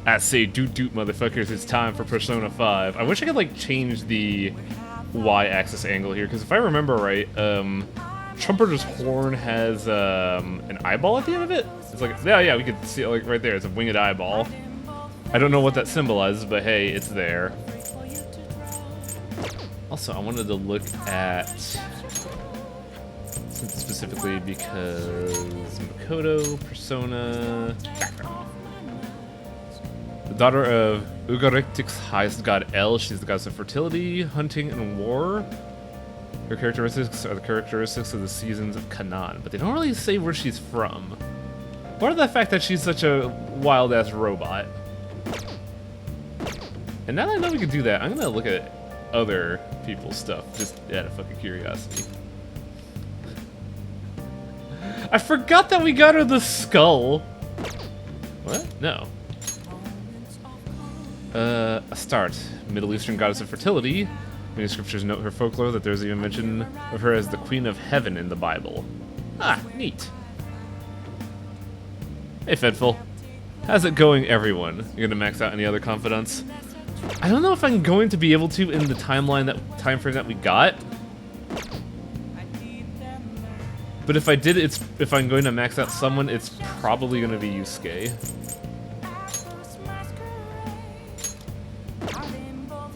I say doot doot motherfuckers, it's time for Persona 5. I wish I could like change the Y-axis angle here, because if I remember right, Trumpeter's horn has an eyeball at the end of it. It's like, yeah, we could see it like right there. It's a winged eyeball. I don't know what that symbolizes, but hey, it's there. Also, I wanted to look at specifically because Makoto, Persona, background. The daughter of Ugariktik's highest god El, she's the goddess of fertility, hunting, and war. Her characteristics are the characteristics of the seasons of Canaan, but they don't really say where she's from. Or the fact that she's such a wild-ass robot. And now that I know we can do that, I'm gonna look at other people's stuff, just out of fucking curiosity. I forgot that we got her the skull. What? No. Astarte, Middle Eastern goddess of fertility. Many scriptures note her folklore that there's even mention of her as the Queen of Heaven in the Bible. Ah, neat. Hey, Fedful. How's it going, everyone? You gonna max out any other confidants? I don't know if I'm going to be able to in the time frame that we got. But if I did, if I'm going to max out someone, it's probably going to be Yusuke.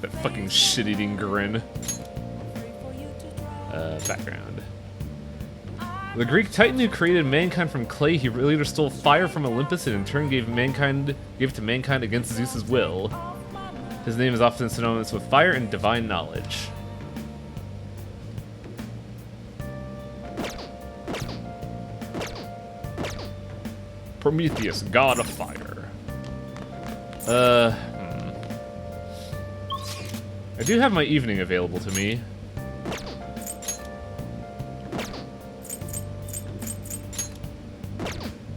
That fucking shit-eating grin. Background. The Greek Titan who created mankind from clay, he later stole fire from Olympus and in turn gave it to mankind against Zeus's will. His name is often synonymous with fire and divine knowledge. Prometheus, god of fire. I do have my evening available to me.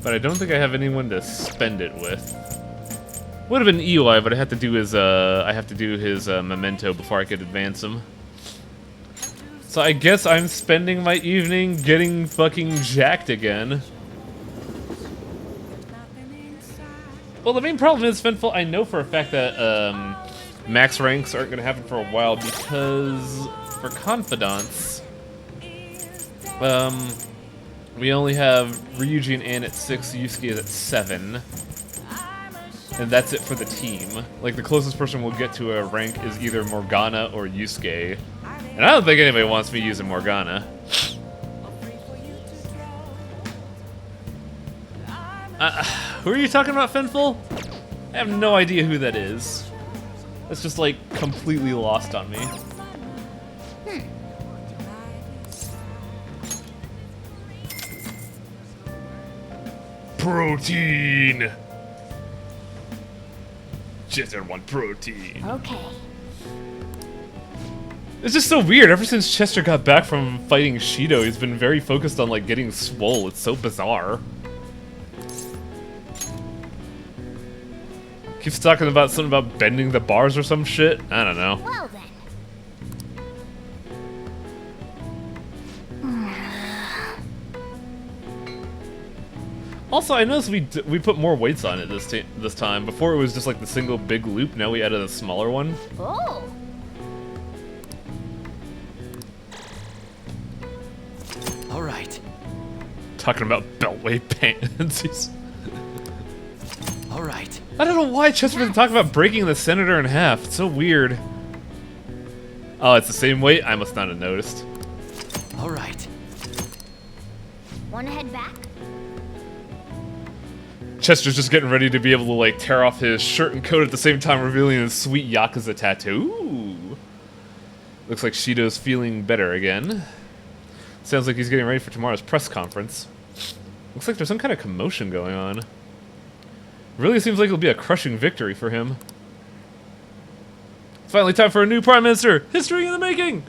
But I don't think I have anyone to spend it with. Would have been Eli, but I have to do his memento before I could advance him. So I guess I'm spending my evening getting fucking jacked again. Well, the main problem is, Fenful, I know for a fact that max ranks aren't going to happen for a while because for Confidants, we only have Ryuji and Ann at 6, Yusuke is at 7, and that's it for the team. Like, the closest person we'll get to a rank is either Morgana or Yusuke, and I don't think anybody wants me using Morgana. Who are you talking about, Fenful? I have no idea who that is. That's just, like, completely lost on me. Protein! Chester want protein. Okay. It's just so weird. Ever since Chester got back from fighting Shido, he's been very focused on, like, getting swole. It's so bizarre. Keeps talking about something about bending the bars or some shit. I don't know. Well then. Also, I noticed we put more weights on it this time. Before it was just like the single big loop. Now we added a smaller one. Oh. All right. Talking about beltway pants. All right. I don't know why Chester didn't talk about breaking the senator in half. It's so weird. Oh, it's the same weight? I must not have noticed. All right. Wanna head back? Chester's just getting ready to be able to, like, tear off his shirt and coat at the same time, revealing his sweet Yakuza tattoo. Looks like Shido's feeling better again. Sounds like he's getting ready for tomorrow's press conference. Looks like there's some kind of commotion going on. Really seems like it'll be a crushing victory for him. It's finally time for a new Prime Minister! History in the making!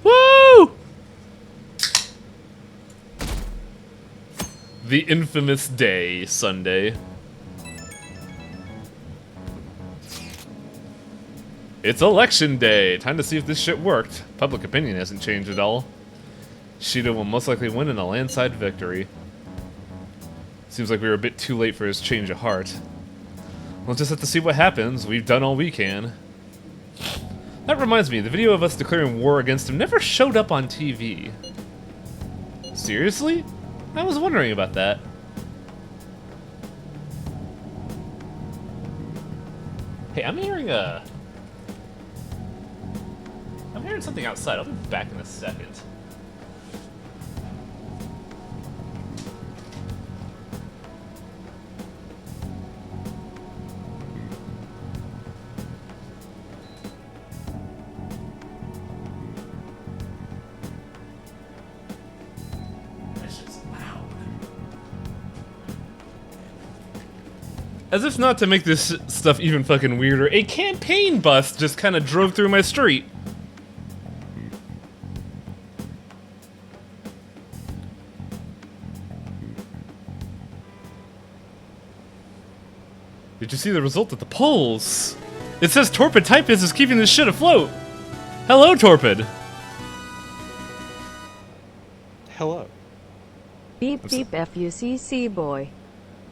Woo! The infamous day, Sunday. It's election day! Time to see if this shit worked. Public opinion hasn't changed at all. Shido will most likely win in a landslide victory. Seems like we were a bit too late for his change of heart. We'll just have to see what happens. We've done all we can. That reminds me, the video of us declaring war against him never showed up on TV. Seriously? I was wondering about that. Hey, I'm hearing something outside. I'll be back in a second. As if not to make this stuff even fucking weirder, a campaign bus just kind of drove through my street. Did you see the result at the polls? It says Torpid Typist is keeping this shit afloat. Hello, Torpid. Hello. Beep beep FUCC boy.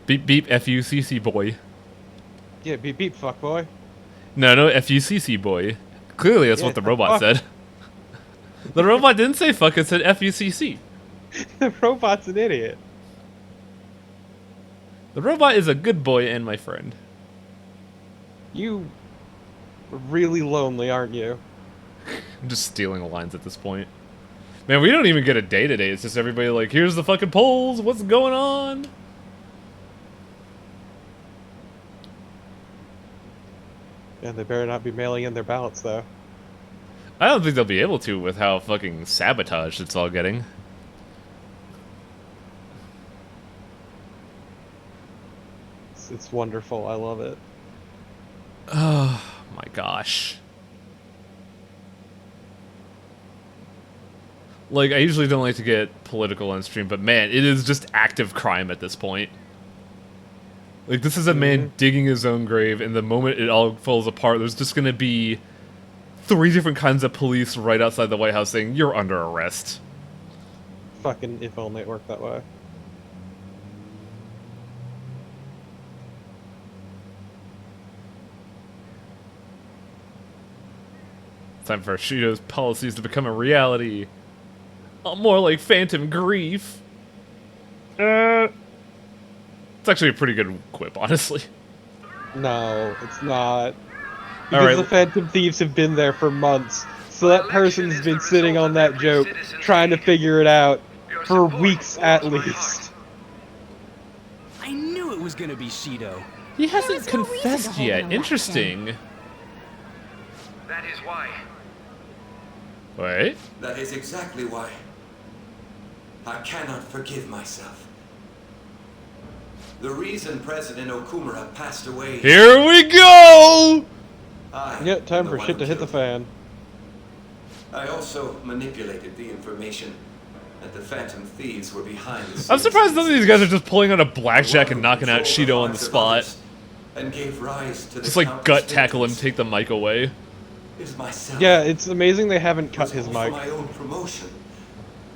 Beep beep FUCC boy. Yeah, beep beep, fuck boy. No, FUCC boy. Clearly that's what the robot said. The robot didn't say fuck, it said FUCC. The robot's an idiot. The robot is a good boy and my friend. You are really lonely, aren't you? I'm just stealing the lines at this point. Man, we don't even get a day-to-day. It's just everybody like, here's the fucking polls, what's going on? And they better not be mailing in their ballots, though. I don't think they'll be able to with how fucking sabotaged it's all getting. It's wonderful. I love it. Oh my gosh. Like, I usually don't like to get political on stream, but man, it is just active crime at this point. Like, this is a man digging his own grave, and the moment it all falls apart, there's just gonna be 3 different kinds of police right outside the White House saying, you're under arrest. Fucking if only it worked that way. Time for Shido's policies to become a reality. More like phantom grief. It's actually a pretty good quip, honestly. No, it's not. Because Alright. the Phantom Thieves have been there for months. So that person's been sitting on that joke, trying to figure it out for weeks at least. I knew it was gonna be Shido. He hasn't was no reason to confessed hold yet. an Interesting. That is why. Wait. That is exactly why. I cannot forgive myself. The reason President Okumura passed away. Here we go! Yeah, time for shit to hit the fan. I also manipulated the information that the Phantom Thieves were behind the scenes. I'm surprised none of these guys are just pulling out a blackjack and knocking out Shido on the spot. And gave rise to the Just like gut countless tackle him, victims take the mic away. is myself. Yeah, it's amazing they haven't cut Was his all for mic. my own promotion.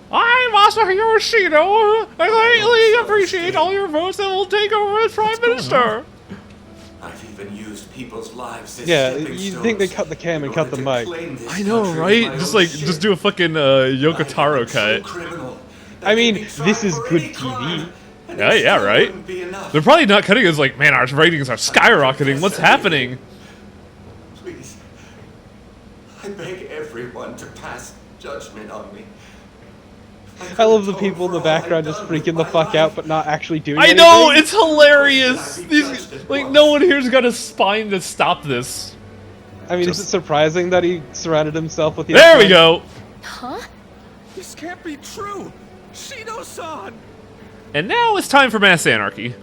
I'm Masahiro Shido. I greatly appreciate all your votes that will take over as Prime Minister. I've even used people's lives as Yeah, stepping you'd think they stones cut the cam and in cut order the to mic. claim this I know, country right? with my Just own like, shit. just do a fucking Yokotaro cut. I mean, this is good TV. Yeah, right? They're probably not cutting it as like, man, our ratings are skyrocketing. What's happening? Please, I beg everyone to pass judgment on me. I love the people in the background just freaking the fuck out, but not actually doing I anything. know, it's hilarious. These, like, no one here's got a spine to stop this. I mean, is it surprising that he surrounded himself with the There we X-Men? go. Huh? This can't be true! Shido-san! And now it's time for Mass Anarchy.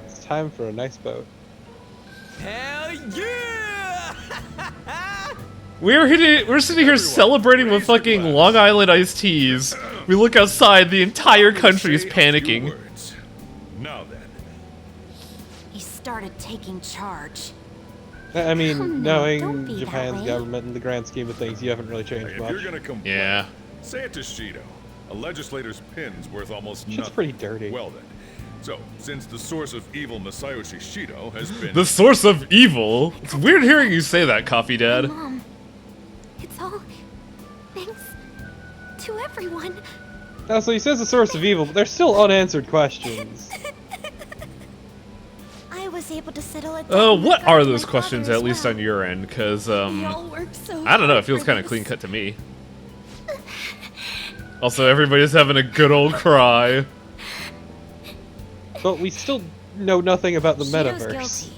It's time for a nice boat. Hell yeah! We're sitting here celebrating with fucking Long Island iced teas. We look outside, the entire country is panicking. Now then, He started taking charge. I mean, Come now, don't knowing be that Japan's way. government in the grand scheme of things, you haven't really changed if much. you're gonna complain, Yeah. say it to Shido. A legislator's pin's worth almost Shit's nothing. pretty dirty. Well then, So, since the source of evil Masayoshi Shido has been... The source of evil? It's weird hearing you say that, Coffee Dad. Mom, it's all thanks to everyone. Now, so he says the source of evil, but there's still unanswered questions. I was able to settle it. What are those questions, at least on your end? Because, We all worked so I don't know, it hard feels for kind of this. clean cut to me. Also, everybody's having a good old cry. But we still know nothing about the Shido's metaverse. guilty.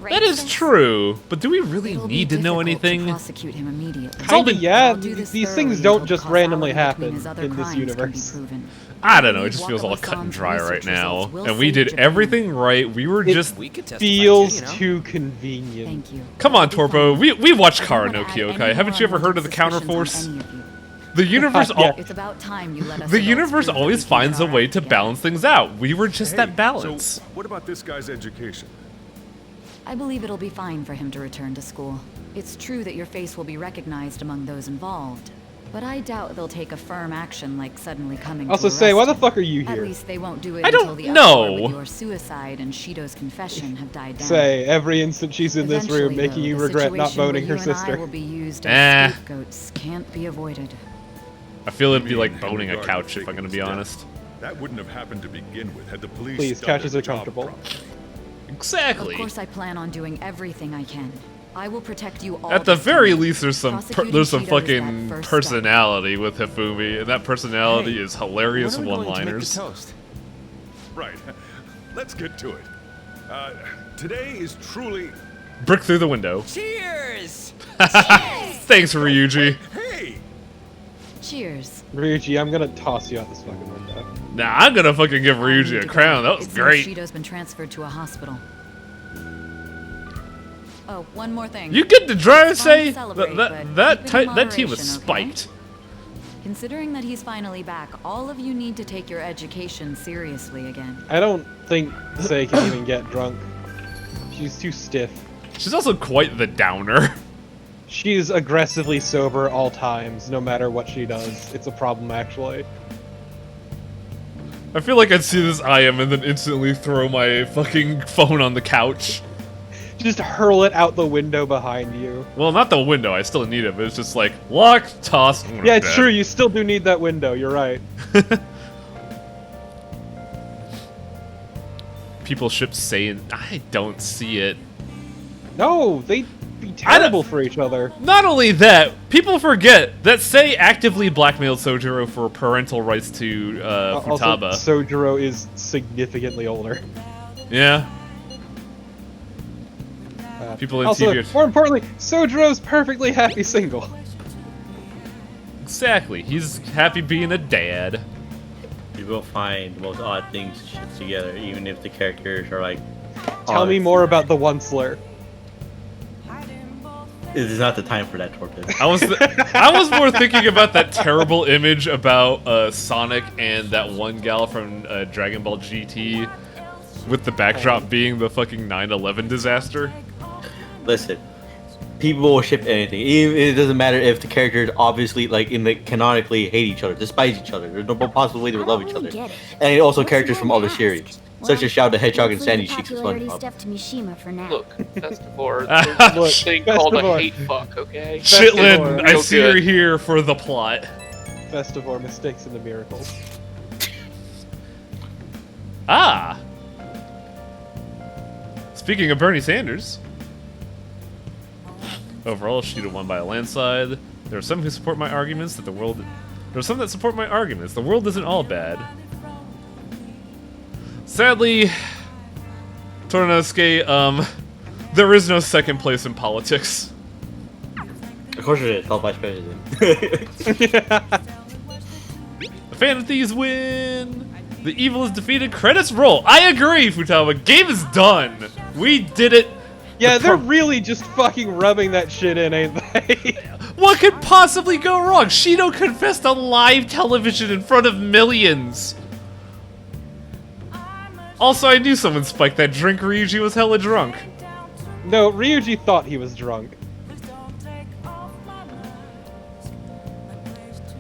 Right, That is Vince? true, but do we really It'll be need to know difficult to anything? prosecute him immediately. Kinda, yeah. I'll do this These thoroughly things don't until just randomly causality happen between his other in this crimes can be universe. proven. I don't know, it just Walk feels all with cut and Sam's dry right research now. results will And we save did Japan. everything right, we were It just... We could testify Feels too, you know? too convenient. Thank you. Come on, It'll be Torpo, fine. we watched I don't Kara wanna no add Kyokai. any Haven't you ever more heard of the suspicions on Counterforce? any of you. The universe Yeah. It's about time you let us The adults universe prove that always we can finds a get our way act to together. balance things out. We were just Hey, that balance. So, what about this guy's education? I believe it'll be fine for him to return to school. It's true that your face will be recognized among those involved, but I doubt they'll take a firm action like suddenly coming Also to say, why arrest the him. fuck are you At here? least they won't do it I don't until the know. uproar with your suicide and Shido's confession have died down. Say, every instant she's in this room, Eventually, making though, you the regret not situation where voting her you and I sister. will be used Eh. as scapegoats can't be avoided. I feel it'd be Me like and boning a Henry couch, Gardner if I'm gonna be faking his honest. death. That wouldn't have happened to begin with had the police Please, done couches their are job comfortable. properly. Exactly. Of course, I plan on doing everything I can. I will protect you all. At the this very time. least, there's some Prosecuting there's some Shido is that fucking first step. personality with Hifumi, and that personality Hey, is hilarious when are we going to make the one-liners. toast? Right. Let's get to it. Today is truly... Brick through the window. Cheers! Thanks, Ryuji. Hey! Cheers. Ryuji, I'm gonna toss you out this fucking window. Nah, I'm gonna fucking give I need Ryuji to a go. crown. That was It seems great. Shido's been transferred to a hospital. Oh, one more thing. You get to drive, It's fun to say celebrate, that but keep it in that team was moderation, okay? spiked. Considering that he's finally back, all of you need to take your education seriously again. I don't think Sei can even get drunk. She's too stiff. She's also quite the downer. She's aggressively sober all times, no matter what she does. It's a problem, actually. I feel like I'd see this IM and then instantly throw my fucking phone on the couch. Just hurl it out the window behind you. Well, not the window. I still need it, but it's just like lock, toss. I'm Yeah, it's dead. true. You still do need that window. You're right. People ship saying I don't see it. No, they'd be terrible for each other. Not only that, people forget that Sei actively blackmailed Sojiro for parental rights to Futaba. Also, Sojiro is significantly older. Yeah. People in Also, TV. more importantly, Sojiro's perfectly happy single. Exactly. He's happy being a dad. You will find the most odd things shit together, even if the characters are like. Tell me more about the one slur. It is not the time for that, Torpid. I was more thinking about that terrible image about Sonic and that one gal from Dragon Ball GT, with the backdrop being the fucking 9/11 disaster. Listen, people will ship anything. It doesn't matter if the characters obviously, like, canonically hate each other, despise each other. There's no possible way they would love each other. And also characters from other series, such as Shadow the Hedgehog and Sandy Cheeks and SpongeBob. Stuff to Mishima for now. Look, Festivore, there's Look, this thing called a Festivore. hate fuck, okay? Chitlin, Festivore. I Real see you're good. here for the plot. Festivore, mistakes and the miracles. Ah. Speaking of Bernie Sanders. Overall, Shido won by a landslide. There are some who support my arguments that the world... There are some that support my arguments. The world isn't all bad. Sadly, Torinosuke, there is no second place in politics. Of course it is, called Vice President. The Fantasies win! The evil is defeated. Credits roll. I agree, Futaba. Game is done. We did it. Yeah, The they're pro- really just fucking rubbing that shit in, ain't they? What could possibly go wrong? Shido confessed on live television in front of millions. Also, I knew someone spiked that drink. Ryuji was hella drunk. No, Ryuji thought he was drunk.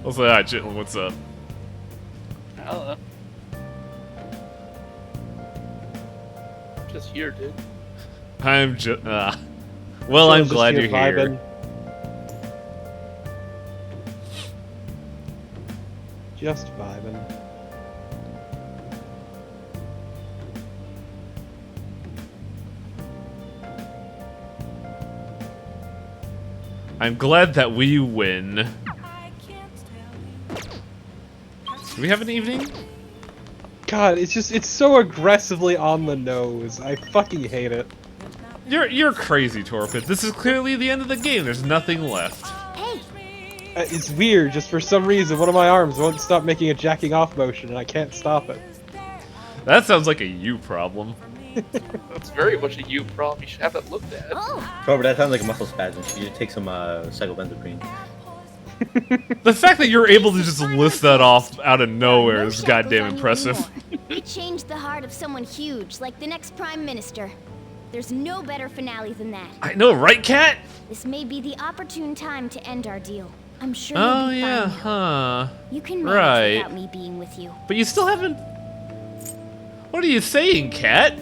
Also, ah, Chitlin, what's up? I don't know. just here, dude. I'm just. Well, Chill's I'm just glad you're vibing. here. Just vibing. I'm glad that we win. Do we have an evening? God, it's so aggressively on the nose. I fucking hate it. You're crazy, Torpid. This is clearly the end of the game. There's nothing left. Hey, It's weird, just for some reason, one of my arms won't stop making a jacking off motion, and I can't stop it. That sounds like a you problem. That's very much a you problem. You should have that looked at. oh, However, that sounds like a muscle spasm. She should take some cyclobenzaprine. The fact that you're able to just list that off out of nowhere no is shackles goddamn on you impressive. anymore. We changed the heart of someone huge, like the next Prime Minister. There's no better finale than that. I know, right, Cat? This may be the opportune time to end our deal. I'm sure Oh you'll be yeah, fine. huh. You can manage Right. without me being with you. But you still haven't. What are you saying, Cat?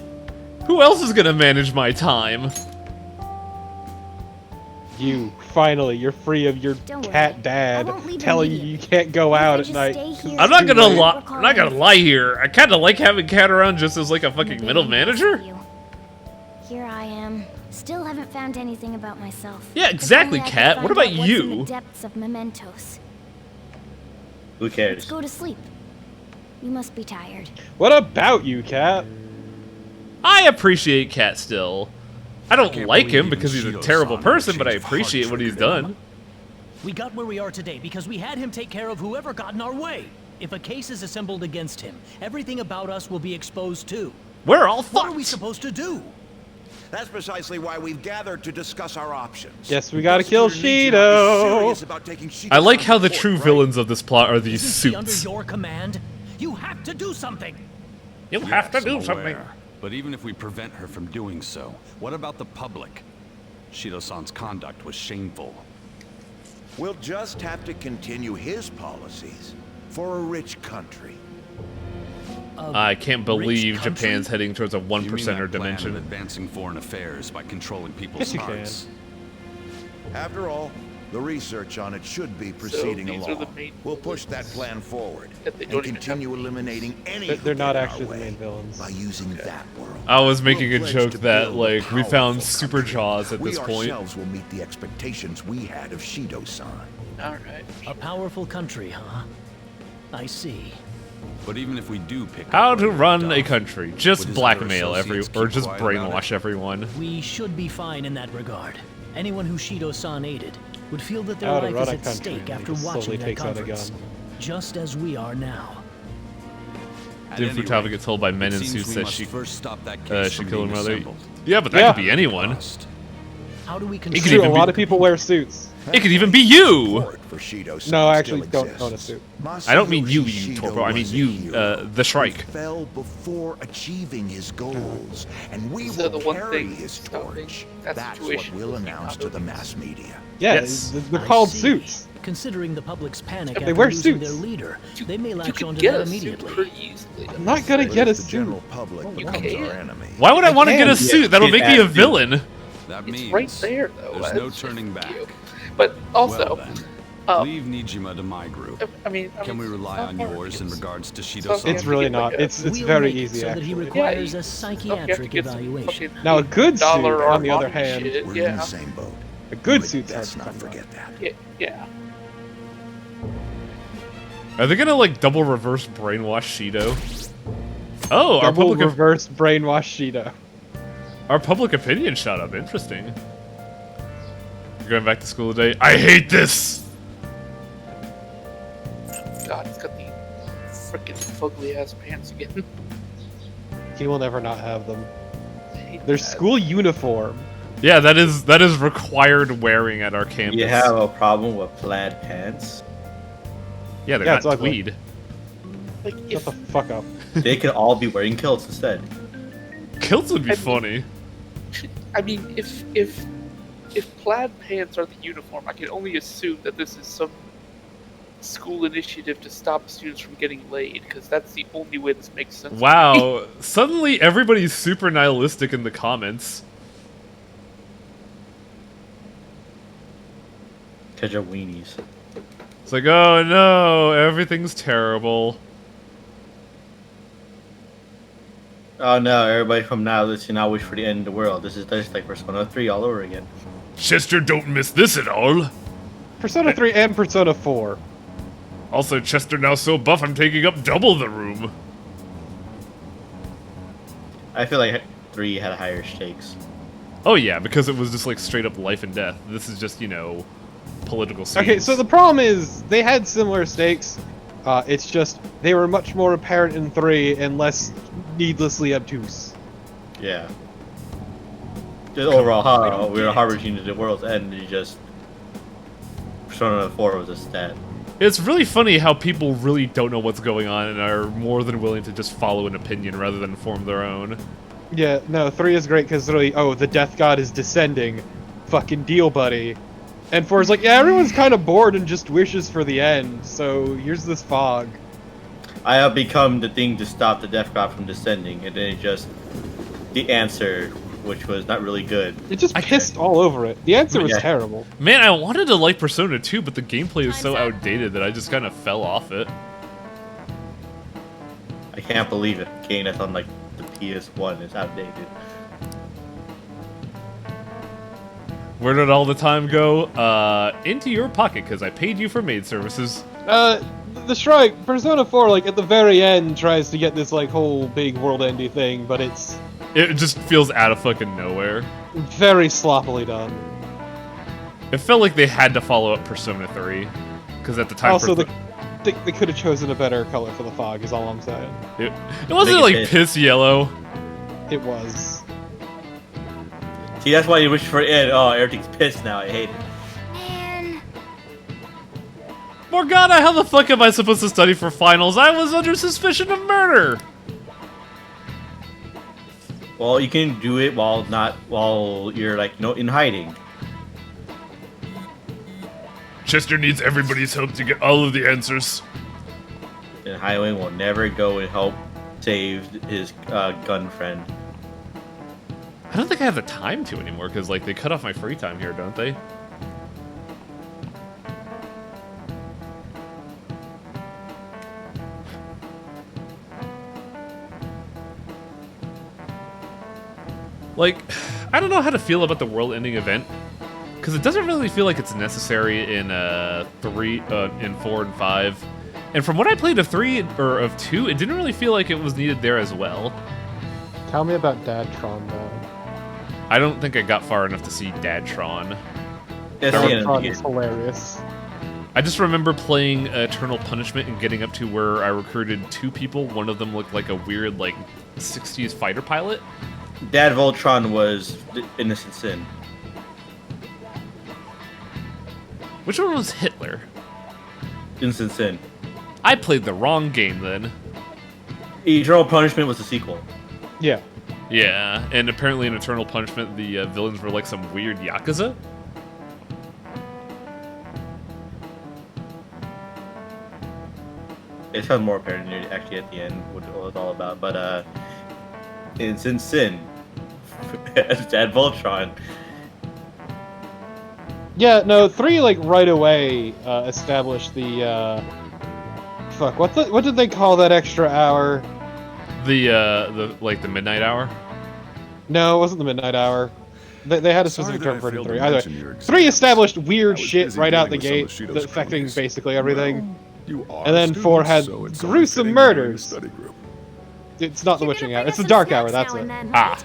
Who else is gonna manage my time? You, finally, you're free of your Don't worry. cat I dad won't leave telling you immediately. you can't go If I out at just night. stay 'cause here- it's I'm not too gonna late. lie. I'm not gonna lie here. I kind of like having Cat around just as like a fucking middle manager. Here I am. Still haven't found anything about myself. Yeah, If exactly, only I could Kat. find What about out what's in you? the depths of mementos. Who Let's cares? go to sleep. You must be tired. What about you, cat? I appreciate Cat still. I don't Can't like believe him because he's a Shido-san terrible would person, but I change the appreciate heart what he's trigger. done. We got where we are today because we had him take care of whoever got in our way. If a case is assembled against him, everything about us will be exposed too. We're all What are we fucked. supposed to do? That's precisely why we've gathered to discuss our options. Yes, we gotta kill Buster Ninja is serious Shido. about taking I like Shido-san how the to true court, right? villains of this plot are these Isn't he under suits. your command? You have to do something. You have to Yes, do I'm something. aware. But even if we prevent her from doing so, what about the public? Shido-san's conduct was shameful. We'll just have to continue his policies for a rich country. I can't believe Rich country? Japan's heading towards a You mean 1%er that plan of dimension. advancing foreign affairs by controlling people's Yes, you can. hearts. After all, the research on it should be proceeding these are along. the main We'll push that plan forward That they and don't even continue have to eliminating any They're who not get in our actually the way main villains. by using that world. I was making We'll a pledge joke to that, build a like, we found powerful Super country. Jaws at this We point. ourselves will meet the expectations we had of Shido-san. Alright. A powerful country, huh? I see. But even if we do pick How up to where we run left a off, country. would Just his blackmail other every, associates or keep just quiet about brainwash it? everyone. We should be fine in that regard. Anyone who Shido-san aided would feel that their How to life run is a at country, stake and after he slowly watching that takes out a conference. gun. Just as we are now. At Did any Futaba rate, get told by men it in seems suits we that must she first stop that case she from killed her being mother? assembled. Yeah, but that Yeah. could be anyone. Must. How do we It control could True, a even be- lot of people wear suits. It could even be you. Support for Shido-san No, I actually still don't own a exists. suit. I don't mean you, Masayoshi you Shido Torpo. I mean was a you, hero the Shrike. who fell before achieving his goals, and we So will the one carry thing his stopping torch. that That's what situation we'll was announce not to the obvious. mass media. Yeah, Yes. they're I called see. suits. Considering the public's panic They after wear losing suits. their leader, they may You latch could onto get that a suit immediately. pretty easily. I'm not gonna But get a if the suit. general public You becomes can. our enemy. Why would I want to can. get a suit? That'll make me a villain. That It's means right there, though. there's no That's turning just back. you. But also, Well then, leave Nijima to my group. I mean, Can we rely on it's not yours in hard. regards to It's Shido-san? It's really Like not. a- It's We'll very make it easy so that he actually. requires Yeah, a you have to psychiatric get some evaluation. fucking Now, a good suit, dollar or on the other Armani hand- shit, We're in yeah. the same boat. A good But suit's hard let's to not come by. forget that. Yeah. Are they gonna like double reverse brainwash Shido? Oh, Double reverse brainwash Shido. our public opinion shot up. Interesting. You're going back to school today. I hate this. God, he's got the freaking fugly ass pants again. He will never not have them. I hate Their that. school uniform. Yeah, that is required wearing at our campus. You have a problem with plaid pants? Yeah, they're Yeah, not it's ugly. tweed. Like, Shut if the fuck up. They could all be wearing kilts instead. Kilts would be I mean- funny. I mean, if plaid pants are the uniform, I can only assume that this is some school initiative to stop students from getting laid, because that's the only way this makes sense. Wow, suddenly everybody's super nihilistic in the comments. Cause you're weenies. It's like, oh no, everything's terrible. Oh no, everybody from now listen, I wish for the end of the world. This is just like Persona 3 all over again. Chester don't miss this at all. Persona 3 and Persona 4. Also, Chester now so buff I'm taking up double the room. I feel like 3 had higher stakes. Oh yeah, because it was just like straight up life and death. This is just, you know, political scenes. Okay, so the problem is, they had similar stakes. It's just, they were much more apparent in 3 and less needlessly obtuse. Yeah. Just overall, we were harboring the world's end, and just Persona 4 was a stat. It's really funny how people really don't know what's going on and are more than willing to just follow an opinion rather than form their own. Yeah, no, 3 is great because literally, oh, the death god is descending. Fucking deal, buddy. And 4 is like, yeah, everyone's kind of bored and just wishes for the end, so here's this fog. I have become the thing to stop the death god from descending, and then it just... The answer, which was not really good. It just pissed all over it. The answer was terrible. Man, I wanted to like Persona 2, but the gameplay is so outdated that I just kind of fell off it. I can't believe it. A game that's on like the PS1 is outdated. Where did all the time go? Into your pocket, because I paid you for maid services. The strike, Persona 4, like, at the very end, tries to get this, like, whole big world-ending thing, but it's... It just feels out of fucking nowhere. Very sloppily done. It felt like they had to follow up Persona 3, because at the time... Also, they could have chosen a better color for the fog, is all I'm saying. It wasn't, like, piss yellow. It was. See, that's why you wish for it. Oh, everything's pissed now. I hate it. Morgana, how the fuck am I supposed to study for finals? I was under suspicion of murder! Well, you can do it while you're, like, in hiding. Chester needs everybody's help to get all of the answers. And Highwing will never go and help save his gun friend. I don't think I have the time to anymore, because, like, they cut off my free time here, don't they? Like, I don't know how to feel about the world-ending event, because it doesn't really feel like it's necessary in 3, in 4 and 5. And from what I played of 3 or of 2, it didn't really feel like it was needed there as well. Tell me about Dadtron, though. I don't think I got far enough to see Dadtron. Dadtron is hilarious. I just remember playing Eternal Punishment and getting up to where I recruited 2 people. One of them looked like a weird, like, 60s fighter pilot. Dad Voltron was Innocent Sin. Which one was Hitler? Innocent Sin. I played the wrong game then. Eternal Punishment was the sequel. Yeah. Yeah, and apparently in Eternal Punishment, the villains were like some weird Yakuza? It sounds more apparent actually at the end what it was all about, but Innocent Sin. Dad Voltron. Yeah, no, 3 like right away established the fuck. What did they call that extra hour? The midnight hour? No, it wasn't the midnight hour. They had a specific term for it in 3. Either way, 3 established weird shit right out the gate, affecting basically everything. And then 4 had gruesome murders. It's not the witching hour. It's the dark hour. That's it. Ah.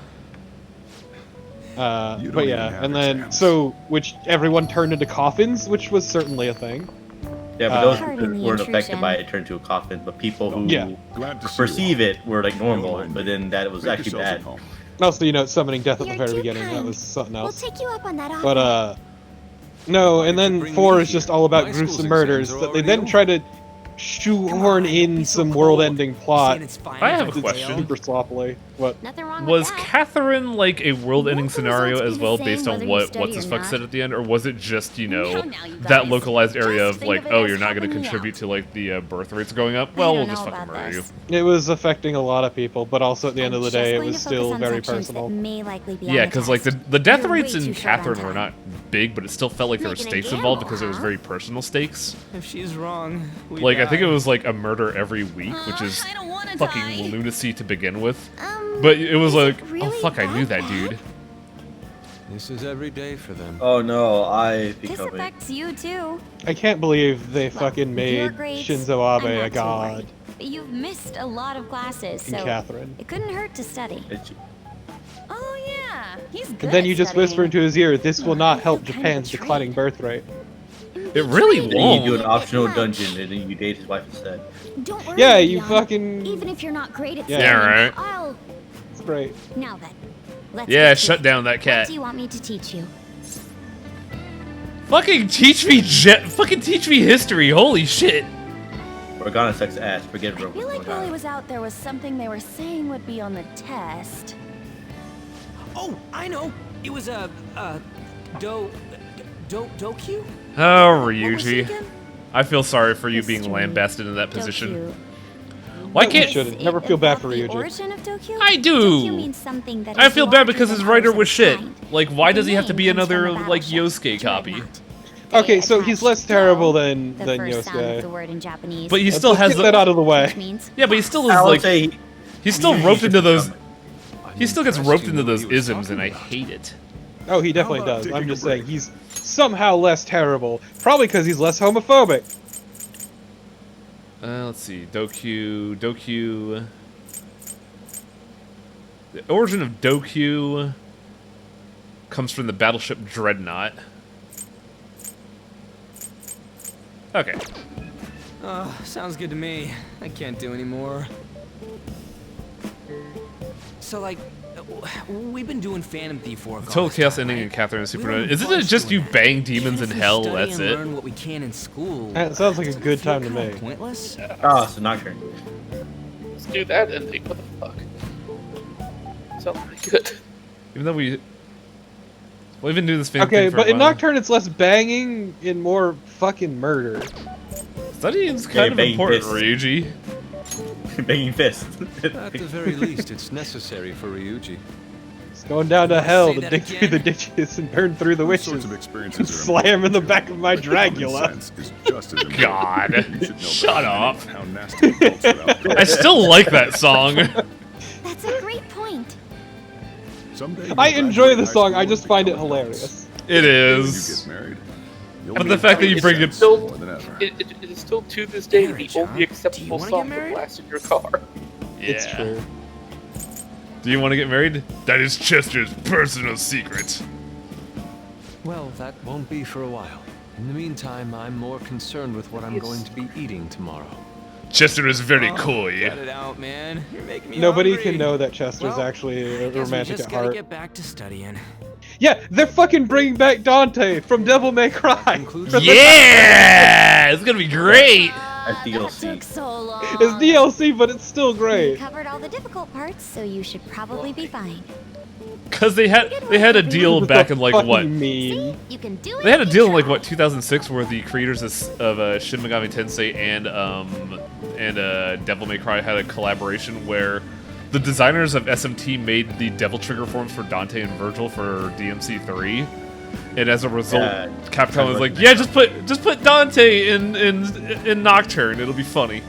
But yeah, and then which everyone turned into coffins, which was certainly a thing. Yeah, but those who weren't affected by it turned to a coffin, but people who perceive it were like normal, but then that was actually bad. Also, summoning death at the very beginning, that was something else. We'll take you up on that offer. But no, and then 4 is just all about gruesome murders that they then try to shoehorn in some world-ending plot. I have a question. Super sloppily. What? Nothing wrong Was with that. Catherine like a world-ending Won't the scenario results as be well, the based same on whether you what study what's his or fuck not? said at the end, or was it just Now you that guys. localized area Just of think like, of it oh, as you're not going to helping me contribute out. to like the birth rates going up? Well, we'll don't just know fucking about murder you. this. It was affecting a lot of people, but also at the end of the I'm day, just it going was to focus still on very sections personal. that may likely be on Yeah, the because like test. the death You're rates way in too short on Catherine were time. not big, but it still felt like there were Making a stakes gamble, involved because it was huh? very personal stakes. If she's wrong, we Like I think it die. was like a murder every week, which is I don't wanna fucking die. lunacy to begin with. But it was is it like, oh really fuck, I knew that that dude. This is every day for them. Oh no, I This become it. affects you too. I can't believe they fucking Your made grades, Shinzo I'm Abe not a too god worried. But you've missed a lot of classes, in so Catherine. it couldn't hurt to study. It's- Oh yeah, he's good. And then you at just whisper studying. into his ear, this will I not feel help kind of Japan's betrayed. declining birth rate. It really And then you do won't. an optional dungeon and then you date his wife instead. Don't worry, Yeah, you Leon. fucking... Even if you're not great at Yeah. studying, Yeah, right. I'll. It's great. Now then, let's Yeah, get to shut it. down that What cat. do you want me to teach you? Fucking teach me fucking teach me history. Holy shit. Organa sucks ass. Forget I Rogue. feel like while he was out, there was something they were saying would be on the test. Oh, I know. It was a Dokyu? Oh, What was it Ryuji. again? I feel sorry for you being History. lambasted in that position. Dokyu. Why You can't shouldn't. Is Never it feel bad about for the Ryuji. origin of Dokyu? I do. Dokyu means something that I is feel bad larger because than his writer ours was of shit. kind. Like, why The does he have to name be comes from another a like battleship, Yosuke copy? Dreadnought. Okay, They so he's attached less Do, terrible than the first sound of Yosuke. the word in Japanese. But he Let's still just has get that out of the way. which means Yeah, but he still is I would like say he's still he roped should into those. become He still gets roped into those He was isms, and I talking hate it. Oh, he definitely How about does. I'm taking a just saying, break? he's somehow less terrible. Probably because he's less homophobic. Let's see, Dokyu. The origin of Dokyu comes from the battleship Dreadnought. Okay. Sounds good to me. I can't do any more. So, like, we've been doing Phantom Thief work. all Total this Chaos time, ending right? in Catherine and We Supernova. don't Isn't budge it just doing you that. bang demons in Even if we hell? study That's and it. learn what we can in school. That sounds like a doesn't good feel time to kinda me. Pointless. Oh, it's a Nocturne. Let's do that ending. What the fuck? Sounds pretty good. Even though we've been doing this fan Okay, thing for but a in while. Nocturne it's less banging and more fucking murder. Studying's Yeah, kind of bang important, fists. Ryuji. Banging fist. At the very least, it's necessary for Ryuji. It's going down to hell say to that dig through the again? ditches and burn through the Those witches. sorts of experiences And are slam in the important, back of my but common Dragula. sense is just as important. God. You should know Shut better than up. how nasty adults without I still like that song. That's a great point. Someday you'll I enjoy graduate the high song, school I and just find it become hilarious. It When you is. get married, you'll But need the fact that you It's bring it. still, more than ever. it is still to this day Marriage, the huh? only Do you acceptable wanna song get to married? blast in your car. It's Yeah. true. Do you want to get married? That is Chester's personal secret. Well, that won't be for a while. In the meantime, I'm more concerned with what I'm Yes. going to be eating tomorrow. Chester is very Oh, coy. Cut it out, man. You're making me Nobody hungry. can know that Chester's Well, actually I a guess we romantic just at gotta heart. get back to studying. Yeah, they're fucking bringing back Dante from Devil May Cry. Includes- Yeah! It's gonna be great! At That DLC. took so long. It's DLC, but it's still We great. covered all the difficult parts, so you should probably be fine. Cause they had a deal What back the in like fuck what? you mean? You can do it. They had a if you deal in like try. what 2006 where the creators of Shin Megami Tensei and Devil May Cry had a collaboration where the designers of SMT made the Devil Trigger forms for Dante and Virgil for DMC3, and as a result, Yeah, Capcom was I'm like, looking "Yeah, at just put Dante in Nocturne. It'll be funny."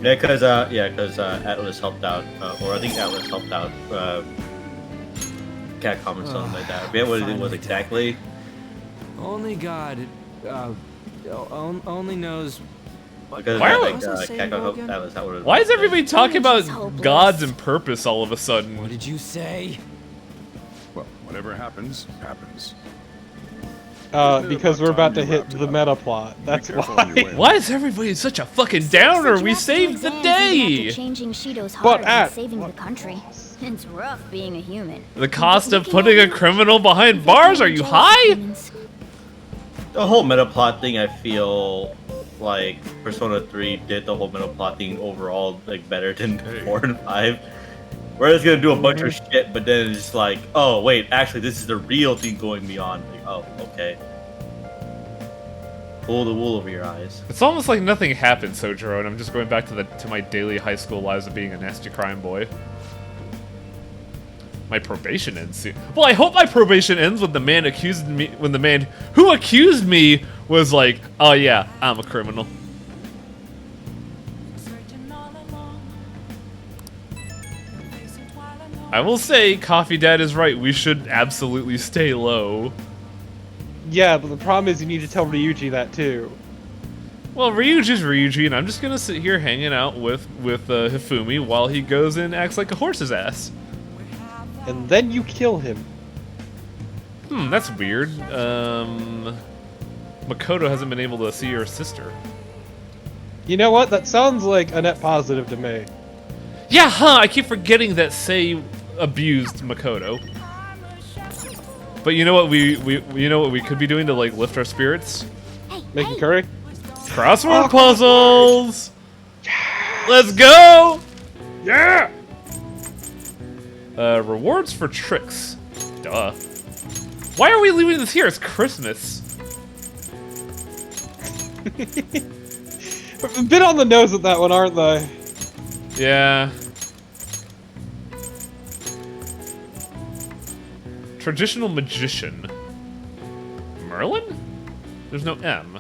Yeah, because Atlas helped out, or I think Atlas helped out Capcom or something like that. I forget what it was exactly. Only God, only knows. Because Why I are- think What was I saying, Capcom helped Logan? Atlas. That would Why is everybody talking about Just hopeless. gods and purpose all of a What sudden? did you say? Well, whatever happens, happens. Because we're about to hit the meta plot. That's careful on your why. way. Why is everybody such a fucking downer? We saved the day. Changing Shido's But heart at and saving the what country. It's rough being a human. The cost of Looking putting at a you, criminal behind you bars? think Are you jealous high? humans. The whole meta plot thing, I feel like Persona 3 did the whole meta plot thing overall like better than 4 and 5. We're just gonna do a bunch of shit, but then it's just like, oh wait, actually this is the real thing going beyond. Like, oh, okay. Pull the wool over your eyes. It's almost like nothing happened, Sojiro, and I'm just going back to my daily high school lives of being a nasty crime boy. My probation ends soon. Well, I hope my probation ends when the man who accused me was like, oh yeah, I'm a criminal. I will say, Coffee Dad is right. We should absolutely stay low. Yeah, but the problem is you need to tell Ryuji that too. Well, Ryuji's Ryuji, and I'm just gonna sit here hanging out with Hifumi while he goes and acts like a horse's ass. And then you kill him. That's weird. Makoto hasn't been able to see her sister. You know what? That sounds like a net positive to me. Yeah, huh? I keep forgetting that Sei abused Makoto. But you know what we could be doing to like lift our spirits? Making curry? Crossword puzzles! Let's go! Yeah! Rewards for tricks. Duh. Why are we leaving this here? It's Christmas. A bit on the nose with that one, aren't they? Yeah. Traditional magician. Merlin? There's no M.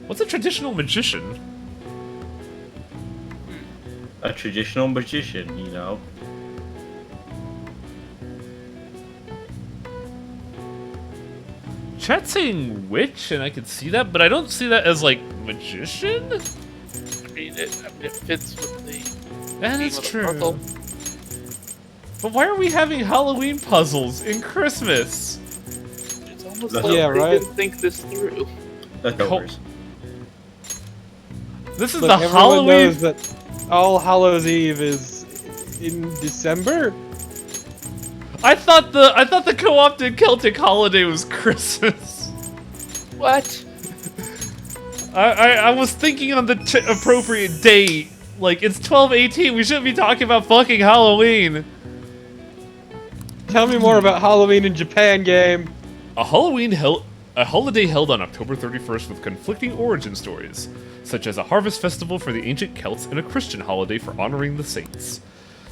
What's a traditional magician? A traditional magician, you know. Chat's saying witch, and I can see that, but I don't see that as, like, magician? I mean, it fits with the... That is true. Puzzle. But why are we having Halloween puzzles in Christmas? It's almost That's like yeah, they right? didn't think this through. That's no worries. This is Look, the everyone Halloween... knows that All Hallows Eve is in December? I thought the co-opted Celtic holiday was Christmas. What? I was thinking on the appropriate date. Like, it's 12/18. We shouldn't be talking about fucking Halloween. Tell me more about Halloween in Japan, game. A holiday held on October 31st with conflicting origin stories, such as a harvest festival for the ancient Celts and a Christian holiday for honoring the saints.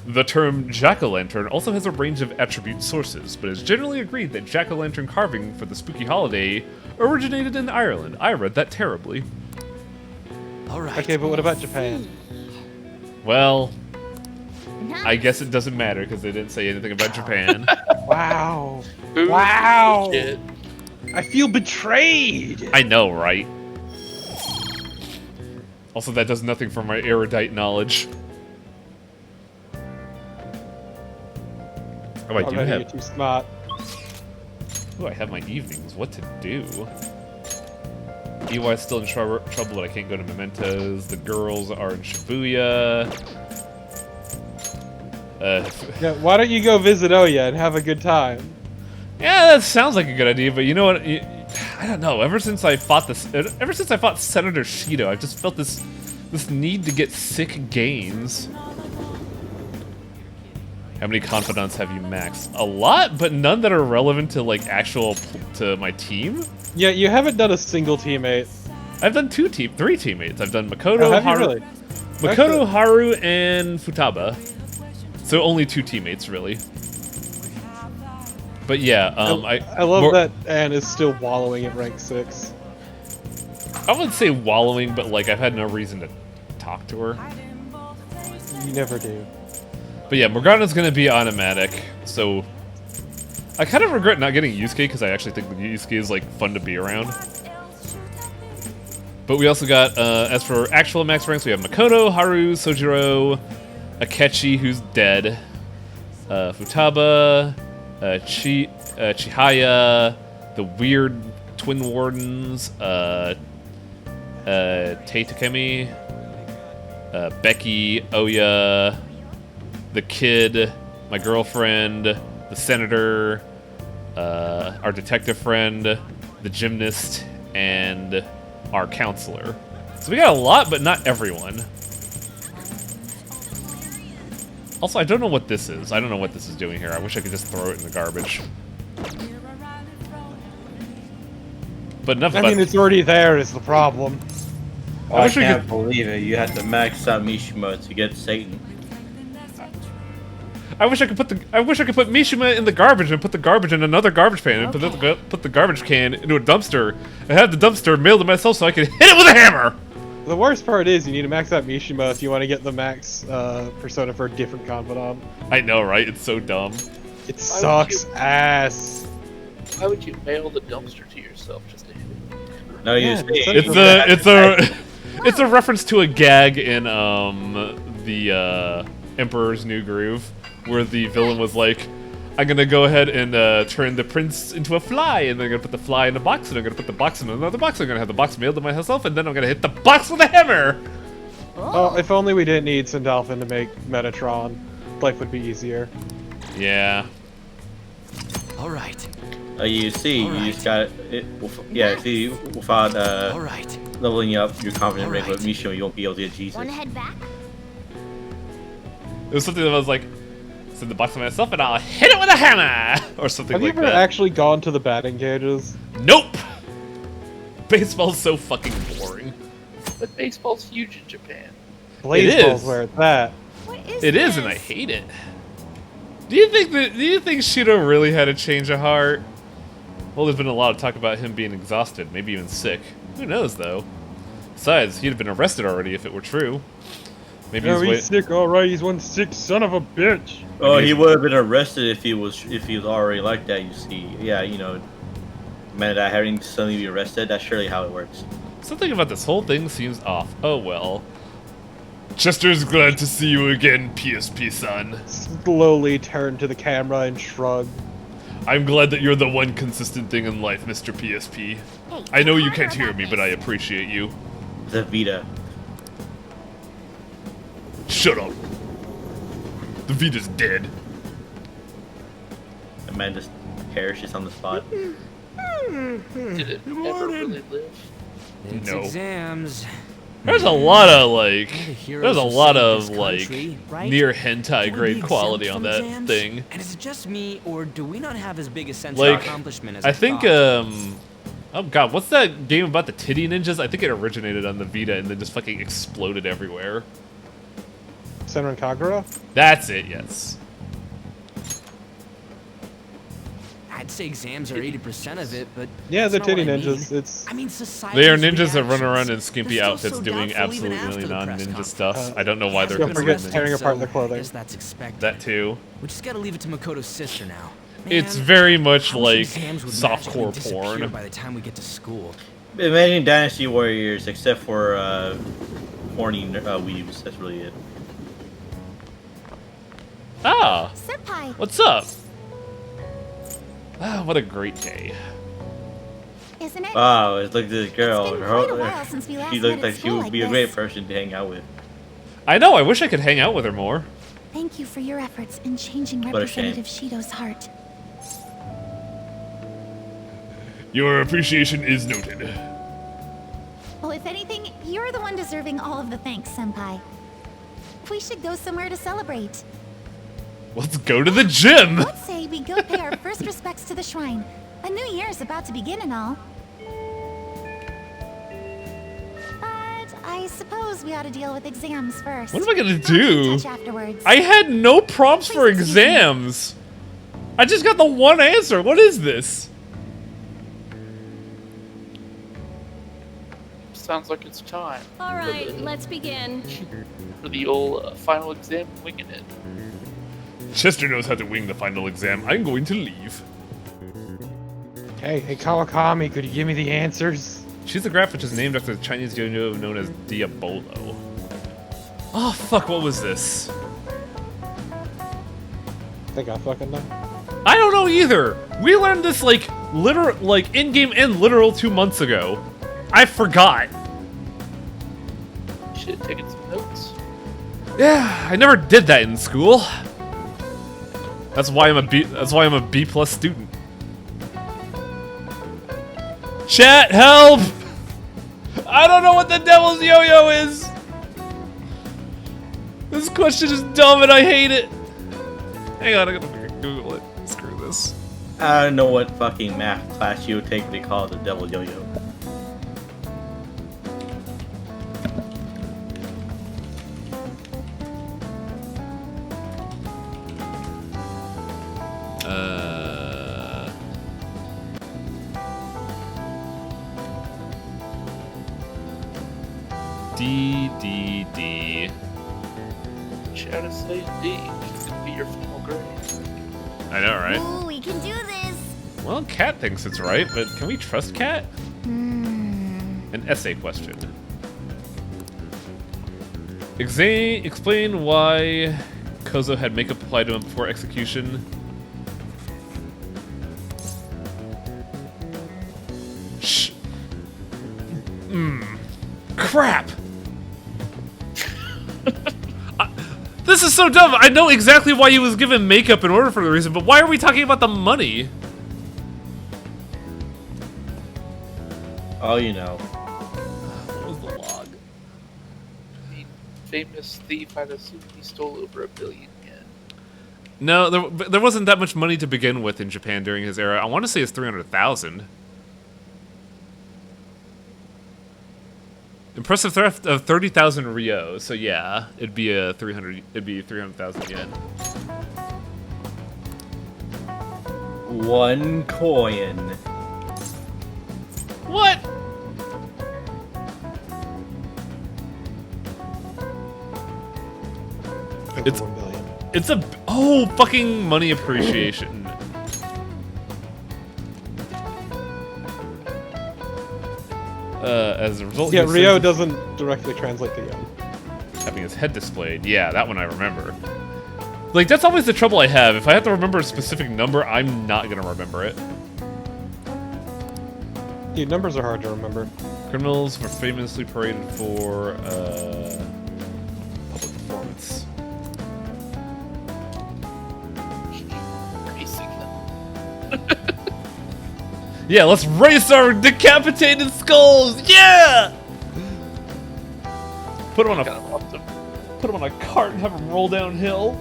The term jack-o'-lantern also has a range of attribute sources, but it's generally agreed that jack-o'-lantern carving for the spooky holiday originated in Ireland. I read that terribly. Alright. Okay, but what about Japan? Well, I guess it doesn't matter because they didn't say anything about Japan. Wow. Ooh, Wow. shit. I feel betrayed. I know, right? Also, that does nothing for my erudite knowledge. Oh, I do Already have... you're too smart. Oh, I have my evenings. What to do? EY's still in trouble, but I can't go to Mementos. The girls are in Shibuya. Yeah, why don't you go visit Oya and have a good time? Yeah, that sounds like a good idea, but you know what? I don't know. Ever since I fought Senator Shido, I've just felt this need to get sick gains. How many confidants have you maxed? A lot, but none that are relevant to like to my team. Yeah, you haven't done a single teammate. I've done three teammates. I've done Makoto, have you Haru, really? Makoto, Haru, and Futaba. So only 2 teammates, really. But yeah, I love that Anne is still wallowing at rank 6. I wouldn't say wallowing, but like I've had no reason to talk to her. You never do. But yeah, Morgana's gonna be automatic, so I kind of regret not getting Yusuke because I actually think Yusuke is like fun to be around. But we also got, as for actual max ranks, we have Makoto, Haru, Sojiro, Akechi, who's dead, Futaba, Chihaya, the weird Twin Wardens, Teitakemi, Becky, Oya, the kid, my girlfriend, the senator, our detective friend, the gymnast, and our counselor. So we got a lot, but not everyone. Also, I don't know what this is. I don't know what this is doing here. I wish I could just throw it in the garbage. But enough I about... mean, it's already there is the problem. I can't believe it. You had to max out Mishima to get Satan. I wish I could put Mishima in the garbage and put the garbage in another garbage can and put the garbage can into a dumpster and have the dumpster mailed to myself so I could hit it with a hammer. The worst part is you need to max out Mishima if you want to get the max persona for a different confidant. I know, right? It's so dumb. It sucks ass. Why would you mail the dumpster to yourself just to hit it? No, you it's a reference to a gag in the Emperor's New Groove, where the villain was like, I'm gonna go ahead and turn the prince into a fly, and then I'm gonna put the fly in a box, and I'm gonna put the box in another box, I'm gonna have the box mailed to myself, and then I'm gonna hit the box with a hammer! Oh, if only we didn't need Sindalfin to make Metatron. Life would be easier. Yeah. Alright. You see, you just got it. Yeah, see, without leveling up your confidence rate with Mishima, you won't be able to get Jesus. Wanna head back? It was something that was like, send the box to myself and I'll hit it with a hammer! Or something like that. Have you ever actually gone to the batting cages? Nope! Baseball's so fucking boring. But baseball's huge in Japan. Baseball's where it's at. It is, and I hate it. Do you think Shido really had a change of heart? Well, there's been a lot of talk about him being exhausted, maybe even sick. Who knows, though? Besides, he'd have been arrested already if it were true. Maybe he's sick, alright, he's one sick son of a bitch. Oh, he would have been arrested if he was already like that, you see. Yeah, you know, man, that having to suddenly be arrested, that's surely how it works. Something about this whole thing seems off. Oh well. Chester's glad to see you again, PSP-san. Slowly turn to the camera and shrug. I'm glad that you're the one consistent thing in life, Mr. PSP. Hey, I know you can't hear me, but I appreciate you. The Vita. Shut up. The Vita's dead. The man just perishes on the spot. Did it ever really live? It's No. exams. There's a lot of like, Right? near hentai Can we grade be quality exempt on from that exams? thing. And is it just me, or do we not have as big a sense Like, of accomplishment as I think thought? oh god, what's that game about the titty ninjas? I think it originated on the Vita and then just fucking exploded everywhere. Senran Kagura? That's it, yes. I'd say exams are 80% of it, but yeah, the that's not titty what I ninjas. mean. It's. I mean, society. They are ninjas that run around in skimpy They're outfits still so doing doubtful even absolutely after the press non-ninja conference. stuff. I don't know why they're Don't forget considered tearing ninjas. apart their clothing. I guess that's expected. That too. We just gotta leave it to Makoto's sister now. It's Man, very much I wish like exams would magically softcore disappear porn. by the time we get to school. Imagine Dynasty Warriors, except for horny weaves. That's really it. Ah! Senpai! What's up? Ah, what a great day. Isn't it? Wow, it's like this girl. It's been quite a while since we last She met looked at like she school would like be a this. great person to hang out with. I know, I wish I could hang out with her more. Thank you for your efforts in changing What a shame. Representative Shido's heart. Your appreciation is noted. Well, if anything, you're the one deserving all of the thanks, Senpai. We should go somewhere to celebrate. Let's go to the gym! Let's say we go pay our first respects to the shrine. A new year's about to begin and all. But I suppose we ought to deal with exams first. What am I gonna I'll be in do? touch afterwards. I had no prompts for exams! I just got the one answer, what is this? Sounds like it's time. All right, let's begin. For the old final exam, winging it. Chester knows how to wing the final exam. I'm going to leave. Hey, Kawakami, could you give me the answers? She's a graph which is named after the Chinese yo-yo known as Diabolo. Oh fuck, what was this? I think I fucking know. I don't know either! We learned this like in-game and literal 2 months ago. I forgot. You should have taken some notes. Yeah, I never did that in school. That's why I'm a B+ student. Chat, help! I don't know what the devil's yo-yo is. This question is dumb and I hate it. Hang on, I gotta fucking Google it. Screw this. I don't know what fucking math class you would take they call it the devil yo-yo. D. Shout out say D. This could be your final grade. I know, right? Ooh, we can do this. Well, Kat thinks it's right, but can we trust Kat? An essay question. Explain why Kozo had makeup applied to him before execution. Shh. Crap! This is so dumb! I know exactly why he was given makeup in order for the reason, but why are we talking about the money? Oh, you know. What was the log? The famous thief, I'd assume he stole over $1 billion yen. No, there wasn't that much money to begin with in Japan during his era. I want to say it's 300,000. Impressive theft of 30,000 Ryo. So yeah, it'd be 300,000 yen. 1 coin. What? It's 1 billion. It's a fucking money appreciation. As a result, yeah, Ryo doesn't directly translate to yen. Having his head displayed. Yeah, that one I remember. Like, that's always the trouble I have. If I have to remember a specific number, I'm not gonna remember it. Dude, numbers are hard to remember. Criminals were famously paraded for public performance. Racing them. Yeah, let's race our decapitated skulls! Yeah! Put him on a cart and have him roll downhill.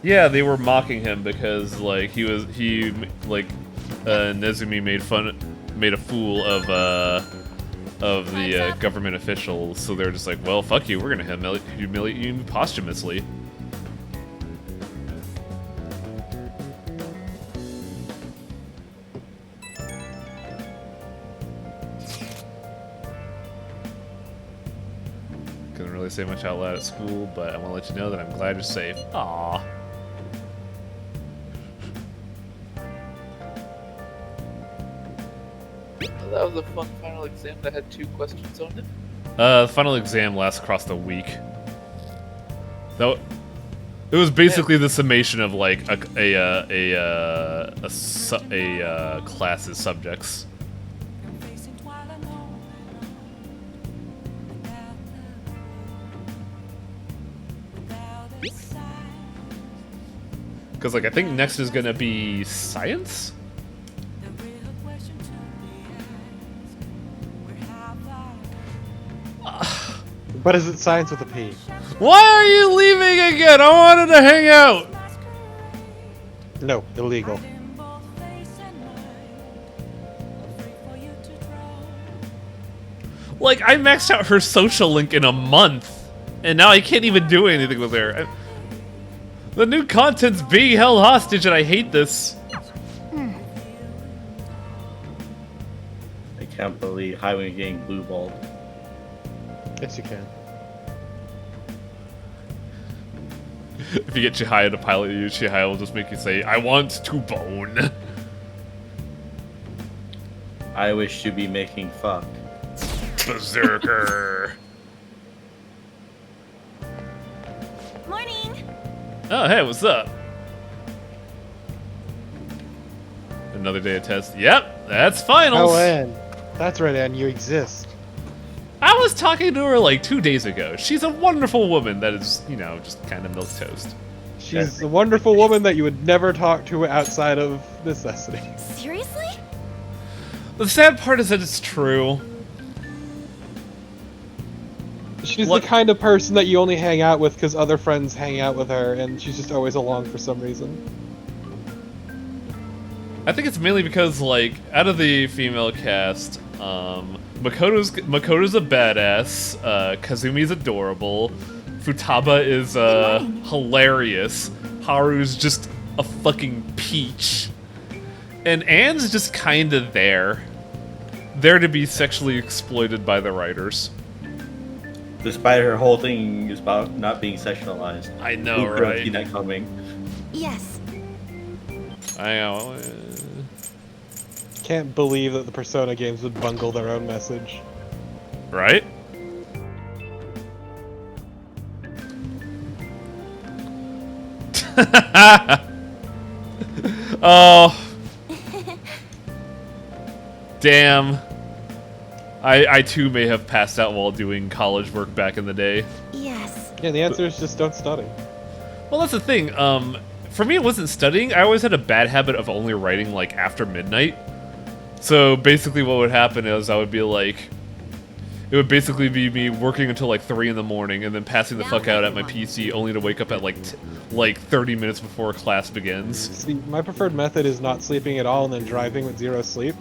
Yeah, they were mocking him because like Nezumi made a fool of the government officials, so they're just like, well, fuck you, we're gonna humiliate you posthumously. Couldn't really say much out loud at school, but I want to let you know that I'm glad you're safe. Aww. That was a fun final exam that had 2 questions on it. The final exam lasts across the week. Though, it was basically the summation of like a class's subjects. Because like I think next is gonna be science. But is it science with a P? Why are you leaving again? I wanted to hang out! No, illegal. Like, I maxed out her social link in a month, and now I can't even do anything with her. The new content's being held hostage, and I hate this. I can't believe Highway getting blue balled. Yes, you can. If you get Chihaya to pilot you, Chihaya will just make you say, I want to bone. I wish to be making fuck. Berserker. Morning. Oh, hey, what's up? Another day of test. Yep, that's finals. Oh, Ann. That's right, Ann. You exist. I was talking to her like 2 days ago. She's a wonderful woman that is, you know, just kind of milquetoast. She's a wonderful woman that you would never talk to outside of necessity. Seriously? The sad part is that it's true. She's the kind of person that you only hang out with because other friends hang out with her, and she's just always along for some reason. I think it's mainly because, like, out of the female cast, Makoto's a badass, Kazumi's adorable, Futaba is hilarious, Haru's just a fucking peach, and Anne's just kinda there to be sexually exploited by the writers. Despite her whole thing is about not being sexualized. I know, Who could have right? seen that coming? Yes. I know. Can't believe that the Persona games would bungle their own message. Right? Oh. Damn. I too may have passed out while doing college work back in the day. Yes. Yeah, the answer is just don't study. Well, that's the thing. For me, it wasn't studying. I always had a bad habit of only writing, like, after midnight. So, basically what would happen is I would be, like... It would basically be me working until, like, 3 in the morning and then passing the fuck out at my PC only to wake up at, like 30 minutes before class begins. See, my preferred method is not sleeping at all and then driving with 0 sleep.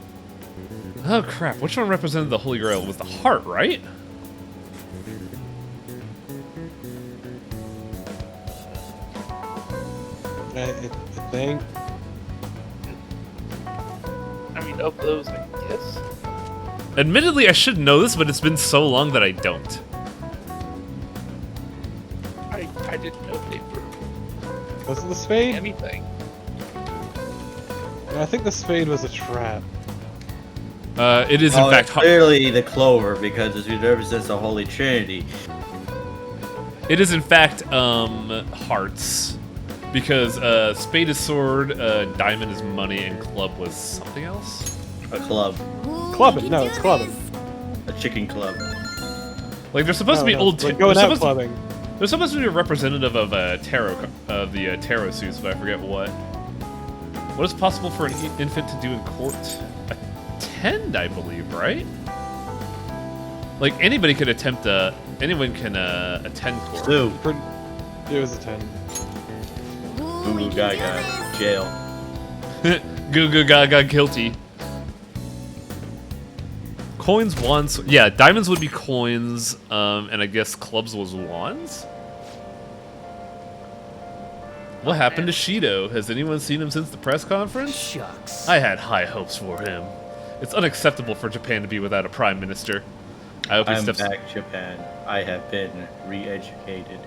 Oh, crap. Which one represented the Holy Grail? It was the heart, right? I think. I mean, of those, I guess. Admittedly, I should know this, but it's been so long that I don't. I didn't know they were Was it the spade? anything. I think the spade was a trap. It is, in fact... clearly the clover, because it represents the Holy Trinity. It is, in fact, hearts. Because spade is sword, diamond is money, and club was something else? A club. Clubbing? No, it's clubbing. A chicken club. Like, they're supposed to be old... Like going out clubbing. They're supposed to be a representative of tarot, of the tarot suits, but I forget what. What is possible for an infant to do in court? Attend, I believe, right? Like, anybody could attempt anyone can attend court. Sue. It was a 10. Goo Goo Gaga, jail. Goo Goo Gaga, guilty. Coins, wands, yeah, diamonds would be coins, and I guess clubs was wands? What happened to Shido? Has anyone seen him since the press conference? Shucks. I had high hopes for him. It's unacceptable for Japan to be without a prime minister. I hope he I'm steps... back, Japan. I have been re-educated.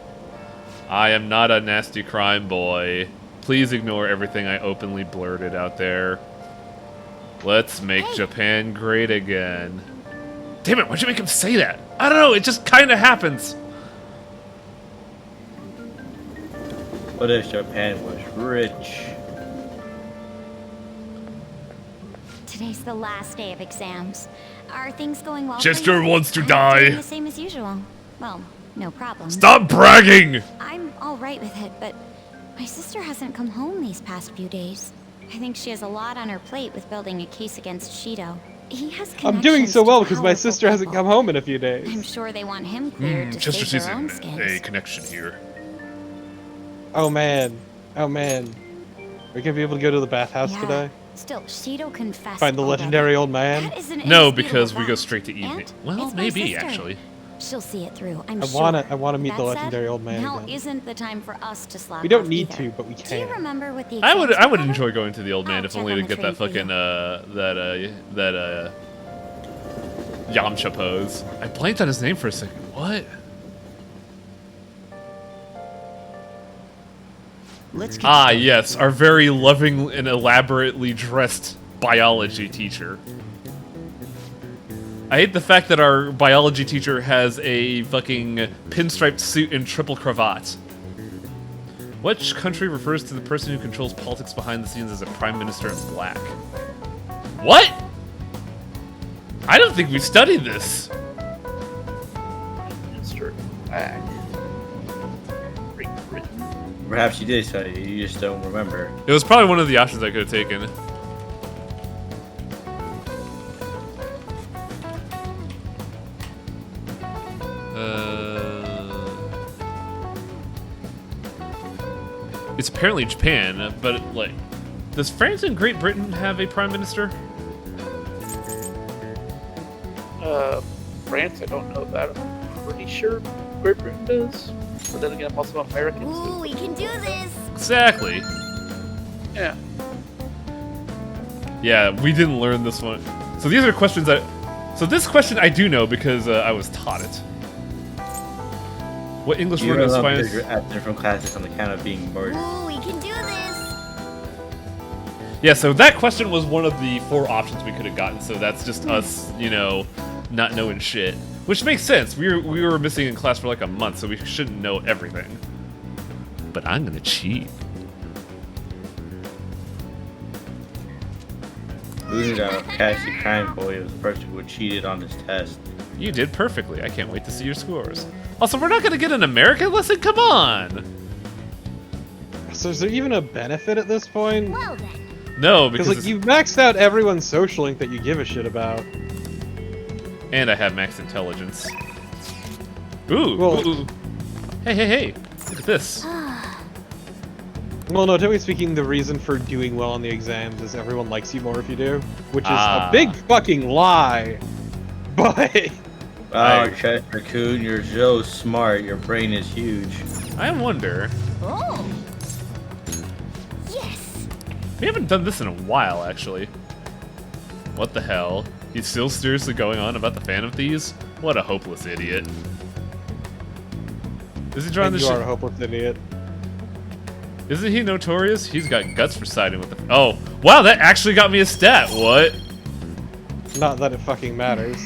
I am not a nasty crime boy. Please ignore everything I openly blurted out there. Let's make Japan great again. Damn it, why'd you make him say that? I don't know, it just kinda happens. What if Japan was rich? Today's the last day of exams. Are things going well? Chester wants to I'm die. doing the same as usual. Well, no problem. Stop bragging! I'm all right with it, but my sister hasn't come home these past few days. I think she has a lot on her plate with building a case against Shido. He has I'm doing so connections well to because my powerful sister hasn't people. come home in a few days. I'm sure they want him cleared to Chester save sees their own a skins. connection here. Oh man. Oh man. Are we gonna be able to go to the bathhouse Yeah. today? Still, Shido confessed. Find the already. legendary old man? That is an No, indisputable because we go fact. straight to evening. And Well, it's my maybe, sister. actually. She'll see it through, I'm I sure. wanna meet the That legendary said, old man now again. isn't the time for us to slack We don't off need either. to, but we Do you can. remember what the I would exams were enjoy going to the old man if check only on to the get that train for fucking that Yamcha pose. I blanked on his name for a second. What? Let's Ah, yes, our very loving and elaborately dressed biology teacher. I hate the fact that our biology teacher has a fucking pinstriped suit and triple cravat. Which country refers to the person who controls politics behind the scenes as a prime minister in black? What? I don't think we studied this. Minister Black. Great Britain. Perhaps you did study it, you just don't remember. It was probably one of the options I could have taken. It's apparently Japan, but like, does France and Great Britain have a prime minister? France, I don't know about. I'm pretty sure Great Britain does. But then again, I'm also American. Ooh, we can do this. Exactly. Yeah. Yeah, we didn't learn this one. So these are questions that. So this question I do know because I was taught it. What English word is finest? You're absent from classes on account of being murdered. Ooh, we can do this. Yeah, so that question was one of the 4 options we could have gotten. So that's just us, you know, not knowing shit. Which makes sense. We were missing in class for like a month, so we shouldn't know everything. But I'm gonna cheat. Losing out Cassie Crime Boy was the person who cheated on his test. You did perfectly. I can't wait to see your scores. Also, we're not gonna get an American lesson? Come on! So is there even a benefit at this point? Well then. No, because like you've maxed out everyone's social link that you give a shit about. And I have max intelligence. Ooh, Well- ooh. Hey. Look at this. Well, no, technically speaking, the reason for doing well on the exams is everyone likes you more if you do, which is Ah. a big fucking lie. But Wow, Chester Coon, you're so smart. Your brain is huge. I wonder. Oh. Yes. We haven't done this in a while, actually. What the hell? He's still seriously going on about the Phantom Thieves? What a hopeless idiot. Is he drawing and this you shit? are a hopeless idiot. Isn't he notorious? He's got guts for siding with the. Oh, wow, that actually got me a stat. What? Not that it fucking matters.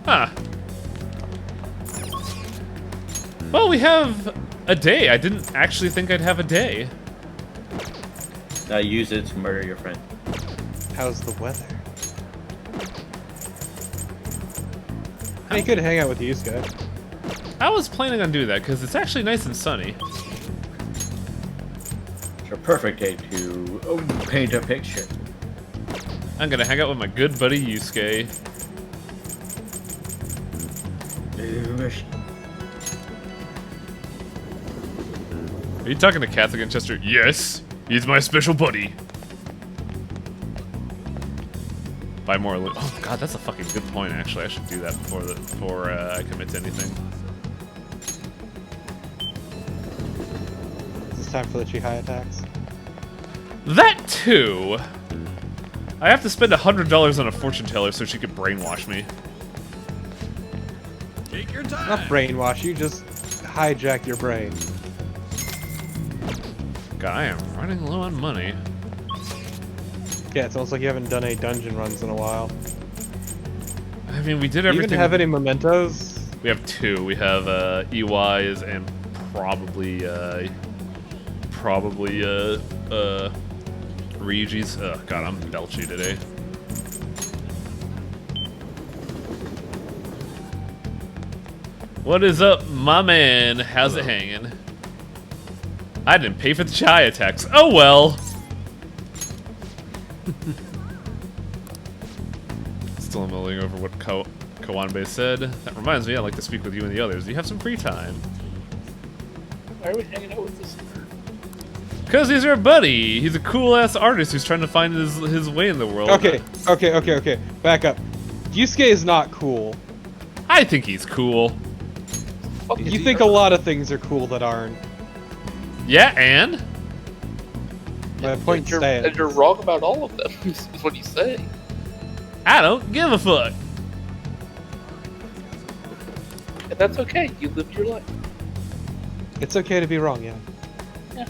Huh. Well, we have a day. I didn't actually think I'd have a day. Now use it to murder your friend. How's the weather? I could hang out with you, Sky. I was planning on doing that because it's actually nice and sunny. It's a perfect day to paint a picture. I'm gonna hang out with my good buddy Yusuke. Are you talking to Kath again, Chester? Yes, he's my special buddy. Buy more loot. Oh god, that's a fucking good point. Actually, I should do that before I commit to anything. Is this time for the Chihai attacks? That too. I have to spend $100 on a fortune teller so she could brainwash me. Take your time. Not brainwash you, just hijack your brain. God, I am running low on money. Yeah, it's almost like you haven't done any dungeon runs in a while. I mean, we did Do you everything. even have any mementos? We have 2. We have EYs and probably Ryuji's. Oh god, I'm belchy today. What is up, my man? How's it hanging? I didn't pay for the chai attacks. Oh well. Still mulling over what Kawanbe said. That reminds me, I'd like to speak with you and the others. Do you have some free time? Why are we hanging out with this nerd? Because he's our buddy. He's a cool-ass artist who's trying to find his way in the world. Okay. Back up. Yusuke is not cool. I think he's cool. You think a lot of things are cool that aren't. Yeah, and? My point stands. And you're wrong about all of them, is what you say. I don't give a fuck. And that's okay, you lived your life. It's okay to be wrong, yeah. Yeah.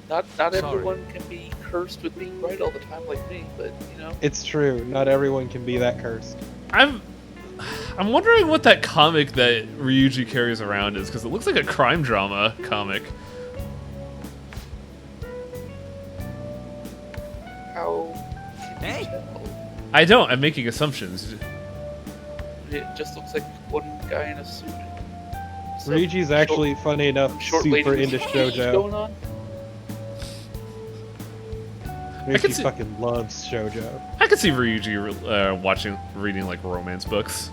Not everyone can be cursed with being right all the time like me, but, you know. It's true. Not everyone can be that cursed. I'm wondering what that comic that Ryuji carries around is, because it looks like a crime drama comic. How... Hey! I don't. I'm making assumptions. It just looks like one guy in a suit. Ryuji's actually, funny enough, super into shoujo. Going on? Ryuji fucking loves shoujo. I could see Ryuji reading like romance books.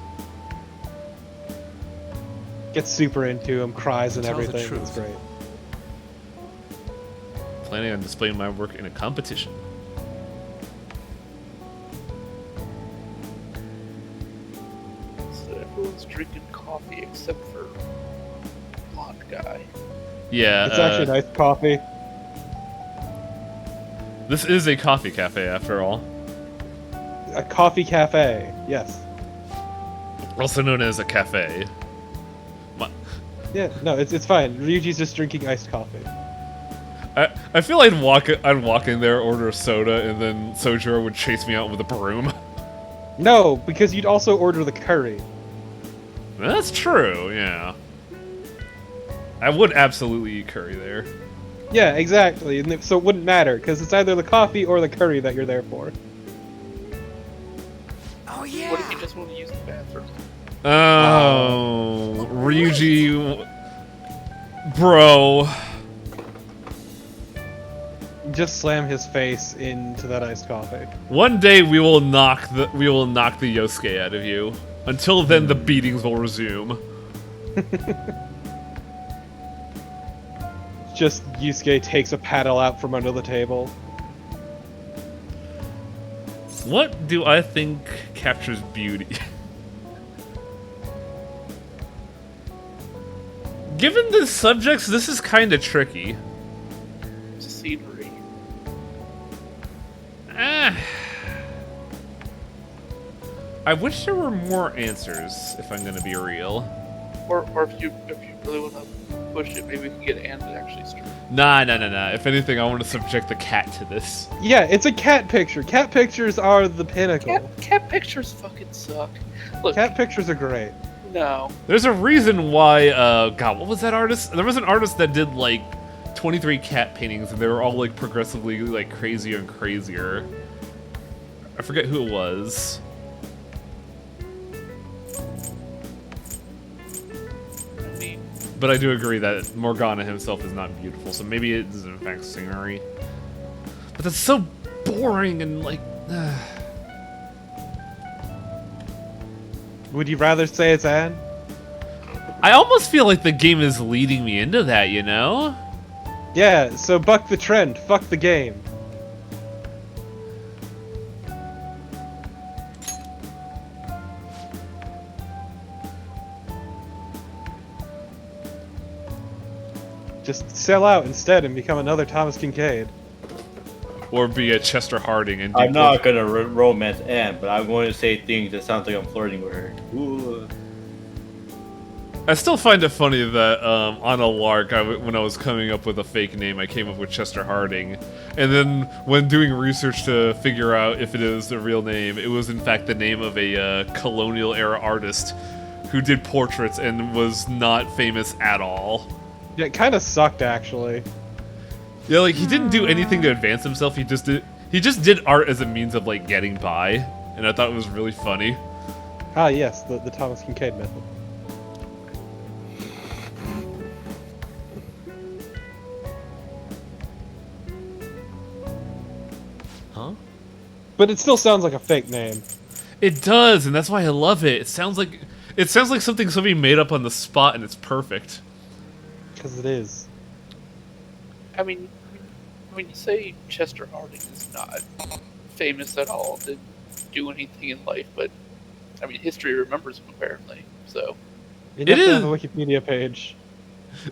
Gets super into him, cries and Tell the everything. truth. It's great. Planning on displaying my work in a competition. So everyone's drinking coffee except for blonde guy. Yeah, It's actually nice coffee. This is a coffee cafe after all. A coffee cafe, yes. Also known as a cafe. Yeah, no, it's fine. Ryuji's just drinking iced coffee. I feel I'd walk in there, order a soda, and then Sojiro would chase me out with a broom. No, because you'd also order the curry. That's true, yeah. I would absolutely eat curry there. Yeah, exactly. And so it wouldn't matter, because it's either the coffee or the curry that you're there for. Oh yeah. What if you just want to use the bathroom? Oh, Ryuji, bro. Just slam his face into that iced coffee. One day we will knock the Yosuke out of you. Until then, the beatings will resume. Just Yusuke takes a paddle out from under the table. What do I think captures beauty? Given the subjects, this is kind of tricky. Scenery. I wish there were more answers, if I'm gonna be real. Or if you really want to push it, maybe we can get Anne to actually stream. Nah. If anything, I want to subject the cat to this. Yeah, it's a cat picture. Cat pictures are the pinnacle. Cat pictures fucking suck. Look, Cat pictures are great. no. There's a reason why, God, what was that artist? There was an artist that did, like, 23 cat paintings, and they were all, like, progressively, like, crazier and crazier. I forget who it was. But I do agree that Morgana himself is not beautiful, so maybe it is in fact scenery. But that's so boring and like... Would you rather say it's Anne? I almost feel like the game is leading me into that, you know? Yeah, so buck the trend. Fuck the game. Just sell out instead and become another Thomas Kincaid. Or be a Chester Harding and... I'm not gonna romance Anne, but I'm going to say things that sound like I'm flirting with her. Ooh. I still find it funny that on a lark, when I was coming up with a fake name, I came up with Chester Harding. And then when doing research to figure out if it is the real name, it was in fact the name of a colonial-era artist who did portraits and was not famous at all. Yeah, it kind of sucked, actually. Yeah, like, he didn't do anything to advance himself, he just did art as a means of, like, getting by. And I thought it was really funny. Ah, yes, the Thomas Kincaid method. Huh? But it still sounds like a fake name. It does, and that's why I love it. It sounds like something somebody made up on the spot, and it's perfect. Because it is. I mean, when you say Chester Harding is not famous at all, didn't do anything in life, but I mean, history remembers him apparently. So It is on the Wikipedia page.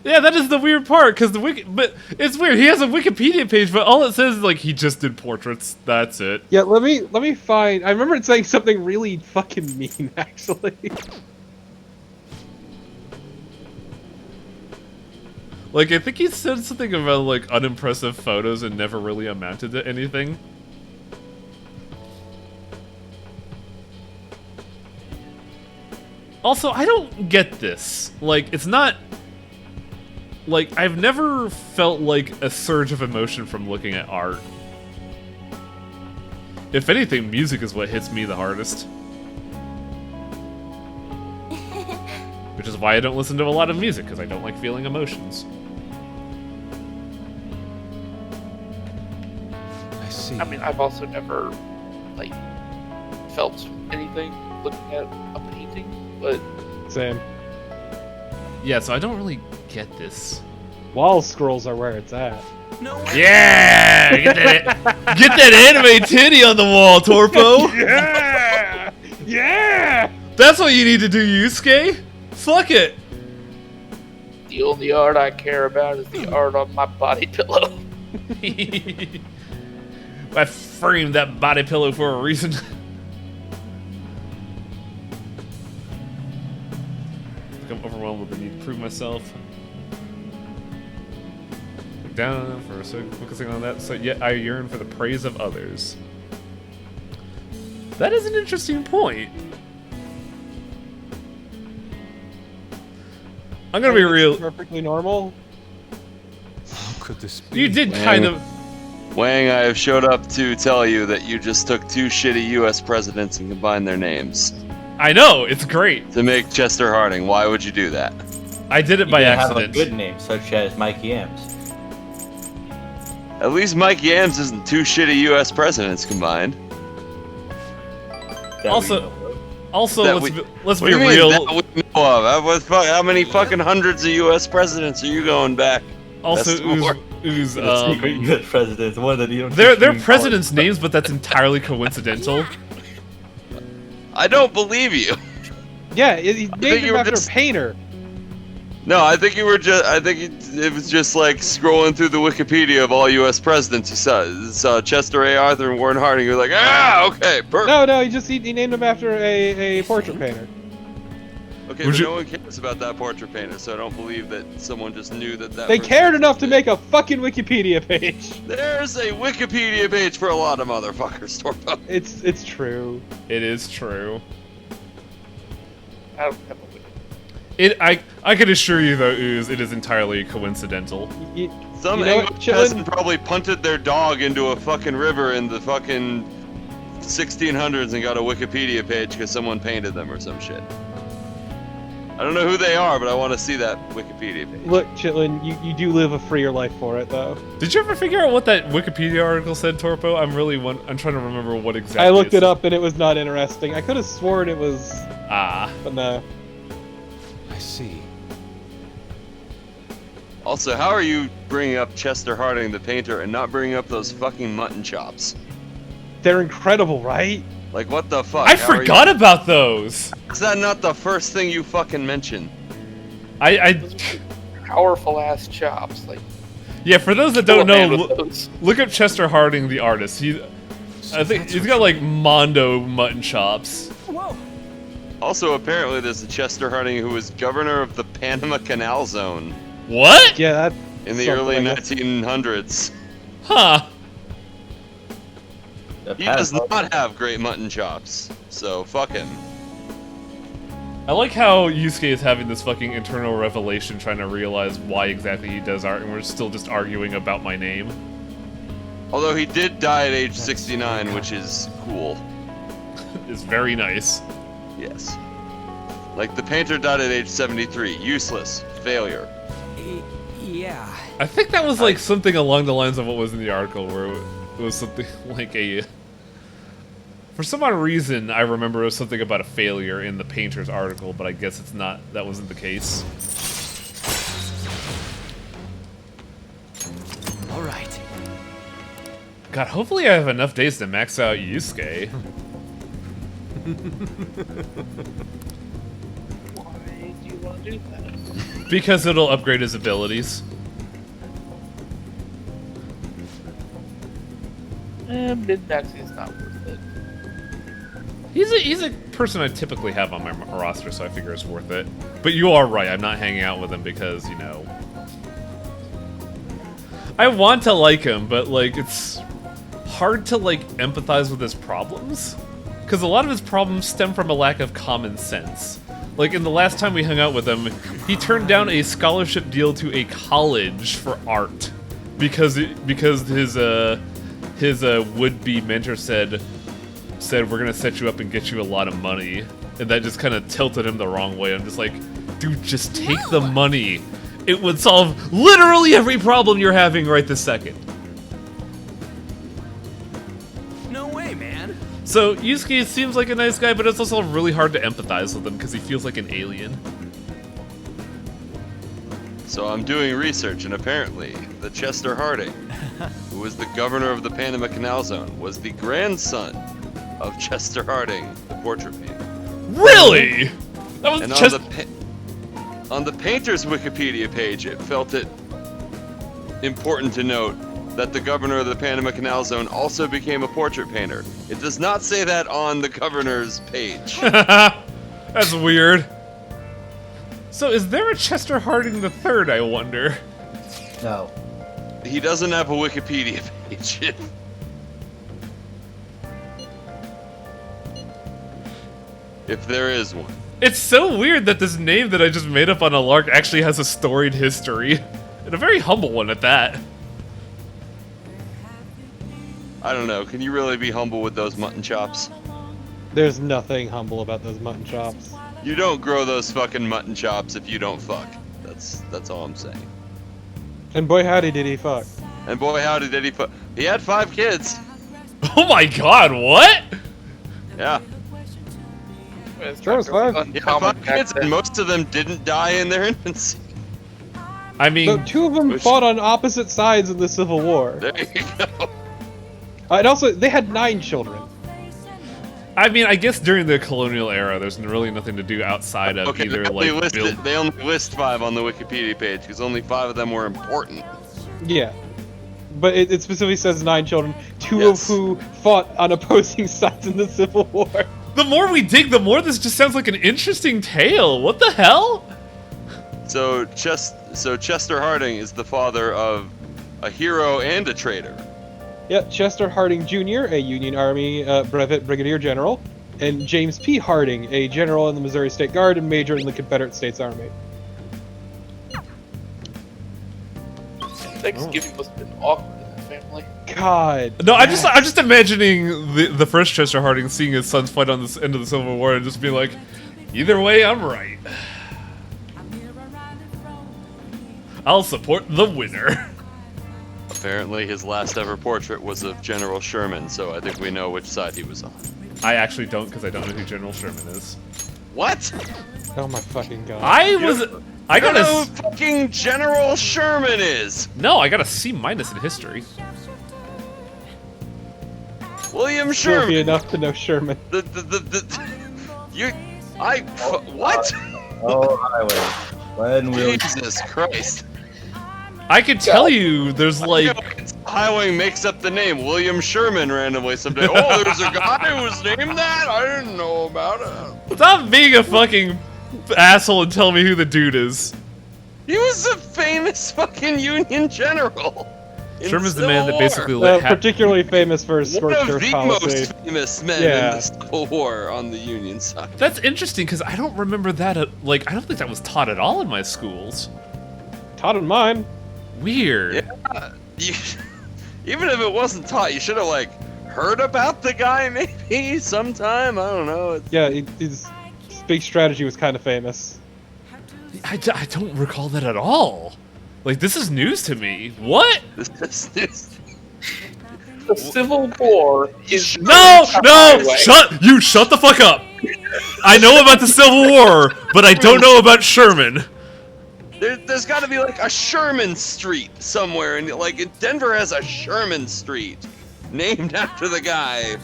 Yeah, that is the weird part, because but it's weird. He has a Wikipedia page, but all it says is like he just did portraits. That's it. Yeah, let me find. I remember it saying something really fucking mean, actually. Like, I think he said something about, like, unimpressive photos and never really amounted to anything. Also, I don't get this. Like, it's not... Like, I've never felt, like, a surge of emotion from looking at art. If anything, music is what hits me the hardest. Which is why I don't listen to a lot of music, because I don't like feeling emotions. I mean, I've also never, like, felt anything looking at a painting, but... Same. Yeah, so I don't really get this. Wall scrolls are where it's at. No. Yeah! Get that anime titty on the wall, Torpo! Yeah! Yeah! That's what you need to do, Yusuke! Fuck it! The only art I care about is the art on my body pillow. I framed that body pillow for a reason. I'm overwhelmed with the need to prove myself. Down for focusing on that, so yet I yearn for the praise of others. That is an interesting point. I'm gonna be real. Perfectly normal. How could this be? You did kind of. Wang, I have showed up to tell you that you just took two shitty U.S. presidents and combined their names. I know, it's great. To make Chester Harding. Why would you do that? I did it by accident. Have a good name, such as Mike Yams. At least Mike Yams isn't two shitty U.S. presidents combined. Also, let's be what do you mean, real. that we know of? How many fucking hundreds of U.S. presidents are you going back? Also, U.S. presidents. One that you don't. They're presidents' names, but that's entirely coincidental. I don't believe you. Yeah, he named him after a painter. No, I think you were just. I think it was just like scrolling through the Wikipedia of all U.S. presidents. You saw Chester A. Arthur and Warren Harding. You're like, okay, perfect. No, he named him after a portrait painter. Okay, but no one cares about that portrait painter, so I don't believe that someone just knew that. They cared enough to make a fucking Wikipedia page. There's a Wikipedia page for a lot of motherfuckers, Torpo. It's true. It is true. I don't have a I can assure you though, Ooze, it is entirely coincidental. Some English peasant probably punted their dog into a fucking river in the fucking 1600s and got a Wikipedia page because someone painted them or some shit. I don't know who they are, but I want to see that Wikipedia page. Look, Chitlin, you do live a freer life for it, though. Did you ever figure out what that Wikipedia article said, Torpo? I'm trying to remember what exactly. I looked it up and it was not interesting. I could have sworn it was. But no. I see. Also, how are you bringing up Chester Harding the painter and not bringing up those fucking mutton chops? They're incredible, right? Like, what the fuck? I forgot about those! Is that not the first thing you fucking mentioned? Powerful ass chops, like. Yeah, for those that don't know, look up Chester Harding, the artist. I think he's got like Mondo mutton chops. Whoa. Also, apparently, there's a Chester Harding who was governor of the Panama Canal Zone. What? Yeah, that. In the early 1900s. Huh. He does not have great mutton chops, so fuck him. I like how Yusuke is having this fucking internal revelation trying to realize why exactly he does art, and we're still just arguing about my name. Although he did die at age 69, which is cool. It's very nice. Yes. Like the painter died at age 73. Useless. Failure. Yeah. I think that was like something along the lines of what was in the article, where it was something like a... For some odd reason, I remember it was something about a failure in the painter's article, but I guess it's not. That wasn't the case. All right. God, hopefully I have enough days to max out Yusuke. Why do you want to do that? Because it'll upgrade his abilities. Min-maxing is not worth it. He's a person I typically have on my roster, so I figure it's worth it. But you are right, I'm not hanging out with him because, you know... I want to like him, but, like, it's hard to, like, empathize with his problems. Because a lot of his problems stem from a lack of common sense. Like, in the last time we hung out with him, he turned down a scholarship deal to a college for art. Because his would-be mentor said, we're gonna set you up and get you a lot of money. And that just kind of tilted him the wrong way. I'm just like, dude, just take the money. It would solve literally every problem you're having right this second. No way, man. So, Yusuke seems like a nice guy, but it's also really hard to empathize with him because he feels like an alien. So I'm doing research, and apparently, the Chester Harding, who was the governor of the Panama Canal Zone, was the grandson of Chester Harding, the portrait painter. Really? That was And on the painter's Wikipedia page, it felt it important to note that the governor of the Panama Canal Zone also became a portrait painter. It does not say that on the governor's page. That's weird. So is there a Chester Harding III, I wonder? No. He doesn't have a Wikipedia page. If there is one. It's so weird that this name that I just made up on a lark actually has a storied history. And a very humble one at that. I don't know, can you really be humble with those mutton chops? There's nothing humble about those mutton chops. You don't grow those fucking mutton chops if you don't fuck. That's all I'm saying. And boy howdy did he fuck. And boy howdy did he fuck. He had 5 kids. Oh my god, what? Yeah. Sure, it's fine. He had 5 kids and most of them didn't die in their infancy. I mean... So 2 of them fought on opposite sides in the Civil War. There you go. And also, they had 9 children. I mean, I guess during the colonial era, there's really nothing to do outside of either, like, build... They only list 5 on the Wikipedia page, because only 5 of them were important. Yeah. But it specifically says 9 children, 2 of who fought on opposing sides in the Civil War. The more we dig, the more this just sounds like an interesting tale. What the hell? So Chester Harding is the father of a hero and a traitor. Yeah, Chester Harding Jr., a Union Army brevet brigadier general, and James P. Harding, a general in the Missouri State Guard and major in the Confederate States Army. Thanksgiving must have been awkward in that family. God. No, I'm just imagining the first Chester Harding seeing his sons fight on this end of the Civil War and just being like, either way, I'm right. I'll support the winner. Apparently, his last ever portrait was of General Sherman, so I think we know which side he was on. I actually don't, because I don't know who General Sherman is. What? Oh my fucking god. I got know who fucking General Sherman is. No, I got a C- in history. William Sherman. Trophy enough to know Sherman. What? Oh, highway. When will Jesus Christ. I can tell you, there's like... Highway makes up the name, William Sherman, randomly someday. Oh, there's a guy who was named that? I didn't know about it. Stop being a fucking asshole and tell me who the dude is. He was a famous fucking Union general. Sherman's the man that basically particularly famous for his one scorched of earth the policy. most famous men in the Civil War on the Union side. That's interesting, because I don't remember that, I don't think that was taught at all in my schools. Taught in mine. Weird. Yeah. Even if it wasn't taught, you should have, like, heard about the guy maybe sometime. I don't know. Yeah, his big strategy was kind of famous. I don't recall that at all. Like, this is news to me. What? This is news. The Civil War is shut the fuck up. I know about the Civil War, but I don't know about Sherman. There's got to be like a Sherman Street somewhere, and like Denver has a Sherman Street named after the guy.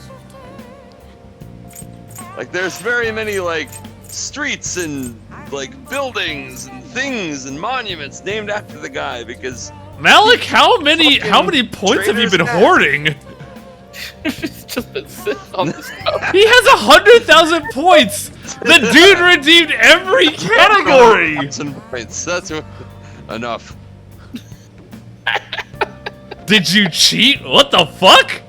Like there's very many like streets and like buildings and things and monuments named after the guy because Malik, how many points have you been hoarding? It's just been sitting on this stuff. He has 100,000 points. The dude redeemed every category. 1,000 points. That's enough. Did you cheat? What the fuck?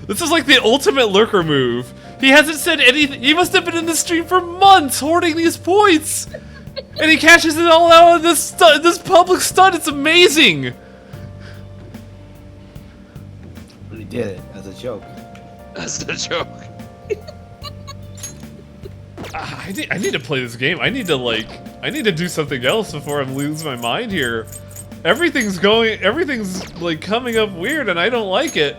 This is like the ultimate lurker move. He hasn't said anything. He must have been in the stream for months hoarding these points. And he cashes it all out of this public stunt. It's amazing. But he did it as a joke. As a joke. I need to play this game. I need to do something else before I lose my mind here. Everything's like coming up weird and I don't like it.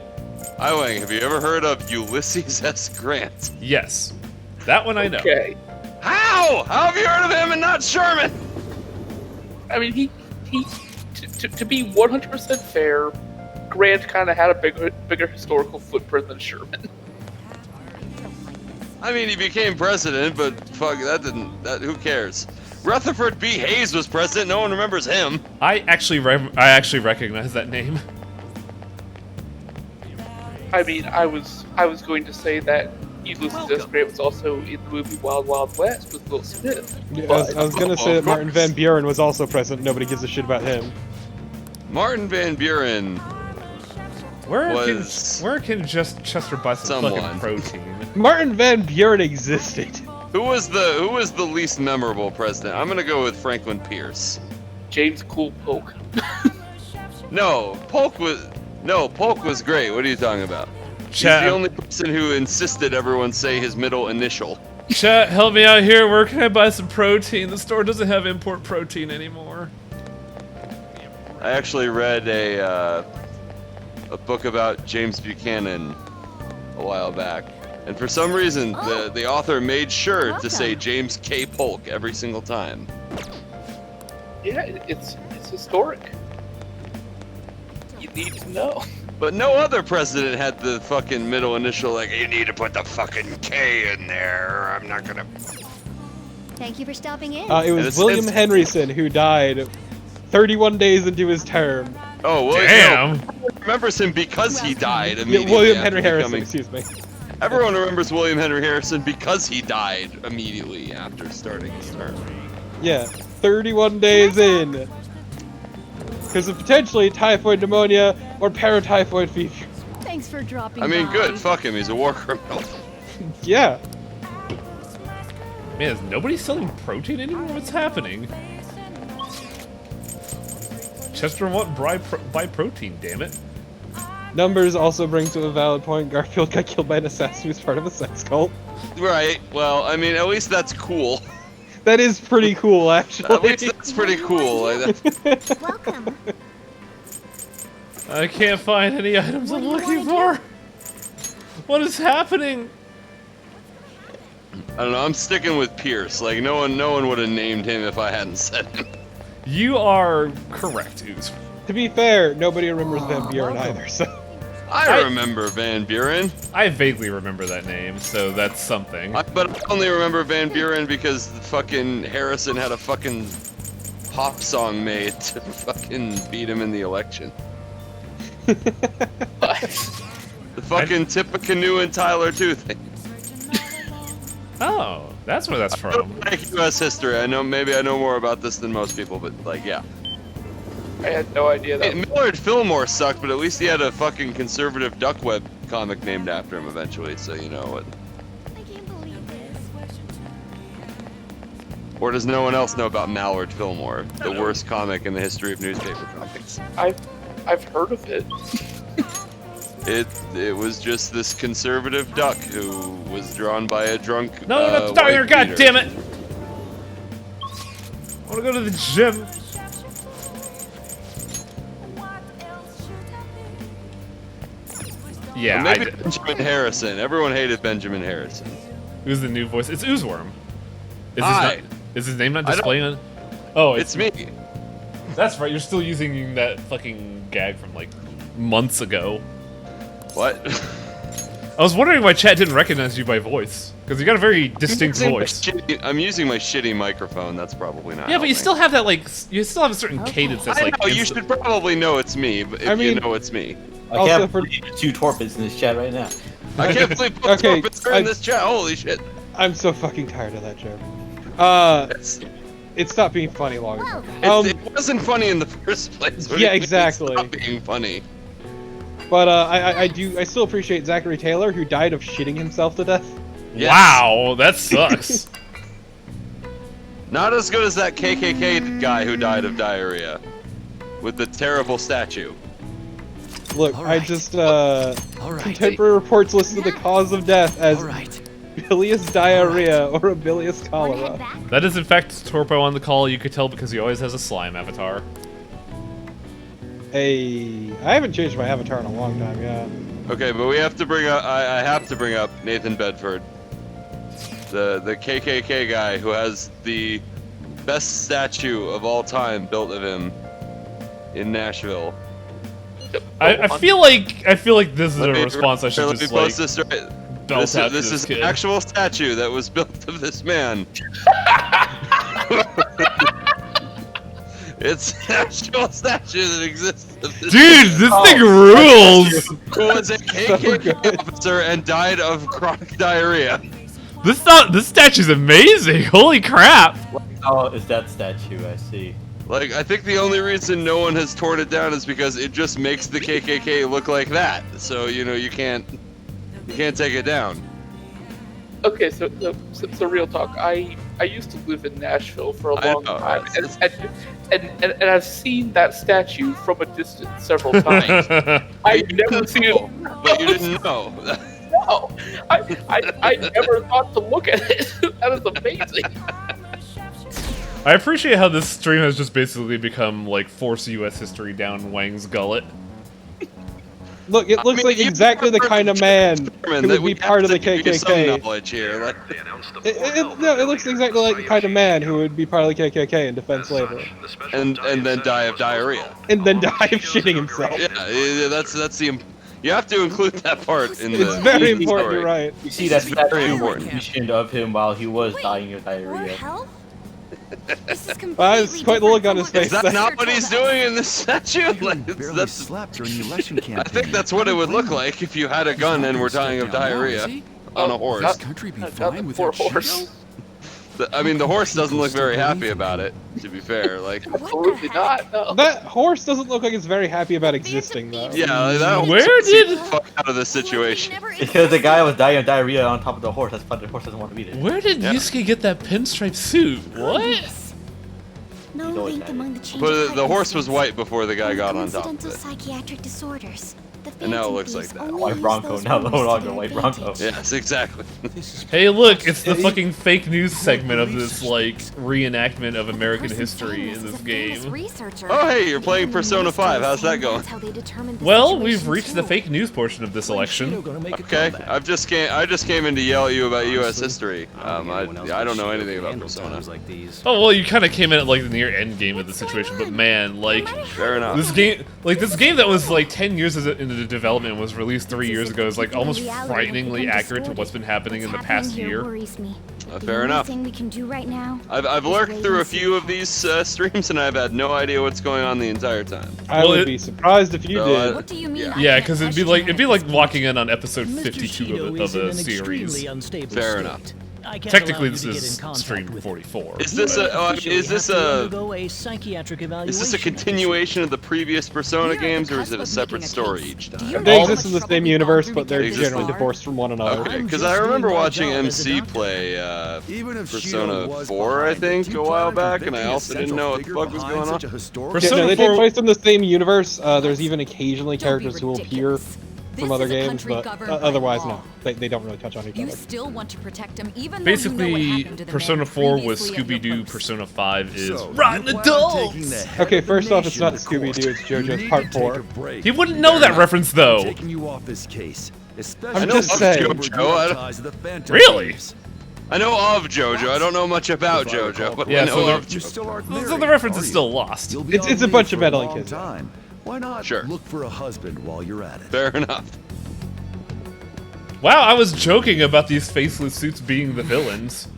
Iwang, have you ever heard of Ulysses S. Grant? Yes. That one I know. Okay. How? How have you heard of him and not Sherman? I mean, to be 100% fair, Grant kind of had a bigger historical footprint than Sherman. I mean, he became president, but fuck, who cares? Rutherford B. Hayes was president. No one remembers him. I actually recognize that name. I mean, I was going to say that Ulysses S. Grant was also in the movie Wild Wild West with Will Smith. Yeah, I was gonna say that Martin Van Buren was also president. Nobody gives a shit about him. Martin Van Buren. Where can just Chester buy some fucking protein? Martin Van Buren existed. Who was the least memorable president? I'm gonna go with Franklin Pierce. James Cool Polk. No, Polk was great. What are you talking about? He's the only person who insisted everyone say his middle initial. Chat, help me out here. Where can I buy some protein? The store doesn't have import protein anymore. I actually read a book about James Buchanan a while back, and for some reason the author made sure to say James K. Polk every single time. Yeah, it's historic. You need to know. But no other president had the fucking middle initial, like, you need to put the fucking K in there, I'm not gonna... Thank you for stopping in. It was William Henryson who died 31 days into his term. Oh, well, damn! No, everyone remembers him because he died immediately. William Henry Harrison, excuse me. Everyone remembers William Henry Harrison because he died immediately after starting his term. Yeah, 31 days in. Because of potentially typhoid pneumonia or paratyphoid fever. Thanks for dropping I mean, by. good. Fuck him. He's a war criminal. Yeah. Man, is nobody selling protein anymore? What's happening? Chester won't buy protein, damn it. Numbers also bring to a valid point. Garfield got killed by an assassin who's part of a sex cult. Right. Well, I mean, at least that's cool. That is pretty cool, actually. At least that's pretty cool. Welcome. I can't find any items I'm looking for. What is happening? I don't know. I'm sticking with Pierce. Like no one would have named him if I hadn't said him. You are correct, Ooze. To be fair, nobody remembers Van Buren either, so... I remember Van Buren. I vaguely remember that name, so that's something. But I only remember Van Buren because fucking Harrison had a fucking pop song made to fucking beat him in the election. The fucking Tippecanoe and Tyler 2 thing. Oh, that's where that's from. Like U.S. history. I know, maybe I know more about this than most people, but like, yeah. I had no idea that. Hey, Millard Fillmore sucked, but at least he had a fucking conservative Duck Web comic named after him eventually, so you know what. I can't believe this. Or does no one else know about Mallard Fillmore, the worst comic in the history of newspaper comics? I've heard of it. It was just this conservative duck who was drawn by a drunk. No, not the diner, god damn it! I wanna go to the gym. Yeah, well, maybe Benjamin Harrison. Everyone hated Benjamin Harrison. Who's the new voice? It's Oozeworm. Is his name not displaying on? Oh, it's me. That's right. You're still using that fucking gag from like months ago. What? I was wondering why chat didn't recognize you by voice, because you got a very distinct voice. I'm using my shitty microphone. That's probably not. Yeah, but you still have that like you still have a certain cadence that's like. I know, you should probably know it's me, but if you know it's me. I can't believe the 2 Torpits in this chat right now. I can't believe both Torpits are in this chat. Holy shit! I'm so fucking tired of that joke. It stopped being funny long ago. It wasn't funny in the first place. Yeah, exactly. It stopped being funny. But I still appreciate Zachary Taylor, who died of shitting himself to death. Yes. Wow, that sucks. Not as good as that KKK guy who died of diarrhea with the terrible statue. Look, I just Contemporary Reports listed the cause of death as bilious diarrhea or bilious cholera. That is in fact Torpo on the call. You could tell because he always has a slime avatar. Hey, I haven't changed my avatar in a long time, yeah. Okay, but we have to bring up. I have to bring up Nathan Bedford, the KKK guy who has the best statue of all time built of him in Nashville. I feel like this is a Let me- response I should let me just post like this right. belt This, out to this this is kid. an actual statue that was built of this man. It's an actual statue that exists of this Dude, man. this thing rules! Who was a KKK officer and died of chronic diarrhea. This statue's amazing. Holy crap! Oh, is that statue? I see. Like, I think the only reason no one has torn it down is because it just makes the KKK look like that. So, you know, you can't take it down. Okay, so real talk. I used to live in Nashville for a long time, and I've seen that statue from a distance several times. I've never seen it, but you didn't know. No, I never thought to look at it. That is amazing. I appreciate how this stream has just basically become like force U.S. history down Wang's gullet. Look, it looks like exactly the kind of man who would be part of the KKK. It looks exactly like the kind of man who would be part of the KKK and defend slavery. And then die of diarrhea. And then die of shitting himself. Yeah, that's the. You have to include that part in the. It's very in the important, story. you're right. You see that very statue important. commissioned of him while he was dying of diarrhea. It's quite the look on his face. Is that not what he's doing in this statue? Like, barely slept during the election campaign. I think that's what it would look like if you had a gun and were dying of diarrhea on a horse. This country be fine without horse. I mean, the horse doesn't look very happy about it. To be fair, like absolutely not. No. That horse doesn't look like it's very happy about existing, though. yeah, that Where horse did- gets the fuck out of this situation? Because the guy was dying of diarrhea on top of the horse. That's why the horse doesn't want to be there. Where did Yusuke get that pinstripe suit? What? No link among the chain But of the horse pregnancies was white before the guy and got on top of coincidental it. psychiatric disorders. The And now it Phantom looks like Thieves that. only White use Bronco, those now no rumors to longer their White Bronco. advantage. Yes, exactly. Hey, look, it's the fucking fake news segment of this like reenactment of American history in this game. Oh, hey, you're playing Persona 5. How's that going? Well, we've reached the fake news portion of this election. Okay, I just came in to yell at you about U.S. history. I don't know anything about Persona. Oh well, you kind of came in at like the near end game of the situation, but man, like Fair enough. this game that was like 10 years into development and was released 3 years ago is like almost frighteningly accurate to what's been happening in the past year. Fair enough. The only thing we can do right now I've lurked through a few of these streams and I've had no idea what's going on the entire time. I would be surprised if you So, did. What do you mean? Yeah, because it'd be like walking in on episode 52 of the series. Fair enough. Technically, this is stream 44. Is this is this a continuation of the previous Persona games, or is it a separate story each time? They exist in the same universe, but they're They exist generally in- divorced from one another. Okay, because I remember watching MC play Persona 4, I think, a while back, and I also didn't know what the fuck was going on. Yeah, Persona no, they take 4 place in the same universe. There's even occasionally characters who appear from other This is a games, country but governed by otherwise, law. no. They don't really touch on each You other. still want to protect him, even though you know what Basically, happened to the Persona man 4 was previously at your Scooby-Doo, post. Persona 5 is So, Rotten you plan on taking Adults! the head Okay, of the first off, it's nation not to court. Scooby-Doo, it's You JoJo's need Part to take 4. a break. He wouldn't know that reference though! Taking you off this case, especially I'm just saying. Really? I know of JoJo. I don't know much about JoJo, but Yeah, I so know the- of You JoJo. still aren't So married, the reference are is you? still lost. You'll be It's on a leave bunch for of meddling long kids. time. Why not Sure. look for a husband while you're at it? Fair enough. Wow, I was joking about these faceless suits being the villains.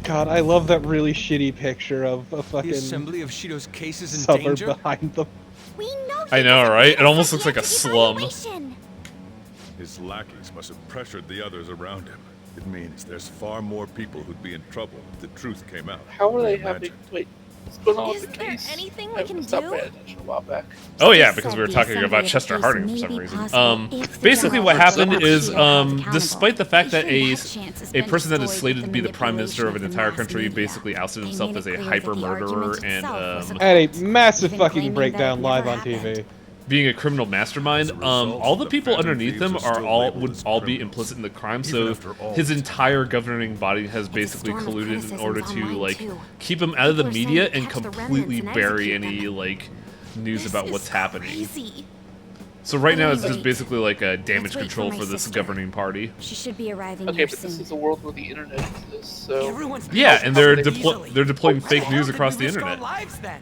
God, I love that really shitty picture of a The fucking assembly of Shido's cases in suburb danger? behind them. We know I know, right? It almost looks like a slum. His lackeys must have pressured the others around him. It means there's far more people who'd be in trouble if the truth came out. How are they Imagine. having? Wait, what's going on Is with the there case? anything I we can stopped do? paying attention a while back. Oh yeah, because we were talking about Chester Harding for some reason. Basically what happened is, despite the fact that a person that is slated to be the prime minister of an entire country basically ousted himself as a hyper murderer and I had a massive fucking breakdown live on TV. being a criminal mastermind, all the people underneath him would all be implicit in the crime. So his entire governing body has basically colluded in order to like keep him out of the media and completely bury any like news about what's happening. So right At now any it's just rate, basically like a damage let's wait control for for my this sister. governing party. She should be arriving Okay, here but soon. this is a world where the internet exists, so... Yeah, and they're Easily. they're deploying Why fake the news hell across did the we risk our internet. lives then?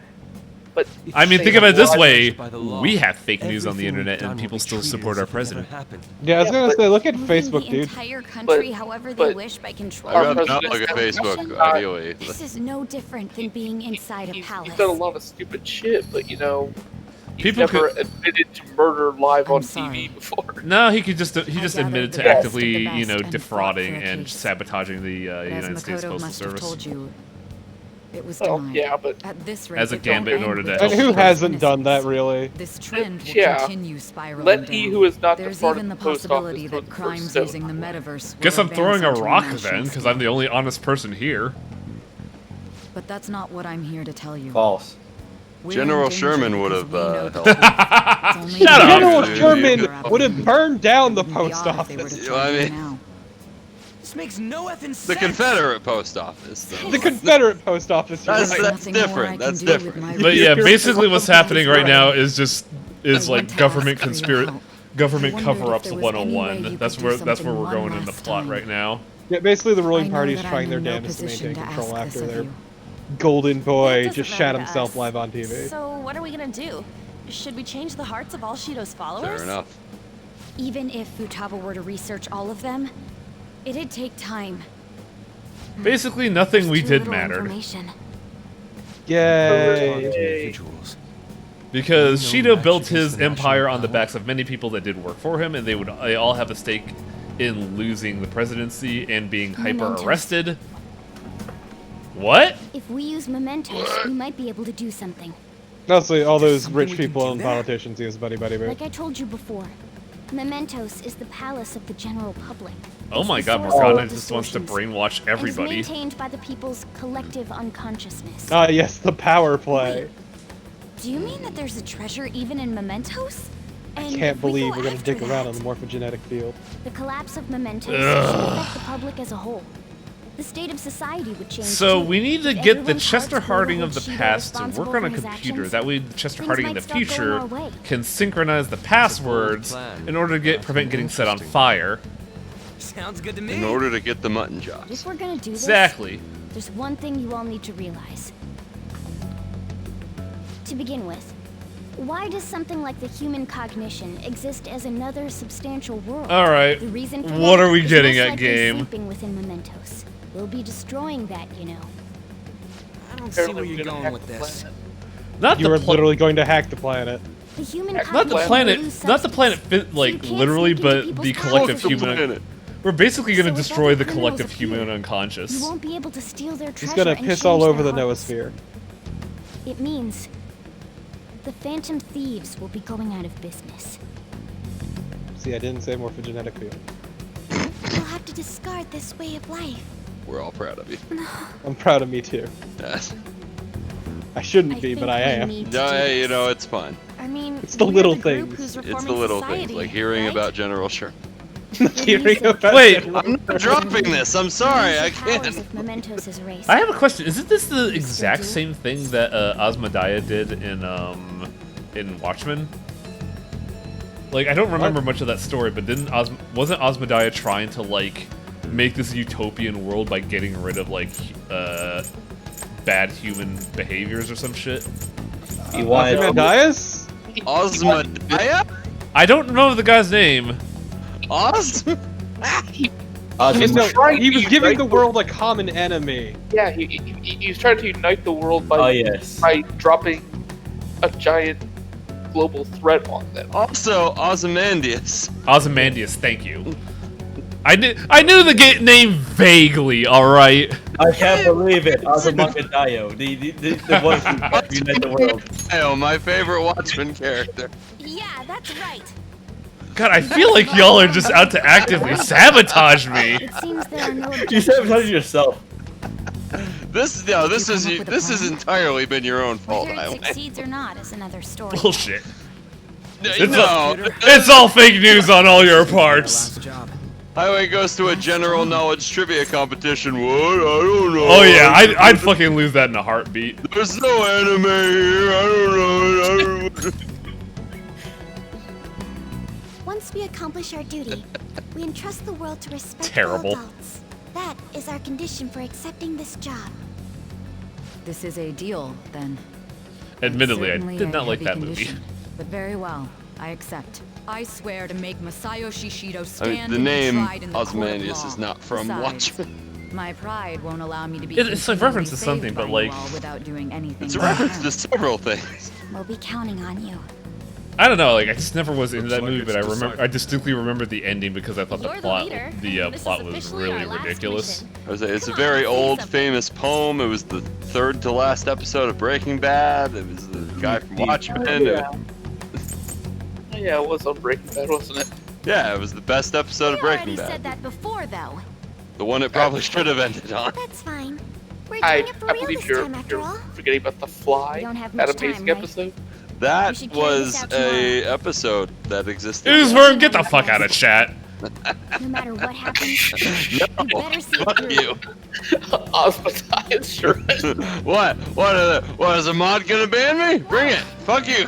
But I mean, they think about it have this way: by the law. we have fake news on the Everything we've internet, done and will people be still treated support as our if it never president. happened. Yeah, I was gonna say, look at Moving Facebook, the dude. entire country however they but- wish by control. I'd rather Our not look at president- Facebook, Uh, ideally. This is no different than being inside a He's palace. done a lot of stupid shit, but you know, he's People never could- admitted to murder live on TV before. No, he just admitted to the best of actively, the you best know, and defrauding fought for a and case. sabotaging the But as United States Makoto Postal must have Service. told you, it was Well, denied. yeah, but- At this rate, As a it won't gambit in end order with to the help And who children's hasn't done that, innocence. really? This trend will Yeah. continue spiraling Let down. he who is not There's departed even the the post possibility office that throw the crimes first stone. using the metaverse Guess will I'm throwing a advance onto rock national then, because scale. I'm the only honest person here. But that's not what I'm here to tell you. False. We're General in danger Sherman would because have we know the helped. truth. It's only Shut up. General Dude, Sherman you- would have burned down the post beyond if they were to office. You know what I tell you mean? now. This makes no effing sense. The Confederate post office, though. The Confederate post office. That's, There's that's nothing more I different. can That's do with different. my But yeah, You're basically what's happening right now is I want like to government ask for your help. government I wondered cover-ups if there was any way you 101. could That's do where something we're one going in the last plot time. right now. Yeah, basically the I ruling know party's that trying I'm their in no damnedest to position maintain to control ask this after of their you. golden boy That just doesn't shat matter to himself us. live on TV. So what are we gonna do? Should we change the hearts of all Shido's followers? Fair enough. Even if Futaba were to research all of them, it'd take time. Basically, nothing we Too did little mattered. information. Yay! Individuals. Because We know Shido built match against his the empire national on the power. backs of many people that did work for him, and they all have a stake in losing the presidency and being Mementos. hyper-arrested. What? If we use mementos, we might be able to do something. Mostly all those something rich we can people do and there. politicians use Buddy Buddy Boo. Like I told you before, mementos is the palace of the general public. Oh It's my the god, source of Morgana all just wants to distortions, brainwash and is everybody. maintained by the people's collective unconsciousness. Ah, yes, the power play. Do you mean that there's a treasure even in mementos? And Can't if we believe go we're gonna after dig around on that, the morphogenetic field. The collapse of mementos Ugh. should affect the public as a whole. The state of society would change. So too. we need to If get the everyone's Chester hearts were Harding of hold the Shido past to responsible work on for a his computer. actions, That way, Chester things Harding in might the start going future our way. can synchronize the passwords plan. in order to prevent getting set on fire. Sounds good to me. In order to get the mutton chops. If we're gonna do this, Exactly. there's one thing you all need to realize. To begin with, why does something like the human cognition exist as another substantial world? All right. The reason for What that are we is getting most at, likely game? Sleeping within mementos. We'll be destroying that, you know. I don't see Apparently where we're you're gonna going hack with the this. planet. Not You the are pla- literally going to hack the planet. The human Not not the cognition planet, will lose not the planet, substance. fit, like you can't literally, sneak into but people's the collective houses. human. We're basically going So to if destroy other the criminals collective human appear, unconscious. You won't be able to steal their treasure. He's gonna and piss change all over their the hearts. noosphere. It means the phantom thieves will be going out of business. See, I didn't say morphogenetic field. We'll have to discard this way of life. We're all proud of you. I'm proud of me too. Yes. I shouldn't I be, think but I we am. need to No, do hey, you this. know, it's fun. I mean, It's the we're little group things. who's It's reforming the little society, things, like hearing right? about General Sherman. Hearing about Wait, General I'm not dropping this. I'm sorry, I The powers can't. of mementos is erased. I have a question. Isn't this the exact same thing that Asmodeia did in Watchmen? Like, I don't remember much of that story, but wasn't Asmodeia trying to like make this utopian world by getting rid of like bad human behaviors or some shit? He wanted Ozymandias? Osmodeia? I don't know the guy's name. Os? He was giving the world a common enemy. Yeah, he was trying to unite the world by Oh, yes. by dropping a giant global threat on them. Also, Ozymandias. Ozymandias, thank you. I knew the name vaguely. All right. I can't believe it. Ozymandias, the one who united the world. Oh, my favorite Watchmen character. Yeah, that's right. God, I feel like y'all are just out to actively sabotage me. It seems there are no You objections. sabotaged yourself. This has entirely been your own fault. Whether it Highway. succeeds or not is another story. Bullshit. No, It's all fake news on all your parts. Highway goes to a general knowledge trivia competition. What? I don't know. Oh yeah, I'd fucking lose that in a heartbeat. There's no anime here. I don't know. Once we accomplish our duty, we entrust the world to respectful Terrible. adults. That is our condition for accepting this job. This is a deal, then. Admittedly, I Certainly did a not like heavy that movie. condition, But very well, I accept. I swear to make Masayoshi Shido I mean, stand the and be name tried in the court of Ozymandias law. is not from Besides, Watchmen. my pride won't allow me to be It's a reference to continually something, saved but by like, you all without doing anything. It's a to reference earn. to several things. We'll be counting on you. I don't know. Like, I just never was into that like movie, it's but I remember, decided. I distinctly remember the ending because I thought You're the the plot, leader. the This is plot was officially really our last ridiculous. mission. I was like, it's a Come very on, say old, something. famous poem. It was the third to last episode of Breaking Bad. It was the guy from Watchmen. Yeah. Oh, yeah, it was on Breaking Bad, wasn't it? Yeah, it was the best episode We of already Breaking said Bad. that before, though. The one it probably should have ended on. That's fine. We're doing I it for real believe this you're, time, after all. forgetting about The Fly. We don't have That much time, amazing right? episode. That We should carry this was out a episode that existed. Newsworm, get the fuck out of chat. No matter what happens, you No, better see it fuck through. you. Osmotize, sure. What? What is a mod gonna ban me? Bring it. Fuck you.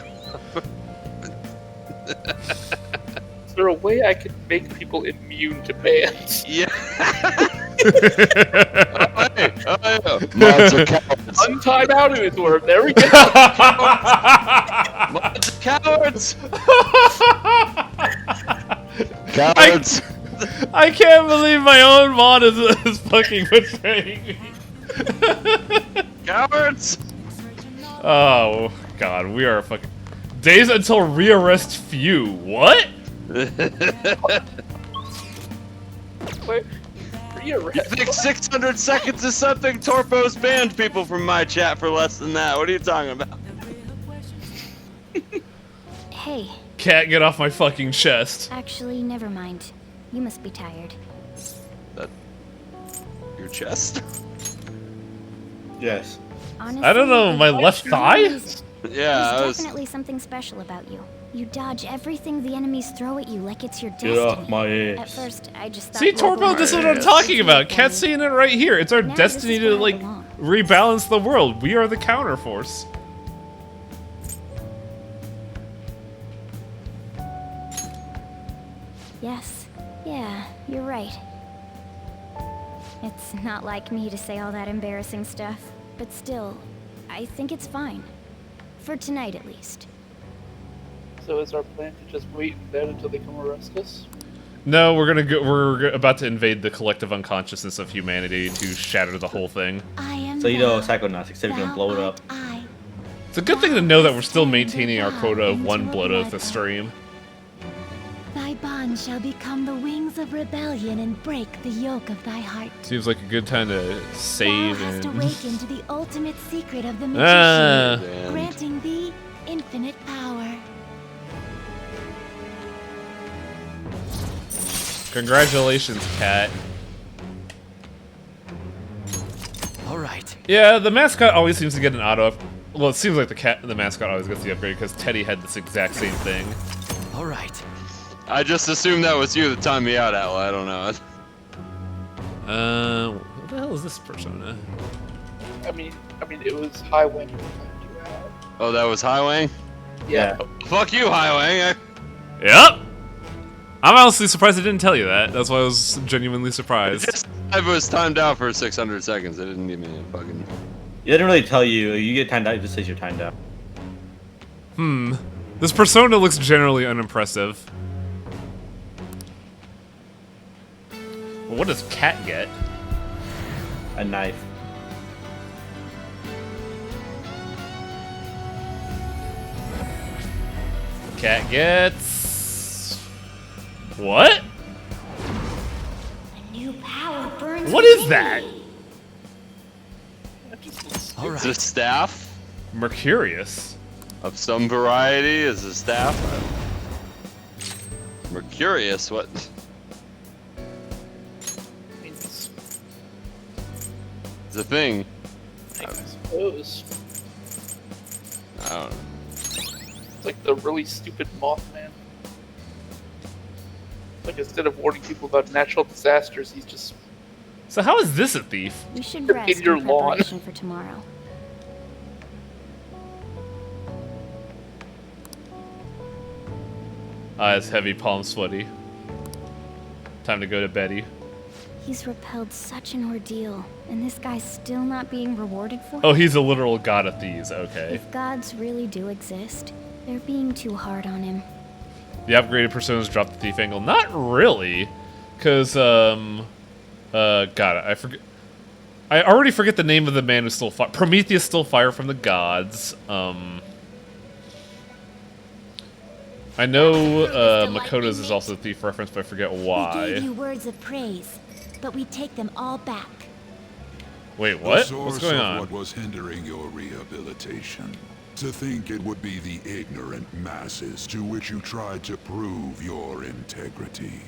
Is there a way I could make people immune to bans? Yeah. Mods are cowards. Untime out of its worm. There we go. Mods are cowards. Cowards. I can't believe my own mod is fucking betraying me. Cowards. Oh god, we are fucking days until rearrest few. What? Wait, You think 600 seconds is something? Torpo's banned people from my chat for less than that. What are you talking about? Hey, Cat, get off my fucking chest. actually, never mind. You must be tired. That your chest? Yes. Honestly, I don't know, my left thigh? There's Yeah, definitely something special about you. You dodge everything the enemies throw at you like it's your Get destiny. off my At ass. first, I just thought See, global Torpo, this is what I'm warming talking was about. too Cat's funny. seeing it right here. It's our Now this destiny is to, where I like, belong. rebalance the world. We are the counterforce. Yes. Yeah, you're right. It's not like me to say all that embarrassing stuff, but still, I think it's fine. For tonight, at least. So is our plan to just wait in bed until they come arrest us? No, we're gonna go. We're about to invade the collective unconsciousness of humanity to shatter the whole thing. I am So you know, thou, Psychonauts, except you're gonna blow it up. I. It's a good thing to know that we're still maintaining our quota of one blood oath a stream. Thy bond shall become the wings of rebellion and break the yoke of thy heart. Seems like a good time to save Thou hast and. awakened to the ultimate secret of the Ah. magician, granting thee infinite power. Congratulations, Cat. All right. Yeah, the mascot always seems to get an auto up. Well, it seems like the mascot always gets the upgrade because Teddy had this exact same thing. All right. I just assumed that was you that timed me out, Atla. I don't know. What the hell is this persona? I mean, it was Highway. Oh, that was Highway? Yeah. Fuck you, Highway. Yep. I'm honestly surprised I didn't tell you that. That's why I was genuinely surprised. I was timed out for 600 seconds. It didn't give me a fucking... It didn't really tell you. You get timed out, it just says you're timed out. This persona looks generally unimpressive. Well, what does Cat get? A knife. Cat gets... What? A new power burns. What is that? All It's right. a staff Mercurius. of some variety. Is a staff. Mercurius, what? It's, It's a thing. I suppose. I don't know. It's like the really stupid Mothman. Like instead of warning people about natural disasters, he's just So how is this a thief? We should In rest your in lawn. preparation for tomorrow. Eyes heavy, palms sweaty. Time to go to Betty. He's repelled such an ordeal, and this guy's still not being rewarded for it? Oh, he's a literal god of thieves, okay. If gods really do exist, they're being too hard on him. The upgraded personas drop the thief angle. Not really, because, God, I forget. I already forget the name of the man who stole fire. Prometheus stole fire from the gods. I know Makoto's is also a thief reference, but I forget why. We gave you words of praise, but we take them all back. Wait, what? What's going on? What was hindering your rehabilitation? To think it would be the ignorant masses to which you tried to prove your integrity.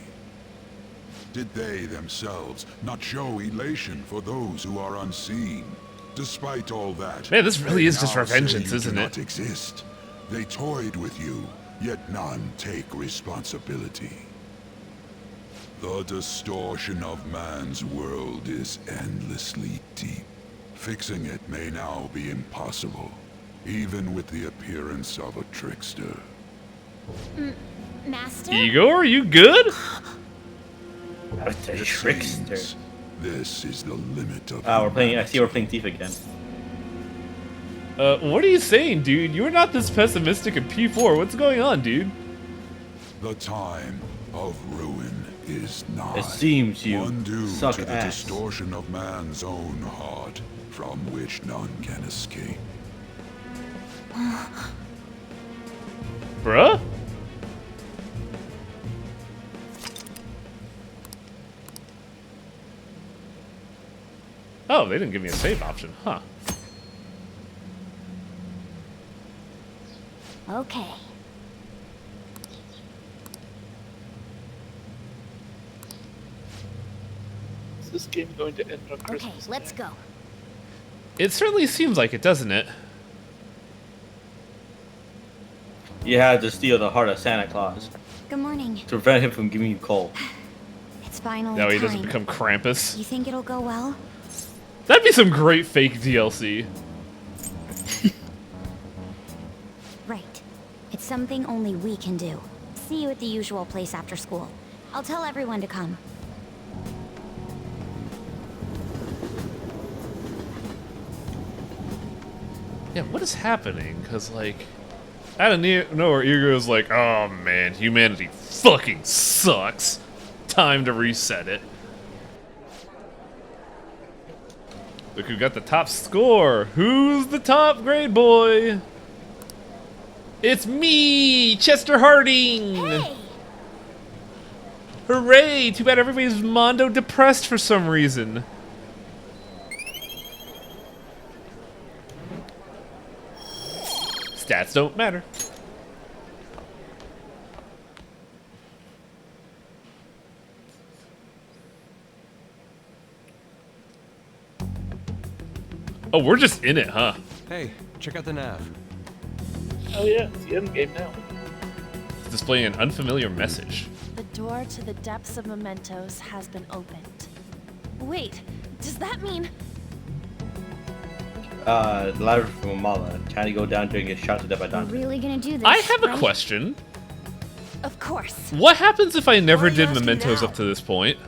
Did they themselves not show elation for those who are unseen? Despite all that, man, this really is just now revengeance, say you isn't do it? not exist. They toyed with you, yet none take responsibility. The distortion of man's world is endlessly deep. Fixing it may now be impossible, even with the appearance of a trickster. Master? Igor, you good? A trickster. This is the limit of. We're playing. I see we're playing Thief again. What are you saying, dude? You were not this pessimistic in P4. What's going on, dude? The time of ruin is nigh. It seems you One due suck to the ass. distortion of man's own heart, from which none can escape. Bruh? Oh, they didn't give me a save option, huh? Okay. Is this game going to end on Christmas? Okay, let's go. It certainly seems like it, doesn't it? You had to steal the heart of Santa Claus Good morning. to prevent him from giving you coal. It's finally Now he time. doesn't become Krampus. You think it'll go well? That'd be some great fake DLC. Right. It's something only we can do. See you at the usual place after school. I'll tell everyone to come. Yeah, what is happening? Because, like, out of nowhere, Igor's like, oh man, humanity fucking sucks. Time to reset it. Look who got the top score. Who's the top grade boy? It's me, Chester Harding. Hey! Hooray! Too bad everybody's mondo depressed for some reason. Stats don't matter. Oh, we're just in it, huh? Hey, check out the nav. Oh yeah, it's the end game now. It's displaying an unfamiliar message. The door to the depths of mementos has been opened. Wait, does that mean... The ladder from Amala. Trying to go down there and get shot to death by We're Dante. really gonna do this, I have a right? question. Of course. What happens if I never Why are you did asking mementos now? up to this point?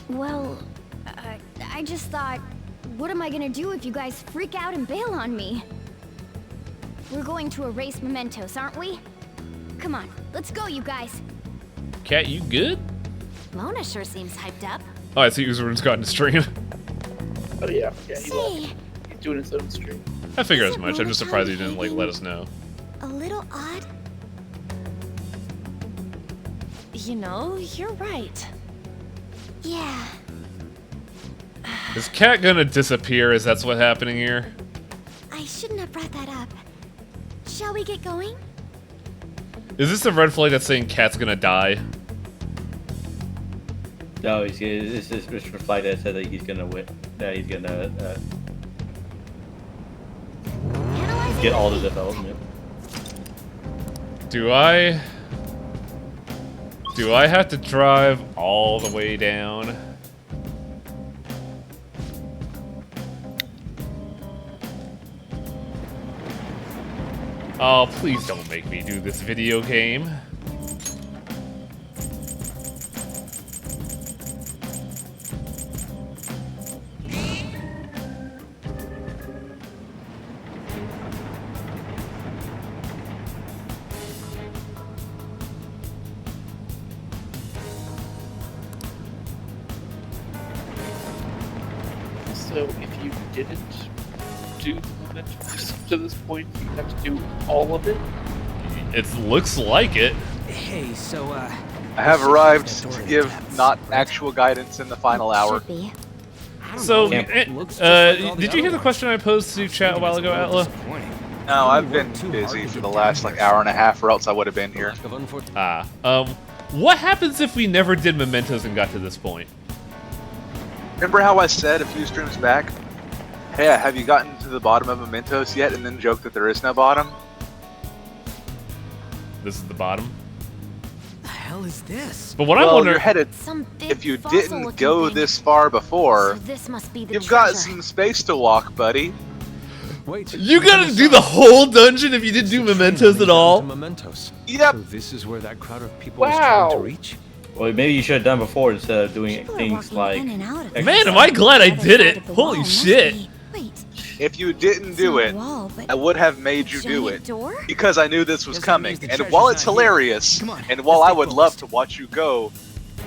Well, I just thought, what am I gonna do if you guys freak out and bail on me? We're going to erase mementos, aren't we? Come on, let's go, you guys. Cat, you good? Mona sure seems hyped up. Oh, I see Uzur's gotten a stream. Oh yeah, yeah, he Say, left. He's doing his own stream. I figure as Isn't much. I'm just surprised he didn't like let us know. a little odd? You know, you're right. Yeah. Is Cat gonna disappear? Is that's what's happening here? I shouldn't have brought that up. Shall we get going? Is this a red flag that's saying Cat's gonna die? No, it's this flag that said that he's gonna win. That he's gonna get all the development. Do I have to drive all the way down? Oh, please don't make me do this video game. So if you didn't do the mementos to this point, you have to do all of it? It looks like it. Hey, so, I have arrived to give not actual guidance in the final hour. So, did you hear the question I posed to chat a while ago, Atla? No, I've been busy for the last like hour and a half, or else I would have been here. What happens if we never did mementos and got to this point? Remember how I said a few streams back, hey, have you gotten to the bottom of mementos yet, and then joked that there is no bottom? This is the bottom? The hell is this? But what I wonder... You're headed, if you didn't go this far before, This must be the you've got some space to walk, buddy. Wait, you gotta do the whole dungeon if you didn't do mementos at all? Mementos. Yep. So this is where that crowd of people was trying to reach? Well, maybe you should have done before instead of doing things like... Man, am I glad I did it! Holy shit! If you didn't do it, I would have made you do it. Because I knew this was coming. And while it's hilarious, and while I would love to watch you go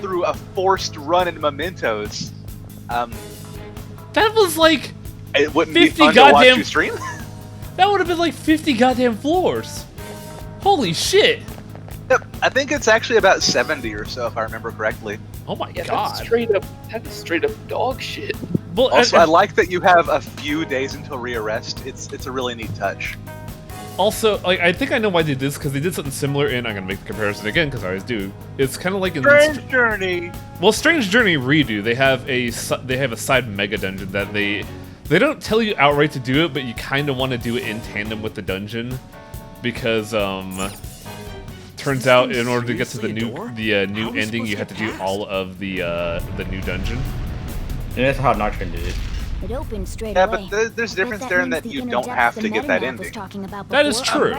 through a forced run in mementos, that was like... It wouldn't 50 be fun goddamn... to watch you stream? That would have been like 50 goddamn floors. Holy shit! Yep, I think it's actually about 70 or so, if I remember correctly. Oh my Yeah, god. That's straight up dog shit. Well, also, I like that you have a few days until rearrest. It's a really neat touch. Also, like, I think I know why they did this, because they did something similar in... I'm gonna make the comparison again, because I always do. It's kind of like in... Strange Journey! Well, Strange Journey Redo, they have a side mega dungeon that they don't tell you outright to do it, but you kind of want to do it in tandem with the dungeon, because, turns out in order to get to the new ending, you have to do all of the new dungeon. And that's how Nocturne did it. It opened straight Yeah, away. but there's a difference there in that you don't have to get that ending. That is true.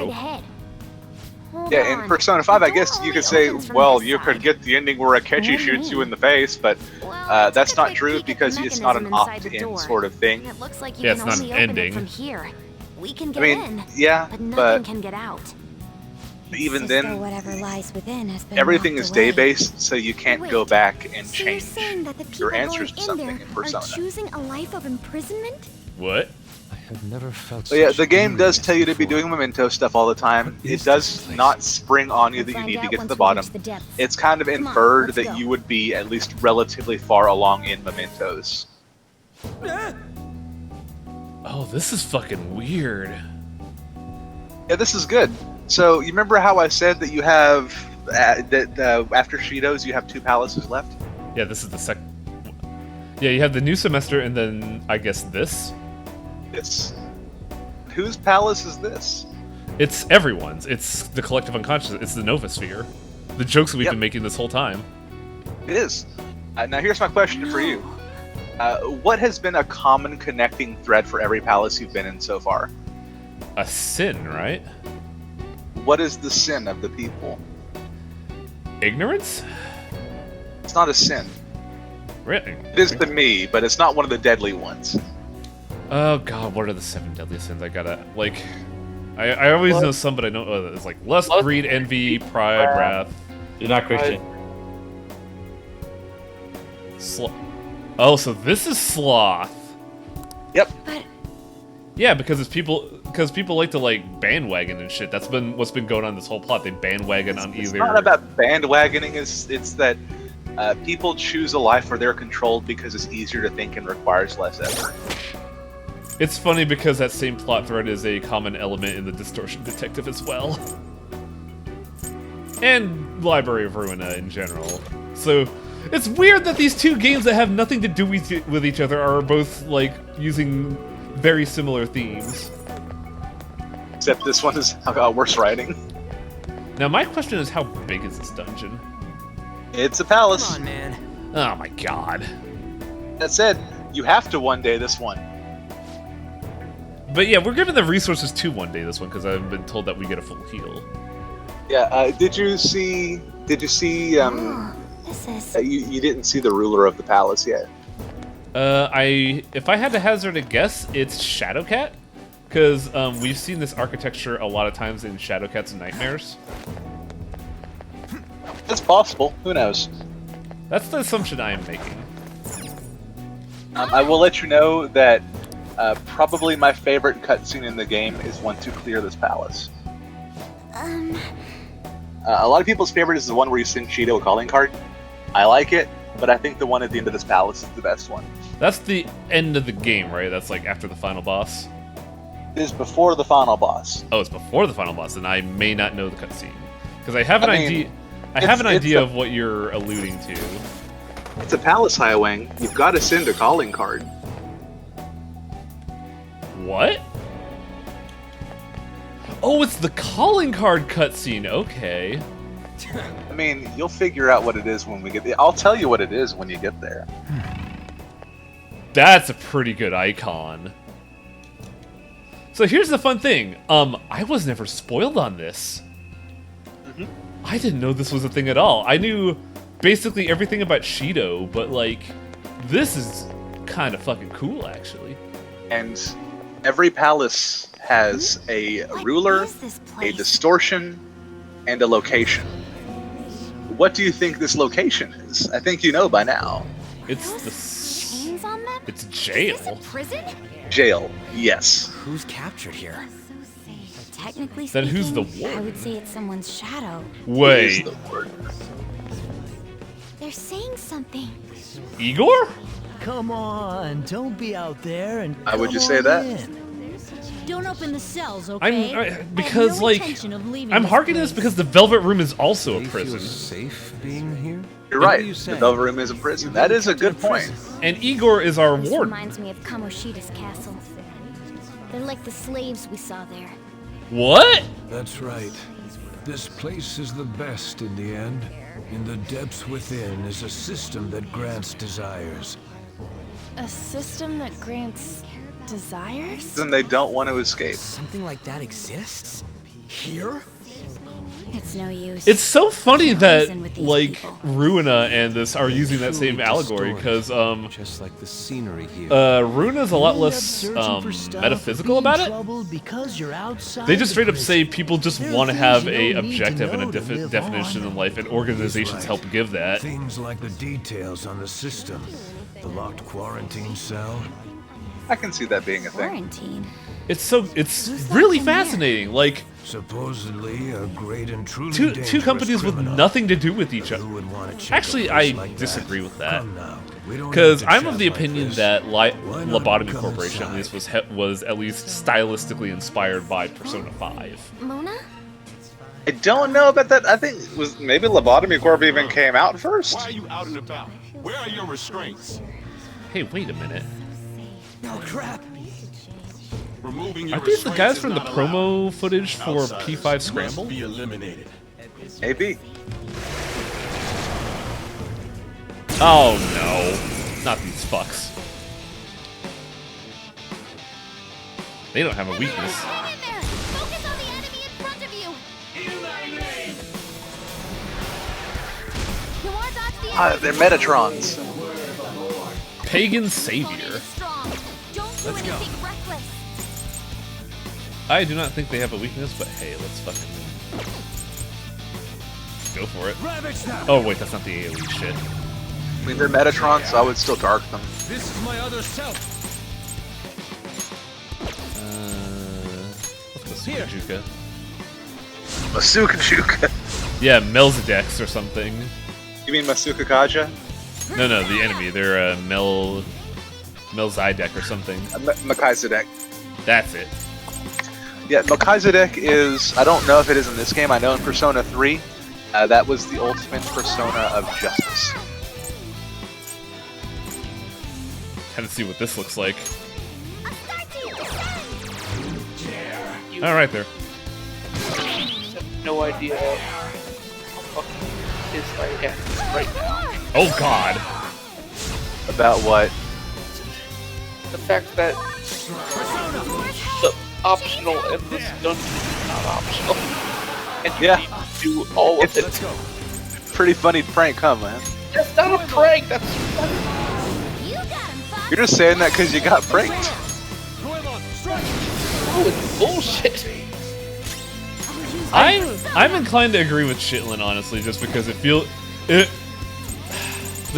Yeah, in Persona 5, I guess you could say, well, you could get the ending where Akechi shoots you in the face, but that's not true because it's not an opt-in sort of thing. It looks like Yeah, it's not an ending. from here. We can get I mean, in, yeah, but nothing but can get out. even then, whatever lies within has been everything is locked away. day-based, so you can't go back and So you're change saying that the people your answers going to something in in there are Persona. choosing a life of imprisonment? What? I have never felt So yeah, such the game does weariness tell you to be before. doing memento stuff all the time. It does not spring on you that you need to get to the bottom. It's kind of inferred that you would be at least relatively far along in mementos. Oh, this is fucking weird. Yeah, this is good. So you remember how I said that you have after Shido's you have 2 palaces left? Yeah, this is the second. Yeah, you have the new semester, and then I guess this. Yes. Whose palace is this? It's everyone's. It's the collective unconscious. It's the Novosphere. The jokes that we've been making this whole time. It is. Now here's my question for you. What has been a common connecting thread for every palace you've been in so far? A sin, right? What is the sin of the people? Ignorance? It's not a sin. Really? It is to me, but it's not one of the deadly ones. Oh god, what are the 7 deadly sins? I gotta, like... I always know some, but I know it's like lust, greed, envy, pride, wrath. You're not Christian. Oh, so this is sloth. Yep. Yeah, because people like to like bandwagon and shit. That's been what's been going on this whole plot. They bandwagon on It's either. not about bandwagoning. It's that people choose a life where they're controlled because it's easier to think and requires less effort. It's funny because that same plot thread is a common element in the Distortion Detective as well. And Library of Ruina in general. So, it's weird that these 2 games that have nothing to do with each other are both, like, using very similar themes. Except this one is worse writing. Now, my question is, how big is this dungeon? It's a palace. Come on, man. Oh my god. That said, you have to one day this one. But yeah, we're giving the resources to one day this one because I've been told that we get a full heal. Yeah. Did you see? You didn't see the ruler of the palace yet. If I had to hazard a guess, it's Shadowcat, because we've seen this architecture a lot of times in Shadowcat's Nightmares. It's possible. Who knows? That's the assumption I am making. I will let you know that probably my favorite cutscene in the game is one to clear this palace. A lot of people's favorite is the one where you send Cheeto a calling card. I like it, but I think the one at the end of this palace is the best one. That's the end of the game, right? That's like after the final boss? It is before the final boss. Oh, it's before the final boss, and I may not know the cutscene. Because I have an idea. I have an idea of what you're alluding to. It's a palace, Highwing. You've got to send a calling card. What? Oh, it's the calling card cutscene. Okay. I mean, you'll figure out what it is when we get there. I'll tell you what it is when you get there. That's a pretty good icon. So here's the fun thing. I was never spoiled on this. I didn't know this was a thing at all. I knew basically everything about Shido, but like, this is kind of fucking cool, actually. And every palace has a ruler, a distortion, and a location. What do you think this location is? I think you know by now. It's Chains on them? It's jail. Is this a prison? Jail, yes. Who's captured here? Technically Then speaking, who's the I warden? would say it's someone's shadow. Wait. They're saying something. Igor? Come on, don't be out there and. Why would you say that? Don't open the cells, okay? Because like, I'm harking this because the Velvet Room is also a prison. Safe being here? You're right. The Velvet Room is a prison. That is a good point. And Igor is our This warden. reminds me of Kamoshida's castle. They're like the slaves we saw there. What? That's right. This place is the best in the end. In the depths within is a system that grants desires. A system that grants desires? Then they don't want to escape. Something like that exists? Here? It's no use. It's so funny that reason with these like people. Ruina and this are using that same allegory because just like the scenery here. Ruina's a lot less metaphysical about it. Because you're outside They just straight up the say people just There are want to things have you a don't need to objective and know a to live definition on. in life, and organizations help give that. Things like the details on the system. The locked quarantine cell. I can see that being a thing. Quarantine. It's really fascinating. Like, supposedly a great and truly two dangerous companies with criminal. nothing to do with each other. Who would want to check Actually, a place I like disagree that? with that. Come now, we don't Because need to I'm of chat the like opinion this. that Why not Lobotomy come Corporation at inside? least was at least stylistically inspired by Persona 5. Mona? I don't know about that. I think it was maybe Lobotomy Corp even came out first. Why are you out and about? Where are your restraints? Hey, wait a minute. Oh crap! Removing your Aren't these the restraints guys is from the not promo footage for Outsiders P5 Scramble? must be eliminated. Maybe. Oh no, not these fucks. They don't have a weakness. Hang in there! Focus on the enemy in front of you! You want to dodge the enemy? They're Metatrons. Pagan Savior. Strong. Don't do anything reckless. I do not think they have a weakness, but hey, let's fucking go for it. Oh wait, that's not the AoE shit. I mean, they're Metatrons, so I would still dark them. This is my other self. Let's go Sukajuka. Masuka Juka. Yeah, Melzadex or something. You mean Masuka Kaja? No, the enemy. They're Melzidek or something. Makaizadek. That's it. Yeah, Makaizadek is, I don't know if it is in this game, I know in Persona 3, that was the ultimate persona of justice. Kind of see what this looks like. All right, there. have no idea how fucking pissed I am right now. Oh God. About what? The fact that optional, and this dungeon is not optional. And you Yeah. need to do all of it. Pretty funny prank, huh, man? That's not a prank. That's You're just saying that because you got pranked. oh, it's bullshit. I'm inclined to agree with Shitlin, honestly, just because the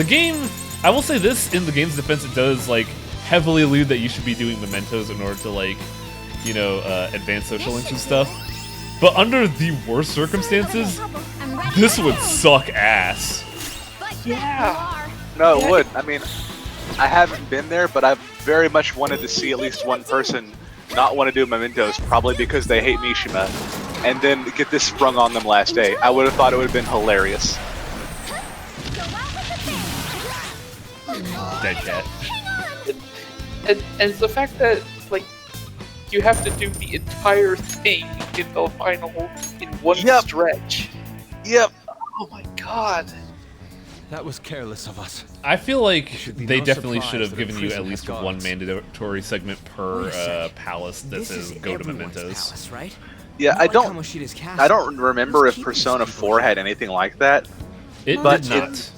game. I will say this: in the game's defense, it does like heavily allude that you should be doing mementos in order to like, advance social links and stuff. But under the worst circumstances, this would suck ass. Yeah. No, it would. I mean, I haven't been there, but I've very much wanted to see at least one person not want to do mementos, probably because they hate Mishima, and then get this sprung on them last day. I would have thought it would have been hilarious. Dead cat. And the fact that like you have to do the entire thing in the final in one stretch. Yep. Oh my god. That was careless of us. I feel like should be they no definitely surprise should have that a given you prison at has least one guards. mandatory segment per Wait a sec. palace that This says is go to everyone's mementos. palace, right? Yeah, Not I like don't. Kamoshida's I castle. don't remember if Persona 4 had anything like that. It but did not.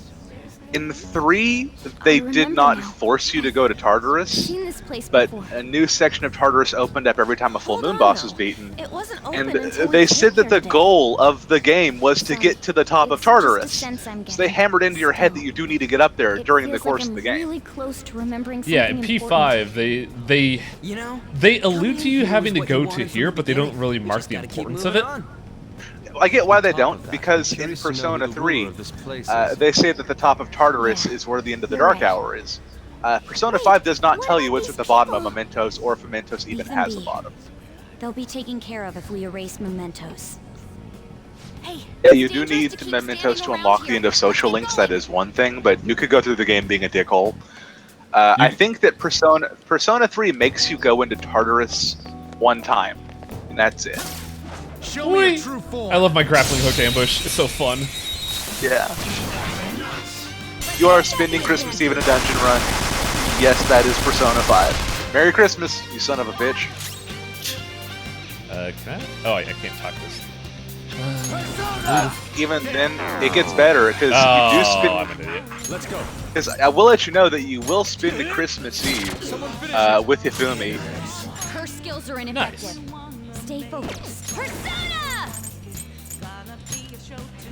In 3, they did not force you to go to Tartarus, Seen this place but before. a new section of Tartarus opened up every time a full moon boss was beaten. It wasn't open And until they we said hit that the your goal of the game was to get to the top of It's just the Tartarus. sense I'm So they getting. hammered into your head that you do need to get up there It during the feels course like of the I'm game. really close to remembering Yeah, in something P5 they You know, they allude to you here having to was what go you to wanted from here, the but they don't beginning. really We mark just the gotta keep importance of moving it. on. I get why they top don't, of that, because I'm in curious to know Persona who the 3, ruler of this place is. they say that the top of Tartarus is where the end of the Dark Hour is. Persona 5 does not tell you what's at the bottom of Mementos, or if Mementos even them has a be. bottom. They'll be taken care of if we erase mementos. Hey, Yeah, you do need Mementos to unlock the end of social links, that is one thing, but you could go through the game being a dickhole. I think that Persona 3 makes you go into Tartarus one time, and that's it. Show me a true form. I love my grappling hook ambush. It's so fun. Yeah. You are spending Christmas Eve in a dungeon run. Yes, that is Persona 5. Merry Christmas, you son of a bitch. Can I? Oh, I can't talk this. Even then, it gets better because you do spend. I'm an idiot. Let's go. Because I will let you know that you will spend the Christmas Eve with Hifumi. Her skills are ineffective. Stay focused. Persona!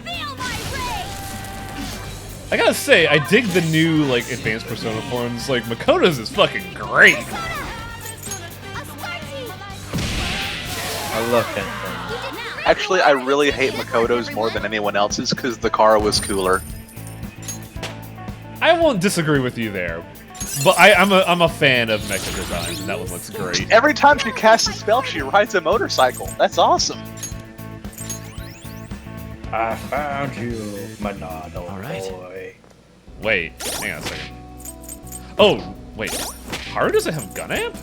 Feel my rage! I gotta say, I dig the new like advanced Persona forms. Like Makoto's is fucking great. I love that. Actually, I really hate Makoto's more than anyone else's because the car was cooler. I won't disagree with you there, but I'm a fan of mecha design. That one looks great. Every time she casts a spell, she rides a motorcycle. That's awesome. I found you, Monado boy. Wait, hang on a second. Oh, wait. Haru doesn't have gun amp?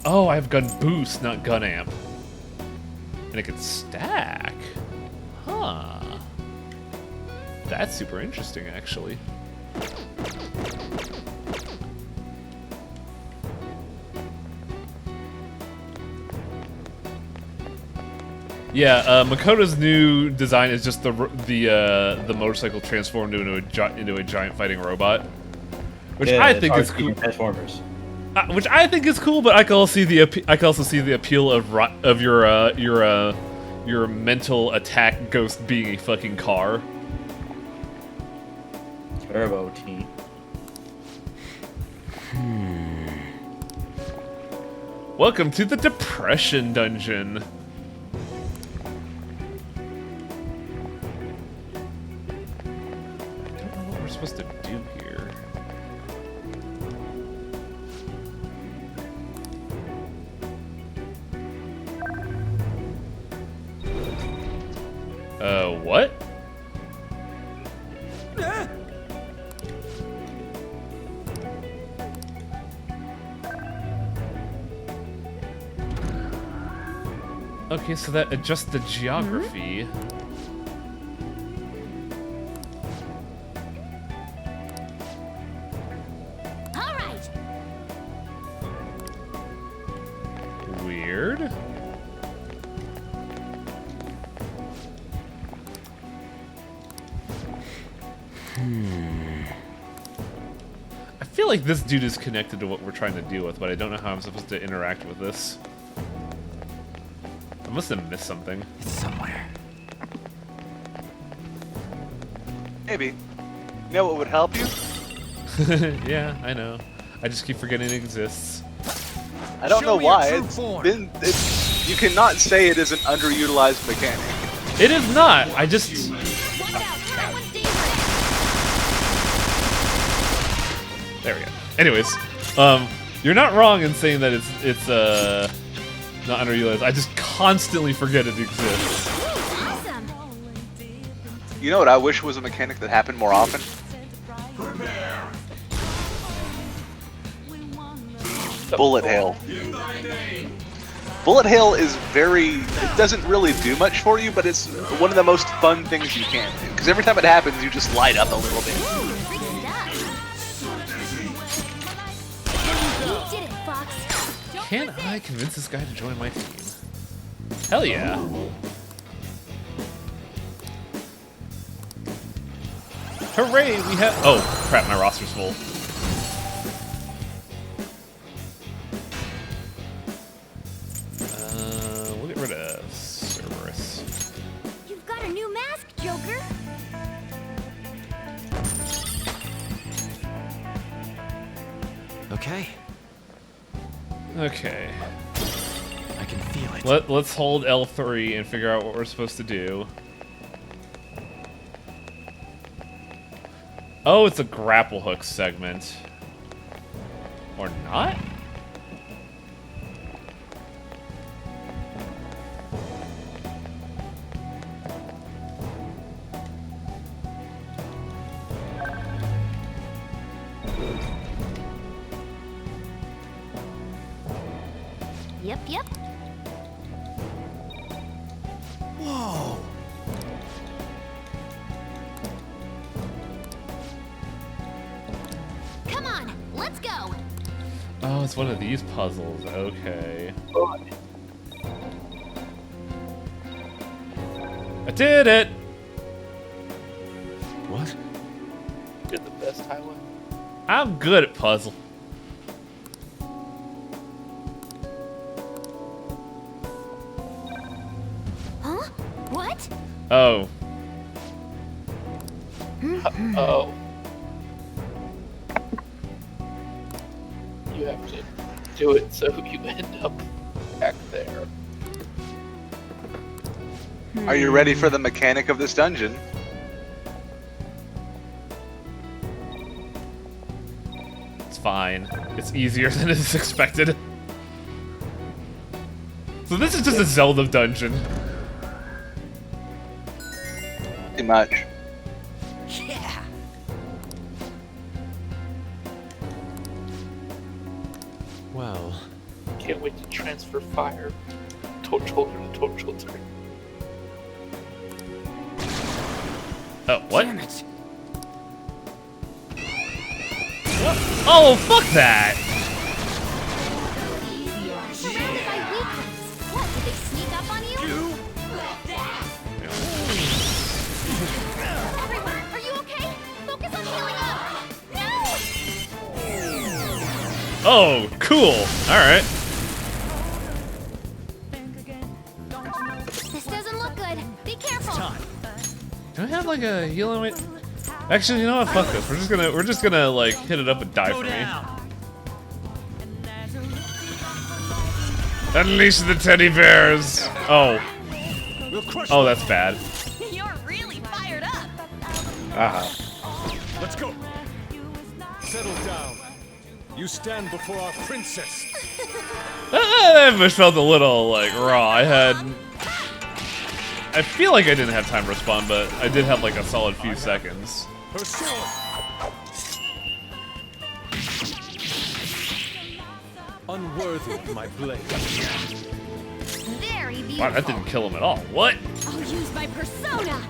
Oh, I have gun boost, not gun amp. And it can stack. Huh. That's super interesting, actually. Yeah, Makoto's new design is just the motorcycle transformed into a giant fighting robot, which Yeah, I it's think is RPG cool. Transformers. Which I think is cool, but I can also see the appeal of your mental attack ghost being a fucking car. Turbo T. Welcome to the Depression Dungeon. I don't know what we're supposed to do here. What? Okay, so that adjusts the geography. weird. I feel like this dude is connected to what we're trying to deal with, but I don't know how I'm supposed to interact with this. I must have missed something. It's somewhere. Maybe. You know what would help you? Yeah, I know. I just keep forgetting it exists. I don't know why. You cannot say it is an underutilized mechanic. It is not. I just. There we go. Anyways, you're not wrong in saying that it's not underutilized. I just constantly forget it exists. You know what I wish was a mechanic that happened more often? Bullet Hail. Bullet Hail is it doesn't really do much for you, but it's one of the most fun things you can do. Because every time it happens, you just light up a little bit. Can I convince this guy to join my team? Hell yeah. Hooray, we have... Oh, crap, my roster's full. We'll get rid of Cerberus. You've got a new mask, Joker. Okay. Okay. I can feel it. Let's hold L3 and figure out what we're supposed to do. Oh, it's a grapple hook segment. Or not? Yep. Whoa. Come on, let's go. Oh, it's one of these puzzles. Okay. I did it! What? You're the best, Highway. I'm good at puzzle. Huh? What? Oh. Oh. You have to do it so you end up back there. Are you ready for the mechanic of this dungeon? It's fine. It's easier than is expected. So this is just a Zelda dungeon. Pretty much. Yeah. Well. Can't wait to transfer fire. Toad shoulder to toad shoulder. Oh, what? Damn it. Oh, fuck that! Surrounded by weaklings. What, did they sneak up on you? Everyone, are you okay? Focus on healing up. No! Oh, cool. Alright. This doesn't look good. Be careful. Do I have like a healing weight? Actually, you know what? Fuck this. We're just gonna like hit it up and die for me. Unleash the teddy bears. Oh. Oh, that's bad. You're really fired up. Let's go. Settle down. You stand before our princess. That felt a little like raw. I feel like I didn't have time to respond, but I did have like a solid few seconds. Her sword. Unworthy of my blade. Very beautiful. Wow, that didn't kill him at all. What? I'll use my persona.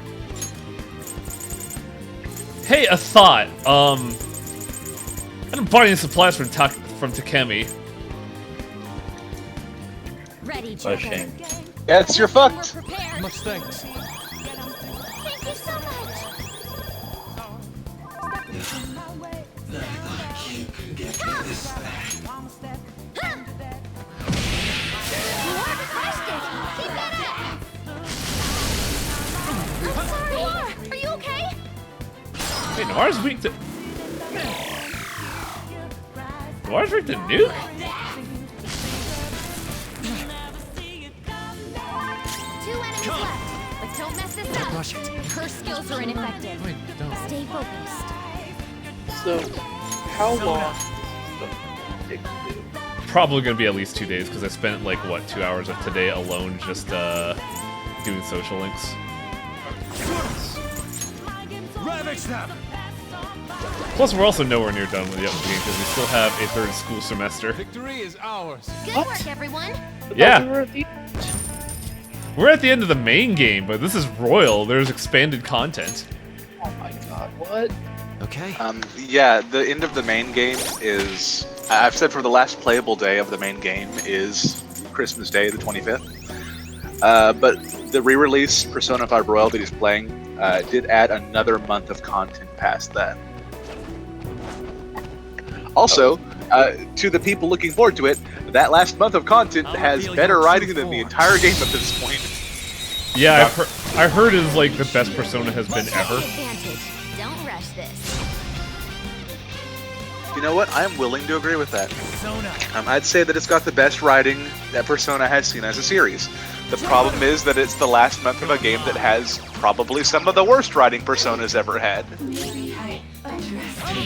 Hey, a thought. I didn't buy any supplies from Takemi. ready, What a Joker. shame. Yes, you're fucked. Much thanks. Thank you so much. You are crushed it. Keep that up. I'm sorry, Noir. Are you okay? Hey, Noir's weak to... Noir's weak to nuke? Two enemies left, but don't mess this up. Her skills are ineffective. Stay focused. So, how long? Probably gonna be at least 2 days because I spent like what 2 hours of today alone just doing social links. Ravage them! Plus, we're also nowhere near done with the game because we still have a third school semester. Victory is ours. Good work, everyone. Yeah. We're at the end of the main game, but this is Royal. There's expanded content. Oh my god, what? Okay. Yeah, the end of the main game is... I've said for the last playable day of the main game is Christmas Day, the 25th. But the re-release Persona 5 Royal that he's playing did add another month of content past that. Also, to the people looking forward to it, that last month of content has better writing than the entire game at this point. Yeah, I heard it's like the best Persona has been ever. Advantage. Don't rush this. You know what? I'm willing to agree with that. I'd say that it's got the best writing that Persona has seen as a series. The problem is that it's the last month of a game that has probably some of the worst writing Persona's ever had.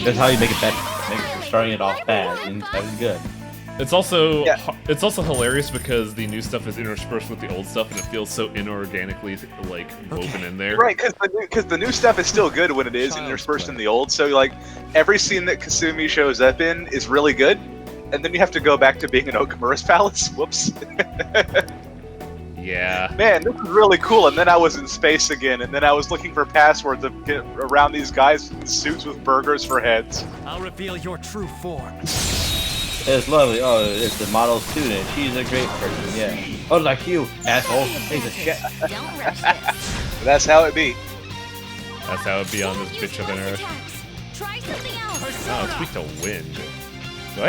That's how you make it better. Starting it off bad and that was good. It's also hilarious because the new stuff is interspersed with the old stuff, and it feels so inorganically like woven in there. Right, because the new stuff is still good when it is interspersed in the old. So like every scene that Kasumi shows up in is really good, and then you have to go back to being in Okamura's palace. Whoops. Yeah. Man, this is really cool. And then I was in space again, and then I was looking for passwords to get around these guys in suits with burgers for heads. I'll reveal your true form. It's lovely. Oh, it's the model student. She's a great person, yeah. Oh, like you, asshole. Piece of shit. Don't rush this. That's how it be. That's how it be on this bitch of an earth. Try something else. Oh, it's weak to wind. Do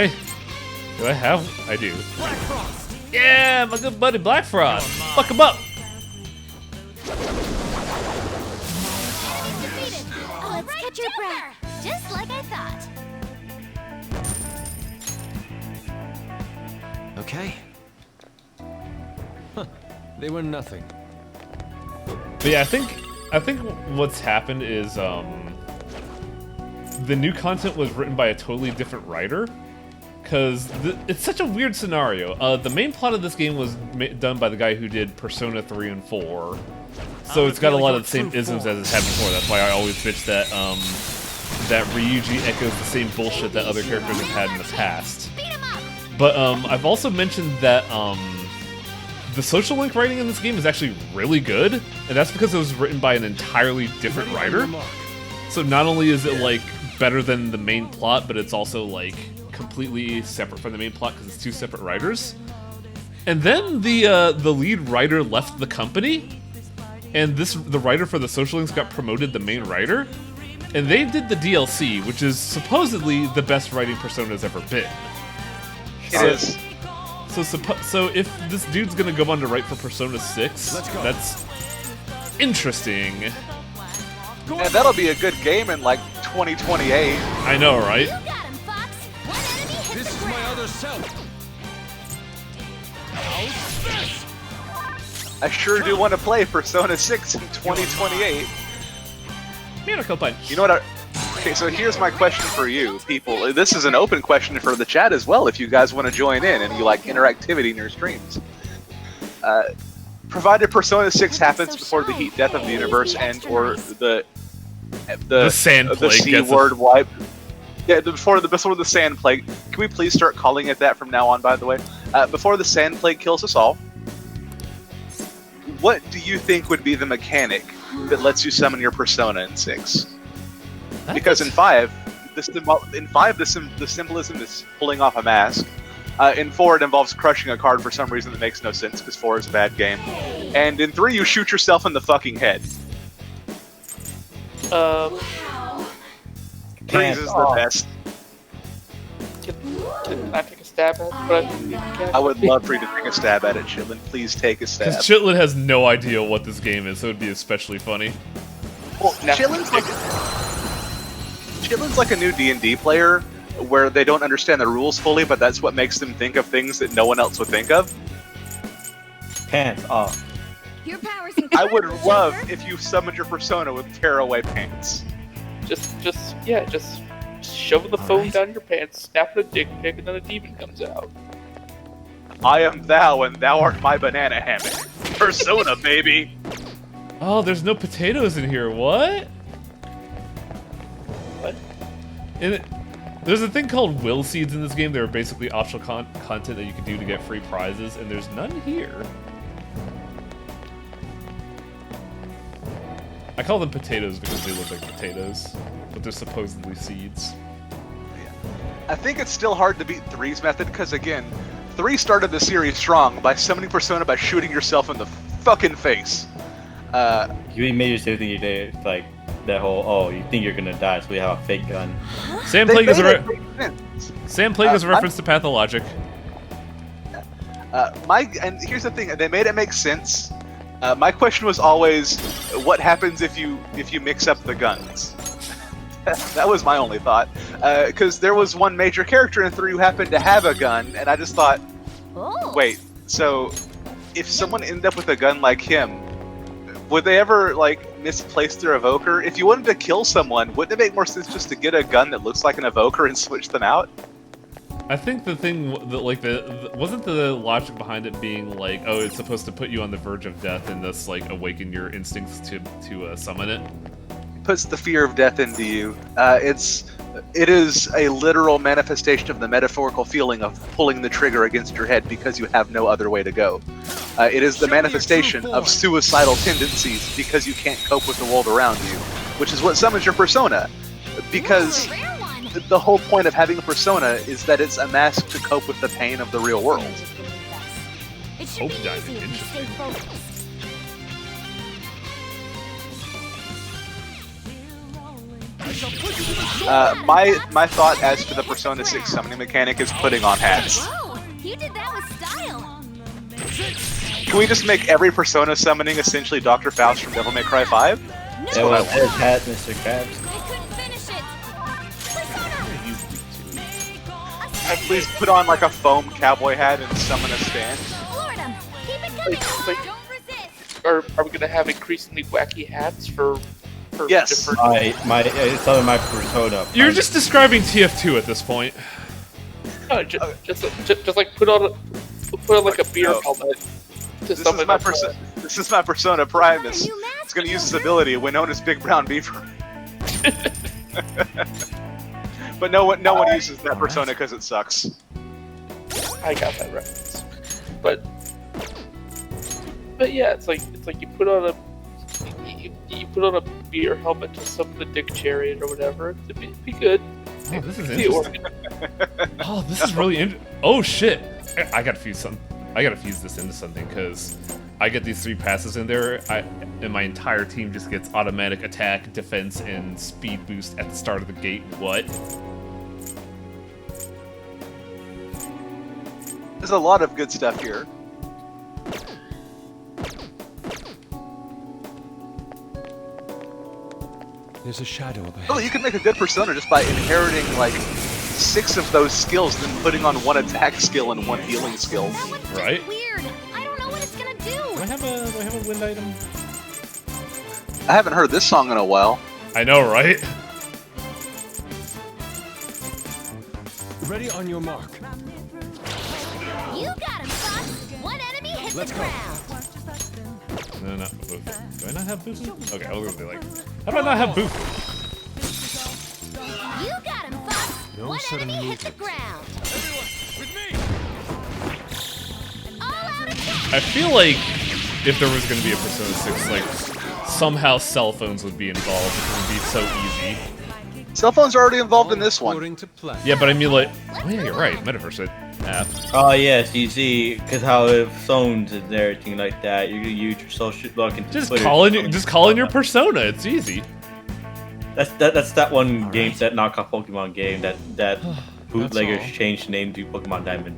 I have? I do. Yeah, my good buddy Black Frost. Fuck him up. Let's catch your breath. Just like I thought. Okay. Huh. They were nothing. But yeah, I think what's happened is the new content was written by a totally different writer. Because it's such a weird scenario. The main plot of this game was done by the guy who did Persona 3 and 4. So it's got a lot of the same isms as it's had before. That's why I always bitch that that Ryuji echoes the same bullshit that other characters have had in the past. But I've also mentioned that the social link writing in this game is actually really good. And that's because it was written by an entirely different writer. So not only is it like better than the main plot, but it's also like completely separate from the main plot because it's two separate writers. And then the lead writer left the company, and the writer for the social links got promoted the main writer, and they did the DLC, which is supposedly the best writing Persona's ever been. So if this dude's gonna go on to write for Persona 6, that's interesting. And that'll be a good game in like 2028. I know, right? This is my other self. I sure do want to play Persona 6 in 2028. Miracle Punch. You know what? Okay, so here's my question for you, people. This is an open question for the chat as well, if you guys want to join in and you like interactivity in your streams. Provided Persona 6 happens before the heat death of the universe and or the sand plague C word wipe. Yeah, before the sand plague. Can we please start calling it that from now on, by the way? Before the sand plague kills us all, what do you think would be the mechanic that lets you summon your Persona in 6? Because in 5, the symbolism is pulling off a mask. In 4, it involves crushing a card for some reason that makes no sense, because 4 is a bad game. And in 3, you shoot yourself in the fucking head. 3 is the best. Can I take a stab at it? I would love for you to take a stab at it, Chitlin. Please take a stab. Because Chitlin has no idea what this game is, so it would be especially funny. Well, Chitlin's like a new D&D player, where they don't understand the rules fully, but that's what makes them think of things that no one else would think of. Pants off. Your powers I would love if you summoned your persona with tearaway pants. Just shove the phone down your pants, snap a dick pic, and then a demon comes out. I am thou, and thou art my banana hammock. Persona, baby! Oh, there's no potatoes in here. What? What? There's a thing called will seeds in this game. They're basically optional content that you can do to get free prizes, and there's none here. I call them potatoes because they look like potatoes, but they're supposedly seeds. I think it's still hard to beat 3's method, because again, 3 started the series strong by summoning Persona by shooting yourself in the fucking face. You made yourself think you did, like, that whole, oh, you think you're gonna die, so we have a fake gun. Sam Plague is a reference to Pathologic. And here's the thing, they made it make sense. My question was always, what happens if you mix up the guns? That was my only thought. Because there was one major character in 3 who happened to have a gun, and I just thought, wait, so if someone ended up with a gun like him, would they ever, like, misplace their evoker? If you wanted to kill someone, wouldn't it make more sense just to get a gun that looks like an evoker and switch them out? I think the thing that, like, wasn't the logic behind it being like, oh, it's supposed to put you on the verge of death and thus, like, awaken your instincts to summon it? Puts the fear of death into you. It is a literal manifestation of the metaphorical feeling of pulling the trigger against your head because you have no other way to go. It is the manifestation of suicidal tendencies because you can't cope with the world around you, which is what summons your persona. Because the whole point of having a persona is that it's a mask to cope with the pain of the real world. Hope diving, interesting. My thought as to the Persona 6 summoning mechanic is putting on hats. Oh, you did that with style. Can we just make every Persona summoning essentially Dr. Faust from Devil May Cry 5? That's what I want. Hat, Mr. Krabs. And please put on like a foam cowboy hat and summon a stand. Are we gonna have increasingly wacky hats for yes. different... It's on my persona. You're just describing TF2 at this point. No, just like put on like a beer helmet. This is my persona Primus. It's gonna use his ability, Winona's Big Brown Beaver. But no one uses that persona because it sucks. I got that reference. But yeah, it's like you put on a beer helmet to summon the Dick Chariot or whatever. It'd be good. Oh, this is interesting. Oh, this is really interesting. Oh shit! I gotta fuse this into something because I get these 3 passes in there, and my entire team just gets automatic attack, defense, and speed boost at the start of the gate. What? There's a lot of good stuff here. There's a shadow up ahead. Oh, you can make a good persona just by inheriting like 6 of those skills, then putting on 1 attack skill and 1 healing skill. Right? Weird. I don't know what it's gonna do. Do I have a wind item? I haven't heard this song in a while. I know, right? Ready on your mark. You got him, Fox. One enemy hit the ground. No, not Bufu. Do I not have Bufu? Okay, I was gonna be like, how do I not have Bufu? You got him, Fox. One enemy hit the ground. All out attack. I feel like if there was gonna be a Persona 6, like somehow cell phones would be involved. It would be so easy. Cell phones are already involved in this one. Yeah, but I mean, like, oh yeah, you're right. Metaverse app. Oh yes, you see, because how if phones and everything like that, you can use your social log into Just Twitter. call in your persona. It's easy. That's that one game, that knockoff Pokemon game that bootleggers changed the name to Pokemon Diamond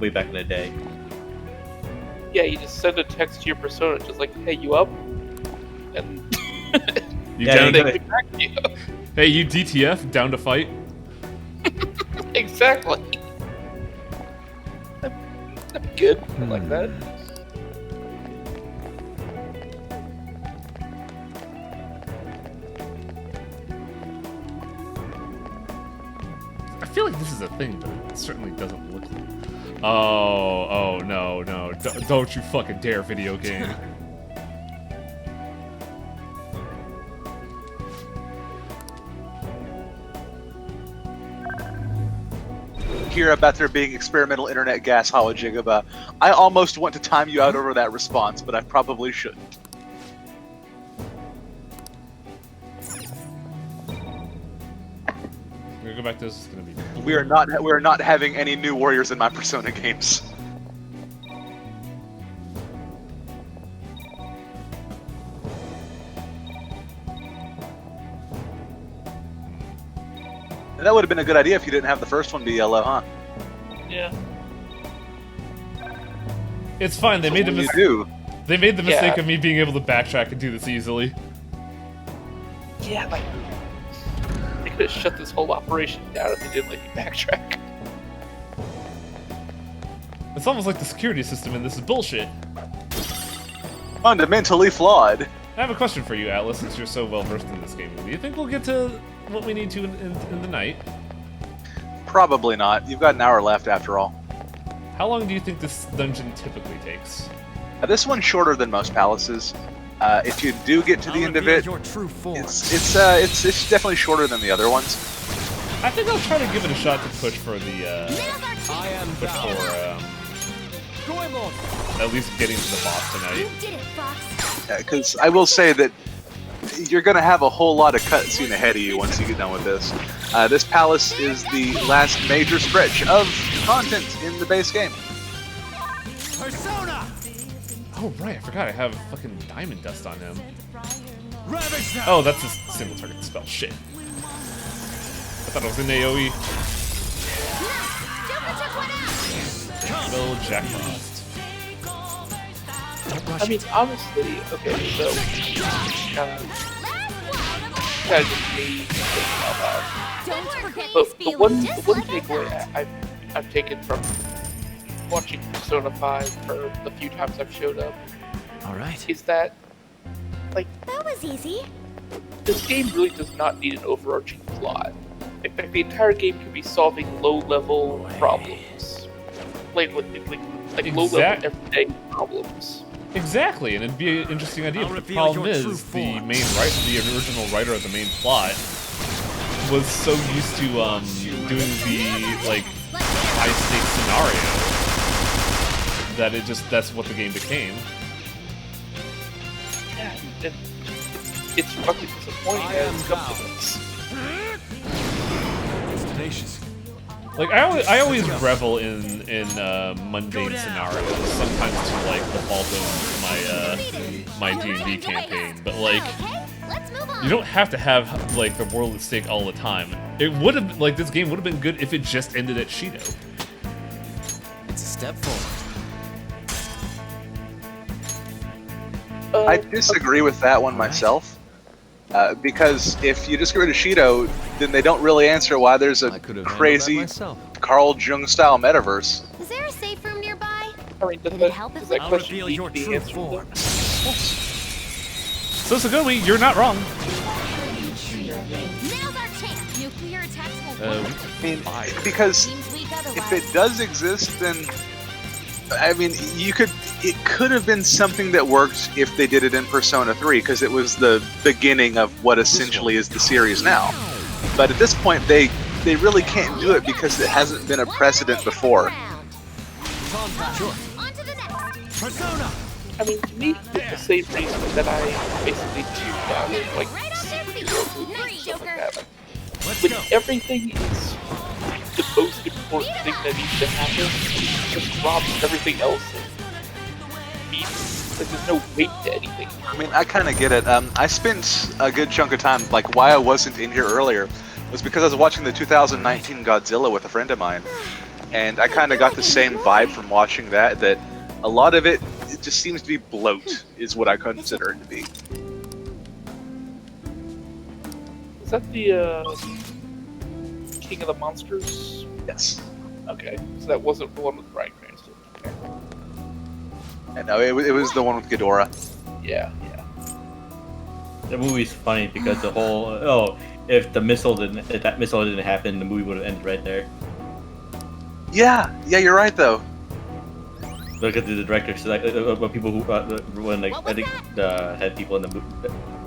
way back in the day. Yeah, you just send a text to your persona, just like, "Hey, you up?" And You down to Hey, you DTF, down to fight? Exactly. That'd be good. I like that. I feel like this is a thing, but it certainly doesn't look like. Oh no, don't you fucking dare, video game. Hear about there being experimental internet gas hologiga. I almost want to time you out over that response, but I probably shouldn't. We're gonna go back to this. It's gonna be. We are not having any new warriors in my Persona games. And that would have been a good idea if you didn't have the first one be yellow, huh? Yeah. It's fine. They made the mistake. They made the mistake of me being able to backtrack and do this easily. Yeah, like they could have shut this whole operation down if they didn't let you backtrack. It's almost like the security system in this is bullshit. Fundamentally flawed. I have a question for you, Atlas, since you're so well versed in this game. Do you think we'll get to what we need to in the night? Probably not. You've got an hour left after all. How long do you think this dungeon typically takes? This one's shorter than most palaces. If you do get to the end of it, it's definitely shorter than the other ones. I think I'll try to give it a shot to push for the at least getting to the boss tonight. You did it, Fox. Because I will say that you're going to have a whole lot of cutscene ahead of you once you get done with this. This palace is the last major stretch of content in the base game. Persona! Oh right, I forgot I have fucking diamond dust on him. Oh, that's a single target spell. Shit. I thought it was in AoE. Little Jack Frost. I mean, honestly, okay, so kind of just me thinking about that. But the one takeaway I've taken from watching Persona 5 for the few times I've showed up, is that like that was easy. This game really does not need an overarching plot. Like the entire game could be solving low-level problems, like low-level everyday problems. Exactly, and it'd be an interesting idea. But the problem is the original writer of the main plot was so used to doing the like high-stakes scenario that that's what the game became. Yeah, it's fucking disappointing that it's come to this. Like I always revel in mundane scenarios, sometimes to like the fault of my D&D campaign, but like you don't have to have like the world at stake all the time. It would have like this game would have been good if it just ended at Shido. It's a step forward. I disagree with that one myself. Because if you just get rid of Shido, then they don't really answer why there's a crazy Carl Jung style metaverse. Is there a safe room nearby? I mean, does that question need to be answered? So Sagumi, you're not wrong. Now's our chance. Nuclear attacks will work. I mean, because if it does exist, then I mean, it could have been something that worked if they did it in Persona 3, because it was the beginning of what essentially is the series now. But at this point, they really can't do it because it hasn't been a precedent before. I mean, to me, it's the same reason that I basically tuned out like superhero movies and stuff like that. when everything is the most important thing that needs to happen, just robs everything else of meaning. Like, there's no weight to anything. I mean, I kind of get it. I spent a good chunk of time, like, why I wasn't in here earlier was because I was watching the 2019 Godzilla with a friend of mine, and I kind of got the same vibe from watching that, that a lot of it just seems to be bloat, is what I consider it to be. Is that the, King of the Monsters? Yes. Okay, so that wasn't the one with Bryan Cranston. Okay. And no, it was the one with Ghidorah. Yeah. The movie's funny because the whole if that missile didn't happen, the movie would have ended right there. Yeah, you're right though. Look at the director. So like, people who when like I think the head people in the movie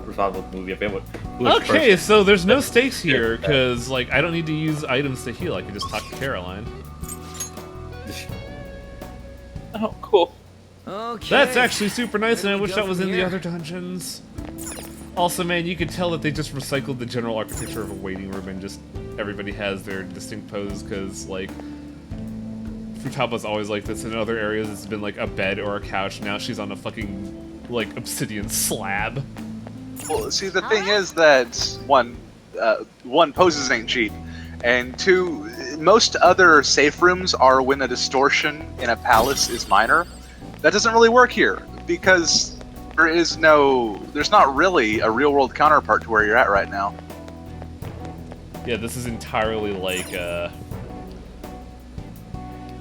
responsible for the movie. I forget who was Okay, first. so there's no stakes here because like I don't need to use items to heal. I can just talk to Caroline. Oh, cool. Okay. That's actually super nice, and I wish that was in the other dungeons. Also, man, you could tell that they just recycled the general architecture of a waiting room and just everybody has their distinct pose because, like, Futaba's always like this. In other areas, it's been like a bed or a couch. Now she's on a fucking, like, obsidian slab. Well, see, the thing is that, one, poses ain't cheap, and two, most other safe rooms are when a distortion in a palace is minor. That doesn't really work here, because there's not really a real-world counterpart to where you're at right now. Yeah, this is entirely like,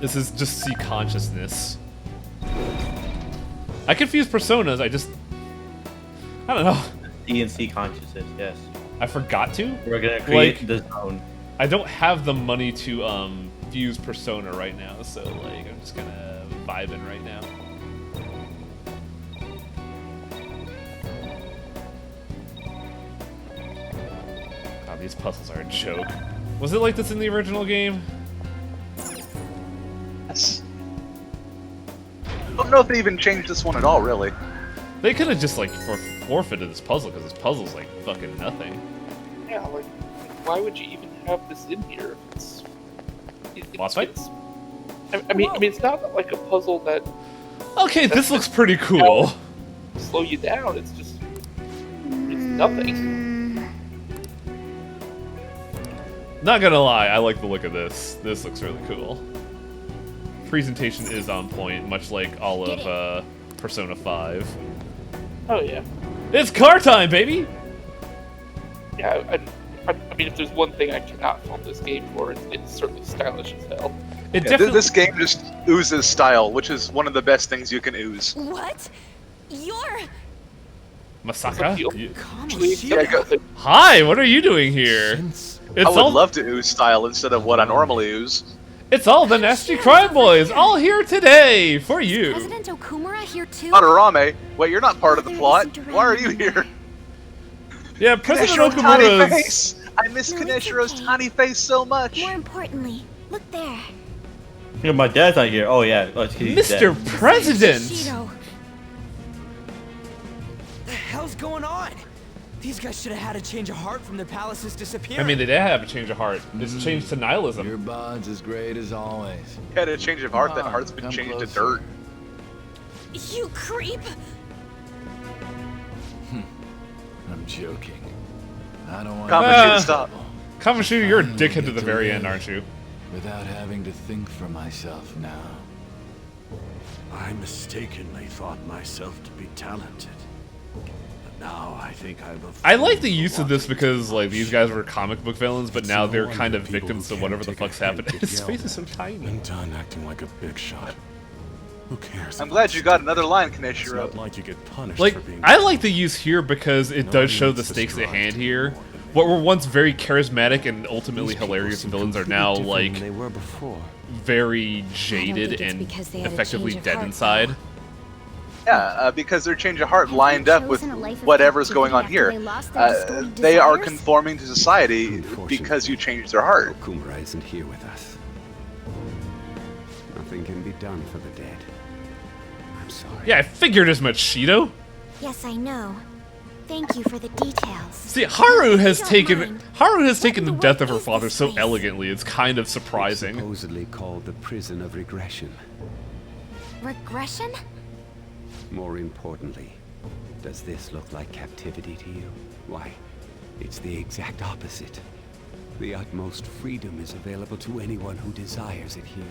this is just sea consciousness. I confuse personas, I don't know. DNC consciousness, yes. I forgot to? We're gonna create the zone. I don't have the money to, use Persona right now, so, like, I'm just gonna vibe in right now. God, these puzzles are a joke. Was it like this in the original game? Yes. I don't know if they even changed this one at all, really. They could have just, like, forfeited this puzzle, because this puzzle's, like, fucking nothing. Yeah, like, why would you even have this in here? Boss fight? I mean, it's not like a puzzle that... Okay, this looks pretty cool. Slow you down, it's just... It's nothing. Not gonna lie, I like the look of this. This looks really cool. Presentation is on point, much like all of, Persona 5. Oh, yeah. It's car time, baby! Yeah, I mean, if there's one thing I cannot fault this game for, it's certainly stylish as hell. This game just oozes style, which is one of the best things you can ooze. What? You're... Masaka? Yeah, Hi, what are you doing here? I would love to ooze style instead of what I normally ooze. It's all the Nasty Crime Boys, all here today for you. President Okumura here too? Madarame, wait, you're not part of the plot. Why are you here? Yeah, President Kaneshiro's tiny Okumura's... face! I miss Kaneshiro's tiny face so much! More importantly, look there. Yeah, my dad's not here. Oh yeah, he's Mr. dead. President! The hell's going on? These guys should have had a change of heart from their palaces disappearing. I mean, they did have a change of heart. It's changed to nihilism. Your bond's as great as always. You had a change of heart, that heart's been changed to dirt. You creep! I'm joking. I don't want Kamoshida, stop. Kamoshida, you're a dickhead to the very end, aren't you? Without having to think for myself now. I mistakenly thought myself to be talented. But now I think I'm I like the use of this because, like, these guys were comic book villains, but now they're kind of victims to whatever the fuck's happened. His face is so tiny. I'm done acting like a big shot. Who cares? I'm glad you got another line, Kaneshiro. It's not like you get punished Like, for being... I like the use here because it does show the stakes at hand here. What were once very charismatic and ultimately hilarious villains are now, like, they were before. very jaded and effectively dead inside. Yeah, because their change of heart lined up with whatever's going on here. They are conforming to society because you changed their heart. Okumura isn't here with us. Nothing can be done for the dead. I'm sorry. Yeah, I figured as much, Shido. Yes, I know. Thank you for the details. See, Haru has taken the death of her father so elegantly. It's kind of surprising. It's supposedly called the prison of regression. Regression? More importantly, does this look like captivity to you? Why, it's the exact opposite. The utmost freedom is available to anyone who desires it here.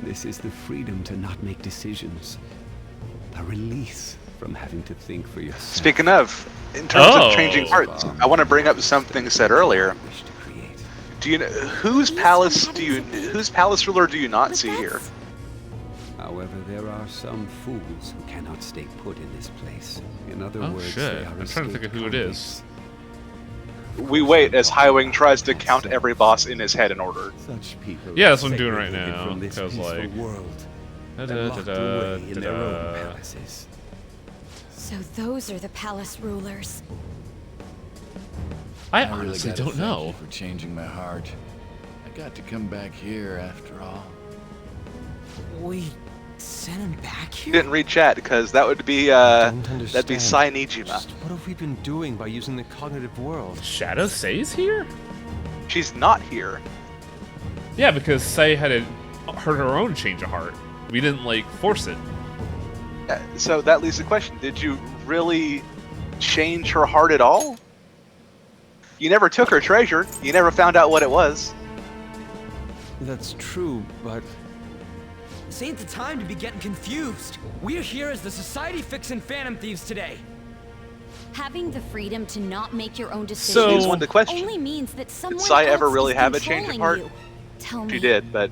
This is the freedom to not make decisions. A release from having to think for yourself. Speaking of, in terms of changing hearts, I want to bring up something said earlier. Do you know whose palace ruler do you not see here? However, there are some fools who cannot stay put in this place. In other Oh words, shit! they are I'm trying to think of who it is. We wait as Highwing tries to count every boss in his head in order. Such people Yeah, that's what I'm doing right now. from this Because peaceful like, world and locked away in their own palaces. So those are the palace rulers. I honestly gotta don't thank know. you for changing my heart. I got to come back here after all. We sent him back here? Didn't read chat because that would be that'd be Sai Nijima. What have we been doing by using the cognitive world? Shadow Say's here? She's not here. Yeah, because Say had her own change of heart. We didn't like force it. Yeah, so that leaves the question: did you really change her heart at all? You never took her treasure. You never found out what it was. That's true, but This ain't the time to be getting confused. We're here as the Society fixing Phantom Thieves today. Having the freedom to not make your own So- decisions Here's the question. only means that someone Did Sai else ever really is have a change of controlling heart? you. Tell me. She did, but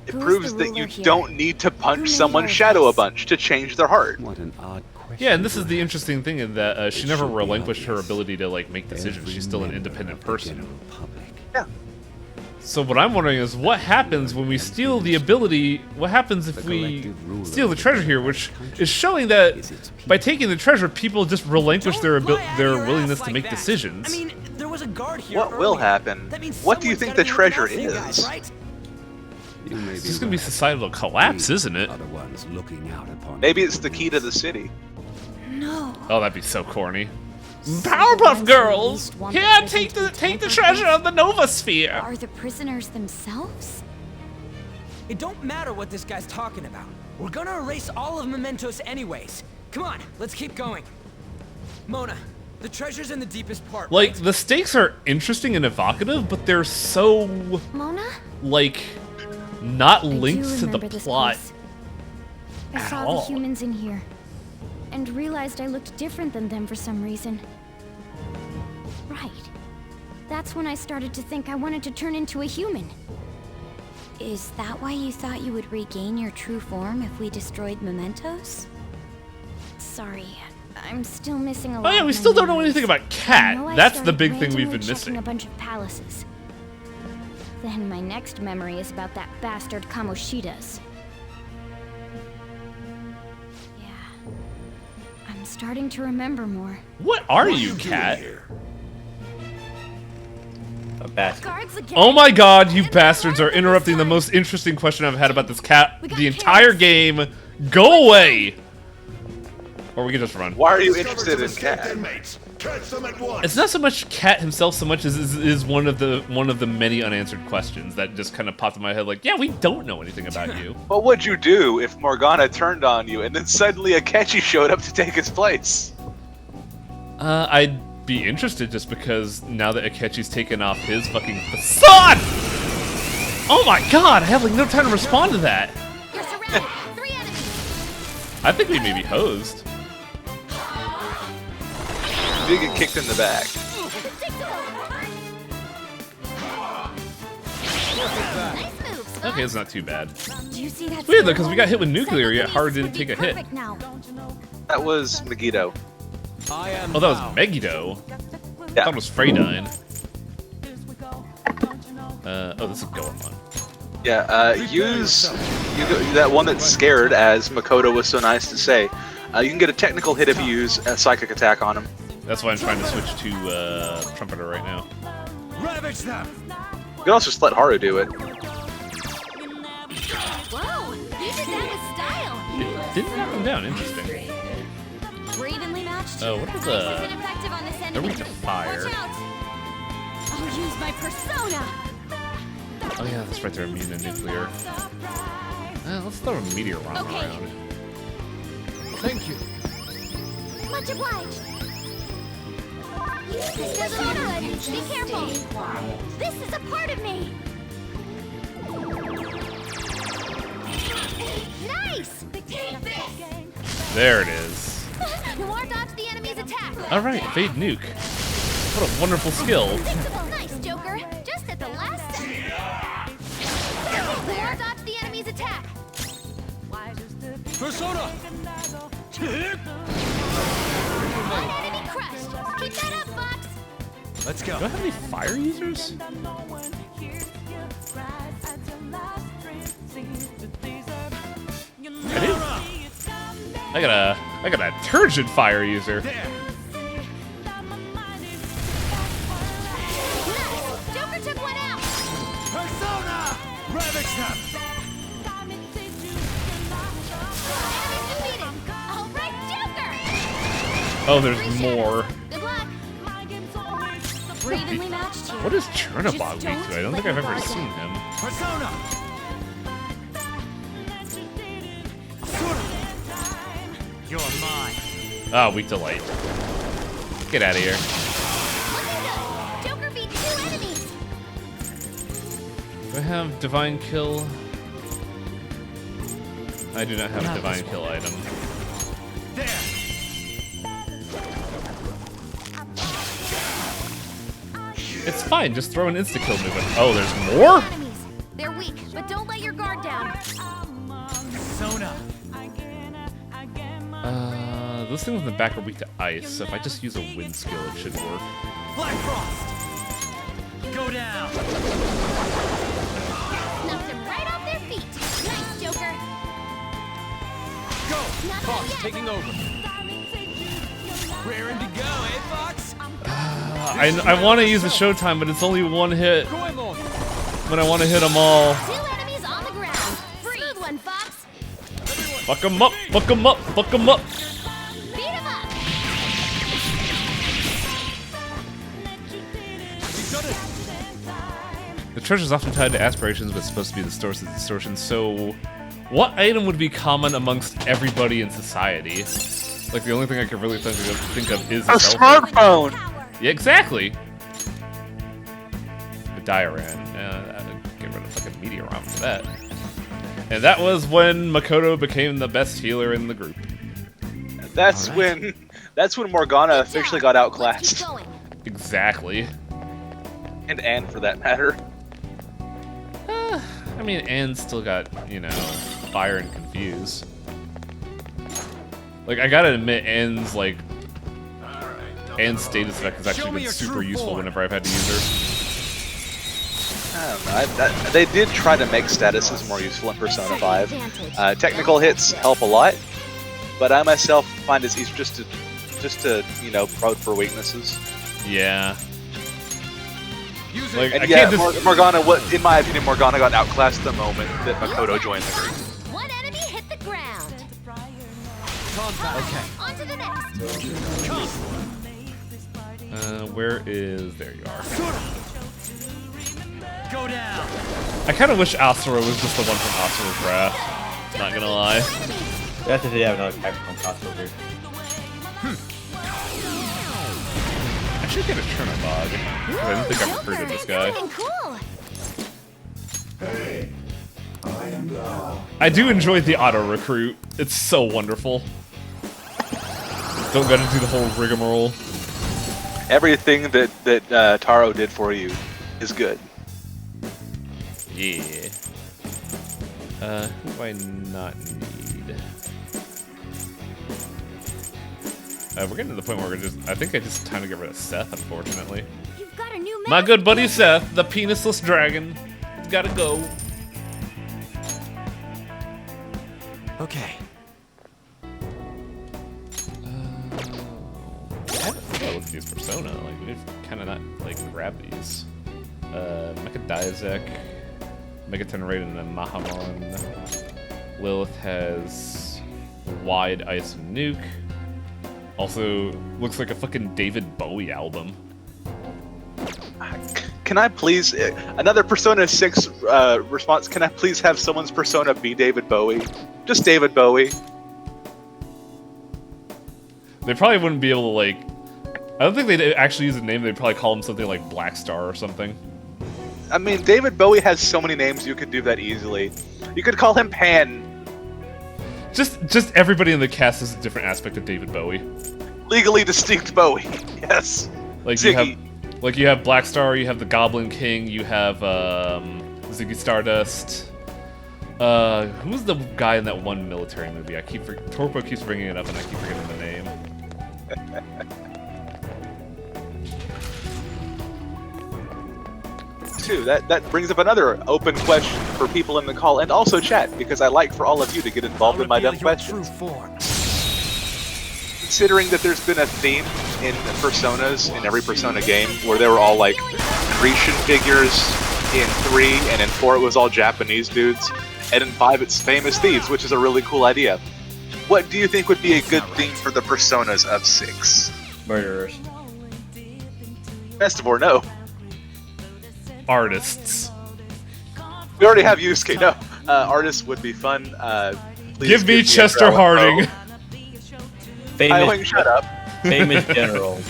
it Who's proves the that ruler you here? don't need to punch made someone's all of shadow a this? bunch to change their heart. what an odd question. Yeah, and this is the interesting thing in that she never should be relinquished her obvious. ability to like make decisions. Every She's still an member independent of the person. general public. Yeah. So what I'm wondering is what happens when we steal the ability, what happens if The we collective ruler steal the of treasure the here, which is showing that by taking the treasure, people just relinquish their willingness to make decisions. I mean, there was a guard here. What will earlier. happen? That means What do you think someone's the gotta be looking treasure out for you guys, is? right? You may This be is going to be right. societal collapse, We isn't it? are the ones looking out upon Maybe you. it's the key to the city. No. Oh, that'd be so corny. So Powerpuff the ones who Girls! least want Here, the prison take to be the tampered treasure with of the Nova Sphere! Are the prisoners themselves? It don't matter what this guy's talking about. We're gonna erase all of Mementos anyways. Come on, let's keep going. Mona, the treasure's in the deepest part. Like, right? the stakes are interesting and evocative, but they're so, Mona? like, not I do linked to the remember this plot place. I at saw all. the humans in here and realized I looked different than them for some reason. Right. That's when I started to think I wanted to turn into a human. Is that why you thought you would regain your true form if we destroyed Mementos? Sorry, I'm still missing a Oh lot. yeah, of we my still don't know memories. anything about I know Cat. I That's the started big thing we've randomly been checking missing. a bunch of palaces. Then my next memory is about that bastard Kamoshida's. Yeah. I'm starting to remember more. What are you, Cat? A bastard. Guards again. Oh my god, you bastards are interrupting the most interesting question I've had about this cat the entire game. Go away! Or we can just run. Why are you interested in Cat? It's not so much Cat himself so much as is one of the many unanswered questions that just kind of popped in my head like, yeah, we don't know anything about you. What would you do if Morgana turned on you and then suddenly Akechi showed up to take his place? I'd be interested just because now that Akechi's taken off his fucking facade! Oh my god, I have like no time to respond to that! You're surrounded. 3 enemies. I think we may be hosed. You did get kicked in the back. Nice moves. Okay, it's not too bad. Do you see that? It's weird though, stairwell? because we got hit with nuclear, yet Haru Would didn't be take a hit. perfect now. That was Megiddo. I am Oh, that was Bao. Megiddo. I Yeah. thought it was Freydine. Oh, this is Goemon. Yeah, use that one that's scared, as Makoto was so nice to say. You can get a technical hit if you use a psychic attack on him. That's why I'm trying to switch to Trumpeter right now. Ravage them! You can also just let Haru do it. Whoa! You did that with style. It didn't knock him down, interesting. We're evenly matched. Oh, what are Ice the... isn't effective on this enemy. They're weak to fire. Watch out! I'll use my persona. Oh yeah, that's right, they're immune to nuclear. Let's throw a meteor bomb around. Thank you. Much obliged. This doesn't look good. Be careful. This is a part of me. Nice. There it is. Ward off the enemy's attack. Alright, Fade Nuke. What a wonderful skill. Nice, Joker. Just at the last second. Ward off the enemy's attack. Persona! One enemy crushed. Keep that up, Fox. Let's go. Do I have any fire users? I do. I got a turgid fire user. Nice. Joker took one out. Persona! Ravage them! Enemy's defeated. All right, Joker. Oh, there's more. Good luck. We're evenly matched here. What is Chernobog weak to? I don't think I've ever seen him. Persona! You're mine. Ah, weak to light. Get out of here. Joker beat 2 enemies. Do I have Divine Kill? I do not have a Divine Kill item. There. It's fine, just throw an insta-kill move in. Oh, there's more? They're weak, but don't let your guard down. Persona. Those things in the back are weak to ice, so if I just use a wind skill, it should work. Black Frost. Go down. Knocked them right off their feet. Nice, Joker. Go. Fox taking over. Raring to go, eh, Fox? I want to use a Showtime, but it's only one hit. When I want to hit them all. 2 enemies on the ground. Smooth one, Fox. Fuck them up, fuck them up, fuck them up. Beat him up. The treasure is often tied to aspirations, but it's supposed to be the source of distortion. So, what item would be common amongst everybody in society? Like, the only thing I can really think of is a smartphone. Yeah, exactly. A Dioran. Get rid of fucking Meteoron for that. And that was when Makoto became the best healer in the group. That's when Morgana officially got outclassed. Exactly. And Anne, for that matter. I mean, Anne's still got, you know, Fire and Confuse. Like, I gotta admit, Anne's status effect has actually been super useful whenever I've had to use her. I don't know. They did try to make statuses more useful in Persona 5. Technical hits help a lot, but I myself find it's easier just to you know, probe for weaknesses. Yeah. Like, and yeah, Morgana, in my opinion, Morgana got outclassed the moment that Makoto joined the group. One enemy hit the ground. Okay. On to the next. Where is... There you are. Go down. I kind of wish Asura was just the one from Asura's Wrath. Not gonna lie. That's if they have another Capcom console here. I should get a Chernobog. I don't think I've recruited this guy. I do enjoy the auto recruit. It's so wonderful. Don't gotta do the whole rigmarole. Everything that Taro did for you is good. Yeah. Who do I not need? We're getting to the point where I think it's just time to get rid of Seth, unfortunately. You've got a new My good buddy Seth, the penisless dragon. He's gotta go. Okay. I haven't really looked at these Persona. Like, we've kind of not, grabbed these. Mecha Diazek, Megaton Raiden, and Mahamon. Lilith has Wide Ice and Nuke. Also, looks like a fucking David Bowie album. Can I please, another Persona 6 response, can I please have someone's persona be David Bowie? Just David Bowie. They probably wouldn't be able to, like... I don't think they'd actually use a name. They'd probably call him something like Black Star or something. I mean, David Bowie has so many names, you could do that easily. You could call him Pan. Just everybody in the cast is a different aspect of David Bowie. Legally distinct Bowie, yes. Like Ziggy. you have Black Star, you have the Goblin King, you have Ziggy Stardust. Who's the guy in that one military movie? Torpo keeps bringing it up, and I keep forgetting the name. Too. That brings up another open question for people in the call and also chat, because I like for all of you to get involved in my dumb questions. Considering that there's been a theme in Personas, in every Persona game, where they were all like Grecian figures in 3, and in 4 it was all Japanese dudes, and in 5 it's famous thieves, which is a really cool idea. What do you think would be a good theme for the Personas of 6? Murderers. Festivore, no. Artists. We already have Yusuke. No, artists would be fun. Give me Chester Harding. Famous, shut up. Famous general.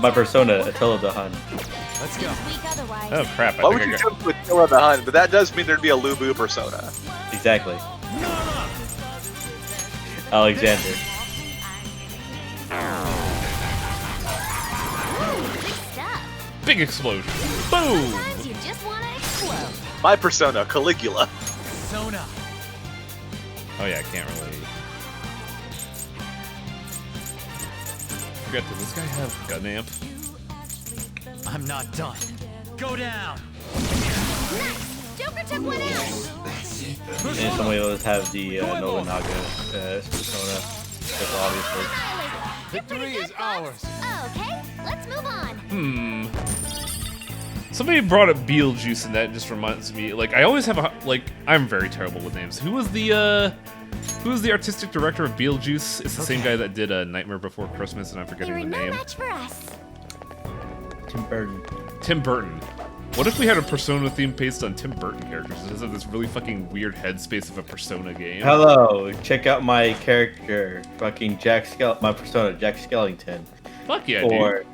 My persona, Attila the Hun. Let's go. Oh crap! Why would you jump with Attila the Hun? But that does mean there'd be a Lubu persona. Exactly. Alexander. Big explosion. Boom. You just wanna explode. My persona, Caligula. Persona. Oh yeah, I can't really. Forget, does this guy have gun amp? I'm not done. Go down. Nice. Joker took one out. And somebody else have the Nobunaga persona, because obviously. Victory is ours. Okay, let's move on. Somebody brought up Beetlejuice, and that just reminds me. Like, I always have I'm very terrible with names. Who was the artistic director of Beetlejuice? It's the same guy that did Nightmare Before Christmas, and I'm forgetting the name. Match for us. Tim Burton. Tim Burton. What if we had a Persona theme based on Tim Burton characters instead of this really fucking weird headspace of a Persona game? Hello, check out my character, fucking my persona, Jack Skellington. Fuck yeah, dude.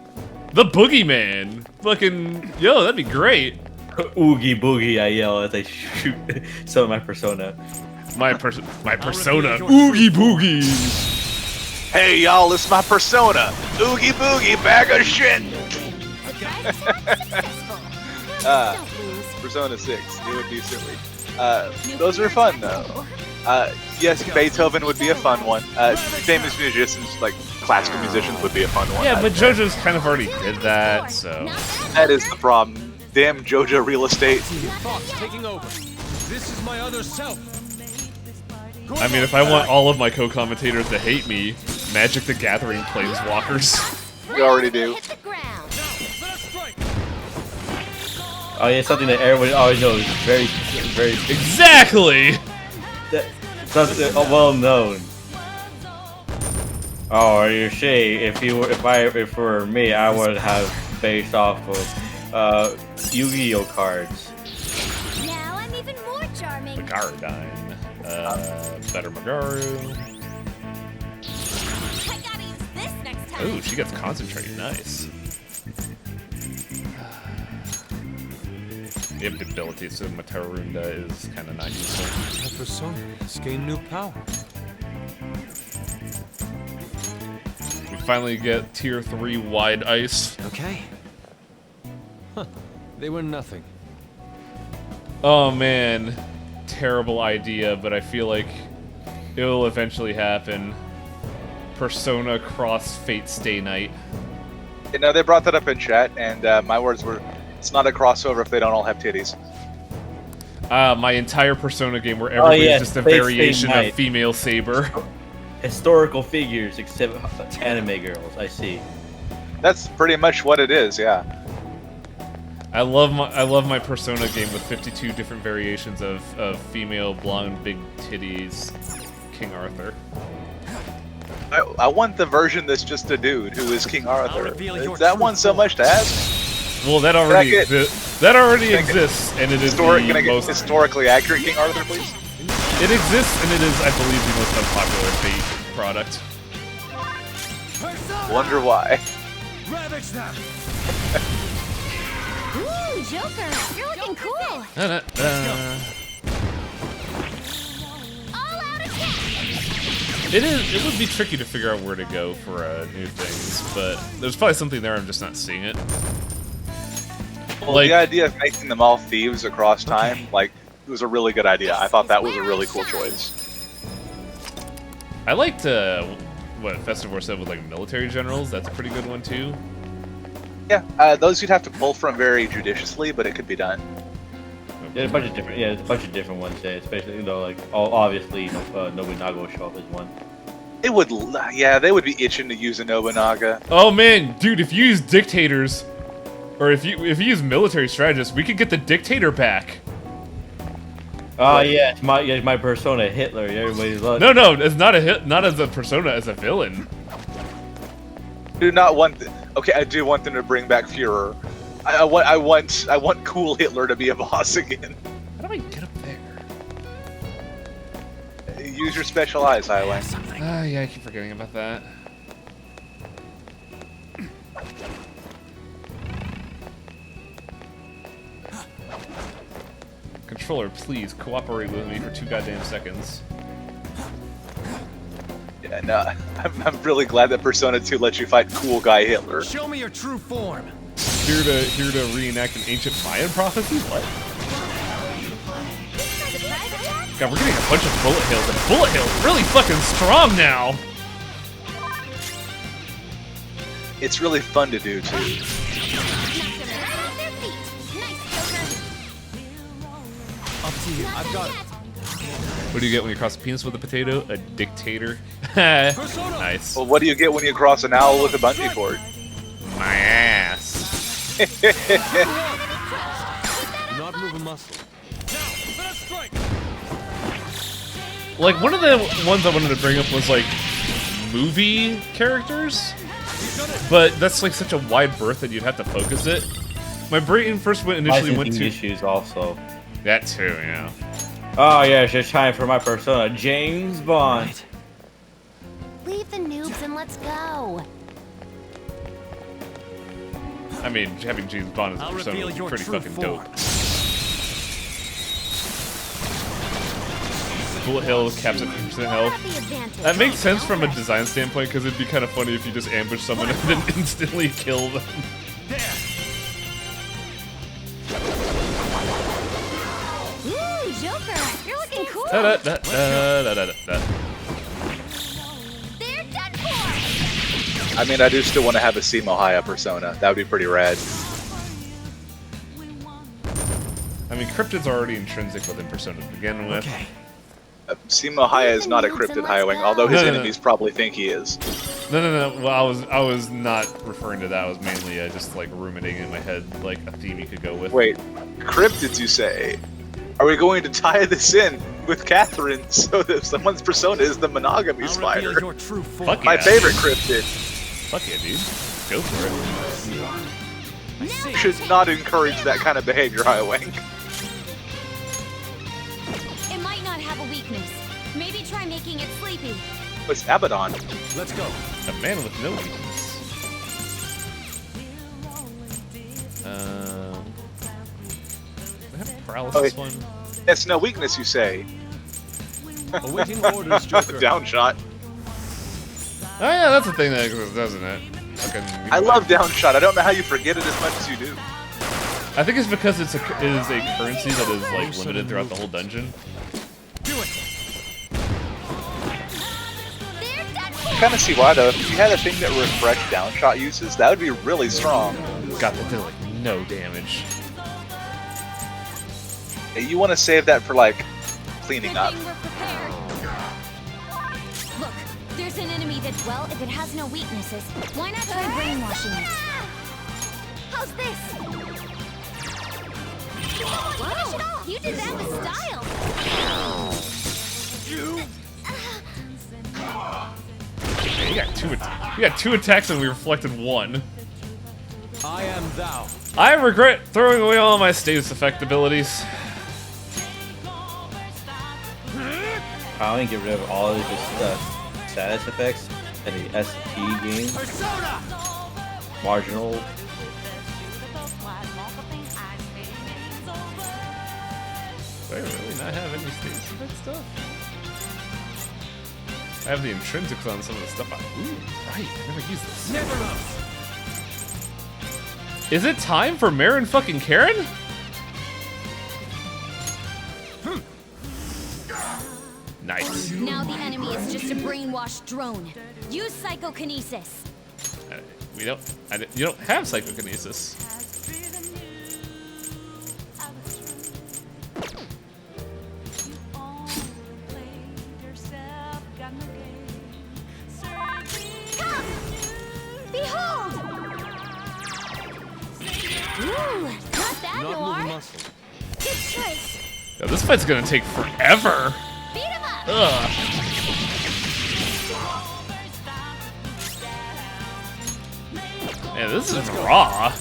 The Boogeyman. Fucking, yo, that'd be great. Oogie boogie, I yell as I shoot some of my persona. My persona, Oogie Boogie. Hey y'all, it's my persona, Oogie Boogie, bag of shit. Persona 6, it would be silly. Those are fun though. Yes, Beethoven would be a fun one. Famous musicians, like classical musicians, would be a fun one. Yeah, but JoJo's kind of already did that, so. That is the problem. Damn JoJo real estate. Fox taking over. This is my other self. I mean, if I want all of my co-commentators to hate me, Magic the Gathering Planeswalkers. We already do. Oh yeah, something that everyone always knows. Very, very. Exactly. Something well known. Oh, you see, if it were me, I would have based off of Yu-Gi-Oh cards. Now I'm even more charming. Magaradine. Better Magaru. I gotta use this next time. Ooh, she gets concentrated. Nice. The ability to Matarunda is kind of not useful. My persona has gained new power. We finally get tier 3 wide ice. Okay. Huh. They were nothing. Oh man. Terrible idea, but I feel like it'll eventually happen. Persona cross Fate Stay Night. You know, they brought that up in chat, and my words were, it's not a crossover if they don't all have titties. My entire Persona game where everybody's just a variation of female Saber. Historical figures except anime girls, I see. That's pretty much what it is, yeah. I love my Persona game with 52 different variations of female blonde big titties King Arthur. I want the version that's just a dude who is King Arthur. Is that one so much to ask? Well, that already exists. That already exists, and it is the most historically accurate King Arthur, please. It exists, and it is, I believe, the most unpopular Fate product. Wonder why. Ooh, Joker, you're looking cool. It would be tricky to figure out where to go for new things, but there's probably something there. I'm just not seeing it. Well, the idea of making them all thieves across time, like, it was a really good idea. I thought that was a really cool choice. I liked what Festivore said with like military generals. That's a pretty good one too. Yeah, those you'd have to pull from very judiciously, but it could be done. Yeah, a bunch of different. Yeah, there's a bunch of different ones. Yeah, especially like obviously Nobunaga will show up as one. It would. Yeah, they would be itching to use a Nobunaga. Oh man, dude, if you use dictators, or if you use military strategists, we could get the dictator back. Oh yeah, it's my persona, Hitler. Everybody's like. No, it's not a hit. Not as a persona, as a villain. Do not want. Okay, I do want them to bring back Führer. I want cool Hitler to be a boss again. How do I get up there? Use your special eyes, Highway. Yeah, I keep forgetting about that. Controller, please cooperate with me for 2 goddamn seconds. Yeah, no, I'm really glad that Persona 2 lets you fight cool guy Hitler. Show me your true form. Here to reenact an ancient Mayan prophecy? What? God, we're getting a bunch of bullet hills, and bullet hills really fucking strong now. It's really fun to do too. Up to you. I've got it. What do you get when you cross a penis with a potato? A dictator. Nice. Well, what do you get when you cross an owl with a bungee cord? My ass. Not move a muscle. Now, let us strike. Like, one of the ones I wanted to bring up was like movie characters, but that's like such a wide berth that you'd have to focus it. My brain first initially went to issues also. That too, yeah. Oh yeah, it's just time for my persona, James Bond. Right. Leave the noobs and let's go. I mean, having James Bond as a persona is pretty fucking dope. Bullet Hill caps at 50% health. That makes sense from a design standpoint because it'd be kind of funny if you just ambush someone and then instantly kill them. Ooh, Joker, you're looking cool. They're done for. I mean, I do still want to have a Simo Haya persona. That would be pretty rad. I mean, cryptids are already intrinsic within Persona to begin with. Okay. Simo Haya is not a cryptid Highwing, although his enemies probably think he is. No. Well, I was not referring to that. I was mainly just like ruminating in my head, like a theme you could go with. Wait, cryptids, you say? Are we going to tie this in with Catherine so that someone's persona is the monogamy spider? Fuck My yeah. favorite cryptid. Fuck yeah, dude. Go for it. You should not encourage that kind of behavior, Highwing. It might not have a weakness. Maybe try making it sleepy. It's Abaddon. Let's go. A man with no weakness. I have paralysis one. It's no weakness, you say. Awaiting orders, Joker. Down shot. Oh yeah, that's a thing that exists, doesn't it? I love down shot. I don't know how you forget it as much as you do. I think it's because it is a currency that is like limited throughout the whole dungeon. Do it. I kind of see why though. If you had a thing that refreshed down shot uses, that would be really strong. Got that did like no damage. You want to save that for like cleaning up. Look, there's an enemy that, well, if it has no weaknesses, why not try brainwashing it? How's this? Wow, you did that with style. We got two attacks and we reflected one. I am thou. I regret throwing away all my status effect abilities. I want to get rid of all of the status effects and the ST game. Marginal. Do I really not have any status effect stuff? I have the intrinsics on some of the stuff. Ooh, right. I never used this. Never up. Is it time for Marin fucking Karen? Nice. Now the enemy is just a brainwashed drone. Use psychokinesis. You don't have psychokinesis. Behold! Ooh, not that door. Good choice. Yeah, this fight's gonna take forever. Beat him up. Ugh. Yeah, this is raw.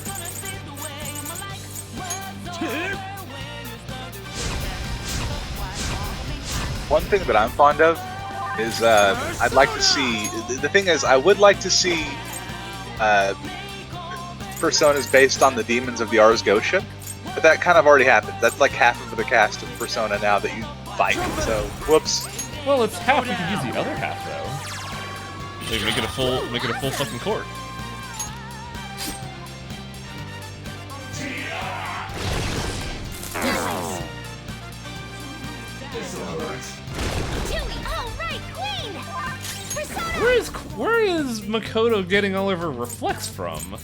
One thing that I'm fond of is I'd like to see. The thing is, I would like to see personas based on the demons of the Ars Gotia, but that kind of already happened. That's like half of the cast of Persona now that you fight. So, whoops. Well, it's half. We could use the other half though. Like make it a full fucking court. Where is Makoto getting all of her reflects from?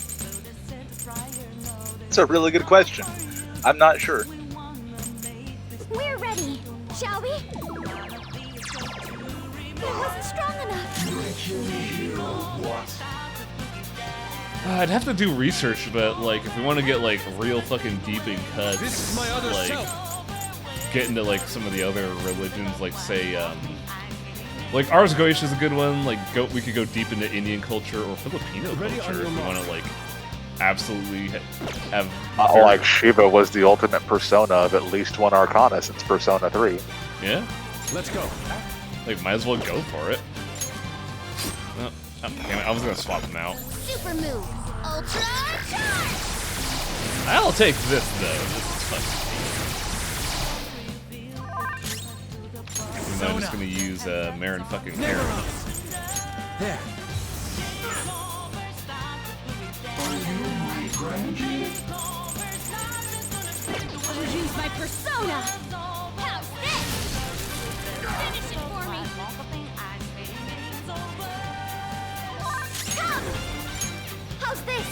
It's a really good question. I'm not sure. We're ready, shall we? It wasn't strong enough. I'd have to do research, but like if we want to get like real fucking deep in cuts, This is my other like self. get into like some of the other religions, like say like Ars Goetia is a good one. Like we could go deep into Indian culture or Filipino culture if we want to like absolutely have. Like Shiva was the ultimate persona of at least one Arcana since Persona 3. Yeah. Let's go. Like might as well go for it. Oh, damn it! I was gonna swap them out. Super move, ultra charge. I'll take this though. This is fun. Even though I'm just gonna use Marin fucking Karen. There. I'll use my persona. How's this? Finish it for me. Come. How's this?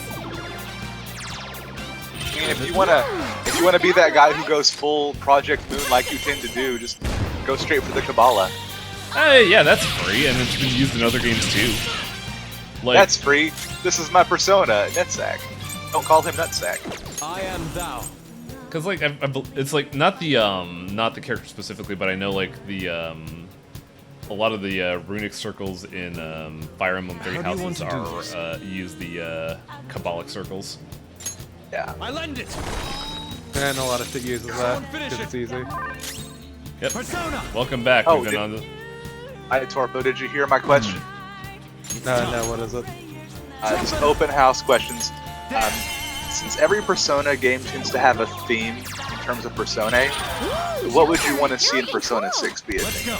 I mean, if you wanna be that guy who goes full Project Moon like you tend to do, just go straight for the Kabbalah. Hey, yeah, that's free, and it's been used in other games too. Like, That's free. This is my persona, Nutsack. Don't call him Nutsack. I am thou. Cause like it's like not the character specifically, but I know like the a lot of the runic circles in Fire Emblem Three Houses are use the Kabbalic circles. Yeah. I lend it. And a lot of shit uses that because it's easy. Yep. Persona. Welcome back. Oh, We've been on the... Hi, Torpo. Did you hear my question? No, what is it? Just open house questions. Since every Persona game tends to have a theme in terms of Personae, what would you want to see in Persona 6 be a theme?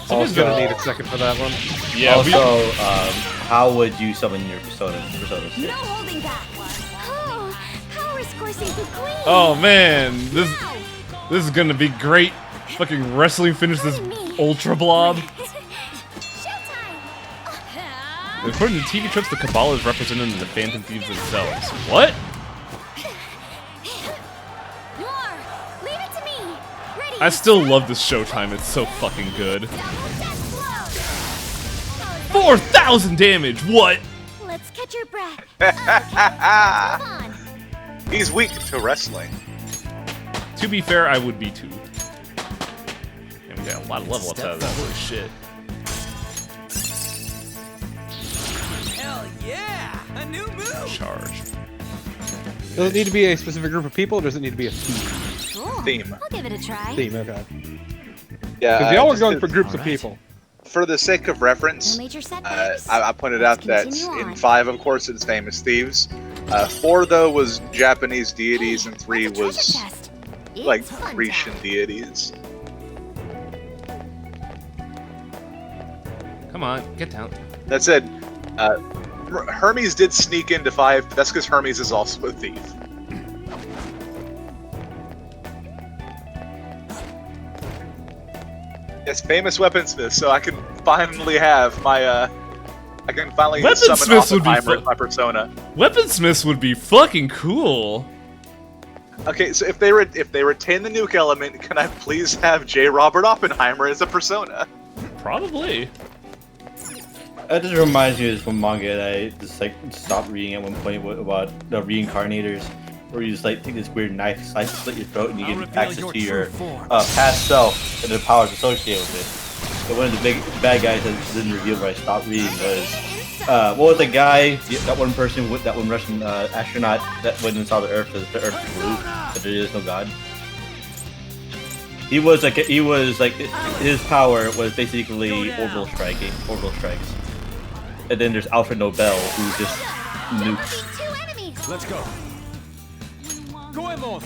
Someone's gonna need a second for that one. Yeah. Also, how would you summon your Persona in Persona 6? No holding back. Oh, power coursing through Queen. Oh man, this is gonna be great. Fucking wrestling finish this Ultra Blob. According to TV tropes, the Kabbalah is represented in the Phantom Thieves themselves. What? Leave it to me. Ready. I still love this Showtime. It's so fucking good. 4,000 damage. What? Let's catch your breath. He's weak to wrestling. To be fair, I would be too. And we got a lot of level ups out of that. Holy shit. charge. Does it need to be a specific group of people, or does it need to be a theme? Cool. Theme. I'll give it a try. Theme, okay. Yeah. Because y'all were just going to- for groups of people. For the sake of reference, No major setbacks. I pointed out that continue in on. 5, of course, it's famous thieves. 4, though, was Japanese deities, and 3 was like It's fun Grecian deities. Come on, get down. That said, Hermes did sneak into 5, but that's because Hermes is also a thief. Yes, famous weaponsmith, so I can finally have my, I can finally summon Weaponsmiths would be Oppenheimer as fu- my persona. Weaponsmiths would be fucking cool. Okay, so if they retain the nuke element, can I please have J. Robert Oppenheimer as a persona? Probably. That just reminds me of some manga that I just like stopped reading at one point about the reincarnators, where you just like take this weird knife, slit your throat, and you get access to your past self and the powers associated with it. But one of the big bad guys that didn't reveal where I stopped reading was what was the guy? That one person with that one Russian astronaut that went and saw the Earth. The Earth is blue, but there is no God. He was like his power was basically orbital strikes. And then there's Alfred Nobel, who just nukes. Let's go. Goemon!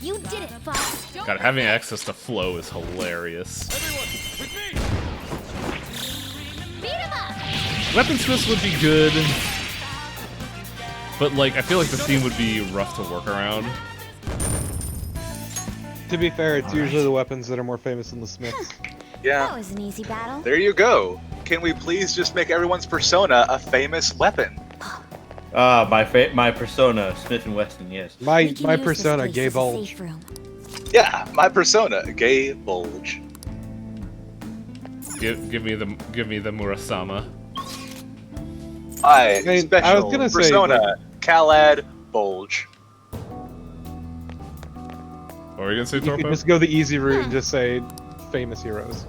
You did it, Fox. God, having access to flow is hilarious. Beat him up. Weaponsmiths would be good, but like I feel like the theme would be rough to work around. To be fair, it's usually the weapons that are more famous than the smiths. Yeah. That was an easy battle. There you go. Can we please just make everyone's persona a famous weapon? My persona, Smith and Wesson, yes. My persona, Gay Bulge. Yeah, my persona, Gay Bulge. Give me the Murasama. I mean, special I was gonna say, persona, like- Kalad Bulge. What were you gonna say, You could Torpo? just go the easy route and just say famous heroes.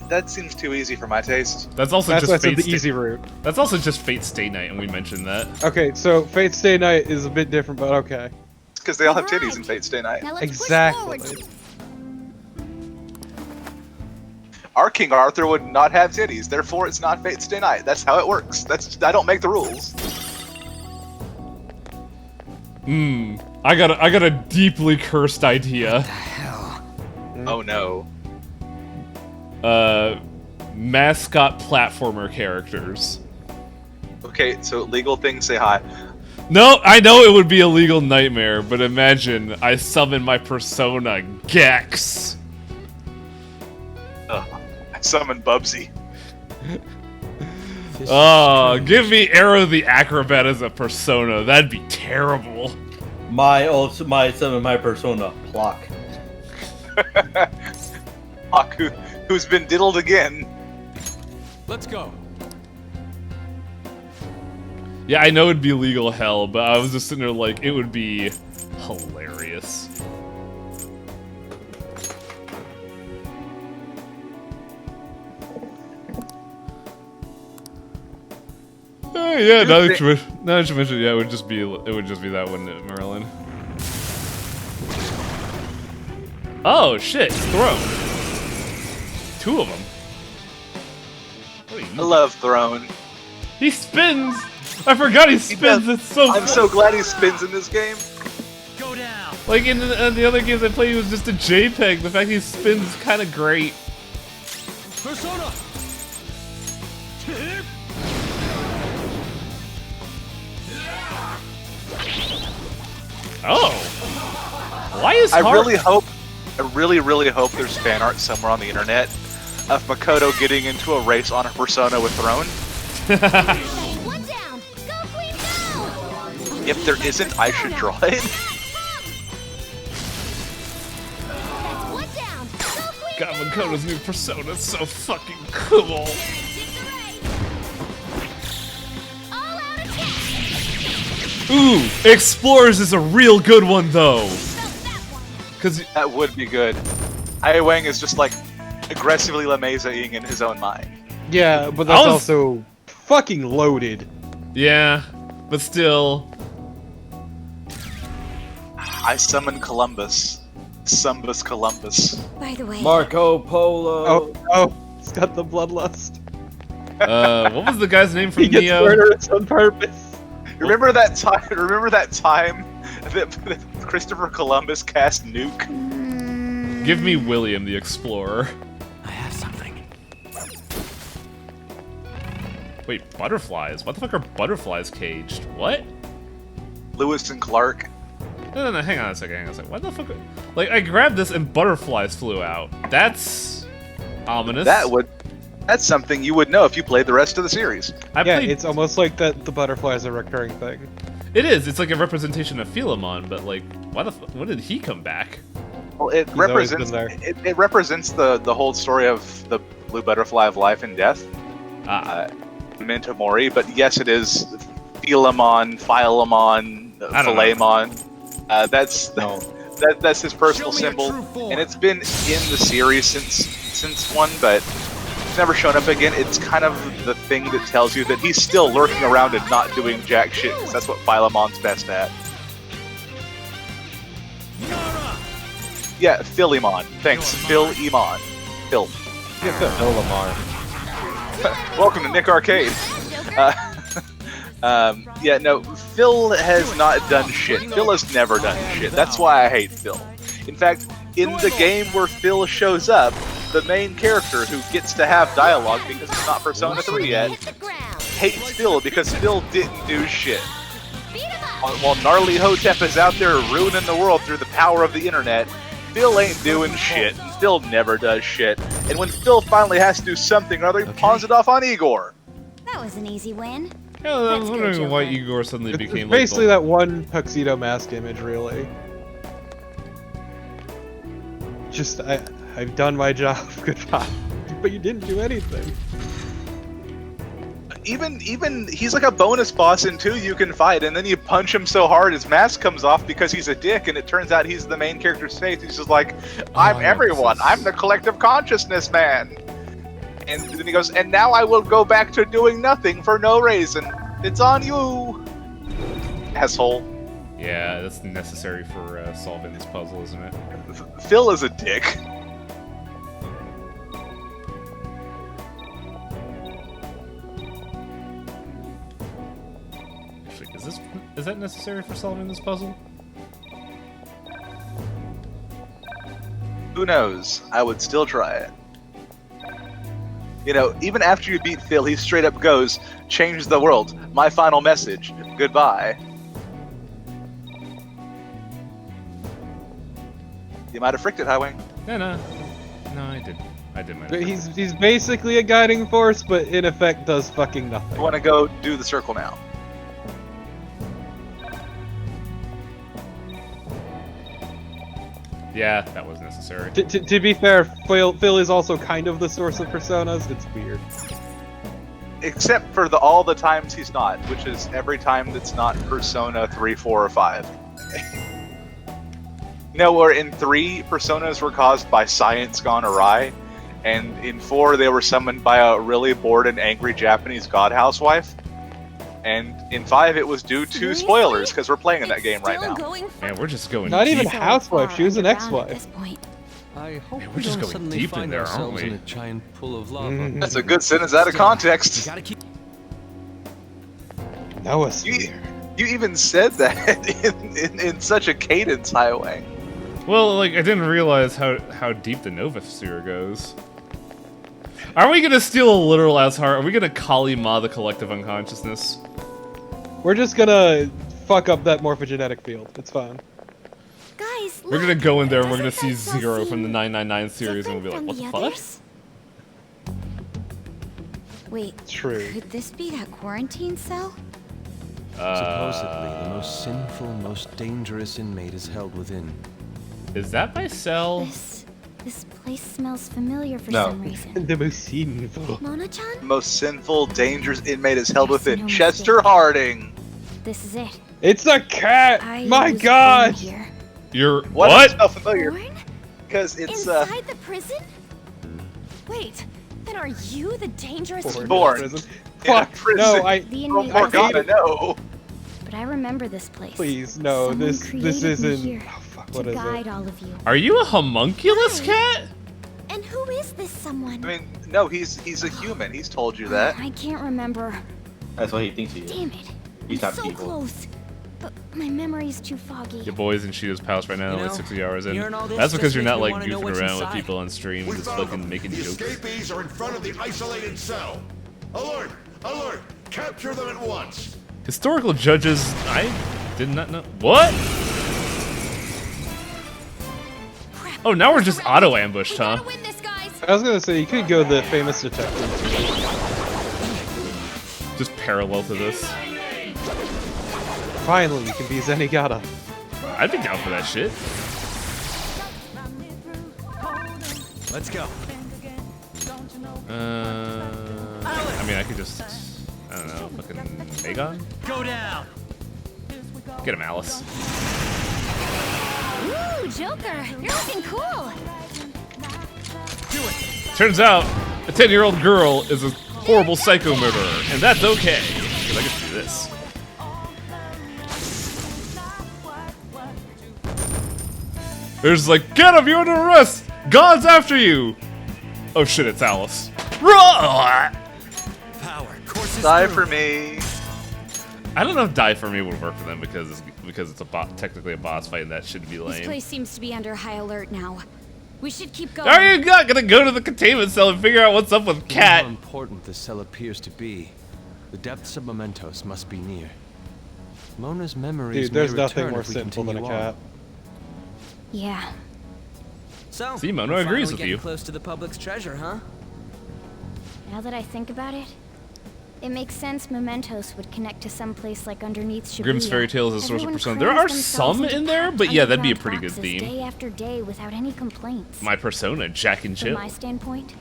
That seems too easy for my taste. That's also That's just why I said Fate the easy route. That's also just Fate Stay Night, and we mentioned that. Okay, so Fate Stay Night is a bit different, but okay. It's because they all have titties in Fate Stay Night. Now let's Exactly. push forward. Our King Arthur would not have titties, therefore it's not Fate Stay Night. That's how it works. I don't make the rules. I got a deeply cursed idea. Oh no. Mascot platformer characters. Okay, so legal things say hi. No, I know it would be a legal nightmare, but imagine I summon my persona, Gex. I summon Bubsy. Oh, give me Arrow the Acrobat as a persona. That'd be terrible. My persona, Plock. Hawk, who's been diddled again. Let's go. Yeah, I know it'd be legal hell, but I was just sitting there like, it would be hilarious. Yeah, now that you mention it, yeah, it would just be that, wouldn't it, Merlin? Oh shit, it's Throne. 2 of them. I love Throne. He spins! I forgot he spins, it's so I'm so glad he spins in this game. Go down. Like in the other games I played, he was just a JPEG. The fact he spins is kind of great. Persona. Oh. Why is I really hope there's fan art somewhere on the internet of Makoto getting into a race on her persona with Throne. One down. Go, Queen, go. If there isn't, I should draw it. One down. Go, Queen. God, Makoto's new persona is so fucking cool. All out attack. Ooh, Explorers is a real good one though. Cause that would be good. Ai Wang is just like aggressively Lameza-ing in his own mind. Yeah, but that's also fucking loaded. Yeah, but still. I summon Columbus. Sumbus Columbus. By the way, Marco Polo. Oh, he's got the bloodlust. What was the guy's name from He gets Neo? murderous on purpose. Remember that time? Remember that time that Christopher Columbus cast Nuke? Give me William the Explorer. I have something. Wait, butterflies? What the fuck are butterflies caged? What? Lewis and Clark. No, hang on a second, What the fuck? Like, I grabbed this and butterflies flew out. That's ominous. That's something you would know if you played the rest of the series. It's almost like that the butterfly is a recurring thing. It is. It's like a representation of Philemon, but like, when did he come back? Well, it represents it represents the whole story of the blue butterfly of life and death, Memento Mori. But yes, it is Philemon, Philemon. That's his personal symbol, and it's been in the series since one, but it's never shown up again. It's kind of the thing that tells you that he's still lurking around and not doing jack shit, because that's what Philemon's best at. Yeah, Philemon. Thanks, Philemon. Phil. Philemon. Welcome to Nick Arcade. Yeah, no, Phil has not done shit. Phil has never done shit. That's why I hate Phil. In fact, in the game where Phil shows up, the main character who gets to have dialogue because it's not Persona 3 yet, hates Phil because Phil didn't do shit. While Gnarly Hotep is out there ruining the world through the power of the internet, Phil ain't doing shit. Phil never does shit. And when Phil finally has to do something or other, he pawns it off on Igor. That was an easy win. Yeah, I was wondering why Igor suddenly became basically that one tuxedo mask image, really. Just, I've done my job, goodbye. But you didn't do anything. Even he's like a bonus boss in 2 you can fight, and then you punch him so hard his mask comes off because he's a dick, and it turns out he's the main character's face. He's just like, I'm everyone. I'm the collective consciousness man. And then he goes, and now I will go back to doing nothing for no reason. It's on you, asshole. Yeah, that's necessary for solving this puzzle, isn't it? Phil is a dick. Actually, is that necessary for solving this puzzle? Who knows? I would still try it. You know, even after you beat Phil, he straight up goes, change the world. My final message. Goodbye. You might have fricked it, Highway. No, I did. I did my. He's basically a guiding force, but in effect does fucking nothing. I want to go do the circle now. Yeah, that was necessary. To be fair, Phil is also kind of the source of personas. It's weird. Except for all the times he's not, which is every time that's not Persona 3, 4, or 5. You know, where in 3, personas were caused by science gone awry, and in 4, they were summoned by a really bored and angry Japanese god housewife. And in 5, it was due to spoilers, because we're playing in that game right now. Man, we're just going Not deep. even housewife, she was an ex-wife. I hope we're just going deep in there, aren't we? In a giant pool of lava. That's a good sentence out of context. That was you even said that in such a cadence, Highway. Well, like, I didn't realize how deep the Nova Sphere goes. Are we gonna steal a literal ass heart? Are we gonna Kali Ma the collective unconsciousness? We're just gonna fuck up that morphogenetic field. It's fine. Guys, We're gonna go in there and we're gonna see Zero from the 999 series and we'll be like, what the fuck? Wait, true. Could this be that quarantine cell? Supposedly, the most sinful, most dangerous inmate is held within. Is that my cell? This place smells familiar for some reason. The most sinful. Mona-chan? Most sinful, dangerous inmate is held within Chester Harding. This is it. It's a cat! My god! You're what? what? Smell familiar? Because it's inside the prison? Wait, then are you the dangerous born fuck! No, Morgana, no. But I remember this place. Please, no. Someone This created me isn't. here Oh fuck! to What is guide it? all of you. Are you a homunculus cat? And who is this someone? I mean, no, he's a human. He's told you that. I can't remember. That's what he thinks he is. Damn it. He's I'm not so evil. close. But my memory's too foggy. Your boy's in Cheetah's palace right now, You only know, 60 hours in. hearing all this That's because just you're makes not me like wanna know goofing what's around with inside. people on stream, We just found fucking them. making The jokes. escapees are in front of the isolated cell. Alert! Alert! Capture them at once. Historical judges, I did not know. What? Oh, now we're just auto ambushed, huh? I was gonna say you could go the famous detective. Just parallel to this. Finally, you can be Zenigata. I'd be down for that shit. Let's go. I mean, I could just, I don't know, fucking Aegon? Go down. Get him, Alice. Ooh, Joker, you're looking cool. Turns out, a 10-year-old girl is a horrible psycho murderer, and that's okay, because I get to do this. There's like, get him, you're under arrest! God's after you! Oh shit, it's Alice. Power courses Die through. for me. I don't know if Die For Me would work for them because it's technically a boss fight and that should be This lame. place seems to be under high alert now. We should keep going. Are you not gonna go to the containment cell and figure out what's up with Cat? How important the cell appears to be, the depths of Mementos must be near. Mona's memories Dude, there's may nothing return more if we sinful than a continue on. cat. Yeah. So, See, Mona we're agrees finally with getting you. close to the public's treasure, huh? Now that I think about it, it makes sense Mementos would connect to some place like underneath Shibuya. Grimm's Fairy Tale is a source of Everyone persona. There crams are themselves some into in there, packed but yeah, that'd be a underground pretty good boxes theme. Day after day without any complaints. My persona, Jack and From Chill. my standpoint,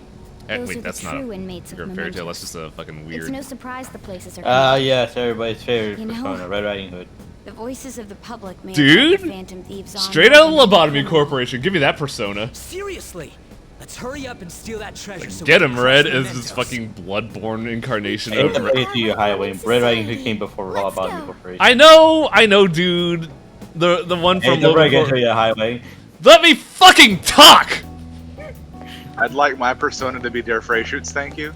Eh, those wait, are that's the not true inmates of Grimm Fairy Tale. Mementos. That's just a fucking It's weird. no surprise the places are Yes, everybody's favorite You know, persona, Red Riding Hood. The voices of the public may Dude? have the Phantom Thieves on Straight out of more than Lobotomy Corporation. Give me that persona. Seriously, let's hurry up and steal that treasure. So Get we him, can Red, trust as Mementos. this fucking bloodborne incarnation Hey, of. the way to your highway. Red Riding Hood came before Lobotomy Corporation. I know, dude. The one Hey, from the Red Lobotomy. to your highway. Let me fucking talk. I'd like my persona to be Der Freyschutz, thank you.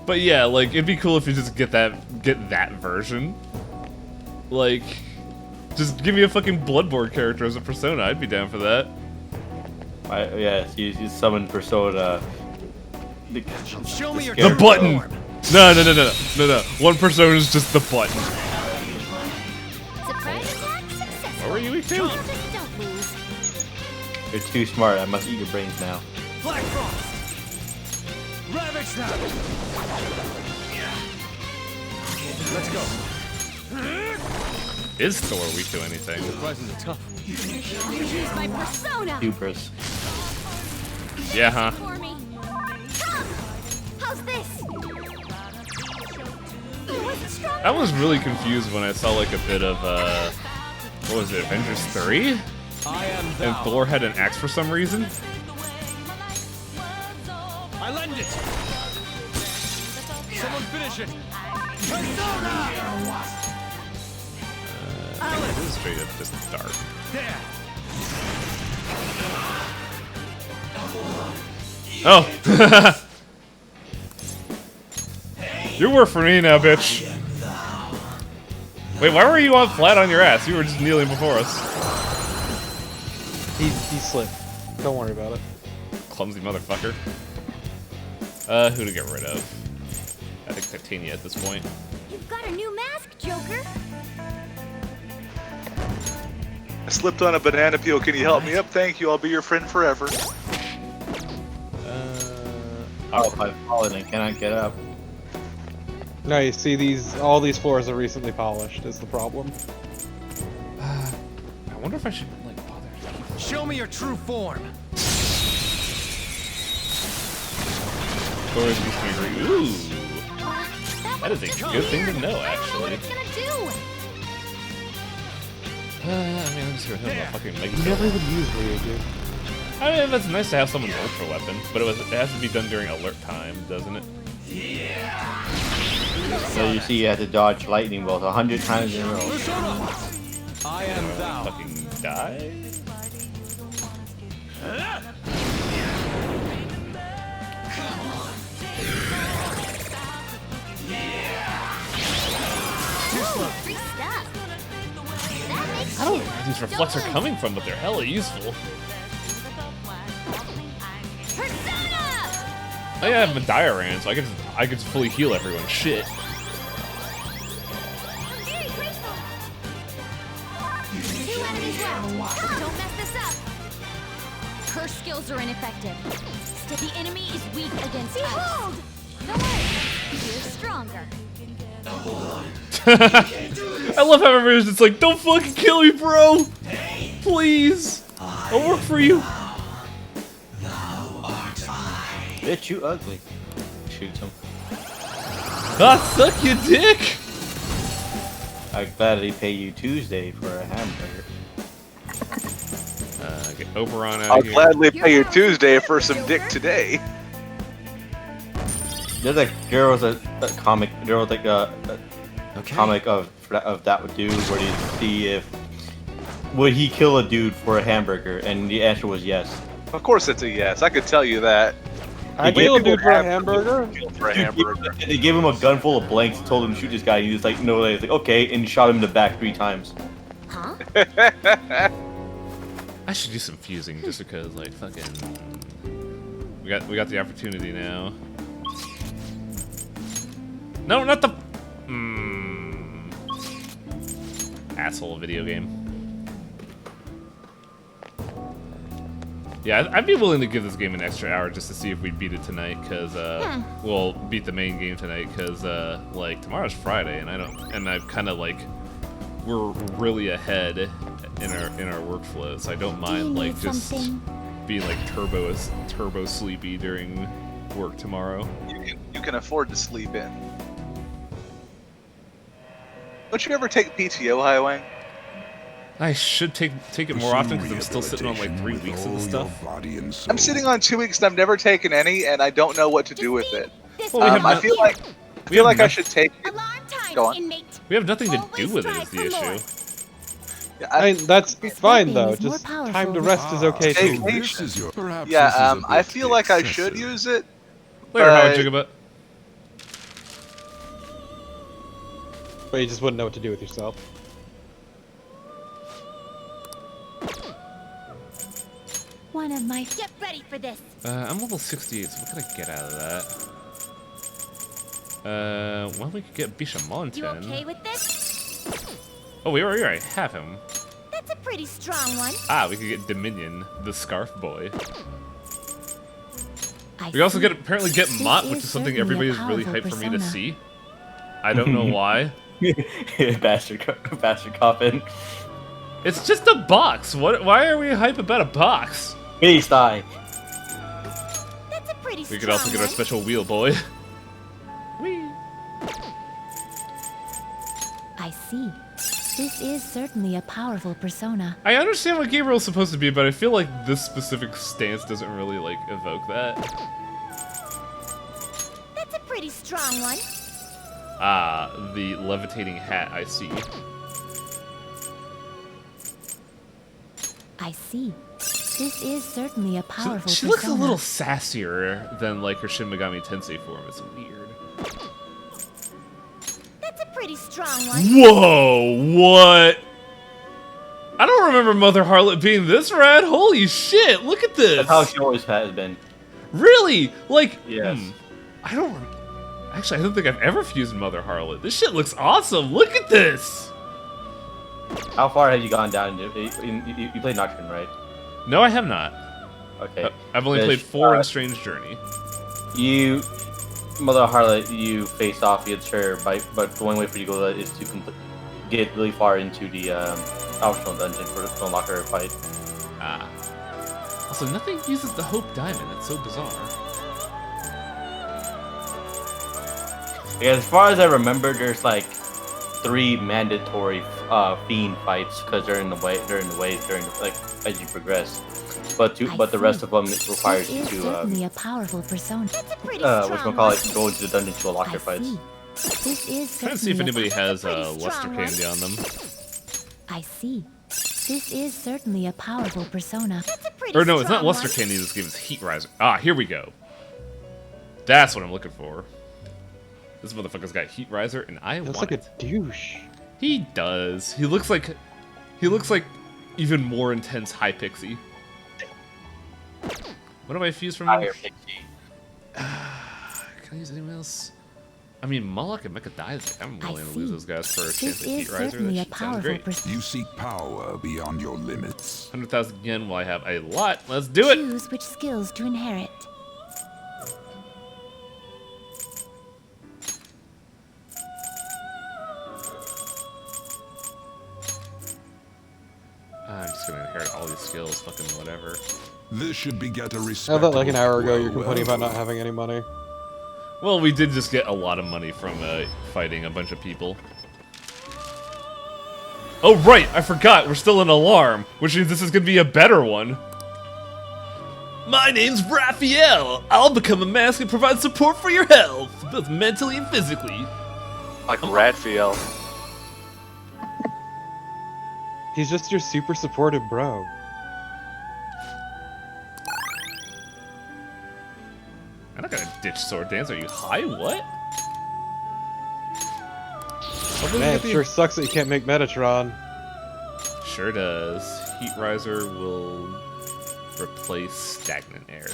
But yeah, like it'd be cool if you just get that version. Like, just give me a fucking Bloodborne character as a persona. I'd be down for that. Yes, you summon persona. Show me your The true button. form. No. One persona is just the button. Surprise attack successful. What were you eating? Just don't lose. You're too smart. I must eat your brains now. Black Frost. Ravage them. Let's go. Is Thor weak to anything? Use my persona. Hubris. Yeah, huh? For me. Come. How's this? What's strong? I was really confused when I saw like a bit of what was it, Avengers 3? I am And thou. Thor had an axe for some reason. I lend it. Someone finish it. Persona. This is straight up just dark. There. Oh! You work for me now, bitch. Wait, why were you on flat on your ass? You were just kneeling before us. He slipped. Don't worry about it. Clumsy motherfucker. Who to get rid of? I think Titania at this point. You've got a new mask, Joker. I slipped on a banana peel. Can you help me up? Thank you. I'll be your friend forever. Oh, if I've fallen and cannot get up. No, you see all these floors are recently polished is the problem. I wonder if I should like bother. Show me your true form. Thor is Eastern agree. Ooh, that is a good thing to know, actually. What it's gonna do? I mean, I'm just gonna hit a fucking Mega You never even used Ryu, dude. I mean, it's nice to have someone's ultra weapon, but it has to be done during alert time, doesn't it? So you see you have to dodge lightning bolts 100 times in a row. I am thou. Fucking die. I don't know where these reflects are coming from, but they're hella useful. Oh yeah, I have Medairan, so I could just fully heal everyone. Shit. Two enemies left. Don't mess this up. Her skills are ineffective. The enemy is weak against ice. Don't worry, you're stronger. I love how everyone's just like, don't fucking kill me, bro! Please! I'll work for you! Bitch, you ugly. Shoots him. Ah, suck you dick! I gladly pay you Tuesday for a hamburger. Get Oberon out I'll of here. gladly pay you Tuesday for some dick today. There's a comic. There was like a comic of that would do where you see if would he kill a dude for a hamburger, and the answer was yes. Of course, it's a yes. I could tell you that. I'd kill a dude for a hamburger. For a hamburger. They gave him a gun full of blanks, told him to shoot this guy. He was like, no, he's like, okay, and he shot him in the back 3 times. Huh? I should do some fusing just because, like, fucking. We got the opportunity now. No, not the. Asshole video game. Yeah, I'd be willing to give this game an extra hour just to see if we beat it tonight, cause we'll beat the main game tonight, cause like tomorrow's Friday, and I've kind of like we're really ahead in our workflow, so I don't mind like just being like turbo sleepy during work tomorrow. You can afford to sleep in. Don't you ever take PTO, Highway? I should take it more often because I'm still sitting on like 3 weeks of the stuff. I'm sitting on 2 weeks and I've never taken any, and I don't know what to do with it. Well, I feel like I should take it. Go on. We have nothing to do with it is the issue. Yeah, I mean, that's fine though. Just time to rest is okay too. Yeah, I feel like I should use it. Later, Howard Jigabut. But you just wouldn't know what to do with yourself. One of my... Get ready for this. I'm level 68, so what can I get out of that? Well, we could get Bishamonten. You okay with this? Oh, we already have him. That's a pretty strong one. Ah, we could get Dominion, the Scarf Boy. We also apparently get Mott, which is something everybody's really hyped for me to see. I don't know why. Bastard coffin. It's just a box. Why are we hype about a box? Beast die. That's a pretty We could also get our special wheel boy. Whee. I see. This is certainly a powerful persona. I understand what Gabriel's supposed to be, but I feel like this specific stance doesn't really like evoke that. That's a pretty strong one. Ah, the levitating hat, I see. I see. This is certainly a powerful She persona. looks a little sassier than like her Shin Megami Tensei form. It's weird. That's a pretty strong one. Whoa, what? I don't remember Mother Harlot being this rad. Holy shit, look at this. That's how she always has been. Really? Like, yes. I don't... Actually, I don't think I've ever fused Mother Harlot. This shit looks awesome. Look at this. How far have you gone down? You played Nocturne, right? No, I have not. Okay. I've only played 4 in Strange Journey. Mother Harlot, you face off against her, but the only way for you to go is to get really far into the optional dungeon to unlock her fight. Ah. Also, nothing uses the Hope Diamond. It's so bizarre. Yeah, as far as I remember, there's like 3 mandatory fiend fights because they're in the way during as you progress. But the rest of them requires you to certainly a powerful persona. whatchamacallit, go into the dungeon to unlock your fights. This is Trying to see if certainly anybody a- has Pretty Luster strong Candy one. on them. I see. This is certainly a powerful persona. Or no, it's not Luster Candy. This gives Heat Riser. Ah, here we go. That's what I'm looking for. This motherfucker's got Heat Riser, and I Looks want like it. a douche. He does. He looks like even more intense Hypixie. What do I fuse from him? Can I use anyone else? I mean, Moloch and Mechadize. I'm willing to lose those guys for a chance at Heat Riser. That shit sounds great. You seek power beyond your limits. 100,000 yen. Well, I have a lot. Let's do it. Choose which skills to inherit. I'm just gonna inherit all these skills. Fucking whatever. This should beget a I respect. thought like an hour ago you're complaining about not having any money. Well, we did just get a lot of money from fighting a bunch of people. Oh, right! I forgot! We're still in Alarm, which means this is gonna be a better one. My name's Raphael! I'll become a mask and provide support for your health, both mentally and physically. Like Radfiel. He's just your super supportive bro. I'm not gonna ditch Sword Dance. Are you high? What? Man, it sure sucks that you can't make Metatron. Sure does. Heat Riser will replace Stagnant Air.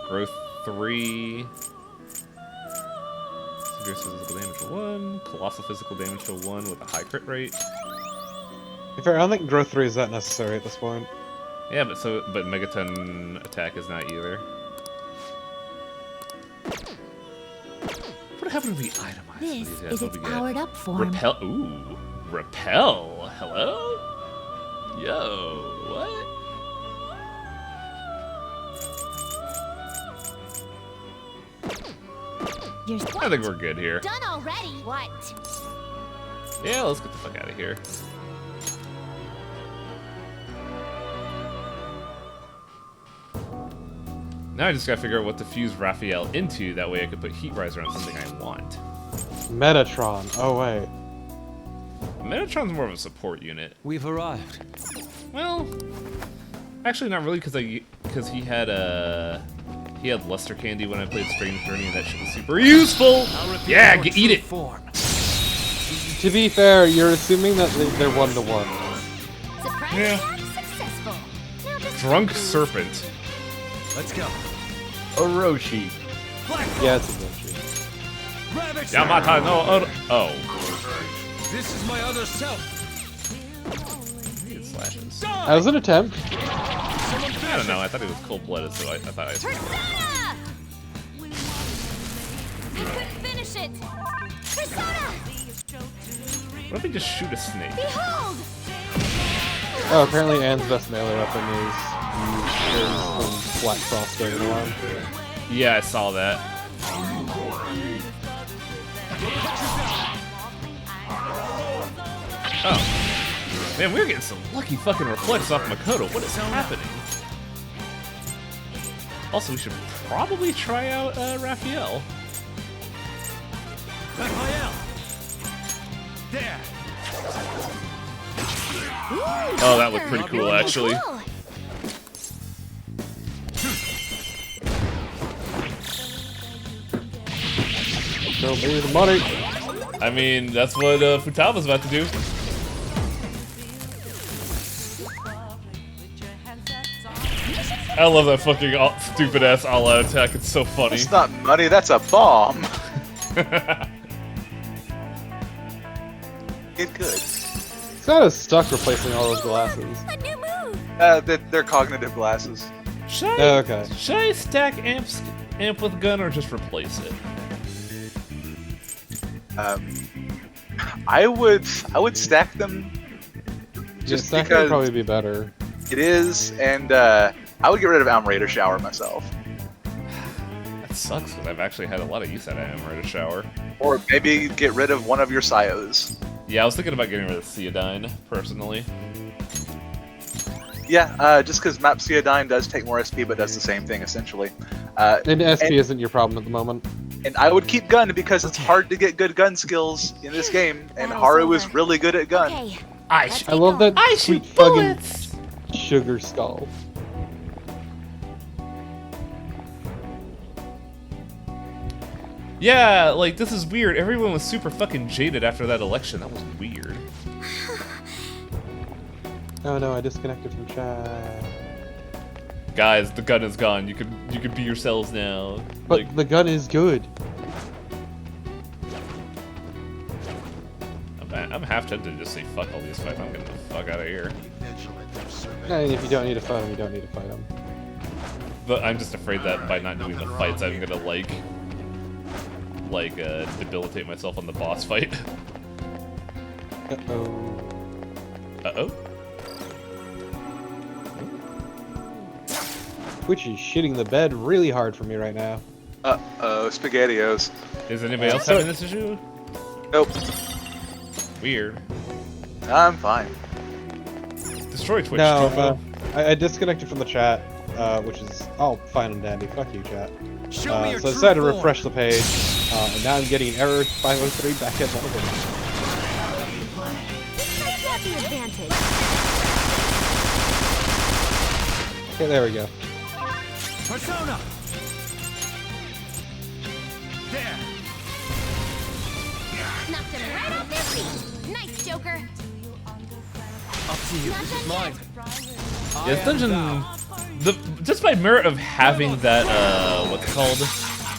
Growth 3. Severe physical damage to 1. Colossal physical damage to 1 with a high crit rate. In fact, I don't think growth 3 is that necessary at this point. Yeah, but Megaton attack is not either. What happened if we itemize This these guys? is What its we get? powered up form. Repel. Ooh, repel. Hello. Yo, what? I think we're good here. Done already? What? Yeah, let's get the fuck out of here. Now I just gotta figure out what to fuse Raphael into, that way I could put Heat Riser on something I want. Metatron. Oh, wait. Metatron's more of a support unit. We've arrived. Well, actually not really, because he had Luster Candy when I played Strange Journey, and that shit was super useful! Yeah, eat it! To be fair, you're assuming that they're one-to-one. Yeah. Drunk Serpent. Let's go. Orochi. Yeah, it's Orochi. Yamata no oh. This is my other self. Slashes. That was an attempt. I don't know, I thought he was cold-blooded, so I thought I... Persona! I couldn't finish it! Persona! What if we just shoot a snake? Behold! Oh, apparently Anne's best melee weapon is Black Frost Dragon Alarm. Yeah, I saw that. Oh. Man, we're getting some lucky fucking reflects off Makoto. What is happening? Also, we should probably try out Raphael. Raphael! There! Oh, that looked pretty cool, actually. Show me the money. I mean, that's what Futama's about to do. I love that fucking stupid ass all-out attack. It's so funny. That's not money. That's a bomb. Get good. It's kind of stuck replacing all those glasses. They're cognitive glasses. Should I stack amp with gun or just replace it? I would stack them. Just stack would probably be better. It is, and I would get rid of Almraider Shower myself. That sucks because I've actually had a lot of use out of Almraider Shower. Or maybe get rid of one of your Sios. Yeah, I was thinking about getting rid of Theodine, personally. Yeah, just because Map Theodine does take more SP but does the same thing, essentially. And SP isn't your problem at the moment. And I would keep gun because it's hard to get good gun skills in this game, and Haru is really good at gun. Okay. I love that sweet fucking sugar skull. Yeah, like, this is weird. Everyone was super fucking jaded after that election. That was weird. Oh no, I disconnected from chat. Guys, the gun is gone. You could be yourselves now. But Like, the gun is good. I'm half tempted to just say fuck all these fights. I'm getting the fuck out of here. And if you don't need to fight him, you don't need to fight him. But I'm just afraid that by not doing the fights, I'm gonna debilitate myself on the boss fight. Uh-oh. Uh-oh? Which is shitting the bed really hard for me right now. Uh-oh, SpaghettiOs. Is anybody else having this issue? Nope. Weird. I'm fine. Destroy Twitch. No, I disconnected from the chat, which is all fine and dandy. Fuck you, chat. So I decided to refresh the page, and now I'm getting error 503 back at level. Okay, there we go. Persona! There! Knocked him right off their feet. Nice, Joker. Up to you. This is mine. Yeah, this dungeon, just by merit of having that, what's it called?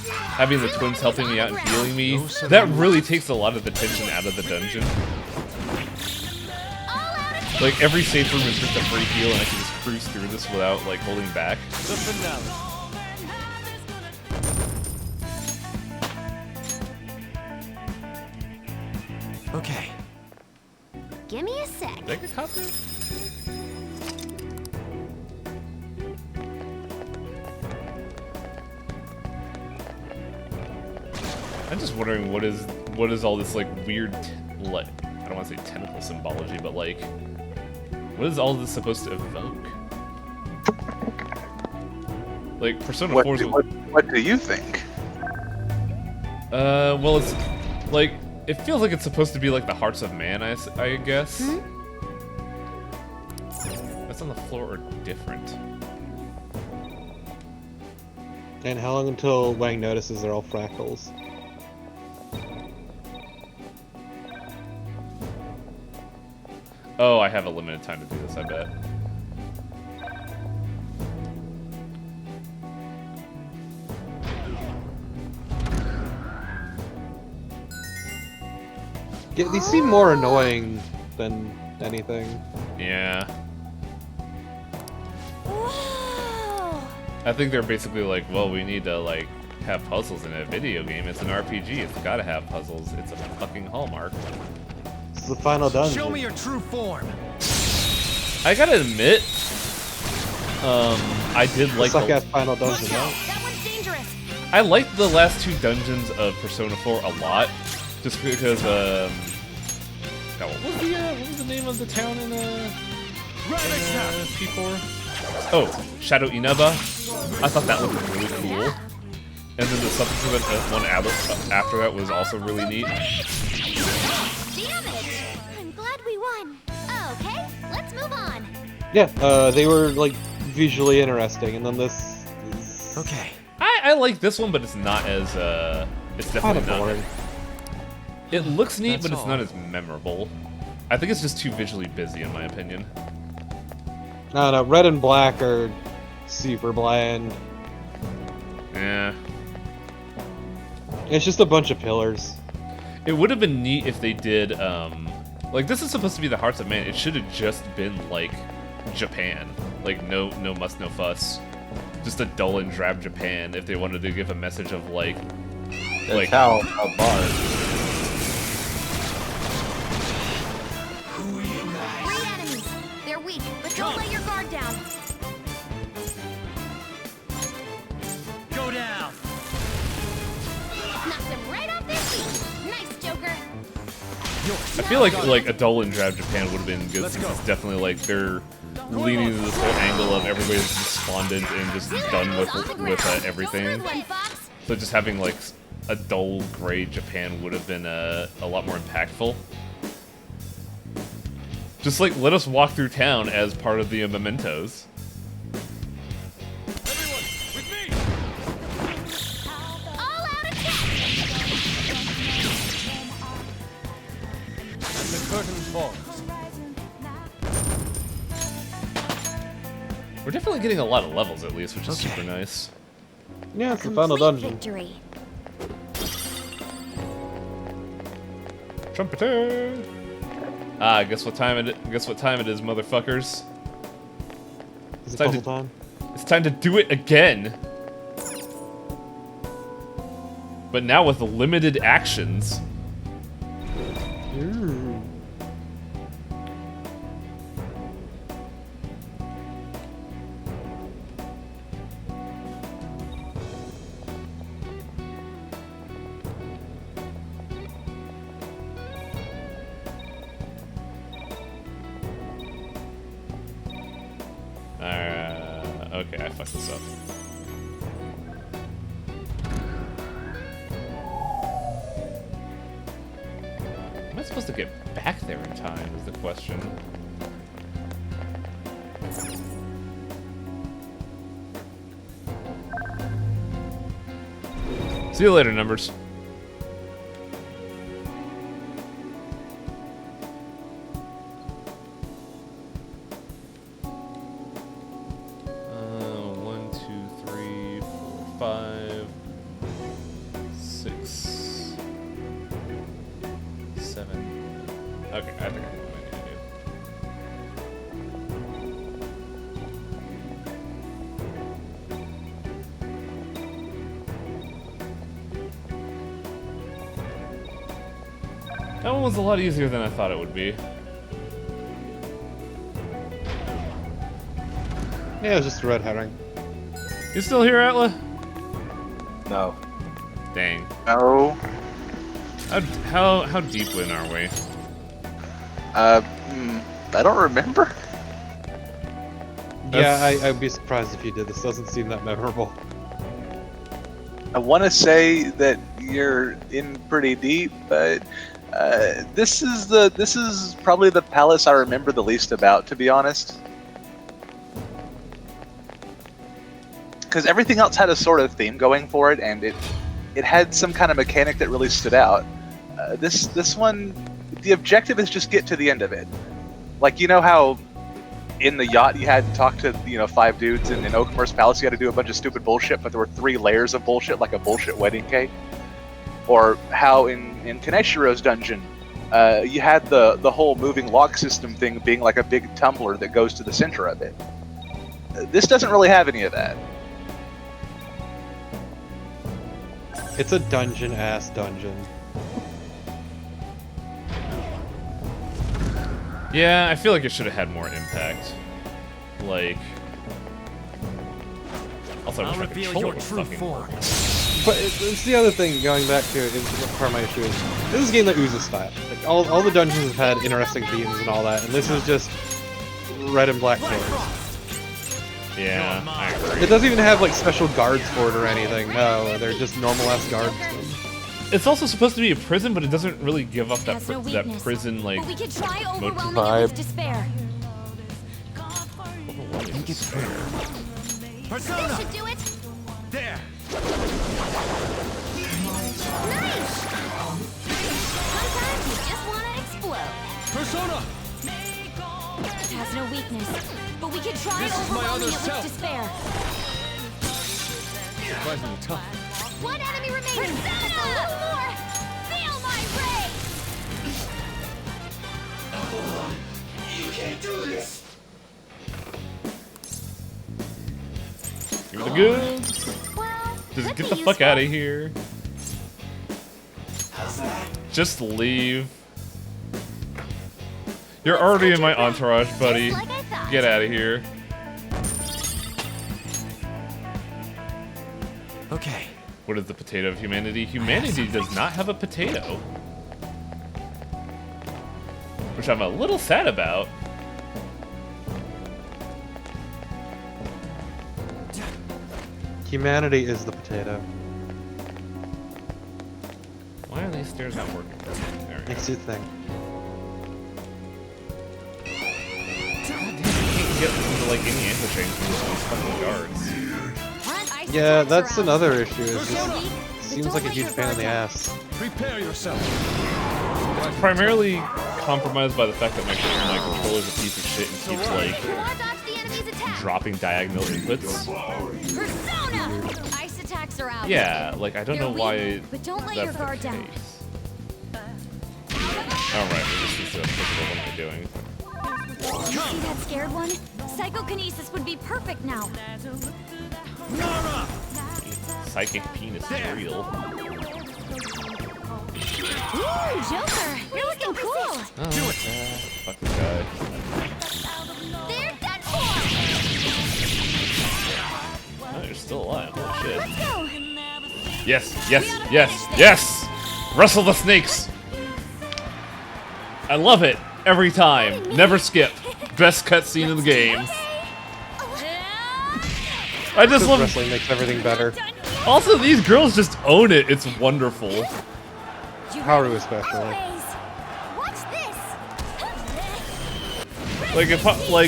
Having the twins helping me out and healing me, that really takes a lot of the tension out of the dungeon. Like, every safe room is just a free heal and I can just cruise through this without, like, holding back. Okay. Give me a sec. Did I get caught there? I'm just wondering what is all this like weird, like, I don't want to say tentacle symbology, but like, what is all this supposed to evoke? Like Persona 4's what do you think? Well, it's like it feels like it's supposed to be like the Hearts of Man, I guess. That's on the floor or different. And how long until Wang notices they're all fractals? Oh, I have a limited time to do this, I bet. Yeah, these seem more annoying than anything. Yeah. I think they're basically like, well, we need to like have puzzles in a video game. It's an RPG. It's gotta have puzzles. It's a fucking Hallmark. This is the final dungeon. Show me your true form. I gotta admit, I did like the final dungeon. That one's dangerous. I liked the last two dungeons of Persona 4 a lot, just because what was the name of the town in P4? Oh, Shadow Inaba. I thought that looked really cool. And then the subsequent one after that was also really neat. Damn it! I'm glad we won. Okay, let's move on. Yeah, they were like visually interesting, and then this. Okay. I like this one, but it's not as it's definitely not. Boring. It looks neat, but it's not as memorable. I think it's just too visually busy, in my opinion. No, red and black are super bland. Yeah. It's just a bunch of pillars. It would have been neat if they did, like, this is supposed to be the Hearts of Man. It should have just been, like, Japan. Like, no muss, no fuss. Just a dull and drab Japan if they wanted to give a message of, like... That's how a bar. Three enemies. They're weak, but don't let your guard down. Go down. Knocked them right off their feet. Nice, Joker. I feel like a dull and drab Japan would have been good since it's definitely like they're leaning to this whole angle of everybody's despondent and just done with everything. So just having like a dull gray Japan would have been a lot more impactful. Just like let us walk through town as part of the mementos. We're definitely getting a lot of levels at least, which is super nice. Yeah, it's the final dungeon. Victory. Trumpeter! Ah, guess what time it is, motherfuckers. Is it puzzle time? It's time to do it again. But now with limited actions. Ooh. Okay, I fucked this up. Am I supposed to get back there in time is the question. See you later, numbers. That one was a lot easier than I thought it would be. Yeah, it was just a red herring. You still here, Atla? No. Dang. No. How deep in are we? I don't remember. Yeah, I'd be surprised if you did. This doesn't seem that memorable. I want to say that you're in pretty deep, but this is probably the palace I remember the least about, to be honest. Because everything else had a sort of theme going for it, and it had some kind of mechanic that really stood out. This one, the objective is just get to the end of it. Like, you know how in the yacht you had to talk to 5 dudes, and in Oakmore's Palace you had to do a bunch of stupid bullshit, but there were 3 layers of bullshit, like a bullshit wedding cake? Or how in Kaneshiro's dungeon, you had the whole moving log system thing being like a big tumbler that goes to the center of it. This doesn't really have any of that. It's a dungeon-ass dungeon. Yeah, I feel like it should have had more impact. Like... Also, I wish my controller was fucking working. But it's the other thing, going back to it, is part of my issue is, this is a game that oozes style. Like, all the dungeons have had interesting themes and all that, and this is just red and black doors. Yeah, I agree. It doesn't even have, like, special guards for it or anything, no, they're just normal-ass guards. It's also supposed to be a prison, but it doesn't really give up that that prison, like, we could try overwhelming vibe. it with despair. Persona! This should do it! There! Nice! Sometimes you just want to explode. Persona! It has no weakness, but we could try This is my overwhelming other it with self. despair. Surprisingly tough. One enemy remaining. Just a little more. Feel my rage. You can't do this! Give it a good. Just get the fuck out of here. Just leave. You're already in my entourage, buddy. Get out of here. Okay. What is the potato of humanity? Humanity does not have a potato. Which I'm a little sad about. Humanity is the potato. these stairs not working? There we go. Makes you think. Can't get into like any interchange from these fucking guards. Yeah, that's another issue. It just seems like a huge pain in the ass. Prepare yourself. It's primarily compromised by the fact that my controller's a piece of shit and keeps like dropping diagonal inputs. Persona! Ice attacks are out. Yeah, like I don't know why. But don't let that's your guard the down. case. All right, this is applicable. What am I doing? See that scared one? Psychokinesis would be perfect now. Psychic penis is real. Ooh, Joker! You're looking cool! Oh, do it! Fuck this guy. They're dead for! Oh, you're still alive. Holy shit. Let's go! Yes, yes, yes, yes! Wrestle the snakes! I love it every time. Never skip. Best cutscene in the game. I just love wrestling makes everything better. Also, these girls just own it. It's wonderful. Haru especially. Like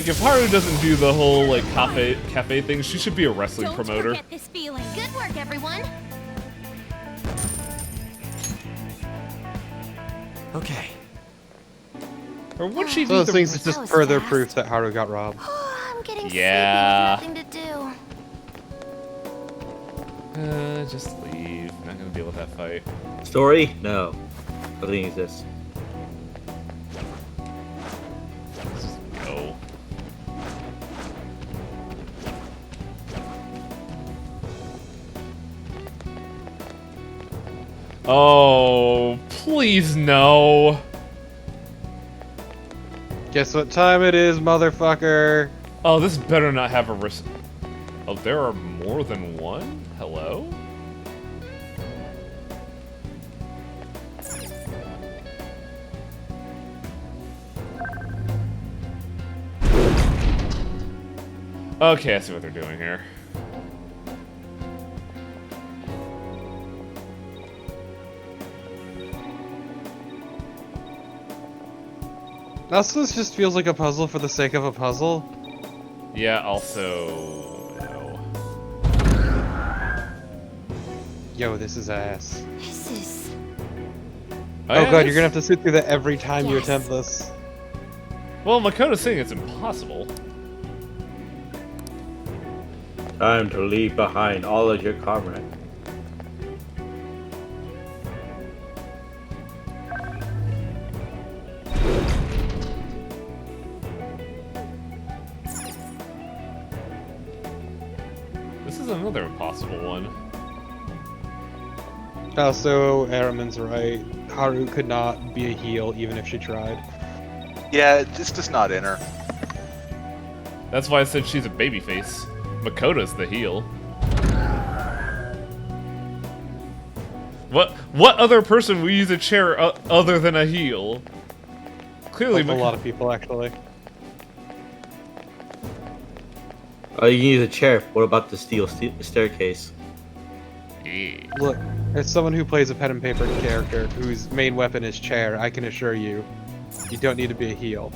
if Haru doesn't do the whole like cafe thing, she should be a wrestling promoter. Forget this feeling. Good work, everyone. Okay. Or would she? So those things is just further proof that Haru got robbed. I'm getting Yeah. sleepy. Nothing to do. Just leave. Not gonna deal with that fight. Story? No. Nothing exists. Just go. Oh, please no. Guess what time it is, motherfucker? Oh, this better not have a risk. Oh, there are more than one? Hello? Okay, I see what they're doing here. Also, this just feels like a puzzle for the sake of a puzzle. Yeah, also... no. Yo, this is ass. This is... Oh god, you're gonna have to sit through that every time you attempt this. Well, Makoto's saying it's impossible. Time to leave behind all of your comrades. This is another impossible one. Also, Aramin's right. Haru could not be a heel even if she tried. Yeah, it's just not in her. That's why I said she's a babyface. Makoto's the heel. What other person would use a chair other than a heel? Clearly, a lot of people actually. Oh, you need a chair. What about the steel staircase? Look, as someone who plays a pen and paper character whose main weapon is chair, I can assure you, you don't need to be a heel.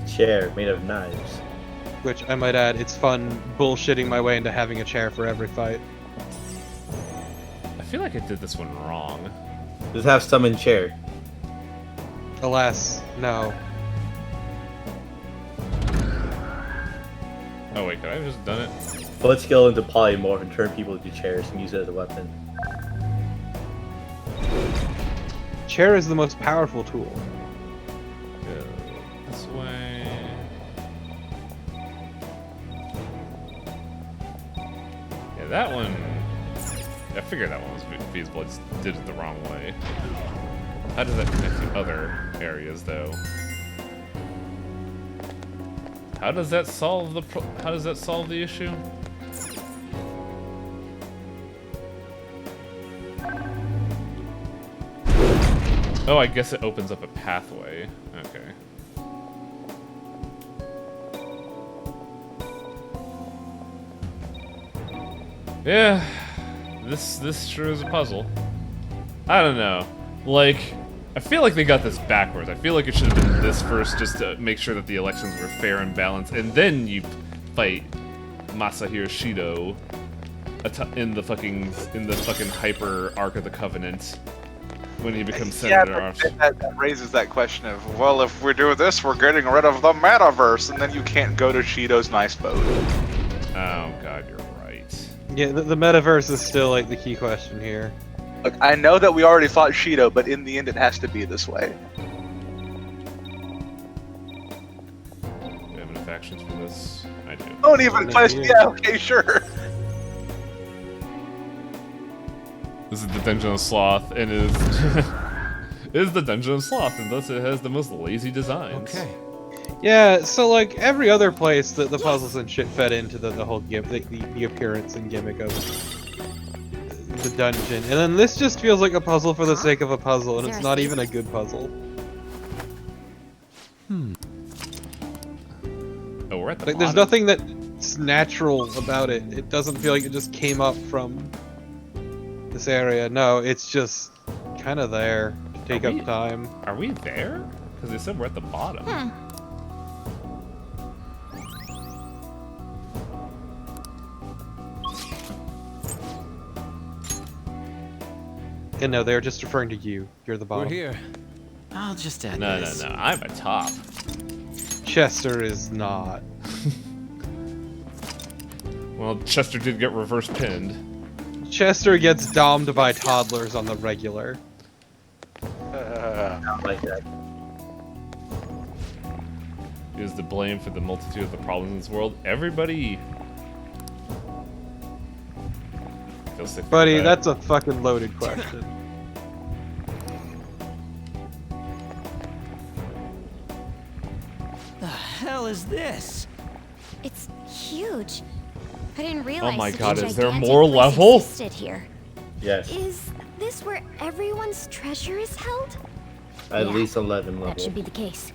Chair made of knives. Which, I might add, it's fun bullshitting my way into having a chair for every fight. I feel like I did this one wrong. Just have summon chair. Alas, no. Oh wait, could I have just done it? Put skill into polymorph and turn people into chairs and use it as a weapon. Chair is the most powerful tool. Go this way. Yeah, that one... I figured that one was feasible, I just did it the wrong way. How does that connect to other areas, though? How does that solve the issue? Oh, I guess it opens up a pathway. Okay. Yeah, this sure is a puzzle. I don't know. Like, I feel like they got this backwards. I feel like it should have been this first, just to make sure that the elections were fair and balanced, and then you fight Masahiro Shido in the fucking hyper Ark of the Covenant when he becomes Senator. That raises that question of, well, if we do this, we're getting rid of the metaverse, and then you can't go to Shido's nice boat. Oh god, you're right. Yeah, the metaverse is still like the key question here. Look, I know that we already fought Shido, but in the end, it has to be this way. Do we have enough actions for this? I do. Don't even question. Yeah, okay, sure. This is the Dungeon of Sloth, and it is the Dungeon of Sloth, and thus it has the most lazy designs. Okay. Yeah, so like every other place that the puzzles and shit fed into the whole the appearance and gimmick of the dungeon, and then this just feels like a puzzle for the sake of a puzzle, and it's not even a good puzzle. Oh, we're at the like, there's nothing that's natural about it. It doesn't feel like it just came up from this area. No, it's just kind of there to take up time. Are we there? Because they said we're at the bottom. And no, they're just referring to you. You're the bottom. We're here. I'll just add No, this. no, no. I'm at top. Chester is not. Well, Chester did get reverse pinned. Chester gets domed by toddlers on the regular. I like that. Is the blame for the multitude of the problems in this world? Everybody. Feels sick. Buddy, that's a fucking loaded question. The hell is this? It's huge. I didn't realize. Oh my such god, a is there gigantic more place level? existed here. Yes. Is this where everyone's treasure is held? At Yeah, least 11 That should level. be the case.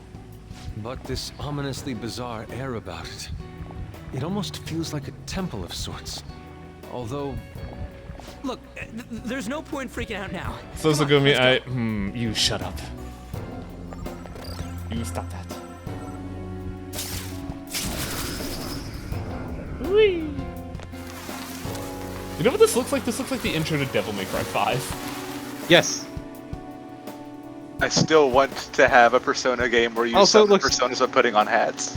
But this ominously bizarre air about it. It almost feels like a temple of sorts. Although... Look, there's no point freaking out now. So Zagumi, you shut up. You stop that. Whee! You know what this looks like? This looks like the intro to Devil May Cry 5. Yes. I still want to have a Persona game where you Also, suck personas of putting on hats.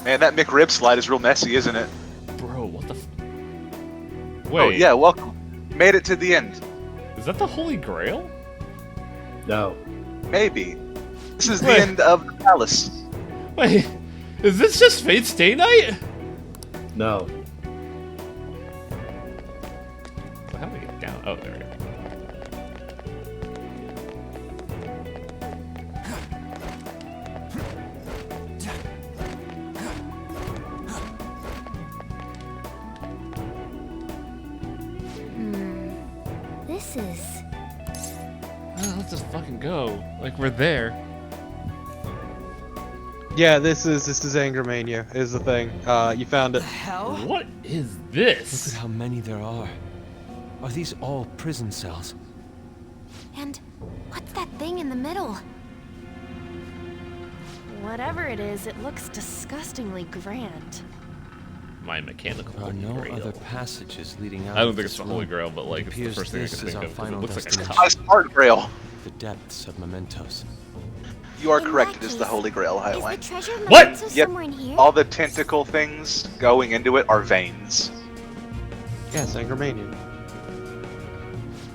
Man, that McRib slide is real messy, isn't it? Bro, what the Wait. Oh, yeah, welcome. Made it to the end. Is that the Holy Grail? No. Maybe. This is the end of the palace. Wait, is this just Fate Stay Night? No. So how do we get down? Oh, there we go. This is... Oh, let's just fucking go. Like, we're there. Yeah, this is Anger Mania, is the thing. You found it. Hell? What is this? Look at how many there are. Are these all prison cells? And what's that thing in the middle? Whatever it is, it looks disgustingly grand. My mechanical There are Holy no Grail. other passages leading out. I don't of think it's this the Holy room. Grail, but like, It it's the appears first thing I this can is think our of, 'cause it final looks like a destination. cup. It's Heart Grail. The depths of Mementos. You are correct, it is the Holy Grail, Highline. Treasure of What? Mementos Yep. somewhere in here? All the tentacle things going into it are veins. Yes, Anger Mania.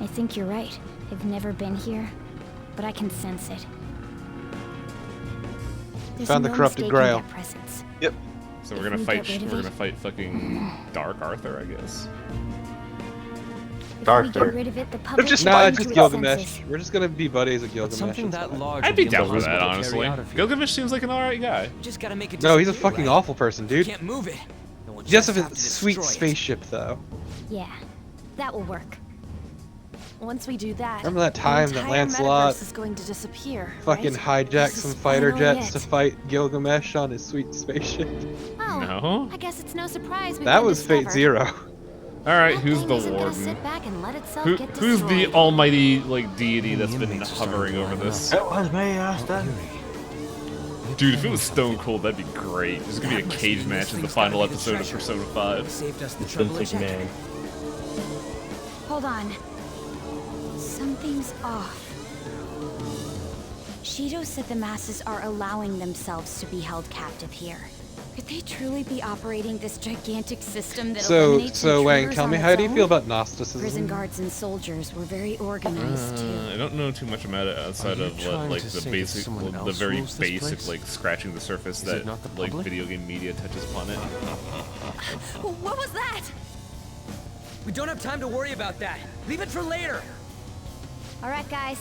I think you're right. I've never been here, but I can sense it. There's Found the no corrupted mistaking Grail. that presence. Yep. So If we're gonna we fight. get rid of We're it- gonna fight fucking Dark Arthur, I guess. If we get rid of it, the public Just will nah, come it's to just its Gilgamesh. senses. We're just gonna be buddies with Gilgamesh. something it's that fine. large. I'd be down for that, impossible to carry honestly. out of here. Gilgamesh seems like an alright guy. Just gotta make it. No, he's a disappear, fucking right? awful person, dude. Can't move it. No one He does have should a to sweet destroy it. spaceship, though. Yeah, that will work. Once we do that, Remember that the time that entire Lancelot metaverse is going to disappear. Fucking right? hijacked This some is fighter finally jets it. to fight Gilgamesh on his sweet spaceship. Oh, No. I guess it's no surprise we've That been was Fate discovered. Zero. All right, who's the Isn't gonna warden? sit back and let itself Who, get who's the destroyed. almighty like deity that's been hovering over this? That was me, Asta. Dude, if it was Stone Cold, that'd be great. There's gonna be a cage match in the final episode of Persona 5. Saved us the trouble of checking. Man. Hold on. Something's off. Shido said the masses are allowing themselves to be held captive here. Could they truly be operating this gigantic system that eliminates So Wang, intruders tell on me, its how do you own? feel about Prison Gnosticism? guards and soldiers were very organized too. I don't know too much about it outside Are you of what, trying like to the say that basic, someone the else very rules this basic, place? like scratching the surface Is it that not the like public? video game media touches upon it. What was that? We don't have time to worry about that. Leave it for later. All right, guys.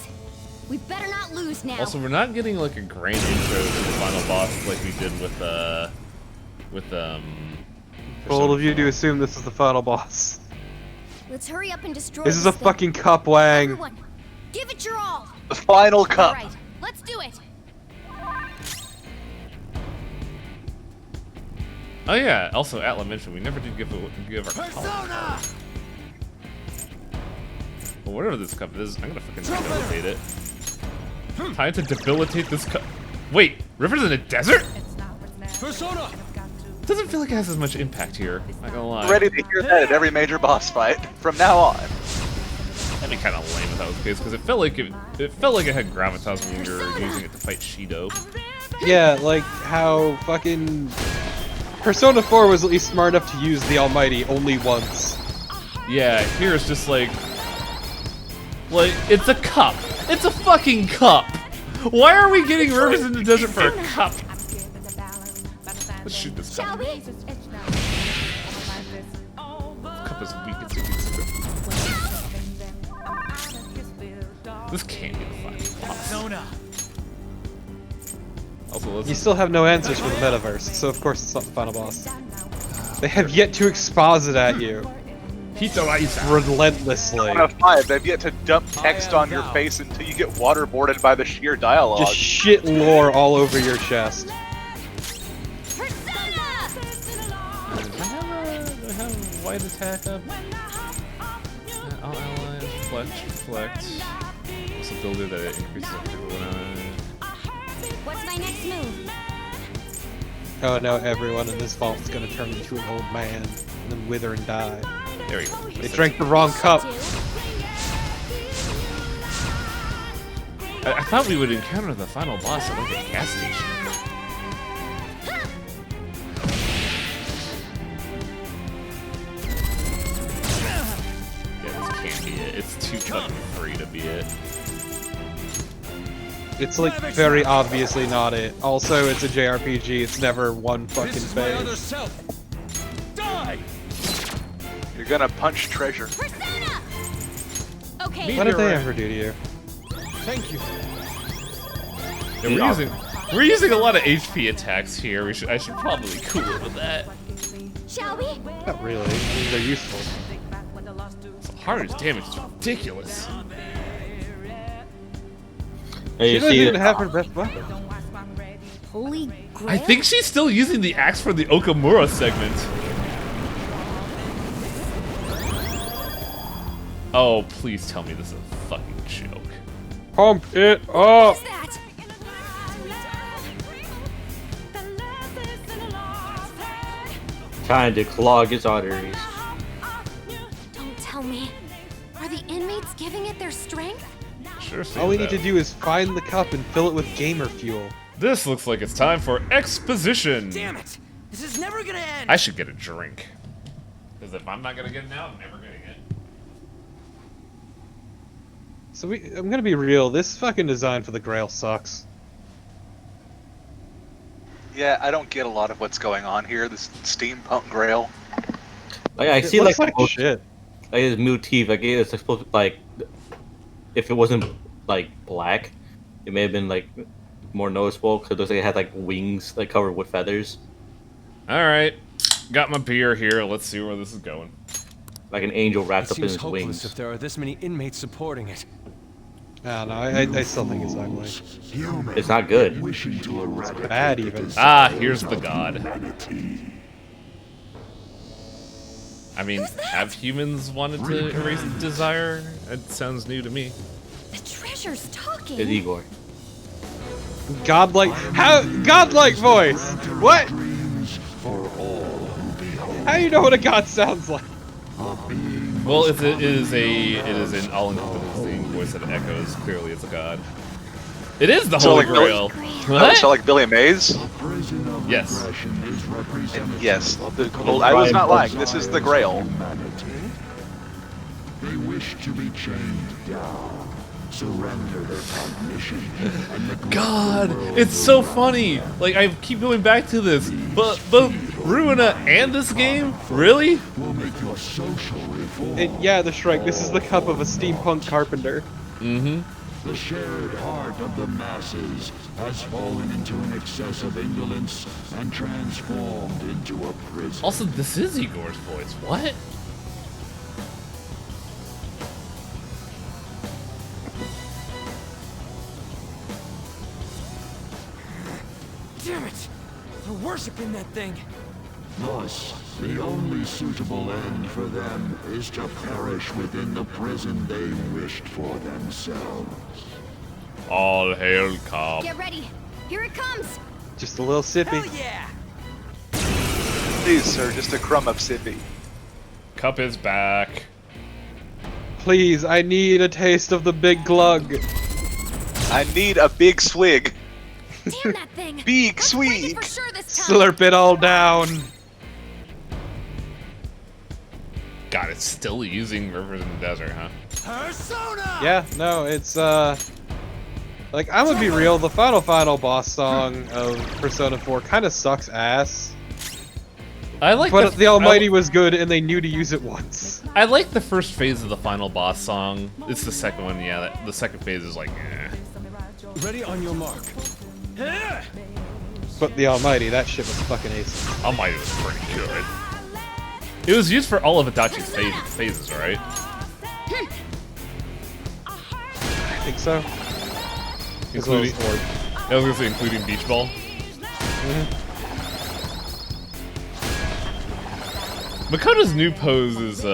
We better not lose now. Also, we're not getting like a grand intro to the final boss like we did with Bold of you to assume this is the final boss. Let's hurry up and destroy This is a thing. fucking cup, Wang. Everyone, give it your all. The final All cup. right, let's do it. Oh yeah, also Atla mentioned we never did give our Persona! Well, whatever this cup is, I'm gonna fucking debilitate it. Time to debilitate this cup. Wait, River's in a desert? Persona! Doesn't feel like it has as much impact here. Not gonna lie. Ready to hear that at every major boss fight from now on. That'd be kind of lame if that was the case, because it felt like it had gravitas when you were using it to fight Shido. Yeah, like how fucking Persona 4 was at least smart enough to use the Almighty only once. Yeah, here it's just like it's a cup. It's a fucking cup. Why are we getting Rivers in the desert for a cup? Let's shoot this cup. Shall we? This cup is weak. It's weak. This can't be the final boss. Persona. Also, let's You still have no answers for the metaverse, so of course it's not the final boss. They have yet to exposit at you. Relentlessly. 1 of 5. They've yet to dump text on your face until you get waterboarded by the sheer dialogue. Just shit lore all over your chest. Do I have white attack up? All allies, reflect. This ability that it increases our critical What's my next move? Oh no, everyone in this vault is gonna turn into an old man and then wither and die. There we go. They drank the wrong cup. I thought we would encounter the final boss at like a gas station. Yeah, this can't be it. It's too fucking free to be it. It's like very obviously not it. Also, it's a JRPG, it's never one fucking phase. Die! You're gonna punch treasure. Okay. What did they ever do to you? Thank you. Yeah, we're using a lot of HP attacks here. I should probably cool it with that. Shall we? Not really, I mean, they're useful. So Haru's damage is ridiculous. Hey, She you doesn't see even it? have her best weapon. Holy Grail? I think she's still using the axe for the Okamura segment. Oh, please tell me this is a fucking joke. Pump it up! Trying to clog its arteries. Don't tell me. Are the inmates giving it their strength? Sure. All we need to do is find the cup and fill it with gamer fuel. This looks like it's time for exposition. Damn it! This is never gonna end! I should get a drink. Because if I'm not gonna get it now, I'm never getting it. So I'm gonna be real, this fucking design for the Grail sucks. Yeah, I don't get a lot of what's going on here. This steampunk grail. Like I see looks like shit. Like this motif, like it's supposed to, like if it wasn't like black, it may have been like more noticeable because it looks like it had like wings like covered with feathers. Alright. Got my beer here. Let's see where this is going. Like an angel wrapped It up in seems his hopeless wings. if there are this many inmates supporting it. I don't know, I still think it's ugly. It's not good. It's bad even. Ah, here's the god. I mean, have humans wanted to erase desire? That sounds new to me. The treasure's talking. It's Igor. Godlike, godlike voice. What? How do you know what a god sounds like? Well, it is an all-encompassing voice that echoes. Clearly, it's a god. It is the Holy Grail. What? So like Billy Mays? Yes. Yes. Well, I was not lying. This is the Grail. They wish to be chained down. Surrender their cognition. God, it's so funny. Like, I keep going back to this, but both Ruina and this game, really? Yeah, the Shrek. This is the cup of a steampunk carpenter. Mm-hmm. The shared heart of the masses has fallen into an excess of indolence and transformed into a prison. Also, this is Igor's voice. What? Damn it! They're worshipping that thing. Thus, the only suitable end for them is to perish within the prison they wished for themselves. All hail Cobb. Get ready. Here it comes. Just a little sippy. Hell yeah! Please, sir, just a crumb of sippy. Cup is back. Please, I need a taste of the big glug. I need a big swig. Damn that thing. Big swig. For sure this time. Slurp it all down. God, it's still using Rivers in the Desert, huh? Persona! Yeah, no, it's like, I'm gonna be real, the final boss song of Persona 4 kind of sucks ass. I like but the Almighty was good and they knew to use it once. I like the first phase of the final boss song. It's the second one, yeah. The second phase is like, eh. Ready on your mark. But the Almighty, that shit was fucking ace. Almighty was pretty good. It was used for all of Adachi's phases, right? I think so. Including, I was gonna say including Beach Ball. Makoto's new pose is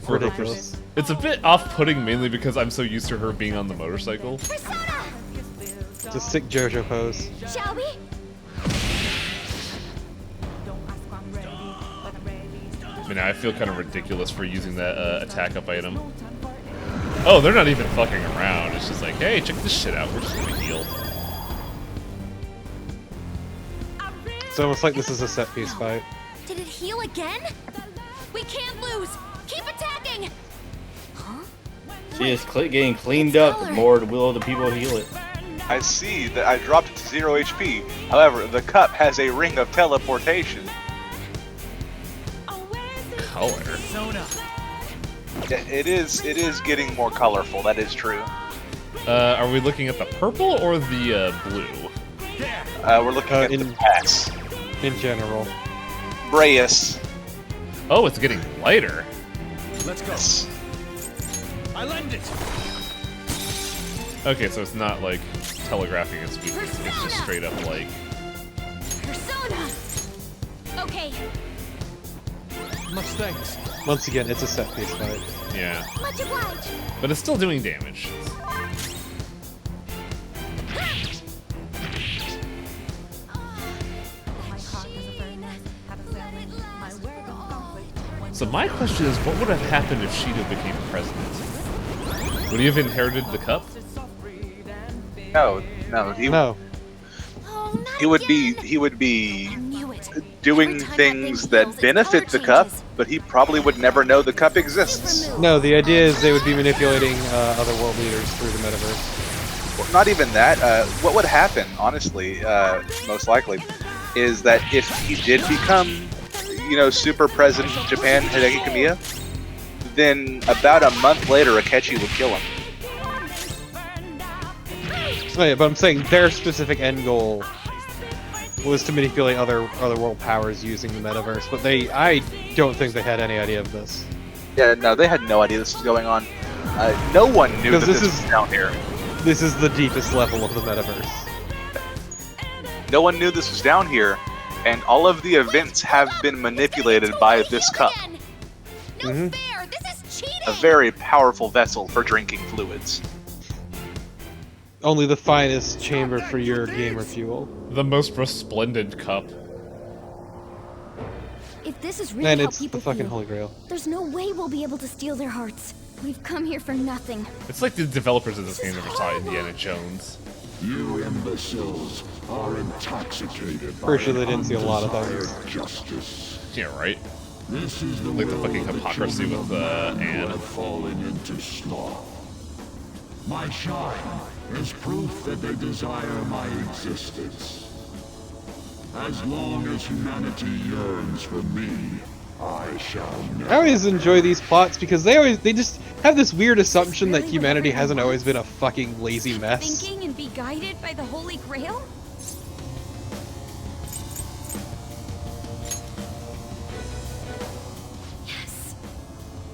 ridiculous. It's a bit off-putting, mainly because I'm so used to her being on the motorcycle. It's a sick JoJo pose. Shall we? I mean, I feel kind of ridiculous for using that attack-up item. Oh, they're not even fucking around. It's just like, hey, check this shit out. We're just gonna heal. It's almost like this is a set-piece fight. Did it heal again? We can't lose. Keep attacking. See, it's getting cleaned up. The more the will of the people heal it. I see that I dropped it to 0 HP. However, the cup has a ring of teleportation. Color. It is getting more colorful. That is true. Are we looking at the purple or the blue? We're looking at the packs. In general. Brayus. Oh, it's getting lighter. Let's go. I lend it. Okay, so it's not like telegraphing its weakness. It's just straight up like. Persona. Okay. Much thanks. Once again, it's a set-piece fight. Yeah. Much obliged. But it's still doing damage. So my question is, what would have happened if Shido became president? Would he have inherited the cup? No. He would be doing things that benefit the cup, but he probably would never know the cup exists. No, the idea is they would be manipulating other world leaders through the metaverse. Well, not even that. What would happen, honestly, most likely, is that if he did become, super president of Japan, Hideki Kamiya, then about a month later, Akechi would kill him. Oh, yeah, but I'm saying their specific end goal was to manipulate other world powers using the metaverse, but I don't think they had any idea of this. Yeah, no, they had no idea this was going on. No one knew that this was down here. This is the deepest level of the metaverse. No one knew this was down here, and all of the events have been manipulated by this cup. A very powerful vessel for drinking fluids. Only the finest chamber for your gamer fuel. The most resplendent cup. If this is really And how it's people the fucking feel, Holy Grail. there's no way we'll be able to steal their hearts. We've come here for nothing. It's like the developers of this game never saw Indiana Jones. You imbeciles are intoxicated by Pretty sure they didn't see a lot of those. justice. Yeah, right? This is the Like the world fucking of the hypocrisy children with of man who Anne. have fallen into sloth. My shine is proof that they desire my existence. As long as humanity yearns for me, I shall never. I always enjoy these plots because they just have this weird assumption that humanity hasn't always been a fucking lazy mess. Thinking and be guided by the Holy Grail? Yes.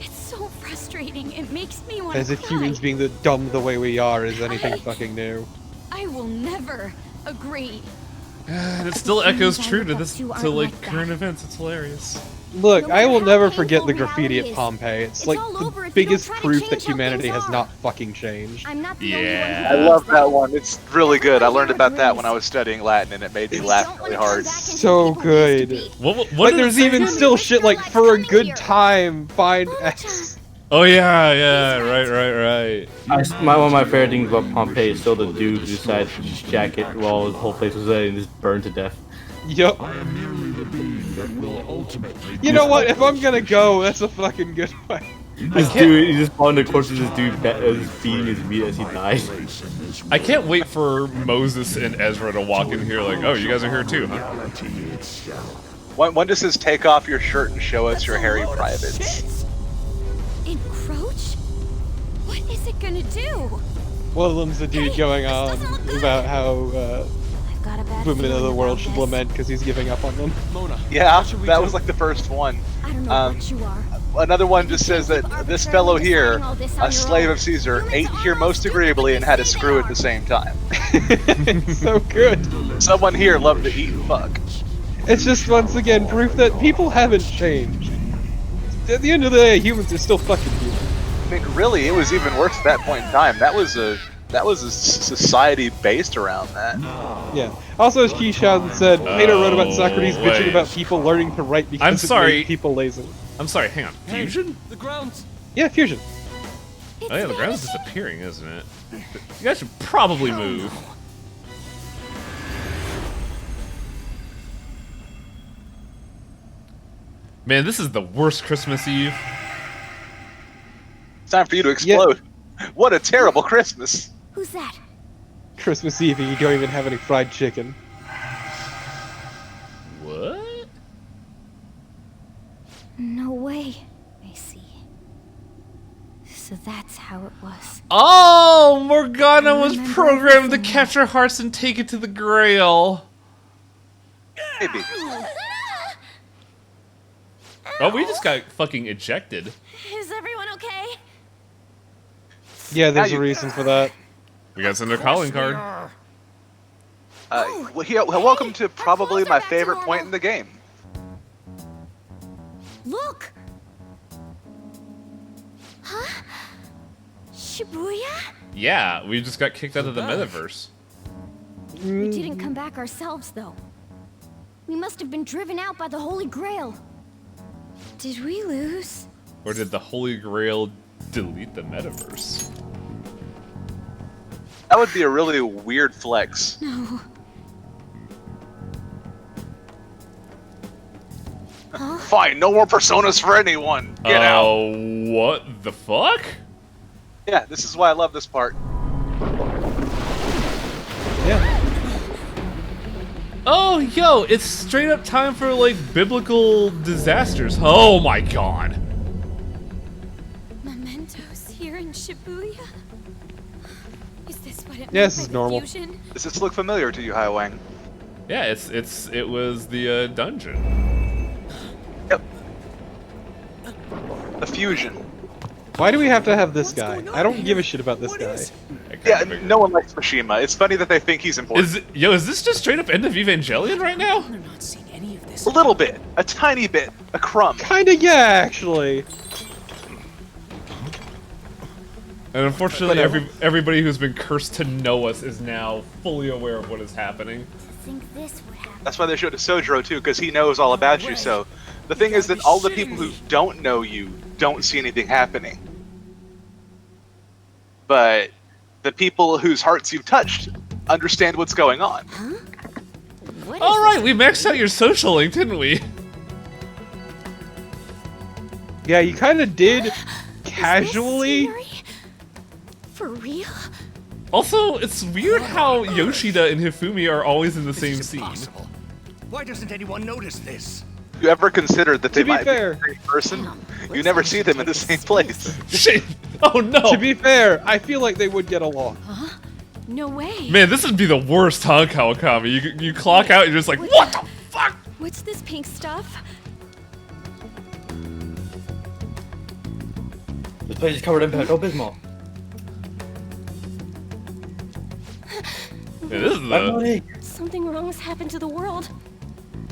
It's so frustrating. It makes me want to As if cry. humans being the dumb the way we are is anything fucking new. I will never agree. And it still echoes true to this, to like current events. It's hilarious. Look, I will never forget the graffiti at Pompeii. It's like the biggest proof that humanity has not fucking changed. Yeah. I love that one. It's really good. I learned about that when I was studying Latin, and it made me laugh really hard. So good. What Like did it there's say even again? still shit like for a good time find X. Oh yeah, right. One of my favorite things about Pompeii is still the dude who decided to just jack it while the whole place was ready and just burned to death. Yup. I am merely the being that will ultimately. You know what? If I'm gonna go, that's a fucking good one. This dude, he just found the corpse of this dude just feeding his meat as he died. I can't wait for Moses and Ezra to walk in here like, oh, you guys are here too, huh? One just says, take off your shirt and show us your hairy privates. Encroach? What is it gonna do? One of them's the dude going on about how women of the world should lament because he's giving up on them. Yeah, that was like the first one. I don't know what you are. Another one just says that this fellow here, a slave of Caesar, ate here most agreeably and had a screw at the same time. So good. Someone here loved to eat and fuck. It's just once again proof that people haven't changed. At the end of the day, humans are still fucking human. I mean, really, it was even worse at that point in time. That was a society based around that. Yeah. Also, as Keyshawn said, Plato wrote about Socrates bitching wait. about people learning to write because I'm it sorry. made people lazy. I'm sorry, hang on. Fusion? The ground's... Yeah, fusion. Oh yeah, the ground's disappearing, isn't it? You guys should probably move. Man, this is the worst Christmas Eve. It's time for you to explode. What a terrible Christmas. Who's that? Christmas Eve and you don't even have any fried chicken. What? No way. I see. So that's how it was. Oh, Morgana was programmed to capture hearts and take it to the Grail. Maybe. Oh, we just got fucking ejected. Is everyone okay? Yeah, there's a reason for that. We got another calling card. Welcome to probably my favorite point in the game. Look! Huh? Shibuya? Yeah, we just got kicked out of the metaverse. We didn't come back ourselves, though. We must have been driven out by the Holy Grail. Did we lose? Or did the Holy Grail delete the metaverse? That would be a really weird flex. No. Huh? Fine, no more personas for anyone. Get out. What the fuck? Yeah, this is why I love this part. Yeah. Oh, yo, it's straight up time for, like, biblical disasters. Oh my god. Mementos here in Shibuya? Is this what it Yeah, this meant is by the normal. fusion? Does this look familiar to you, Hai Wang? Yeah, it was the dungeon. Yep. The fusion. Why do we have to have this guy? I don't give a shit about this guy. Yeah, no one likes Mishima. It's funny that they think he's important. Is this just straight up end of Evangelion right now? They're not seeing any A little bit. A tiny bit. A crumb. Kinda, yeah, actually. And unfortunately, everybody who's been cursed to know us is now fully aware of what is happening. That's why they showed Sojiro too, because he knows all about you. So the thing is that all the people who don't know you don't see anything happening. But the people whose hearts you've touched understand what's going on. Alright, we maxed out your social link, didn't we? Yeah, you kinda did casually. For real? Also, it's weird how Yoshida and Hifumi are always in the same scene. Why doesn't anyone notice this? You ever considered that they To be might fair. be the same person? You never see them in the same place. Shit! Oh no! To be fair, I feel like they would get along. Huh? No way. Man, this would be the worst Honkai Wakami. You clock out, you're just like, what the fuck? What's this pink stuff? This place is covered in Pepto-Bismol. Yeah, this is Something wrong has happened to the world.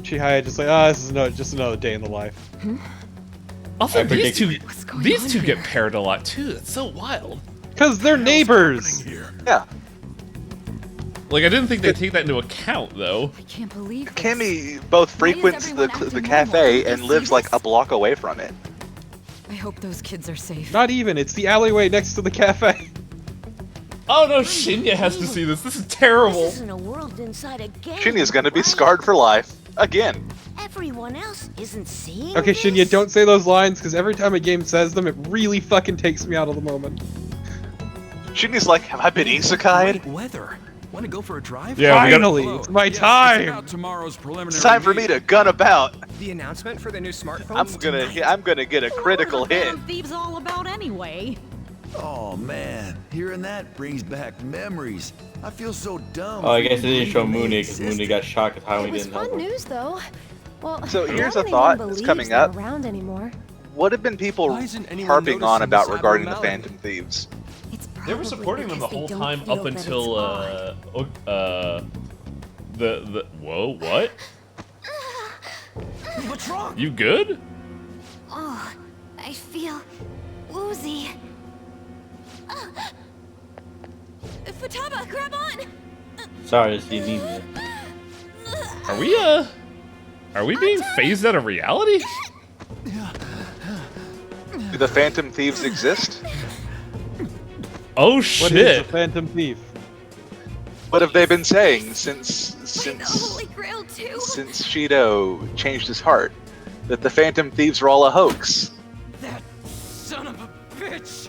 Chihaya just like, this is just another day in the life. Also, these two get paired a lot too. It's so wild. Cause they're neighbors. Yeah. Like, I didn't think they'd take that into account, though. I can't believe this. Cammy both frequents the cafe and lives like a block away from it. I hope those kids are safe. Not even. It's the alleyway next to the cafe. Oh no, Shinya has to see this. This is terrible. This isn't a world inside a game. Shinya's gonna be scarred for life. Again. Everyone else isn't seeing Okay, this. Shinya, don't say those lines, because every time a game says them, it really fucking takes me out of the moment. Shinya's like, have I been isekai'd? Weather. Want to go for a drive? Yeah, Finally, it's my time. Tomorrow's preliminary. It's time for me to gun about. The announcement for the new smartphones. I'm gonna get a critical hit. Thieves all about anyway. Oh man, hearing that brings back memories. I feel so dumb. Oh, I guess they didn't show Mooney because Mooney got shocked at how he It was didn't help fun her. news, though. Well, So here's now a that thought anyone that's believes coming they're up. around anymore. What have been people Why isn't anyone harping on noticing about the regarding the cyber Phantom Thieves? They were supporting them the whole time up until the whoa, what? What's wrong? You good? Oh, I feel woozy. Futaba, grab on! Sorry, it's easy. Are we being phased out of reality? Do the Phantom Thieves exist? Oh What shit! is a Phantom Thief? What have they been saying since Holy Grail too. since Shido changed his heart? That the Phantom Thieves are all a hoax. That son of a bitch.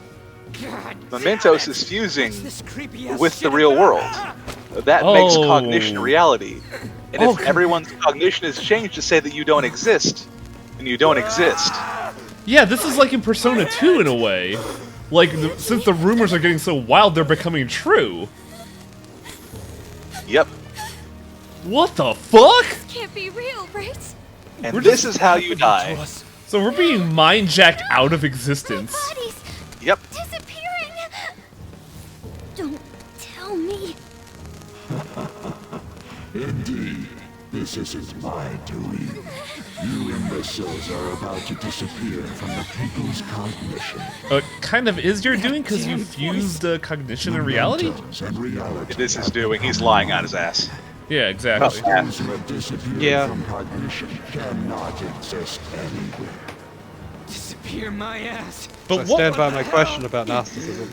God. Mementos is fusing This creepy ass with the shit. real world. That makes Oh. cognition reality. And if Okay. everyone's cognition is changed to say that you don't exist, then you don't exist. Yeah, this is like in Persona 2 in a way. Like, since the rumors are getting so wild, they're becoming true. Yep. What the fuck? Can't be real, right? And this is how you die. So we're being mind-jacked out of existence. Bodies Yep. disappearing. Don't tell me. Indeed, this isn't my doing. You imbeciles are about to disappear from the people's cognition. Kind of is your doing because you fused cognition and reality? And reality. It is his doing. He's lying on his ass. Yeah, exactly. Those who have disappeared Yeah. from cognition cannot exist anywhere. Disappear my ass. But I what? stand by my question about Gnosticism.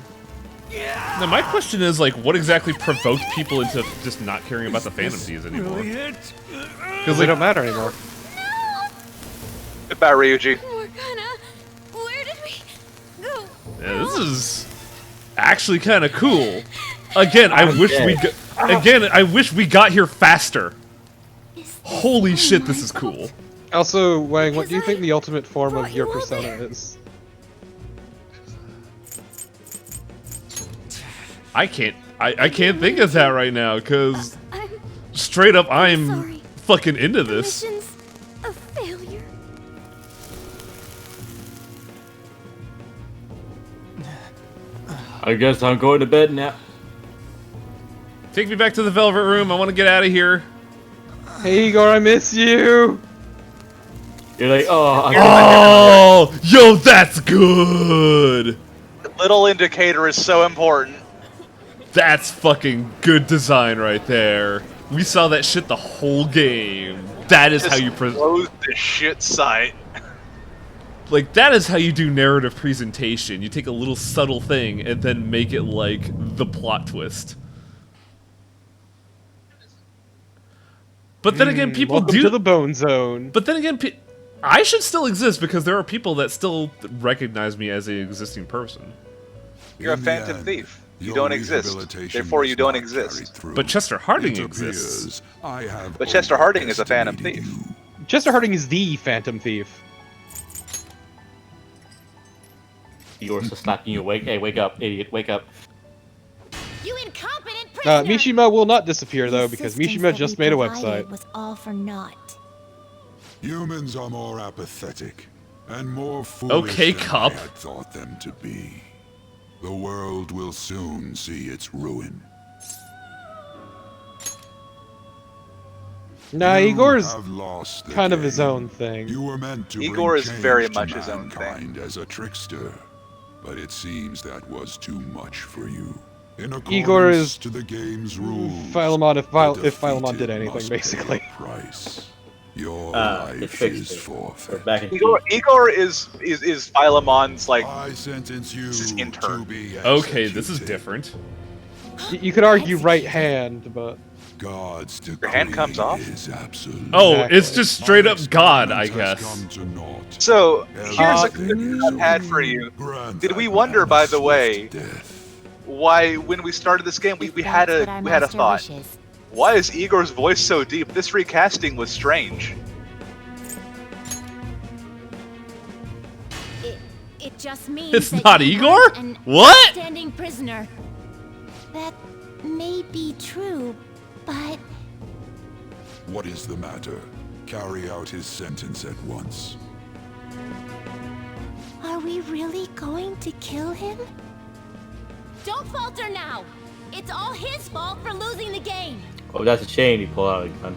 Now my question is like, what exactly provoked people into just not caring about the Phantom Thieves anymore? Because they don't matter anymore. Goodbye, Ryuji. Where did we go? Yeah, this is actually kind of cool. Again, I wish we got here faster. Holy shit, this is cool. Also, Wang, what do you think the ultimate form of your persona is? I can't think of that right now, cause straight up I'm fucking into this. Mission's a failure. I guess I'm going to bed now. Take me back to the Velvet Room. I want to get out of here. Hey Igor, I miss you. You're like, oh, oh, yo, that's good. Little indicator is so important. That's fucking good design right there. We saw that shit the whole game. That is how you close the shit site. Like, that is how you do narrative presentation. You take a little subtle thing and then make it like the plot twist. But then again, people welcome do to the Bone Zone. But then again, I should still exist because there are people that still recognize me as an existing person. You're a phantom thief. You don't exist. Therefore, you don't exist. But Chester Harding exists. But Chester Harding is a phantom thief. Chester Harding is the Phantom Thief. Igor's just slapping you awake. Hey, wake up, idiot, wake up. You incompetent prisoner! Mishima will not disappear though, because Mishima just made a website. Was all for naught. Humans are more apathetic and more foolish than I had thought them to be. The world will soon see its ruin. Nah, Igor's kind of his own thing. You were meant to Igor bring is very change to much his own mankind as a trickster, but it seems that was too much for you. In Igor is to the game's rules, Philemon if Philemon did anything, basically. Price. Your life is forfeit. Igor is Philemon's like intern. Okay, this is different. You could argue right hand, but God's your hand comes off. Oh, it's just straight up God, I guess. So here's a question I had for you. Did we wonder, by the way, why when we started this game we had a thought? Why is Igor's voice so deep? This recasting was strange. It just means it's that not you Igor? an What? Standing prisoner. That may be true, but What is the matter? Carry out his sentence at once. are we really going to kill him? Don't falter now. It's all his fault for losing the game. Oh, that's a chain. He pulled out a gun.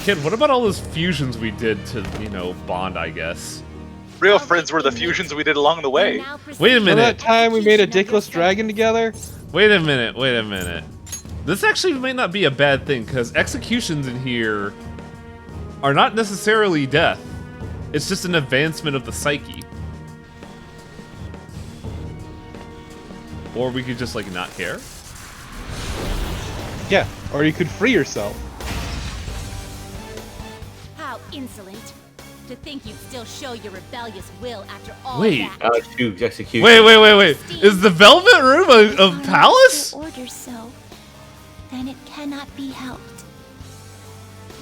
Kid, what about all those fusions we did to, you know, bond, I guess? Real friends were the fusions we did along the way. Wait a minute. Remember that time we made a dickless dragon together? Wait a minute, wait a minute. This actually might not be a bad thing, because executions in here are not necessarily death. It's just an advancement of the psyche. Or we could just, like, not care. Yeah, or you could free yourself. How insolent. To think you'd still show your rebellious will after all Wait. that. Execution. Wait. Is the Velvet Room a palace? Order so, then it cannot be helped.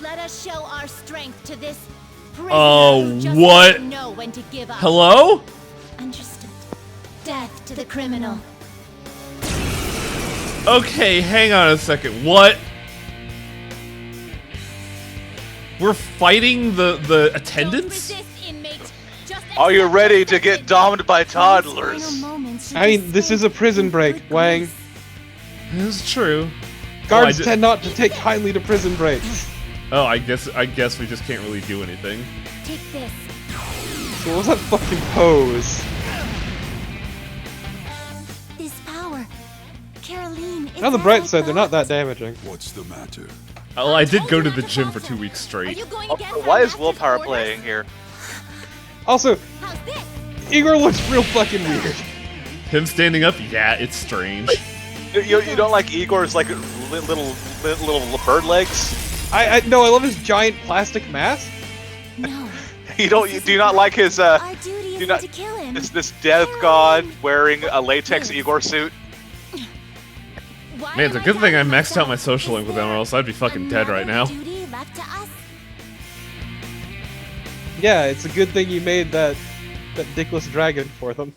Let us show our strength to this prisoner who just what? doesn't know when to give up. Hello? Understood. Death to the criminal. Okay, hang on a second. What? We're fighting the attendants? Are you ready to get domed by toddlers? I mean, this is a prison break, Wang. This is true. Guards tend not to take kindly to prison breaks. Oh, I guess we just can't really do anything. Take this. So what was that fucking pose? This power. Caroline, On the bright side, they're not that damaging. What's the matter? Well, I did go to the gym for 2 weeks straight. Why is Willpower playing here? Also, Igor looks real fucking weird. Him standing up? Yeah, it's strange. You don't like Igor's like little bird legs? No, I love his giant plastic mask. No. You do not like his Our duty isn't to kill him. this death god wearing a latex Igor suit? Man, it's a good thing I maxed out my social link with them, or else I'd be fucking dead right now. Duty left to us. Yeah, it's a good thing you made that dickless dragon for them.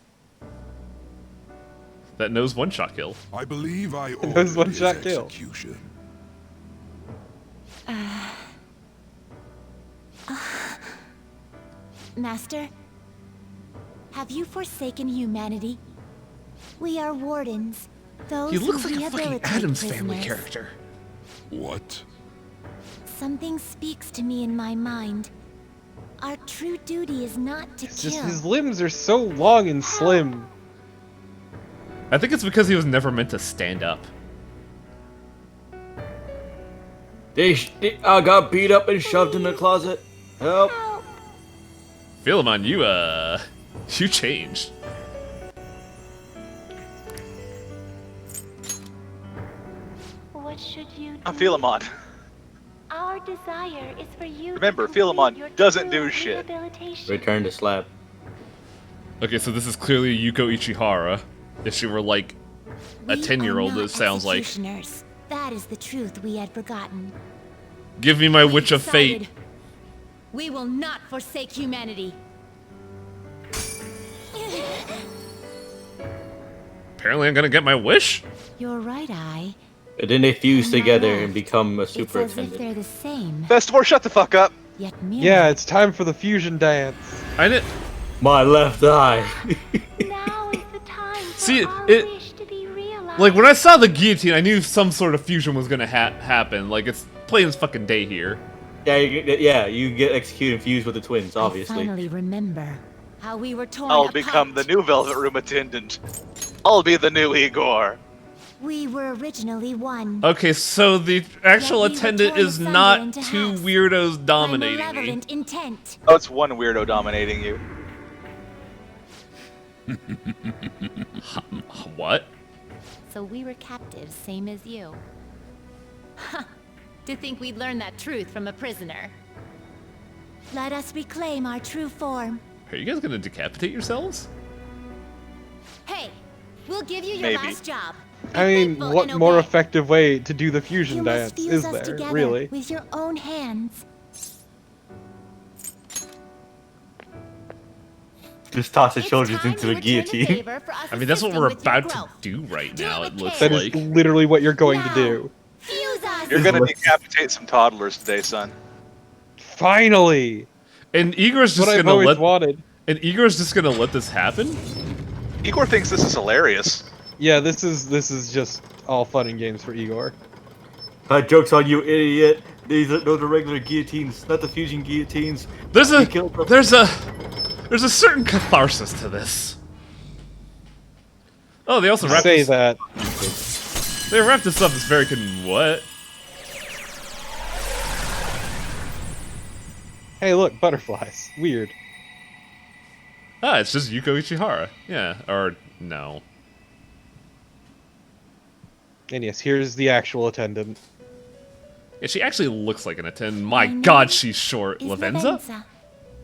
That knows one-shot kill. I believe I ordered knows one his shot kill. execution. Master, have you forsaken humanity? We are wardens. Those He looks who like a fucking rehabilitate Addams Family prisoners. character. What? Something speaks to me in my mind. Our true duty is not to It's kill. just his limbs are so long and slim. I think it's because he was never meant to stand up. I got beat up and shoved in the closet. Help. Philemon, you changed. What should you do? I'm Philemon. Our desire is for you. Remember, Philemon doesn't do shit. Return to slab. Okay, so this is clearly Yuko Ichihara. If she were like a 10-year-old, it sounds like. That is the truth we had forgotten. Give me my Witch of Fate. We will not forsake humanity. Apparently I'm gonna get my wish? You're right, I. And then they fuse together and become a It's super as if attendant. they're the same. Festivore, shut the fuck up. Yet Yeah, it's time for the fusion dance. I didn't. My left eye. See, like when I saw the guillotine, I knew some sort of fusion was gonna happen. Like it's plain as fucking day here. Yeah, you get executed and fused with the twins, obviously. Finally remember how we were torn I'll apart. become the new Velvet Room attendant. I'll be the new Igor. We were originally one. Okay, so the actual Yet we were attendant torn is asunder not into two halves weirdos by dominating me. malevolent intent. Oh, it's one weirdo dominating you. What? So we were captives, same as you. Ha! To think we'd learn that truth from a prisoner. Let us reclaim our true form. Are you guys gonna decapitate yourselves? Hey, we'll give you your Maybe. last job. I mean, faithful what and more obey. effective way to do the fusion You dance must fuse is us there, together really? with your own hands. Just toss the It's children time into to the return the guillotine. favor for us I mean, that's what we're assisting with your about to growth. do right now, it looks That like. is literally what you're going to do. Fuse us. You're gonna decapitate some toddlers today, son. Finally! And Igor's just What I've gonna always let. wanted. And Igor's just gonna let this happen? Igor thinks this is hilarious. Yeah, this is just all fun and games for Igor. Joke's on you, idiot. Those are regular guillotines, not the fusion guillotines. There's a certain catharsis to this. Oh, they also wrapped Say this, that. They wrapped this up as very what? Hey, look, butterflies. Weird. Ah, it's just Yuko Ichihara. Yeah, or no. And yes, here's the actual attendant. Yeah, she actually looks like an attendant. My god, she's short. Lavenza?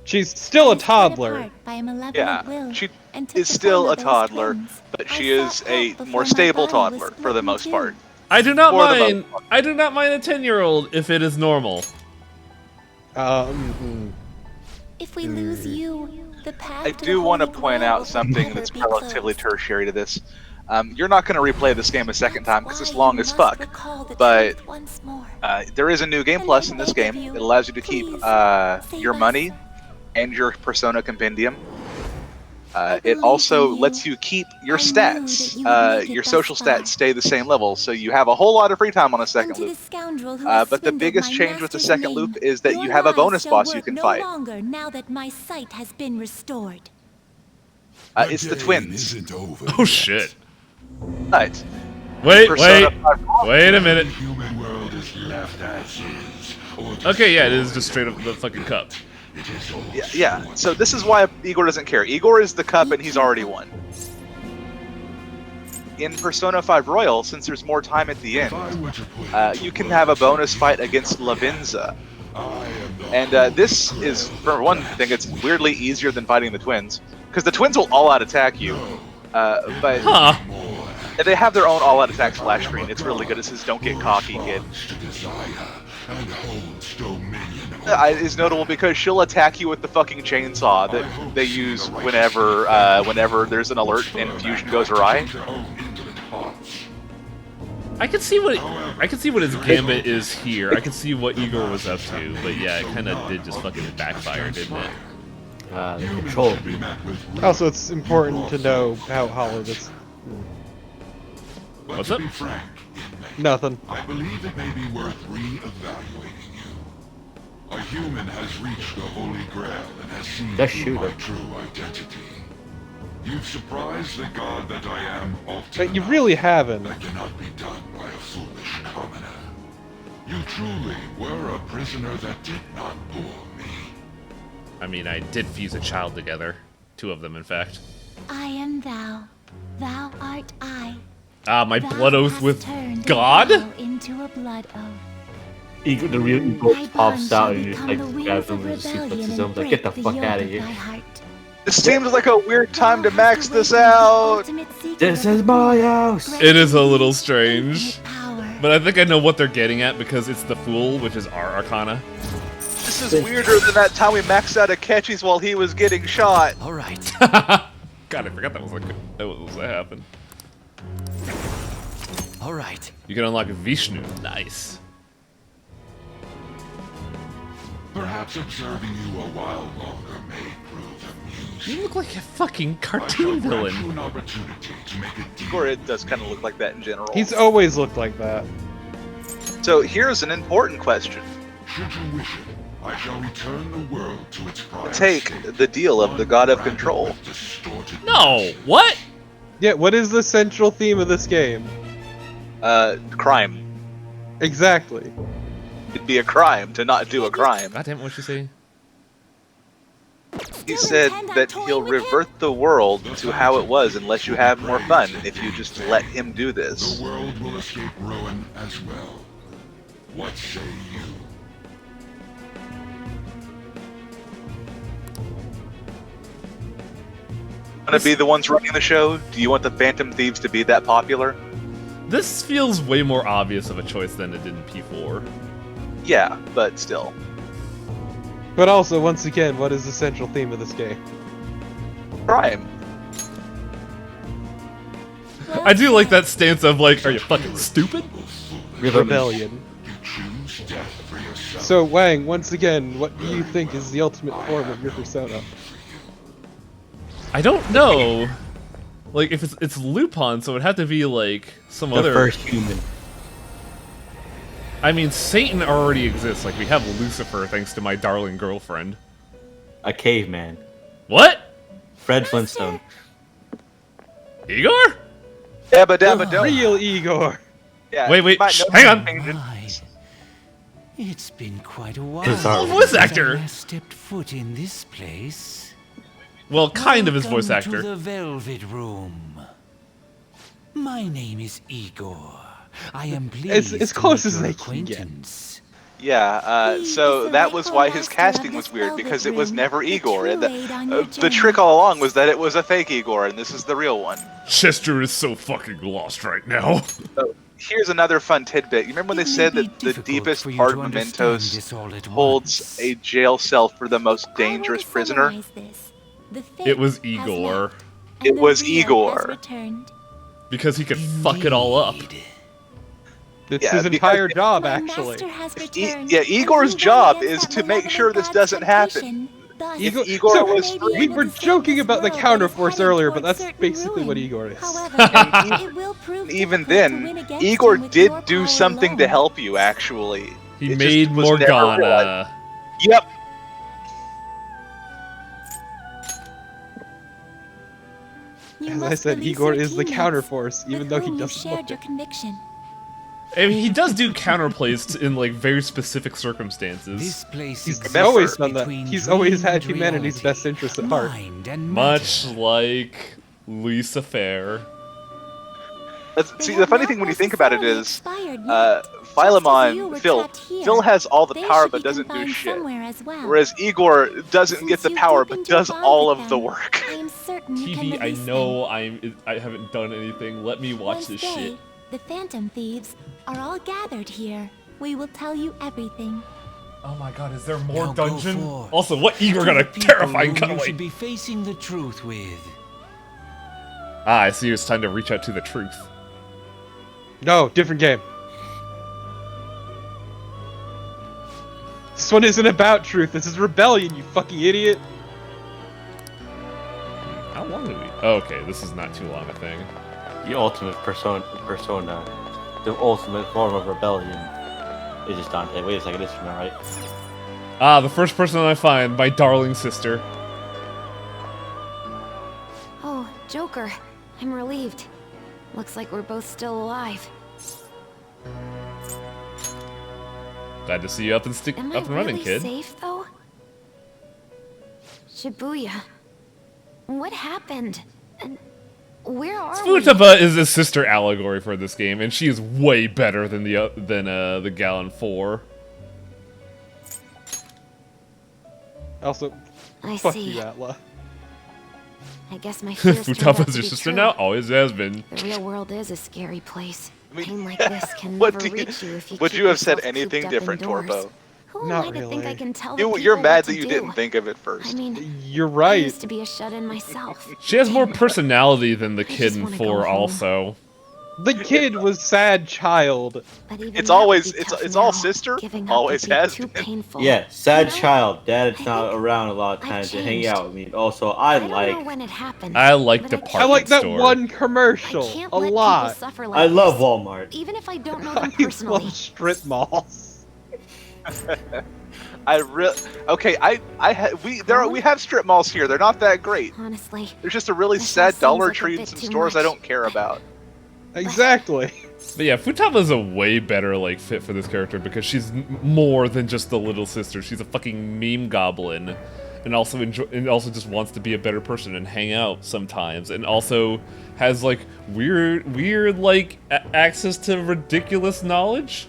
She's still a toddler. By a malevolent Yeah, will, she and took is the still form a of those toddler, twins. but I she is fought a back before more my stable body was toddler split for the in most two. part. I do not For the mind. most part. I do not mind a 10-year-old if it is normal. If we lose you, the path I to do the want to Holy point Grail out will something never that's be relatively closed. tertiary to this. You're not going to replay this game a second time because it's Why long you as must fuck. recall the But truth once more. there is a new game plus in this game. It allows you to keep your money and your Persona Compendium. It also lets you keep your stats. Your social stats stay the same level, so you have a whole lot of free time on a second To the loop. scoundrel who has But the swindled biggest my change with the master's second name, loop is that your you have a lives bonus shall boss you work can no fight. longer now that my sight has been restored. It's the twins. Oh shit. Right. Wait Persona 5 a minute. Human world is left as is. Okay, yeah, it is just straight up the fucking cup. Yeah, so this is why Igor doesn't care. Igor is the cup and he's already won. In Persona 5 Royal, since there's more time at the end, you can have a bonus fight against Lavenza. And this is, for one thing, it's weirdly easier than fighting the twins. Because the twins will all-out attack you. But they have their own all-out attack splash screen. It's really good. It says, "Don't get cocky, kid." Is notable because she'll attack you with the fucking chainsaw that they use whenever there's an alert and fusion goes awry. I can see what his gambit is here. I can see what Igor was up to, but yeah, it kind of did just fucking backfire, didn't it? The control. Also, it's important to know how hollow this. What's up? Nothing. I believe it may be worth re-evaluating you. A human has reached the Holy Grail and has seen That through my shooter. true identity. You've surprised the god that I am, But you really haven't. That cannot be done by a foolish commoner. You truly were a prisoner that did not bore me. I mean, I did fuse a child together. 2 of them, in fact. I am thou. Thou art I. Ah, my Thou blood oath hast with turned a God? vow into a blood oath. Ego, the real ego Thy pops bond out shall and just become like the wings grabs of him and rebellion suplexes and him. Like, get the break fuck yoke out of of here. thy heart. This seems like a weird time to max this out. This is my house. It is a little strange. But I think I know what they're getting at because it's the Fool, which is our Arcana. This is weirder than that time we maxed out Akechi's while he was getting shot. All right. God, I forgot that was that happened. All right. You can unlock Vishnu. Nice. Perhaps observing you a while longer may prove amusing. You look like a fucking cartoon villain. An opportunity to make a deal. Or it does kind of look like that in general. He's always looked like that. So here's an important question. Should you wish it, I shall return the world to its prior Take state. the deal of the God of Control. No, what? Yeah, what is the central theme of this game? Crime. Exactly. It'd be a crime to not do a crime. God damn, what'd you say? He said that he'll revert the world to how it was unless you have more fun, if you just let him do this. The world will escape ruin as well. What say you? Gonna be the ones running the show? Do you want the Phantom Thieves to be that popular? This feels way more obvious of a choice than it did in P4. Yeah, but still. But also, once again, what is the central theme of this game? Crime. I do like that stance of like, are you fucking stupid? Rebellion. So, Wang, once again, what do you think is the ultimate form of your persona? I don't know. Like, if it's Lupin, so it'd have to be like some The other first human. I mean, Satan already exists. Like, we have Lucifer thanks to my darling girlfriend. A caveman. What? Fred Flintstone. Igor? Dabba dabba do. Real Igor. Yeah, Wait, you might know hang on. something. It's been quite a while. His voice actor. since I last stepped foot in this place. Well, kind of his voice Welcome actor. To the Velvet Room. My name is Igor. I am pleased As close to as make they your can get. acquaintance. Yeah, so that was why his casting was weird, because it was never Igor. And the trick all along was that it was a fake Igor, and this is the real one. Chester is so fucking lost right now. So here's another fun tidbit. You remember when they said that the deepest part of Mementos holds a jail cell for the most dangerous prisoner? It was Igor. It was Igor. Because he could fuck it all up. It's Yeah, his because entire job, actually. Yeah, Igor's job is to make sure this doesn't happen. Igor, Igor so was we were joking about the counterforce earlier, but that's basically what Igor is. Even then, Igor did do something to help you, actually. He It made just was never Morgana. realized. Yep. As I said, Igor is the counterforce, even though he doesn't look it. I mean, he does do counterplays in like very specific circumstances. This place He's is always done that. between He's always had dream and humanity's reality, best interests at heart. mind and Much like Lucifer. See, the funny thing when you think about it is, Philemon, Phil has all the power but doesn't do shit. Whereas Igor doesn't get the power but does all of the work. TV, I know I haven't done anything. Let me watch this shit. The Phantom Thieves are all gathered here. We will tell you everything. Oh my god, is there more Now go dungeon? forth Also, what Igor to got a the people terrifying whom you cutaway? should be facing the truth with. Ah, I see it's time to reach out to the truth. No, different game. This one isn't about truth. This is rebellion, you fucking idiot. How long do we? Oh, okay, this is not too long a thing. The ultimate persona, the ultimate form of rebellion is just Dante. Wait a second, this is not right. Ah, the first person I find, my darling sister. Oh, Joker. I'm relieved. Looks like we're both still alive. Glad to see you up and Am up and running, really kid. safe though? Shibuya. What happened? And where are we? Futaba is a sister allegory for this game, and she is way better than the Gallon 4. Also, I fuck see. you, Atla. I guess my fears turned out Futaba's to your be sister true. now? Always has been. The real world is a scary place. I mean, Pain like this can what never do you- reach you if you would keep you have said yourself anything cooped up different, indoors. Torbo? Who Not am I to think I really. can tell You're people mad what that to you do? didn't think of it first. I mean, You're I right. used to be a shut-in myself. She has more personality than the kid just in wanna go 4 home. also. The kid was sad child. But even It's that always would be it's tough it's all now. sister. Giving up Always would be has too been. painful. Yeah, sad You know, child. Dad's not around a lot of I times to hang changed. out with me. Also, I don't know like. when it happened. I like but department I like that store. one commercial can't a let people lot. suffer like I love this, Walmart. even if I don't know them I personally. love strip malls. I really okay. We have strip malls here. They're not that great. Honestly, There's just a really That sad seems Dollar like a Tree and bit some too stores I much. don't care about. Exactly. But yeah, Futaba's a way better like fit for this character because she's more than just the little sister. She's a fucking meme goblin, and also just wants to be a better person and hang out sometimes, and also has like weird like access to ridiculous knowledge.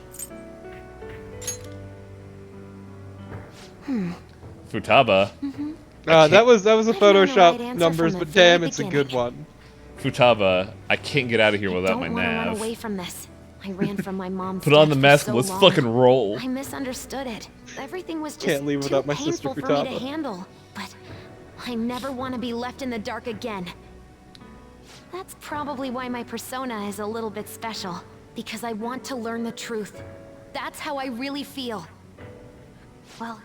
Futaba. That was a I've known the Photoshop right answer numbers, from the but damn, very it's a good beginning. one. Futaba, I can't get out of here without my Don't want to run nav. away from this. I ran from my mom's Put on the death for mask so and let's long. fucking roll. I misunderstood it. Everything was just Can't leave too without my sister painful for me to Futaba. handle. But I never want to be left in the dark again. That's probably why my persona is a little bit special. Because I want to learn the truth. That's how I really feel. Well,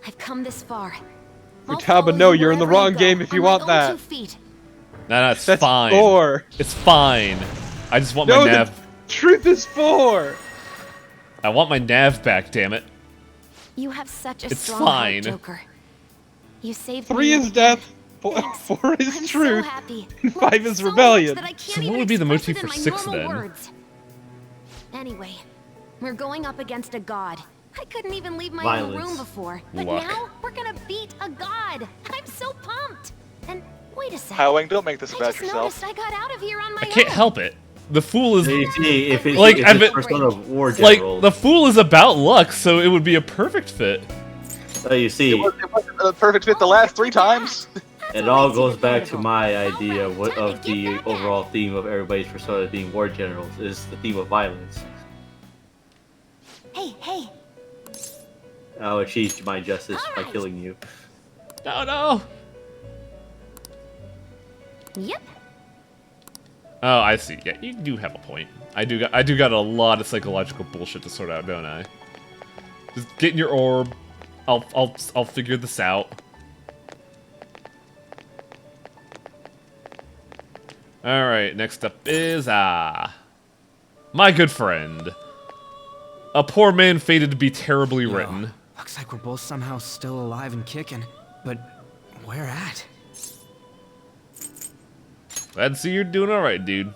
I've come this far. I'll follow Futaba, no, you you're in the wherever you wrong go, game if you on my want own that. 2 feet. No, it's That's fine. 4. It's fine. I just want No, my the nav. truth is 4. I want my nav back, damn it. You have such a It's strong fine. heart, Joker. You saved 3 me. is death. 4 is I'm truth. So happy. And 5 is So rebellion. much that I can't So what even would be the express motif it for in 6 my normal then? words. Anyway, we're going up against a god. I couldn't even leave my own Violence. room before, but Luck. now we're gonna beat a god. I'm so pumped. And wait a second. Howling, don't make this I about just yourself. noticed I got out of here on my I can't own. help it. The fool is So you see, if it's Like, if I've it's been- Persona War like General, the fool is about luck, so it would be a perfect fit. so you see, It wasn't a perfect fit the last 3 times. it all goes back to my idea of the overall theme of everybody's Persona being War Generals is the theme of violence. Hey. I will achieve my justice by killing you. No. Yep. Oh, I see. Yeah, you do have a point. I do got a lot of psychological bullshit to sort out, don't I? Just get in your orb. I'll figure this out. All right, next up is my good friend. A poor man fated to be terribly written. Looks like we're both somehow still alive and kicking. But where at? Glad to see you're doing all right, dude.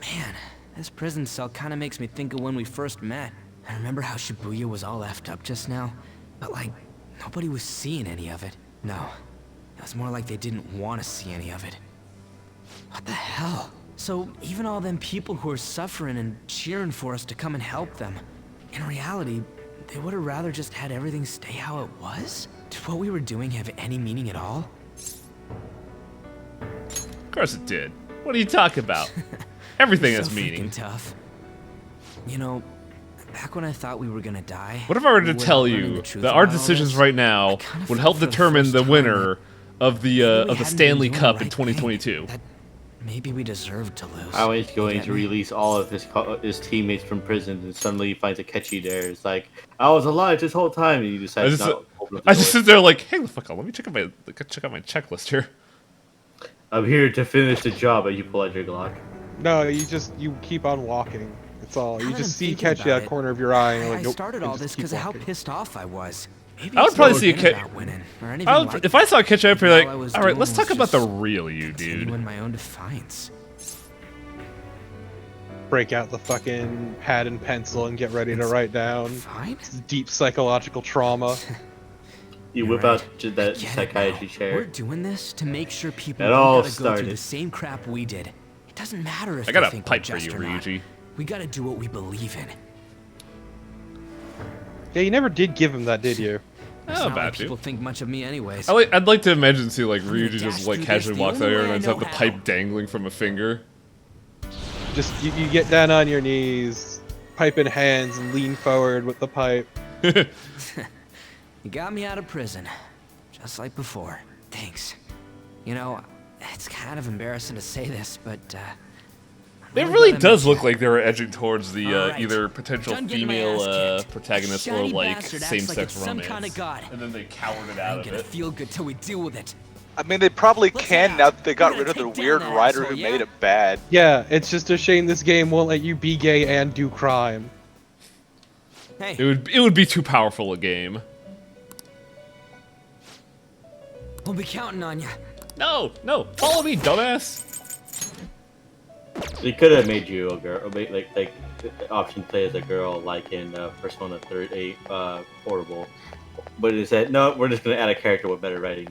Man, this prison cell kind of makes me think of when we first met. I remember how Shibuya was all effed up just now, but like, nobody was seeing any of it. No, it was more like they didn't want to see any of it. What the hell? So even all them people who are suffering and cheering for us to come and help them, in reality, they would have rather just had everything stay how it was? Did what we were doing have any meaning at all? Of course it did. What are you talking about? Everything has So meaning. freaking tough. You know, back when I thought we were gonna die. What if I were to without tell learning you the truth that our about all decisions this, right now kinda would felt help for the determine first the time winner of the hadn't been Stanley doing Cup the in right thing, 2022? that maybe we deserved to lose. How he's going Get to me? release all of his teammates from prison, and suddenly he finds a catchy there. It's like, I was alive this whole time, and he decides not to open up the I just door. sit there like, hey, the fuck on, let me check out my checklist here. I'm here to finish the job, and you pull out your Glock. No, you keep on walking. That's all. You Now that just I'm see thinking Ketchy out about of the it, corner of your eye. And you're I like, nope, started and all just this keep because of how walking. pissed off I was. Maybe I would it's probably not see a even kid. about winning or anything I would, like if I saw a Ketchy, I'd be All like, I was all right, doing let's was talk about the just real you, dude. continuing my own defiance. Break out the fucking pad and pencil and get ready to write down. Deep psychological trauma. You whip out that psychiatry chair. We're doing this to make sure people It don't all gotta go through started. the same crap we did. It doesn't matter if I got they a think pipe we're for you, just or not. Ryuji. We gotta do what we believe in. Yeah, you never did give him that, did you? It's Oh, not bad like to. people think much of me anyways. I'd like to imagine see like gonna Ryuji dash just like through casually this the walks out only here way and I ends know up the how. pipe dangling from a finger. Just you get down on your knees, pipe in hands, and lean forward with the pipe. You got me out of prison, just like before. Thanks. You know, it's kind of embarrassing to say this, but It really does look like they were edging towards the Alright. either potential Done getting my female ass kicked. protagonist or Shiny like bastard acts same-sex like it's some romance. kind of god. And then they cowered it out Ain't of gonna it. feel good till we deal with it. I mean, they probably can now that they got We're rid of gonna the take weird down that writer asshole, who yeah? made it bad. Yeah, it's just a shame this game won't let you be gay and do crime. Hey. It would be too powerful a game. We'll be counting on you. No, follow me, dumbass. They could have made you a girl, like option play as a girl, like in Persona 3 Portable. But it said no, we're just gonna add a character with better writing.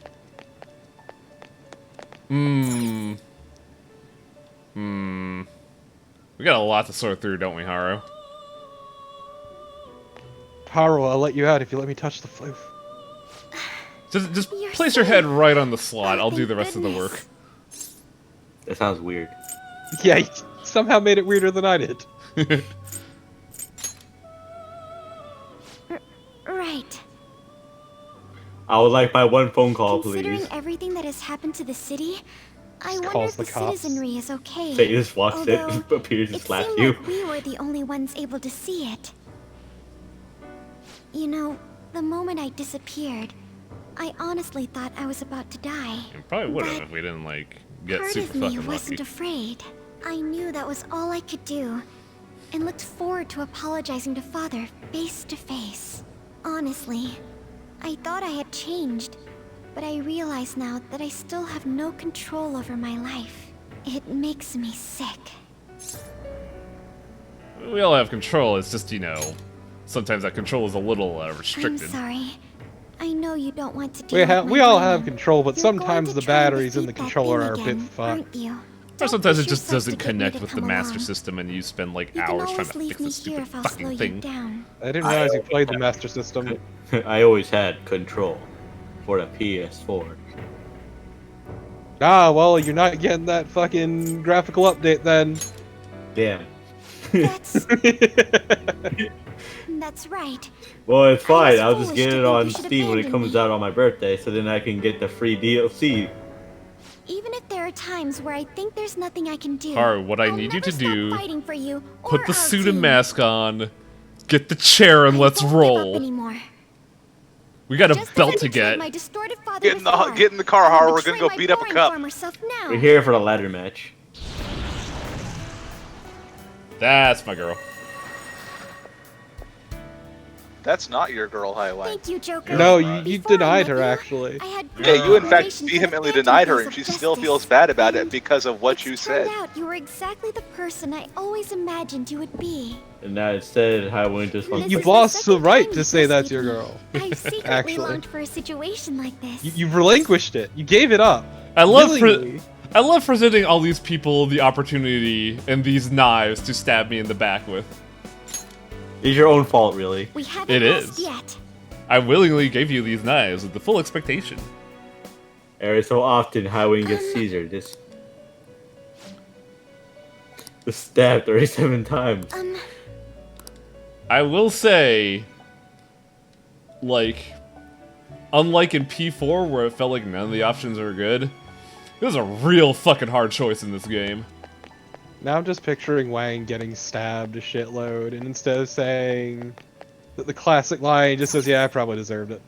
We got a lot to sort through, don't we, Haru? Haru, I'll let you out if you let me touch the floof. Just place your head right on the slot. I'll do the rest of the work. That sounds weird. Yeah, you somehow made it weirder than I did. Right. I would like my one phone call, Considering please. everything that has happened to the city, I wonder calls if the the cops. citizenry is okay. They just walks Although, it, appears and it slaps seemed you. like we were the only ones able to see it. You know, the moment I disappeared, I honestly thought I was about to die. You probably would have if we didn't like get Part super of me fucking wasn't lucky. afraid. I knew that was all I could do, and looked forward to apologizing to Father face to face. Honestly, I thought I had changed, but I realize now that I still have no control over my life. It makes me sick. We all have control. It's just, you know, sometimes that control is a little I'm restricted. sorry. I know you don't want to deal with my We all brain. have control, but You're sometimes going the to try and batteries in the defeat that controller thing are a bit again, fucked. aren't you? Or sometimes push it just yourself doesn't to get me connect to with the come master along. system and you spend like You can hours trying always to leave fix me this here stupid if I'll slow fucking you thing. down. I didn't realize you played the Master System. I always had control for the PS4. Ah, well, you're not getting that fucking graphical update then. Damn. That's right. Well, it's fine. I'll just foolish get to it think on you should Steam when it abandon comes me. out on my birthday, so then I can get the free DLC. Even if there are times where I think there's nothing I can do, Haru, what I I'll need you never to stop do, fighting for you put or the our suit and team. mask on, get the chair, and let's roll. Anymore. We got a Just as belt I to betrayed get. my distorted father Get in the before, get in the car, I will Haru. We're betray gonna go my beat up a boring cup. former self now. We're here for the ladder match. That's my girl. That's not your girl, Highway. Thank you, Joker. No, you denied her, actually. Yeah, you in fact vehemently denied her, and she still feels bad about it because of what you said. Turned out you were exactly the person I always imagined you would be. And now instead, how we just want You've lost the right to say that's your girl. I've secretly Actually. longed for a situation like this. You've relinquished it. You gave it up. I love Willingly. I love presenting all these people the opportunity and these knives to stab me in the back with. It's your own fault, really. We haven't It lost is. yet. I willingly gave you these knives with the full expectation. Every so often, Highway gets Caesar. Just stabbed 37 times. I will say, like, unlike in P4 where it felt like none of the options were good, it was a real fucking hard choice in this game. Now I'm just picturing Wang getting stabbed a shitload, and instead of saying the classic line, he just says, "Yeah, I probably deserved it."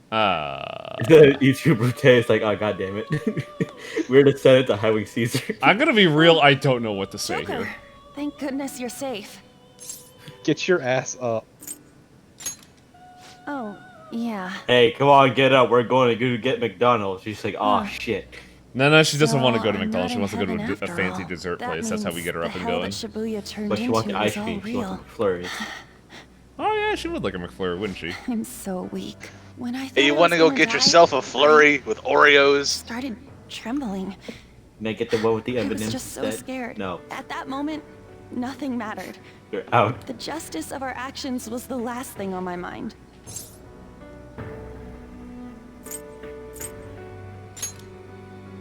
The YouTuber is like, oh god damn it. We're to send it to Highway Caesar. I'm gonna be real, I don't know what to say Joker, here. thank goodness you're safe. Get your ass up. Oh, yeah. Hey, come on, get up. We're going to go get McDonald's. She's like, oh shit. No, she doesn't want to go to I'm McDonald's. She not wants to in go to heaven a after fancy all. dessert That place. That's how we means get her up the and hell going. that Shibuya turned But she wants the into ice is all cream. She real. wants the McFlurry. Oh yeah, she would like a McFlurry, wouldn't she? I'm so weak. When I Hey, you want to go get yourself a flurry with Oreos? Started trembling. Can I get the one with the I evidence? was just so that- scared. No, At that moment, nothing mattered. you're out. The justice of our actions was the last thing on my mind.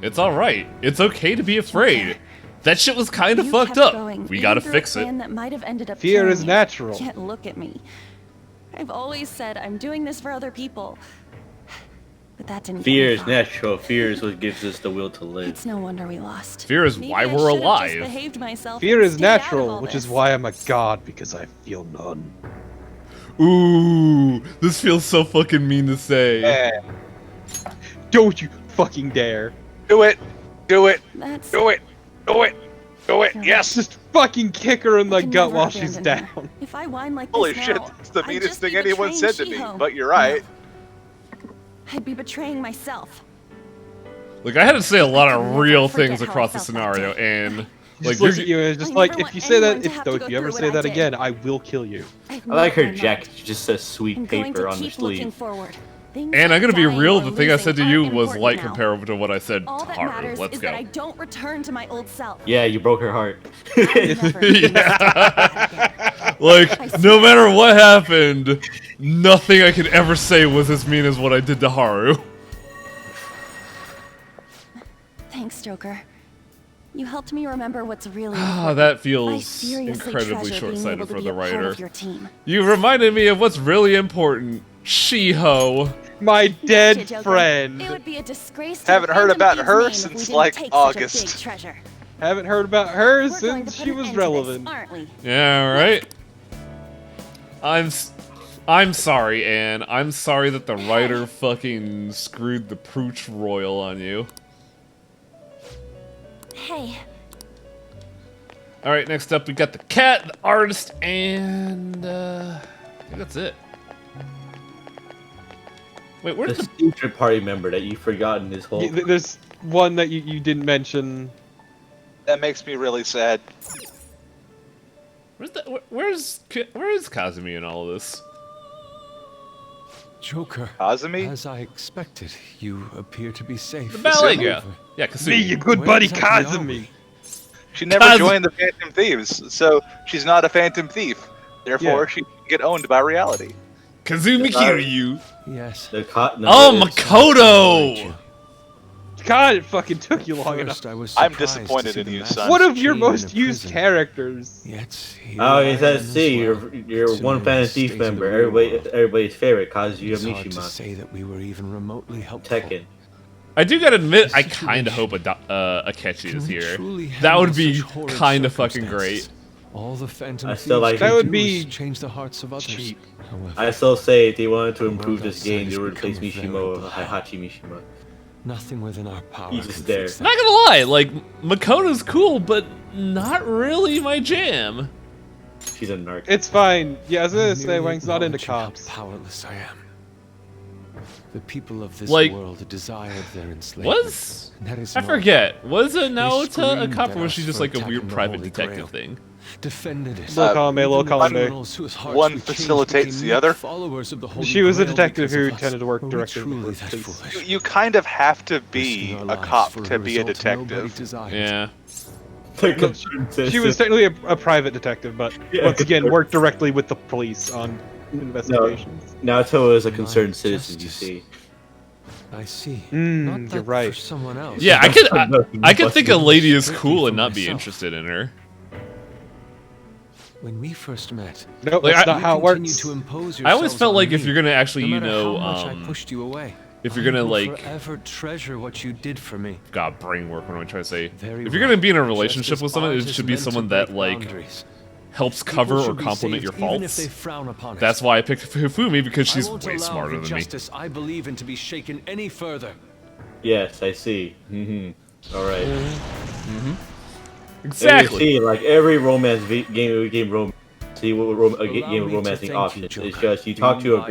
It's alright. It's okay to be afraid. That shit was kind of You fucked kept up. going, We even gotta through a fix it. plan that might have ended up Fear killing is you. natural. Yet look at me. I've always said I'm doing this for other people. But that didn't get me Fear is far. natural. Fear is what gives us the will to live. It's no wonder we lost. Fear is Maybe why I we're should've just alive. behaved myself Fear and is stayed out of natural, all which this. is why I'm a god, because I feel none. Ooh, this feels so fucking mean to say. Don't you fucking dare. Do it! Do it! That's Do it! Do it! Do it! Yes! Just fucking kick her in the can gut never while she's abandon her. down. If I whine like Holy this shit, now, that's the I'd meanest just be thing anyone betraying said to me, Shiho. but you're right. I'd be betraying myself. Like I had to say a lot of never real forget things how I across the felt that scenario, and like Just looks at you and is just I like, never if want you say that, anyone to have to if go you ever through say what I that did. again, I will kill you. I've I like made her my jacket. mind. She just says sweet I'm going paper to on the keep looking sleeve. forward. Things And I'm like gonna be dying real. or The thing I losing said to you aren't was important like now. comparable to what I said to All that Haru. matters Let's is go. that I don't return to my old self. Yeah, you broke her heart. Yeah. Like no matter what happened, nothing I could ever say was as mean as what I did to Haru. Thanks, Joker. You helped me remember what's really Ah, important. that I feels seriously incredibly treasure being short-sighted able to for be the a part writer. of your team. You reminded me of what's really important. Shiho. My dead Gotcha, Joker. friend. It would be a disgrace to Haven't the heard Phantom about Thieves' her name if we since, didn't like, take August. Such a big treasure. Haven't heard about her We're going to since put she an was end to this, relevant. aren't we? Yeah, right. I'm sorry, Anne. I'm sorry that the writer fucking screwed the Pooch Royal on you. Hey, Alright, next up we got the cat, the artist, and I think that's it. Wait, where's The the... secret party member that you've forgotten this whole. There's one that you didn't mention. That makes me really sad. Where's where is Kazumi in all of this? Joker. Kazumi? As I expected, you appear to be safe. The ballet It's girl. over. Yeah, Kasumi. Me, your good Where buddy exactly are Kazumi. we? She never Kaz- joined the Phantom Thieves, so she's not a Phantom Thief. Therefore, Yeah. she can get owned by reality. Kazumi Kiryu. Yes. The cotton. Oh, Makoto! God, it fucking took you long enough. First, I was I'm surprised to disappointed see in the you, master son. One of your chained in most a used prison. characters. Yet here Oh, I it am says as C. well. You're Soon one in Phantom this Thief state of the member. real world. Everybody's favorite, Kazuya It's hard to Mishima. say that we were even remotely helpful. Tekken. I do gotta admit, I The kind of hope situation. Akechi Can is we here. truly That would handle be such horrid kind of fucking circumstances? great. All the Phantom I still Thieves like can That would do be is change the hearts of others. cheap. However, I still say if they wanted to The improve world this game, outside they would has replace become Mishima very with black. Heihachi Mishima. nothing within our power He's can just there. fix Not that. gonna lie, like, Makoto's cool, but not really my jam. She's a narc. It's fine. Yeah, I was gonna say, Merely Wang's not into acknowledging how cops. powerless I am. The people of this Like, world desired their enslavement. Was... and that is I not- forget. Was a Naota a screamed cop, at or was us she just for like a weird attacking the private Holy detective Grail. thing? Defended it. Little column A, little Even the column B. criminals whose hearts One we changed facilitates became the other. followers of the Holy She was a Grail detective because who of us. tended to work Were we directly with truly the that police. foolish? You kind of have to be Risking our a lives cop for to be a result nobody detective. desires. Yeah. She was technically a private detective, but Yeah, once again concerned. worked directly with the police on investigations. Naoto is a concerned citizen, you see. I see. Not Not you're that right. For someone else. Yeah, I could think a lady is Strictly cool for and not be myself. interested in her. When we first met, Nope, Like, that's I- not how it continued works. to impose I always yourselves felt on like if me. you're gonna actually, No you matter know, how much I pushed you away, if you're I gonna will like, forever treasure what you did for me. God, brain work. What am I trying to say? Very If you're gonna be in a well. relationship Just with as someone, art it is should be meant to someone that break like boundaries. helps People cover or should be complement saved your even if they faults. frown upon it. That's why I picked Hifumi, because she's I won't way allow smarter than me. injustice I believe in to be shaken any further. Yes, I see. Alright. Exactly. You see, like every romance game romance, See what a game of romancing options. It's just you talk to the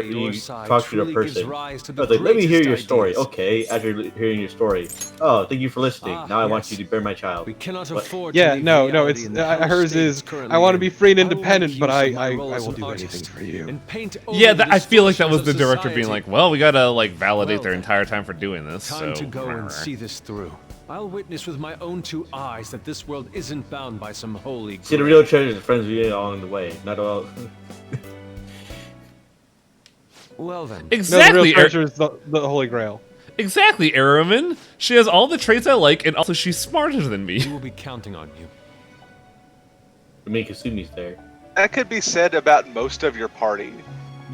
person. I was like, let me hear your story. Okay, after hearing your story, oh, thank you for listening. Now I want you to bear my child. We cannot afford yeah, no, it's hers is. I want to be free and independent, but I will do anything for you. Yeah, I feel like that was the director being like, well, we gotta like validate their entire time for doing this. Time so to go and see this through. I'll witness with my own 2 eyes that this world isn't bound by some holy grail. See, the real treasure is the friends we get along the way, not all. Well then. Exactly. No, the real treasure is the Holy Grail. Exactly, Araman. She has all the traits I like, and also she's smarter than me. We will be counting on you. I mean, Kasumi's there. That could be said about most of your party.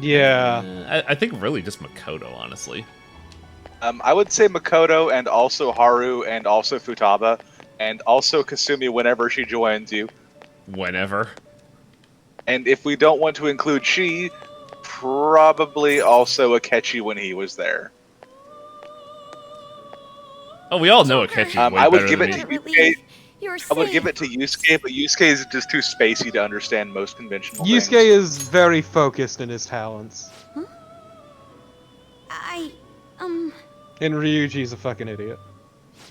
Yeah. I think really just Makoto, honestly. I would say Makoto and also Haru and also Futaba and also Kasumi whenever she joins you. Whenever. And if we don't want to include Shi, probably also Akechi when he was there. Oh, we all know Akechi. I would give it to Yusuke. I would give it to Yusuke, but Yusuke is just too spacey to understand most conventional Yusuke things. is very focused in his talents. Huh? And Ryuji's a fucking idiot.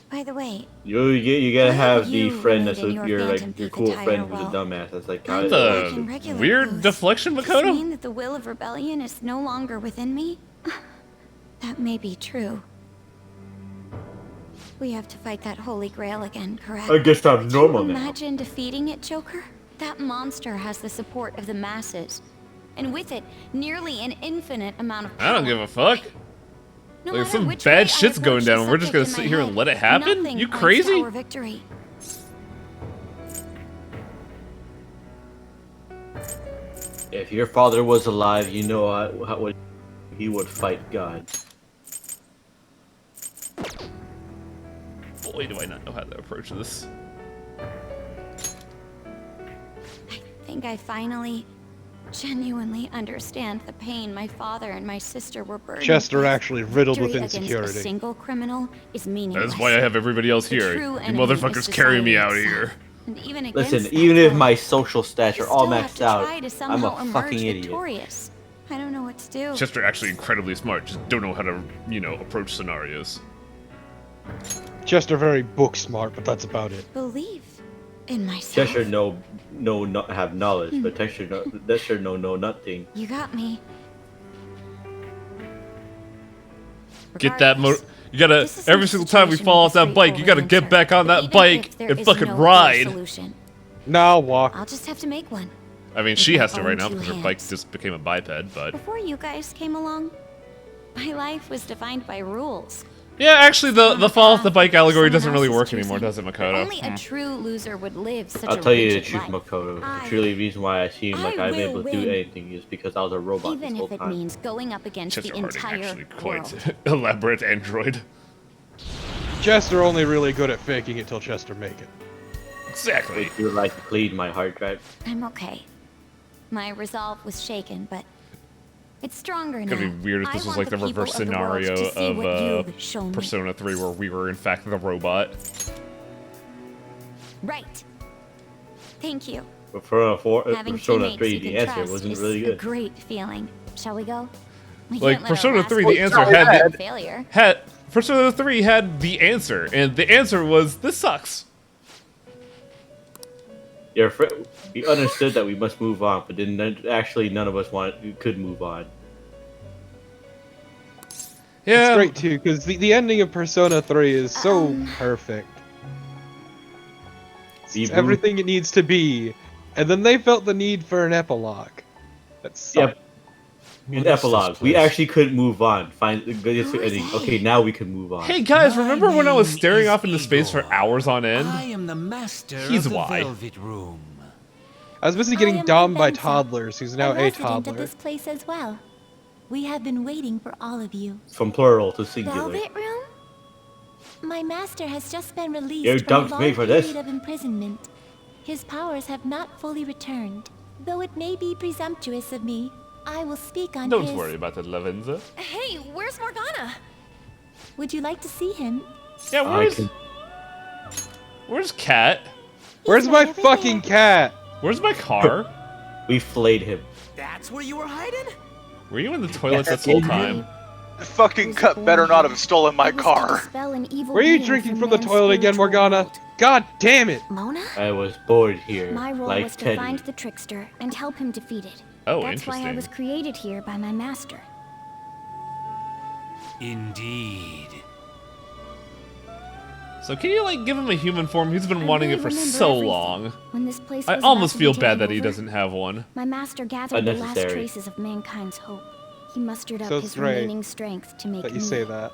By the way, You gotta have the friend that's in your your Phantom your Thief cool attire friend who's a well? dumbass. That's like I'm The working regular weird clothes. deflection, Does this Makoto? mean that the will of rebellion is no longer within me? That may be true. We have to fight that Holy Grail again, correct? I guess I'm normal Can you now. imagine defeating it, Joker? That monster has the support of the masses. And with it, nearly an infinite amount of power. I don't give a fuck. No Like, matter some which bad way I shit's going approach down, the and we're just gonna subject in sit my here and head, let it happen? nothing You points crazy? to our victory. If your father was alive, you know how he would fight God. Boy, do I not know how to approach this. I think I finally, genuinely understand the pain my father and my sister were burdened Chester with. actually riddled with Victory against insecurity. a single criminal is meaningless. That's why I have everybody else The here. true You enemy is motherfuckers carry me out society here. itself. And even against Listen, that, even if though, my social stats you are all still have maxed to out, try to I'm somehow a emerge fucking idiot. victorious. I don't know what to do. Chester actually incredibly smart, just don't know how to, approach scenarios. Chester very book smart, but that's about it. Believe in myself. Chester not have knowledge, but Chester know nothing. You got me. Get that you gotta, every single time we fall off that bike, you gotta get back on that bike and fucking ride. No, I'll walk. I'll just have to make one. I mean, With she my has to right own now two because her hands. bike just became a biped, but... Before you guys came along, my life was defined by rules. Yeah, actually, the fall off the bike allegory doesn't really work anymore, does it, Makoto? Only a true loser would live such I'll a tell you the rigid truth, life. Makoto. The truly reason why I seem like I'm will able to do win. anything is because I was a robot Even this whole if it time. means going up against Chester the Harding entire actually quite world. elaborate android. Chester only really good at faking it till Chester make it. Exactly. Would you like to clean my hard drive? I'm okay. My resolve was shaken, but it's stronger now. It's gonna be weird if this I was want like the people reverse of the world scenario to see what of you've shown me. Persona 3 where we were in fact the robot. Right. Thank you. But for Having Persona teammates 3, you the can answer trust wasn't is really a good. great feeling. Shall we go? We Like can't let our Persona last 3, the fight answer turn into failure. Persona 3 had the answer, and the answer was this sucks. We understood that we must move on, but then actually none of us could move on. Yeah. It's great too, because the ending of Persona 3 is so perfect. It's everything it needs to be, and then they felt the need for an epilogue. That's Yep. An epilogue. We actually couldn't move on. Find the good ending. Okay, now we can move on. Hey guys, remember when I was staring off into space for hours on end? I am the master He's of the why. Velvet Room. I was busy getting domed by toddlers. He's now a resident of toddler. this place as well. We have been waiting for all of you. From plural to singular. Velvet Room? My master has just been released You from a dumped long me for period this. of imprisonment. His powers have not fully returned. Though it may be presumptuous of me, I will speak on his... Don't worry about it, Lavenza. Hey, where's Morgana? Would you like to see him? Yeah, where's Cat? Where's my fucking cat? Where's my car? We flayed him. That's where you were hiding? Were you in the toilets this whole time? The fucking cut better not have stolen my car. Were you drinking from the toilet again, Morgana? God damn it! Mona? I was bored here, My role like was to Teddy. find the trickster and help him defeat it. Oh, That's why I interesting. was created here by my master. Indeed. So can you like give him a human form? He's been wanting it for remember so everything. long. When this place I was almost about to feel be bad taken that he over, doesn't have one. My master gathered the last Unnecessary. traces of mankind's hope. He mustered up So his great remaining strength to make that you me. say that.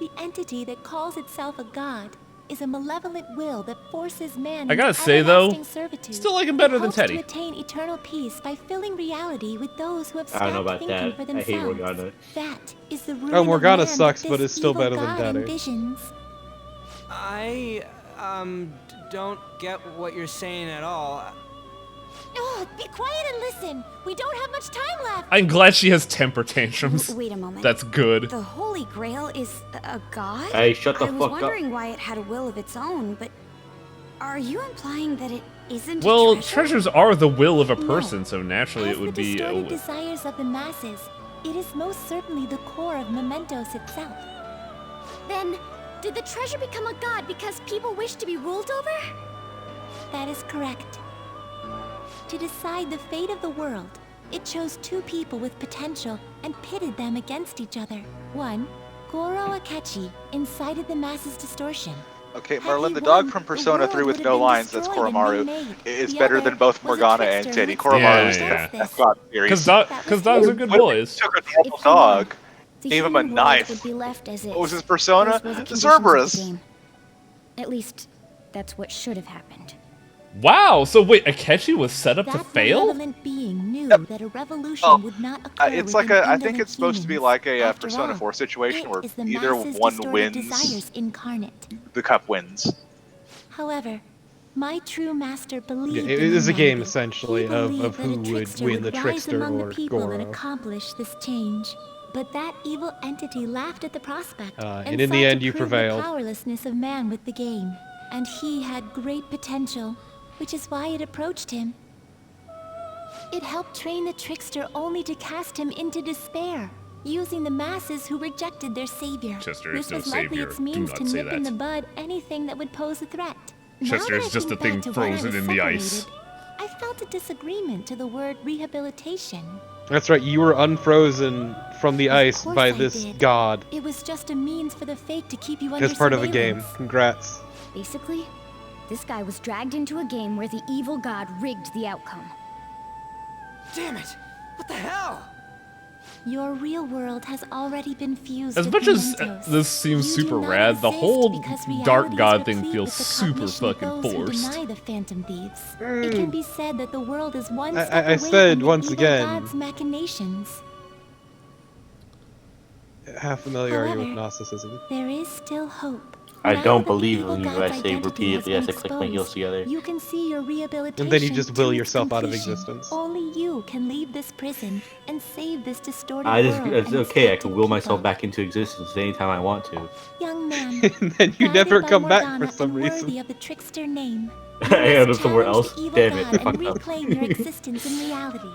The entity that calls itself a god is a malevolent will that forces man I gotta into say, though, everlasting servitude. still like him better It than hopes Teddy. to attain eternal peace by filling reality with those who have I don't know stopped about thinking that. for I hate themselves. Morgana. That is the ruin Oh, Morgana of man sucks, that but this is still evil better than god Daddy. envisions. I, don't get what you're saying at all. Oh, be quiet and listen. We don't have much time left. I'm glad she has temper tantrums. Wait a moment. That's good. The Holy Grail is a god? Hey, shut the I was fuck up. wondering why it had a will of its own, but are you implying that it isn't Well, a treasure? treasures are the will of a No. person, so naturally As it would the be a distorted will. desires of the masses, it is most certainly the core of Mementos itself. Then, did the treasure become a god because people wish to be ruled over? That is correct. To decide the fate of the world, it chose two people with potential and pitted them against each other. One, Goro Akechi, incited the masses' distortion. Okay, Merlin, the dog from Persona 3 with no lines, that's Koromaru, is better than both Morgana and Teddy. Koromaru is Yeah, the God series. Because dogs are good boys. Took a normal dog, The gave him a human world knife. would be left as What was is. his persona? Those were the conditions of the Cerberus. game. At least, that's what should have happened. Wow, so wait, Akechi was set up to That fail? malevolent being knew that a revolution Oh, would not occur it's with like an I think indolent it's supposed to be humans. like a After Persona all, 4 situation it where is the either masses' one distorted wins, desires incarnate. the cup wins. However, my true master believed Yeah, it in is a game humanity. essentially He of believed that who a would trickster win the rise trickster among or the people and Goro. accomplish this change. But that evil entity laughed at the prospect and in the sought end to you prove prevailed. the powerlessness of man with the game. And he had great potential, which is why it approached him. It helped train the trickster only to cast him into despair, using the masses who rejected their savior. Chester this is no was likely savior. its Do means not to say nip in that. the bud anything that would pose a threat. Chester Now is that I just a think back thing to when I frozen was in the ice. separated, I felt a disagreement to the word rehabilitation. That's right, you were unfrozen from the ice course by I this did. god It was just a means for the fake to keep you under as part of a game. surveillance. Congrats. Basically, this guy was dragged into a game where the evil god rigged the outcome. Damn it! What the hell? Your real world has already been fused As with much as Mementos. this seems You do super not rad, the exist whole because dark reality is god thing replete feels with the super cognition of fucking those who forced. deny the Phantom Thieves. It can be said that the world is one step I away said from the once evil again- god's machinations. How familiar are you with However, Gnosticism? There is still hope. I Now don't that the believe evil you, god's I say identity repeatedly has as I been click my heels exposed, together. You can see your rehabilitation. And then you just to will its yourself out of completion. existence. Only you can leave this prison and save this distorted It's world and its okay, I captive can will myself people. back into existence anytime I want to. Young man, and then you guided never by come back Morgana for some and reason. worthy of the trickster name, I end up must somewhere challenge else. the evil Damn it, god and fucked up. reclaim your existence in reality.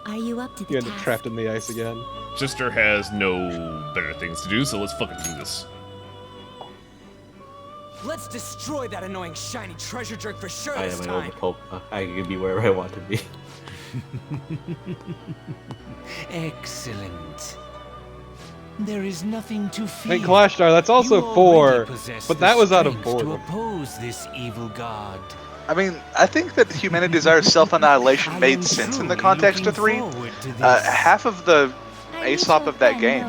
Are you up to the You end up task? trapped in the ice again. Chester has no better things to do, so let's fucking do this. Let's destroy that annoying shiny treasure jerk for sure I this am an time. Overpope. I can be wherever I want to be. Excellent. There is nothing to fear. And Clash Star, that's also You already 4, possess but the that was out of strength to boredom. oppose this evil god. I mean, I think that humanity desires self-annihilation made sense in the context of 3. Half of the Aesop of that game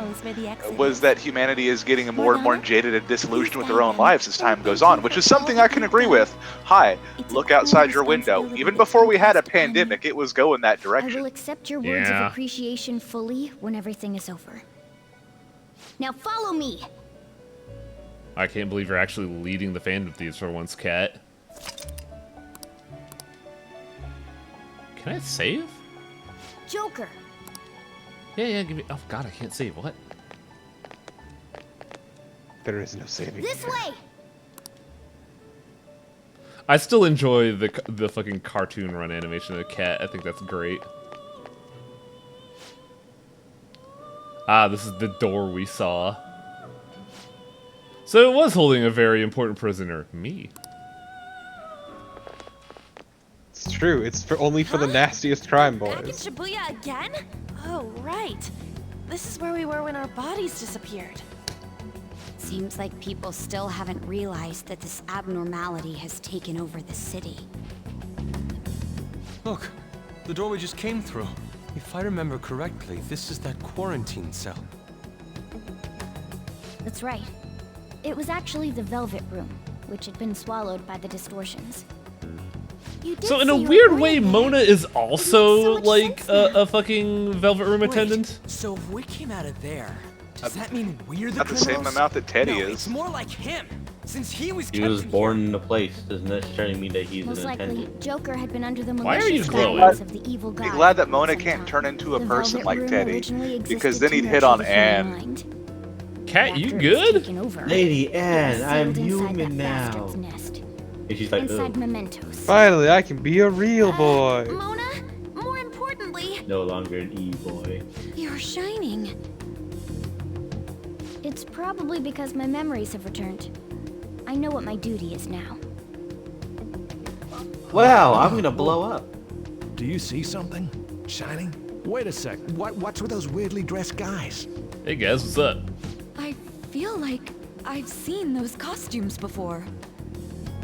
was that humanity is getting more and more jaded and disillusioned with their own lives as time goes on, which is something I can agree with. Hi, look outside your window. Even before we had a pandemic, it was going that I direction. will accept your words Yeah. of appreciation fully when everything is over. Now follow me! I can't believe you're actually leading the Phantom Thieves for once, Cat. Can I save? Joker! Yeah, give me. Oh god, I can't save. What? There is no saving. This way! I still enjoy the fucking cartoon run animation of the cat. I think that's great. Ah, this is the door we saw. So it was holding a very important prisoner. Me. It's true. It's only for the nastiest crime Back in boys. Shibuya again? Oh, right. This is where we were when our bodies disappeared. Seems like people still haven't realized that this abnormality has taken over the city. Look, the door we just came through. If I remember correctly, this is that quarantine cell. That's right. It was actually the Velvet Room, which had been swallowed by the distortions. So in a weird way, Mona is also like a fucking Velvet Room attendant. So if we came out of there, does that mean we're the Not the same criminals? amount that Teddy No, is. it's more like him. Since he was He was born in a place doesn't necessarily mean that he's Most an likely, attendant. Joker had been under the Why are you malicious glowing? guidance of the evil Be god. glad that Mona can't turn into a The person Velvet like Room Teddy, originally because existed then he'd to hit nurture on the human Anne. mind. Cat, you After it was good? taken over, Lady it Anne, was I'm sealed inside human that now. bastard's nest. And she's like, Inside oh, mementos. Finally, I can be a real boy. Mona, more importantly, no longer an E-boy. you're shining. It's probably because my memories have returned. I know what my duty is now. Wow, I'm gonna blow up. Do you see something? Shining? Wait a sec. What's with those weirdly dressed guys? Hey guys, what's up? I feel like I've seen those costumes before.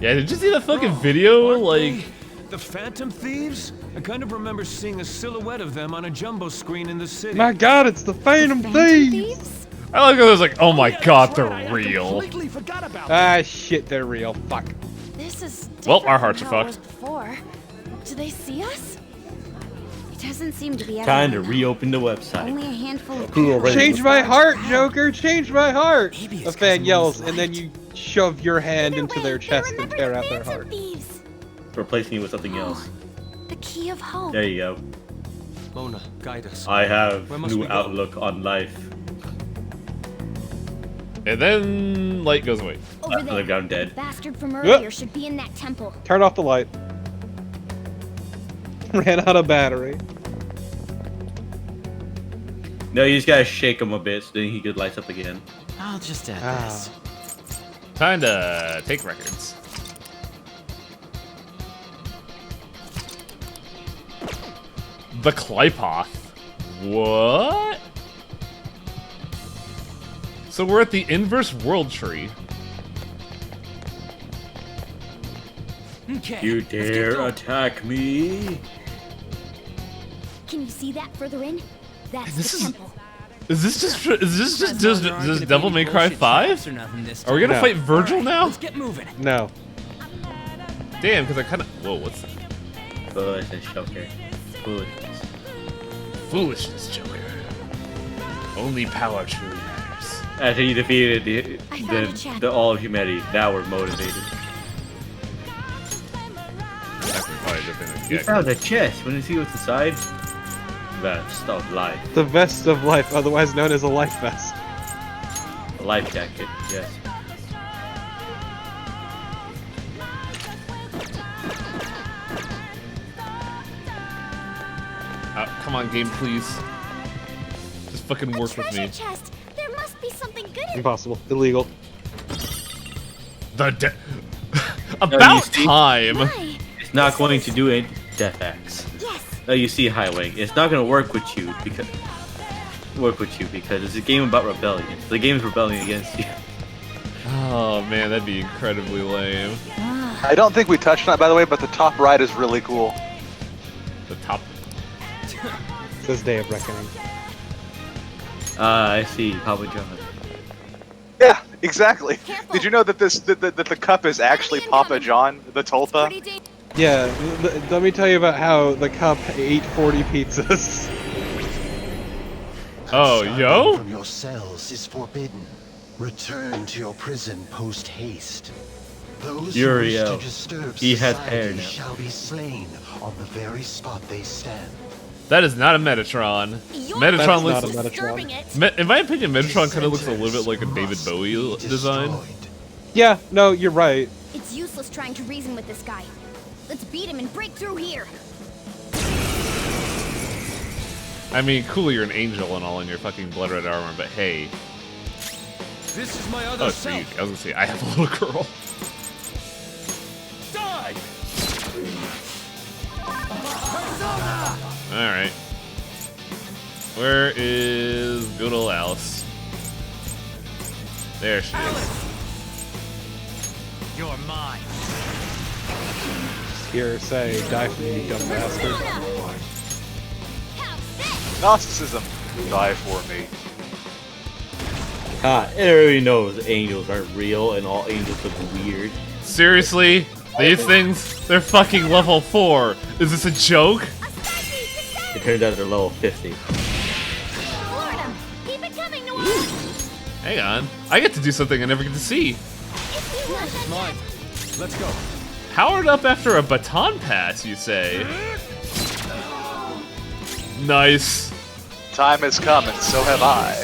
Yeah, did you see that fucking video? Aren't Like, they the Phantom Thieves? I kind of remember seeing a silhouette of them on a jumbo screen in the city. My God, it's the Phantom Thieves! I like how I was like, oh my god, they're real. Ah, shit, they're real. Fuck. This is Well, different our hearts from are how it fucked. was before. Do they see us? It doesn't seem to be Time to everyone. reopen the website. Only a handful of Cool, people. Change my heart, Joker! Change my heart! A fan yells, and then you shove your hand into their chest and tear out their heart. Thieves. Replacing it with something else. The key of hope. There you go. Mona, guide us. I have Where must new we go? outlook on life. And then light goes away. Over I feel like there. I'm dead. The bastard from earlier should be in that temple. Turn off the light. Ran out of battery. No, you just gotta shake him a bit so then he could light up again. I'll just add Ah. this. Time to take records. The Clypoth. What? So we're at the inverse world tree. Okay. You let's get dare going. attack me? Can you see that further in? That's This the is- temple. Is this just There aren't gonna be Devil any May Cry bullshit 5? traps or nothing this Are we gonna No. fight Virgil now? Let's get moving. No. Damn, because I kind of. Whoa, what's that? Foolishness, Joker. Foolishness. Foolishness, Joker. Only power truly matters. After you defeated I found a check. the all of humanity, now we're motivated. That's probably different. You found a chest. Want to see what's inside? Vest of life. The vest of life, otherwise known as a life vest. A life jacket, yes. Come on, game, please. Just fucking work with me. Chest. There must be something good in Impossible. Illegal. The you about see? time. It's not going to do it. Death Axe. Yes. No, you see, Highwing. It's not going to work with you because it's a game about rebellion. The game is rebelling against you. Oh man, that'd be incredibly lame. I don't think we touched on it, by the way, but the top right is really cool. The top. Says Day of Reckoning. I see, Papa John. Yeah, exactly. Did you know that that the cup is actually Papa John, the Tulpa? Yeah, let me tell you about how the cup ate 40 pizzas. Oh, yo? From your cells is forbidden. Return to your prison post haste. Those who wish to Uriel. disturb He has hair society now. shall be slain on the very spot they stand. That is not a Metatron. You're Metatron not looks. a Metatron. In my opinion, Metatron kind of looks a little bit like a David Bowie design. Yeah, no, you're right. It's useless trying to reason with this guy. Let's beat him and break through here. I mean, cool, you're an angel and all in your fucking blood red armor, but hey. This is my other self. I was gonna say, I have a little girl. Die! Alright. Where is good old Alice? There she is. You're mine. Hear her say, die for me, you dumb bastard. Gnosticism, die for me. Everybody knows angels aren't real and all angels look weird. Seriously? These things? They're fucking level 4. Is this a joke? It turns out they're level 50. Hang on. I get to do something I never get to see. It's mine. Let's go. Powered up after a baton pass, you say? Nice. Time has come, and so have I.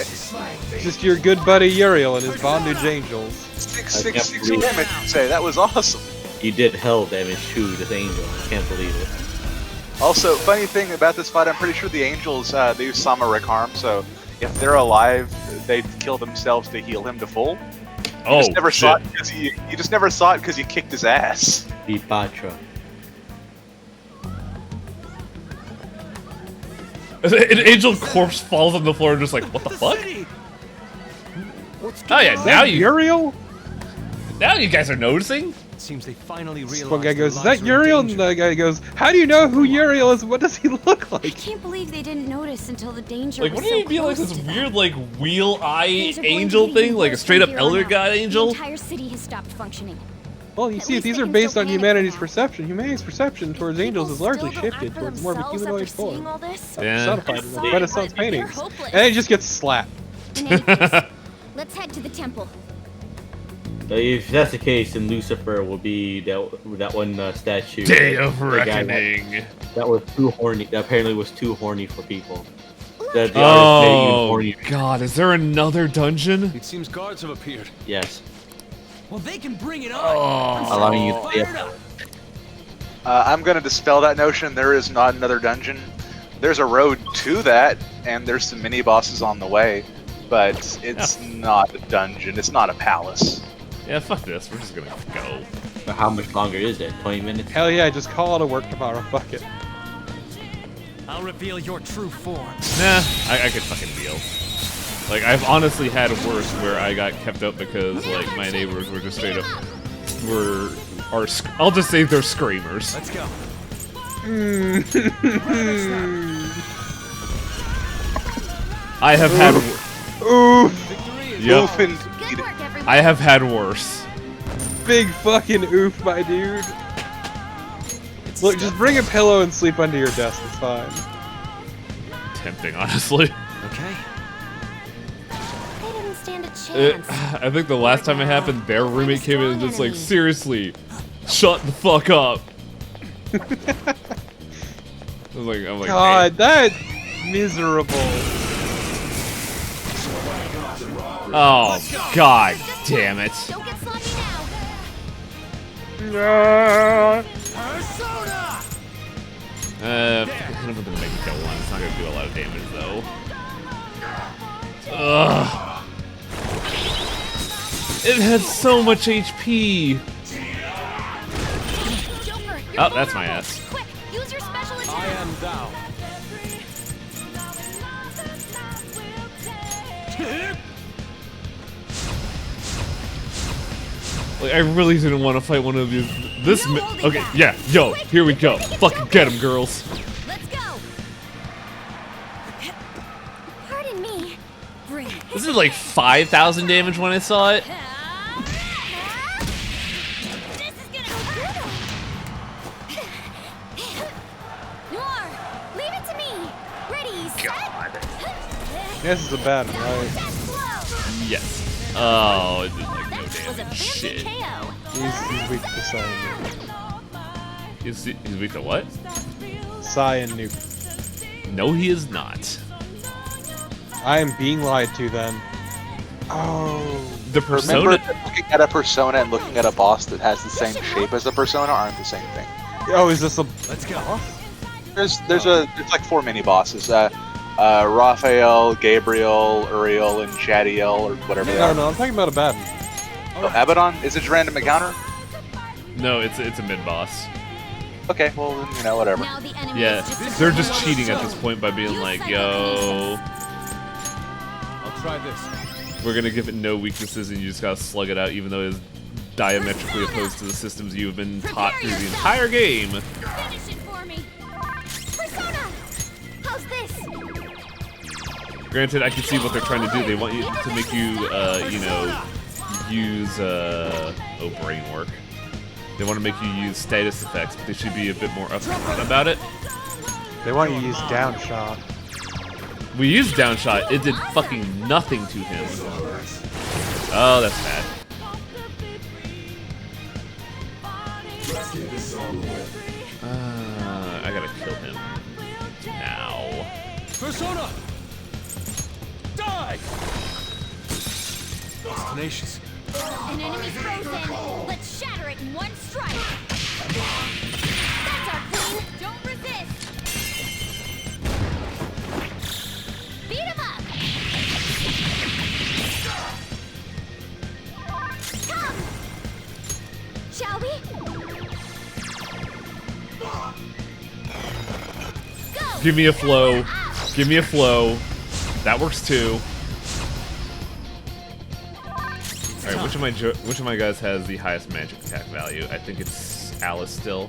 Just your good buddy Uriel and his bondage angels. 666 damage, you say. That was awesome. You did hell damage to this angel. I can't believe it. Also, funny thing about this fight, I'm pretty sure the angels, they use Samarik harm, so if they're alive, they'd kill themselves to heal him to full. You just never saw it because you just never saw it because you kicked his ass. Vipatra. An angel corpse falls on the floor and just like, what the fuck? Oh yeah, now you Uriel? Now you guys are noticing? Seems they finally realized. One guy goes, "Is that Uriel?" And the guy goes, "How do you know who Uriel is? What does he look like?" I can't believe they didn't notice until the danger Like, was what do you so mean like close this to them. weird like wheel eye Things are going to angel be thing? even Like a worse straight up from here elder on out. god The angel? entire city has stopped functioning. Well, you see, least these they are can based still on panic humanity's for now. perception. Humanity's perception towards angels is largely Still don't shifted act for towards more of a themselves humanoid after seeing form. all this? Yeah. Personified in the Renaissance paintings. hopeless. And it just gets slapped. In any case, let's head to the temple. If that's the case, then Lucifer will be that one statue. Day of The guy Reckoning. That was too horny. That apparently was too horny for people. That the artist made even Oh hornier. god, is there another dungeon? It seems guards have appeared. Yes. Well, they can bring it on. Oh. Allowing you to stay Fired up. up. I'm gonna dispel that notion. There is not another dungeon. There's a road to that, and there's some mini bosses on the way, but it's not a dungeon. It's not a palace. Yeah, fuck this. We're just gonna go. But how much longer is it? 20 minutes? Hell yeah, just call it a work tomorrow. Fuck it. I'll reveal your true form. Nah, I could fucking deal. Like, I've honestly had worse where I got kept up because, like, my neighbors were just straight up, I'll just say they're screamers. Let's go. I have had... Oof. Yep. Oof indeed. I have had worse. Big fucking oof, my dude. Look, just bring a pillow and sleep under your desk. It's fine. Tempting, honestly. Okay. They didn't stand a chance. I think the last time it happened, their roommate came in and just like, seriously, shut the fuck up. I'm like, God, that's miserable. Oh, god damn it. Don't get sloppy now. I'm gonna put the Mega Kill one. It's not gonna do a lot of damage though. Ugh. It had so much HP. Oh, that's my ass. Quick, use your special attack. I am thou. Like, I really didn't want to fight one of these. Okay, yeah, yo, here we go. Fucking get him, girls. Let's go. Pardon me. Bring it. This is like 5,000 damage when I saw it. This is gonna go good. Noir, leave it to me. Ready, set. This is a bad one, right? Yes. Oh, it did like no Was a damage. fancy Shit. KO. He's weak to Cyan He's weak to what? Nuke. Cyan Nuke. No, he is not. I am being lied to then. The persona. Remember that looking at a persona and looking at a boss that has the same shape as the persona aren't the same thing. Oh, is this a? Let's go. There's like 4 mini bosses. Raphael, Gabriel, Uriel, and Shadiel, or whatever they are. No, I'm talking about Abaddon. Oh, Abaddon? Is it a random encounter? No, it's a mid boss. Okay, well then, you know, whatever. Yeah, they're just cheating at this point by being like, yo, I'll try this. we're gonna give it no weaknesses and you just gotta slug it out even though it's diametrically opposed to the systems you've been taught through the entire game. Finish it for me. Persona! How's this? Granted, I can see what they're trying to do. They want you to make you, you know, use, brain work. They want to make you use status effects, but they should be a bit more upfront about it. They want you to use downshot. We used downshot. It did fucking nothing to him. Oh, that's bad. I gotta kill him now. Persona! Die! It's tenacious. An enemy's frozen. Let's shatter it in one strike. That's our queen. Don't resist. Beat him up. Come. Shall we? Go. Give me a flow. Give me a flow. That works too. Alright, which of my guys has the highest magic attack value? I think it's Alice still.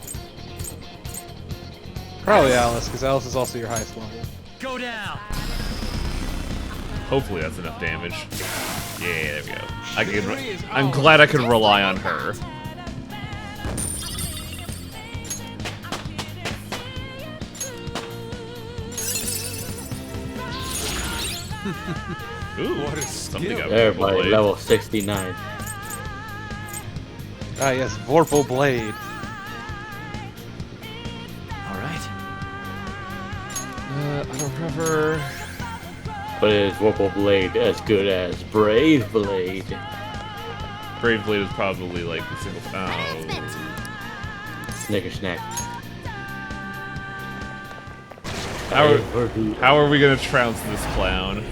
Probably Alice, because Alice is also your highest level. Go down. Hopefully that's enough damage. Yeah, there we go. I'm glad I can rely on her. Ooh, What a something skill. got Everybody Blade. level 69. Ah, yes, Vorpal Blade. All right. I don't remember. But is Vorpal Blade as good as Brave Blade? Brave Blade is probably like the single. Oh. Snicker snack. How are we gonna trounce this clown?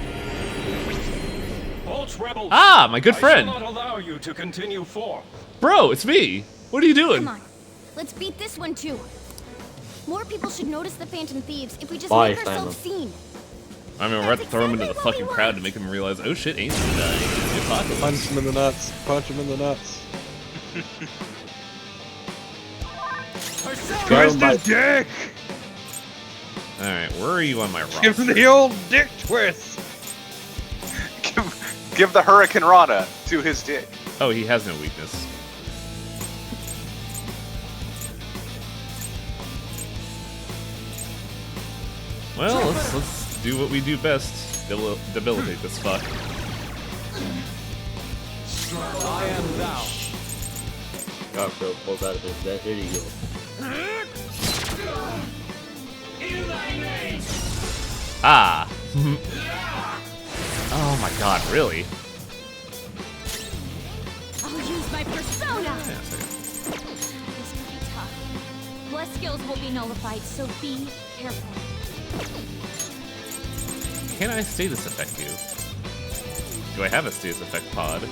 Rebels, ah, my good friend. I shall not allow you to continue forth. Bro, it's me. What are you doing? Come on. Let's beat this one too. More people should notice the Phantom Thieves if we just Bye, make ourselves Simon. seen. I mean, we're about to throw him into the fucking crowd to make him realize, oh shit, Ainsley's dying. It's the apocalypse. Punch him in the nuts. Punch him in the nuts. Twist his dick! Alright, where are you on my roster? Give him the old dick twist! Give the Hurricane Rana to his dick. Oh, he has no weakness. Well, let's do what we do best. Debilitate this fuck. I am thou. Garfield pulls out of his vest. There you go. Ah. Oh my god, really? I'll use my persona. Yeah, a second. This could be tough. Bless skills will be nullified, so be careful. Can I status effect you? Do I have a status effect pod?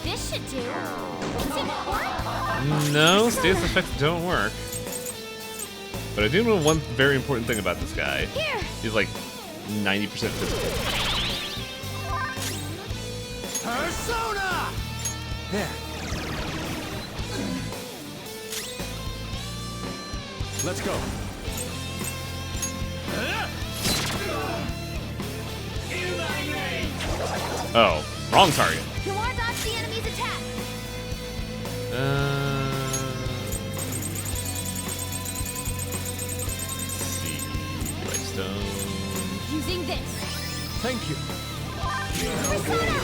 This should do. Does it work? No, status effects don't work. But I do know one very important thing about this guy. Here. He's like 90% physical. Persona! There. Let's go. Oh, wrong target. You want to dodge the enemy's attack. Let's see. Redstone. Using this. Thank you. Persona!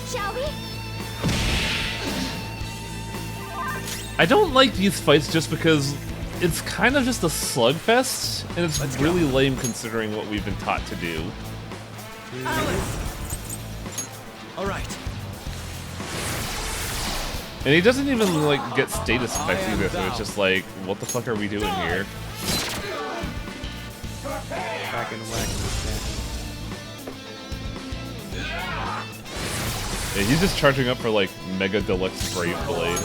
Shall we? I don't like these fights just because it's kind of just a slugfest, and it's really lame considering what we've been taught to do. All right. And he doesn't even like get status effects either, so it's just like, what the fuck are we doing here? Back and whacking Yeah, he's just charging up for like Mega Deluxe Brave Blade.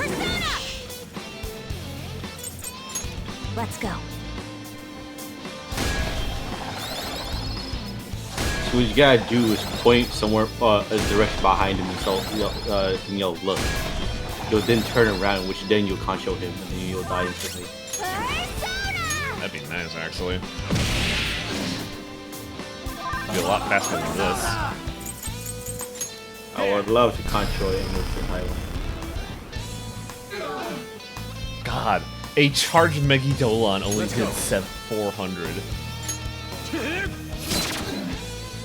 Let's go. So what you gotta do is point somewhere, a direction behind him, and yell, look. You'll then turn around, which then you'll control him, and then you'll die instantly. That'd be nice, actually. Be a lot faster than this. I would love to control him with the highway. God, a charged Megidolon only did 400.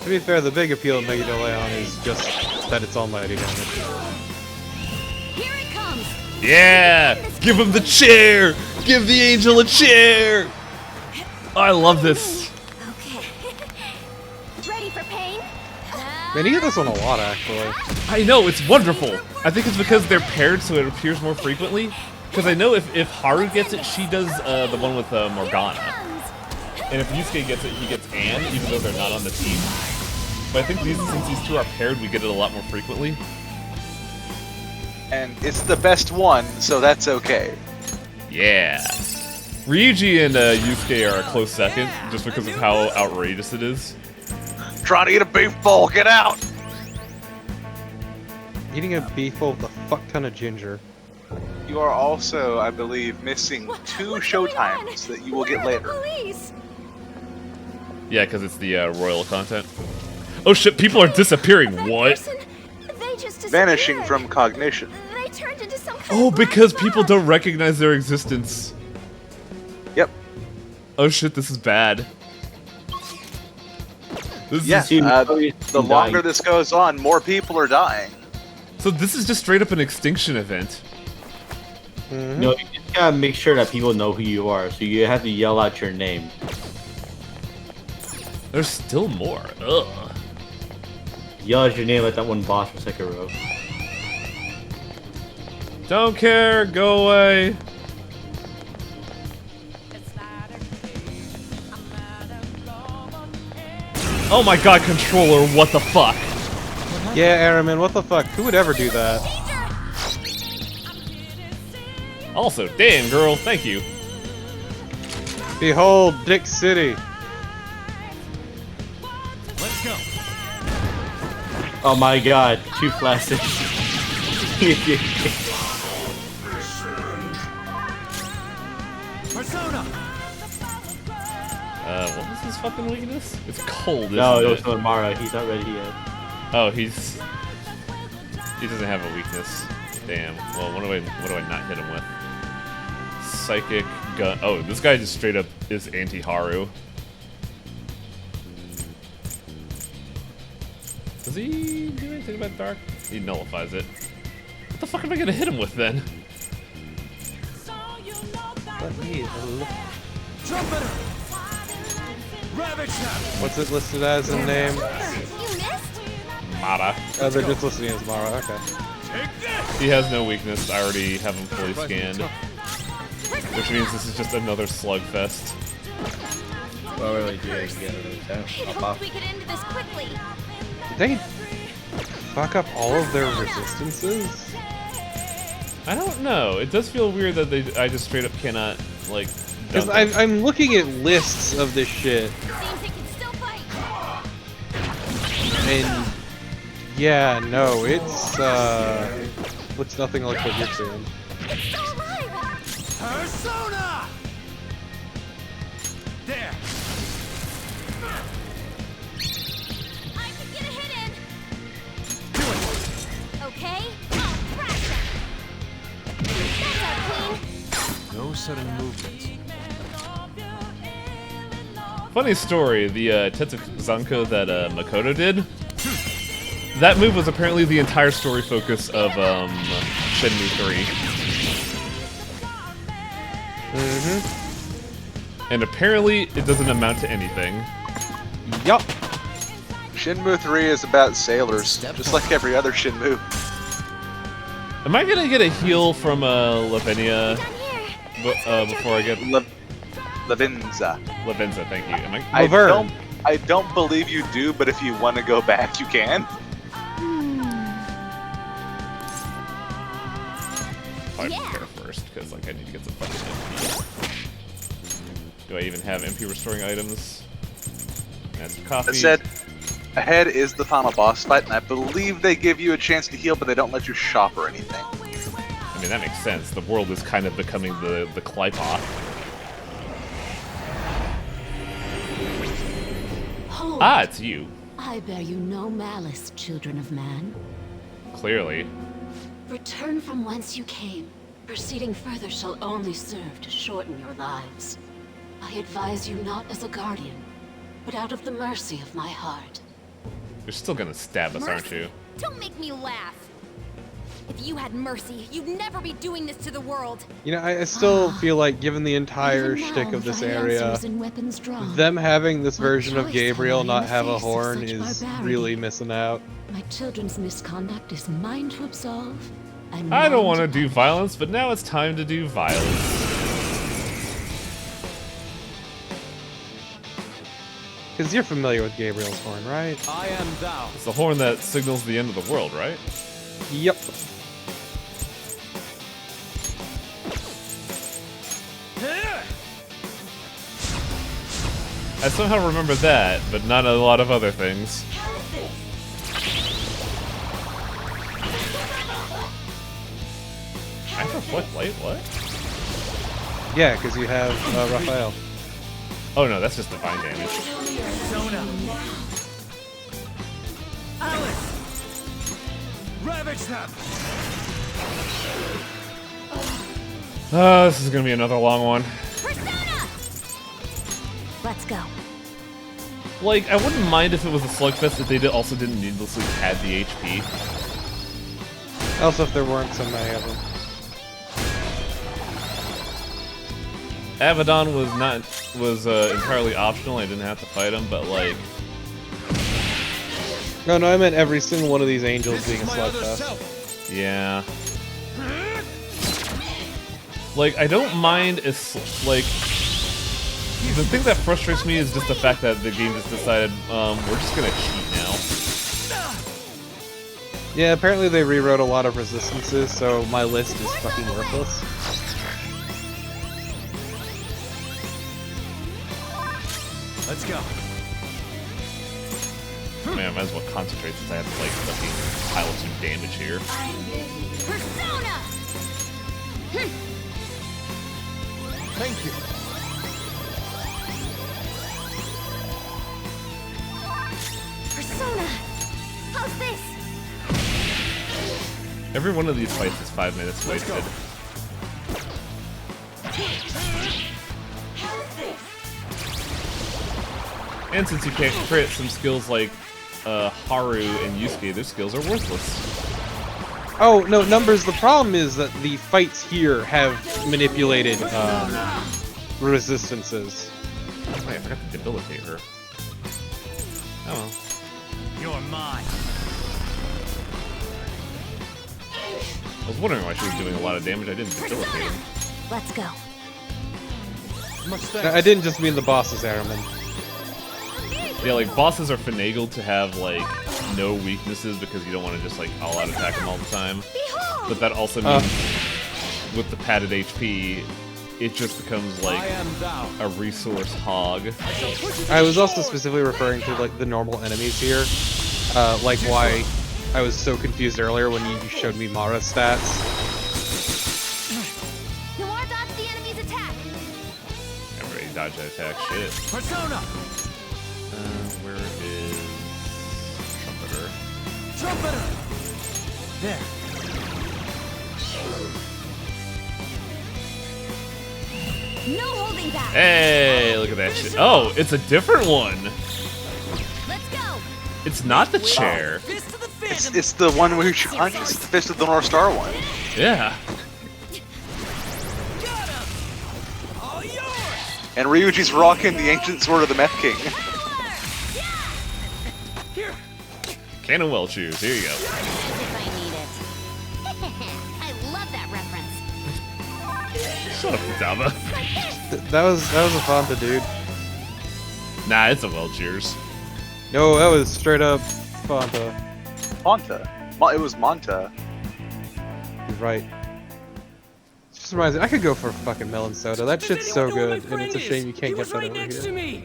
To be fair, the big appeal of Megidolaon is just that it's almighty damage. Yeah! Give him the chair! Give the angel a chair! I love this. Ready for pain? Man, you get this one a lot, actually. I know, it's wonderful. I think it's because they're paired so it appears more frequently. Because I know if Haru gets it, she does the one with Morgana. And if Yusuke gets it, he gets Anne, even though they're not on the team. But I think since these two are paired, we get it a lot more frequently. And it's the best one, so that's okay. Yeah. Ryuji and Yusuke are a close second, just because of how outrageous it is. Trying to eat a beef bowl, get out! Eating a beef bowl with a fuck ton of ginger. You are also, I believe, missing 2 showtimes that you will get later. Yeah, because it's the royal content. Oh shit, people are disappearing. What? Vanishing from cognition. They turned into some kind Oh, because people don't recognize their existence. Yep. Oh shit, this is bad. This Yeah, is the longer this goes on, more people are dying. So this is just straight up an extinction event. No, you just gotta make sure that people know who you are, so you have to yell out your name. There's still more. Ugh. Yell out your name like that one boss from Sekiro. Don't care, go away. Oh my god, controller, what the fuck? Yeah, Aramin, what the fuck? Who would ever do that? Also, damn girl, thank you. Behold, Dick City. Let's go. Oh my god, 2 flashes. Persona. What was his fucking weakness? It's cold, isn't No, it it? was from Mara. He's not ready yet. Oh, he doesn't have a weakness. Damn. Well, what do I not hit him with? Psychic gun. Oh, this guy just straight up is anti-Haru. Does he do anything about dark? He nullifies it. What the fuck am I gonna hit him with then? Let me look. Trumpeter. Ravage snap. What's it listed as in name? Mara. Oh, they're just listing it as Mara, okay. He has no weakness. I already have him fully scanned. Which means this is just another slugfest. What really do is get rid of I hope we get into this quickly. Did they fuck up all of their resistances? I don't know. It does feel weird that I just straight up cannot, like, Because I'm looking at lists of this shit. And yeah, no, it's looks nothing like what you're seeing. Persona. There. I can get a hit in. Okay, I'll crash them. That's our queen. No sudden movements. Funny story, the Tetsuzanko that Makoto did, that move was apparently the entire story focus of Shenmue 3. And apparently, it doesn't amount to anything. Yup. Shenmue 3 is about sailors, just like every other Shenmue. Am I gonna get a heal from Lavinia before I get Lavenza? Lavenza, thank you. Am I don't believe you do, but if you want to go back, you can. Probably prepare first, because like I need to get some fucking MP. Do I even have MP restoring items? And some coffee. That said, ahead is the final boss fight, and I believe they give you a chance to heal, but they don't let you shop or anything. I mean, that makes sense. The world is kind of becoming the Clipot. Ah, it's you. I bear you no malice, children of man. Clearly. Return from whence you came. Proceeding further shall only serve to shorten your lives. I advise you not as a guardian, but out of the mercy of my heart. You're still gonna stab us, aren't you? Don't make me laugh. If you had mercy, you'd never be doing this to the world. You know, I still feel like, given the entire shtick of this area, them having this version of Gabriel not have a horn is really missing out. My children's misconduct is mine to absolve. I don't want to do violence, but now it's time to do violence. Because you're familiar with Gabriel's horn, right? I am thou. It's the horn that signals the end of the world, right? Yep. I somehow remember that, but not a lot of other things. I have reflect light? What? Yeah, because you have Raphael. Oh no, that's just divine damage. Persona. Alice. Ravage them. This is gonna be another long one. Persona! Let's go. Like, I wouldn't mind if it was a slugfest if they also didn't needlessly pad the HP. Also, if there weren't so many of them. Abaddon was entirely optional. I didn't have to fight him, but like. No, I meant every single one of these angels being a slugfest. Yeah. Like, I don't mind if, like, the thing that frustrates me is just the fact that the game just decided, we're just gonna cheat now. Yeah, apparently they rewrote a lot of resistances, so my list is fucking worthless. Let's go. Man, I might as well concentrate since I have to, like, fucking pile up some damage here. Persona! Thank you. Persona! How's this? Every one of these fights is 5 minutes wasted. And since you can't crit, some skills like Haru and Yusuke, their skills are worthless. Oh, no, Numbers, the problem is that the fights here have manipulated resistances. Wait, I forgot to debilitate her. Oh well. You're mine. I was wondering why she was doing a lot of damage. I didn't debilitate him. Let's go. I didn't just mean the bosses, Araman. Yeah, like, bosses are finagled to have, like, no weaknesses because you don't want to just, like, all-out attack them all the time. But that also means, with the padded HP, it just becomes, like, a resource hog. I was also specifically referring to, like, the normal enemies here. Like why I was so confused earlier when you showed me Mara's stats. Noir dodge the enemy's attack. Everybody dodge that attack. Shit. Persona! Where is Trumpeter? Trumpeter! There. No holding back. Hey, look at that shit. Oh, it's a different one. Let's go. It's not the chair. It's the one where you punch. It's the Fist of the North Star one. Yeah. And Ryuji's rocking the ancient sword of the Meth King. Cannon well shoes. Here you go. If I need it. I love that reference. Shut up, Futaba. That was a Fonta, dude. Nah, it's a well cheers. No, that was straight up Fonta. Monta. It was Monta. You're right. Just reminds me, I could go for fucking melon soda. That shit's so good, and it's a shame you can't get that over here.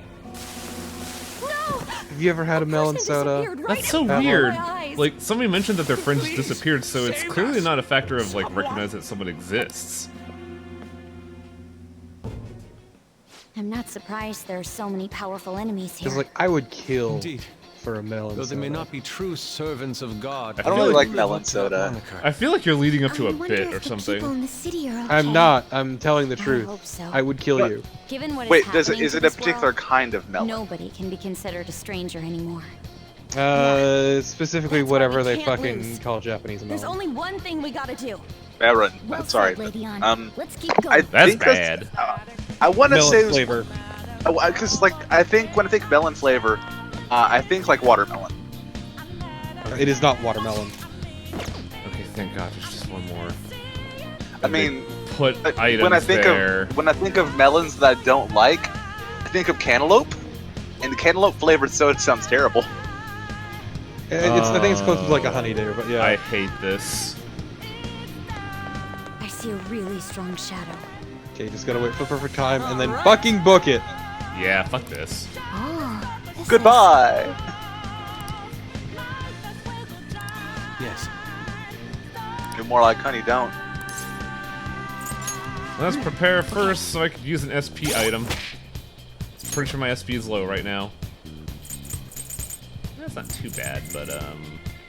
Have you ever had a melon soda? That's so weird. Like, somebody mentioned that their friend just disappeared, so it's clearly not a factor of, like, recognizing that someone exists. I'm not surprised there are so many powerful enemies here. Because, like, I would kill for a melon Though soda. they may not be true servants of God. I don't really like melon soda. I feel like you're leading up to a bit or something. I'm not. I'm telling the truth. hope so. I would kill you. Given what Wait, is is it a particular kind of melon? Nobody can be considered a stranger anymore. Specifically whatever they fucking call Japanese There's melon. only one thing we gotta do. Baron. Well Sorry. said, Lady Ann. Let's keep I going. That's think bad. I want to Melon say flavor. because like I think when I think melon flavor, I think like watermelon. It is not watermelon. Okay, thank God, there's just one more. I mean, put items when I think there. of melons that I don't like, I think of cantaloupe, and the cantaloupe flavored soda sounds terrible. I think it's close to like a honeydew, but yeah. I hate this. I see a really strong shadow. Okay, just gotta wait for the perfect time and then fucking book it. Yeah, fuck this. Oh, Goodbye. Yes. You're more like honey, don't. Let's prepare first so I could use an SP item. Pretty sure my SP is low right now. That's not too bad, but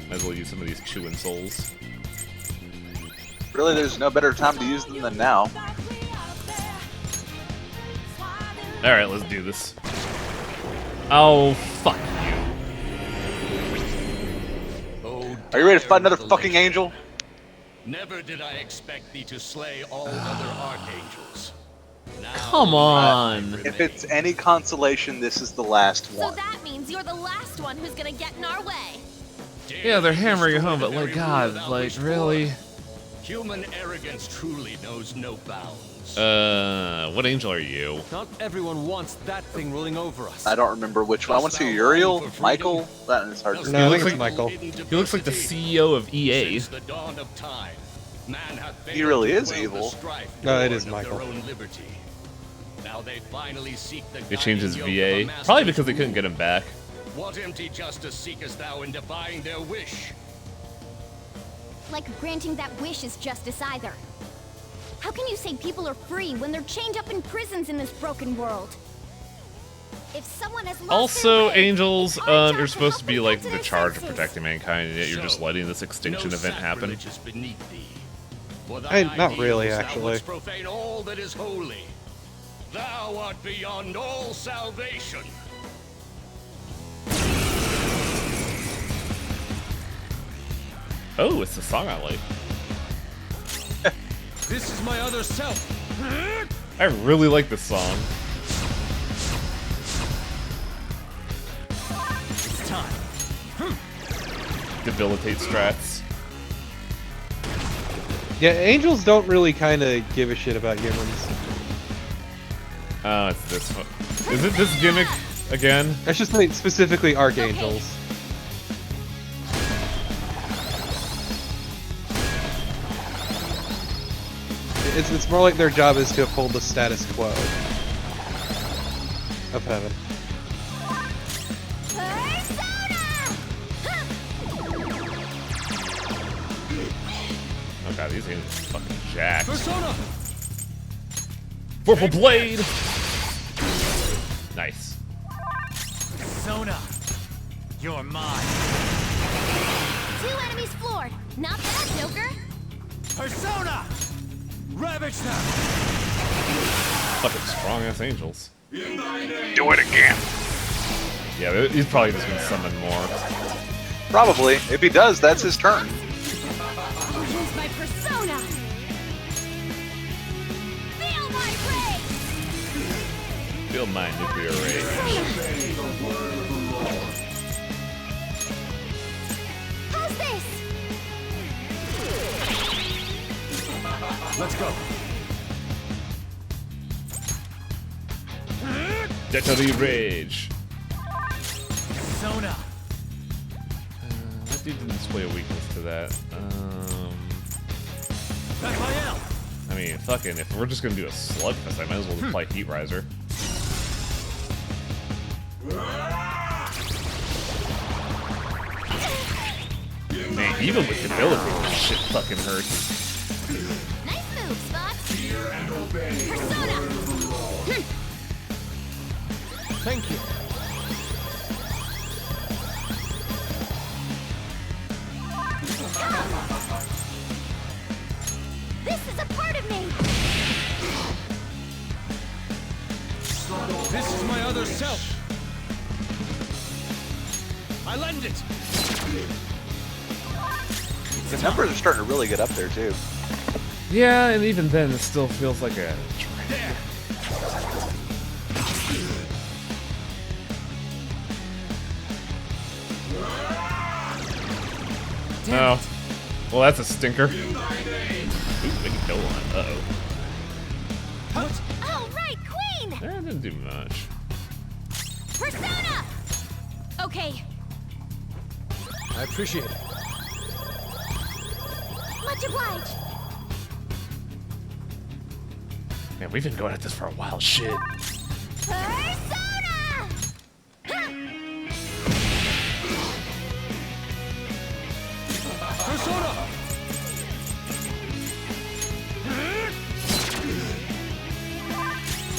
might as well use some of these chewing souls. Really, there's no better time to use them than now. Alright, let's do this. Oh, fuck you. Are you ready to fight another fucking angel? Never did I expect thee to slay all other archangels. Come on. If it's any consolation, this is the last So one. that means you're the last one who's gonna get in our way. Yeah, they're hammering it home, but like, God, like, really? Human arrogance truly knows no bounds. What angel are you? Not everyone wants that thing ruling over us. I don't remember which one. I want to see Uriel, Michael. That is hard to say. No, I think it's Michael. He looks like the CEO of EA. Since the dawn of time, man hath He really failed is to quell the evil. strife No, it born is of Michael. their own liberty. Now they finally seek the They changed his guiding yoke of a VA. master's Probably because they couldn't get him back. What empty justice seekest thou in defying their wish? Like granting that wish is justice either. How can you say people are free when they're chained up in prisons in this broken world? If someone has lost Also, their way, angels, it's our job you're to supposed to help be them like come to the their charge of senses. protecting mankind, and yet you're just letting this extinction No event happen. sacrilege is beneath thee. For Hey, thy not really, ideals thou actually. wouldst profane all that is holy. Thou art beyond all salvation. Oh, it's the song I like. This is my other self. I really like this song. It's time. Debilitate strats. Yeah, angels don't really kind of give a shit about humans. Oh, it's this one. Is it this gimmick again? I should say specifically archangels. It's more like their job is to uphold the status quo of heaven. Oh god, these things are fucking jacked. Persona! Purple Blade! Nice. Persona, you're mine. 2 enemies floored. Not bad, Joker. Persona! Ravage them! Fucking strong ass angels. Do it again. Yeah, he's probably just gonna summon more. Probably. If he does, that's his turn. Use my persona. Feel my rage. Feel my nuclear rage. How's this? Let's go. Detonate rage. Sona. That dude didn't display a weakness to that. Raphael. I mean, fucking, if we're just gonna do a slugfest, I might as well just apply Heat Riser. Man, even with debilitating, this shit fucking hurts. Nice move, Spot. Persona. Thank you. This is a part of me. This is my other self. I lend it. The numbers are starting to really get up there too. Yeah, and even then, it still feels like a. Oh. Well, that's a stinker. Ooh, they can kill one. Uh-oh. All right, Queen. That didn't do much. Persona. Okay. I appreciate it. Much obliged. Man, we've been going at this for a while. Shit. Persona. Persona.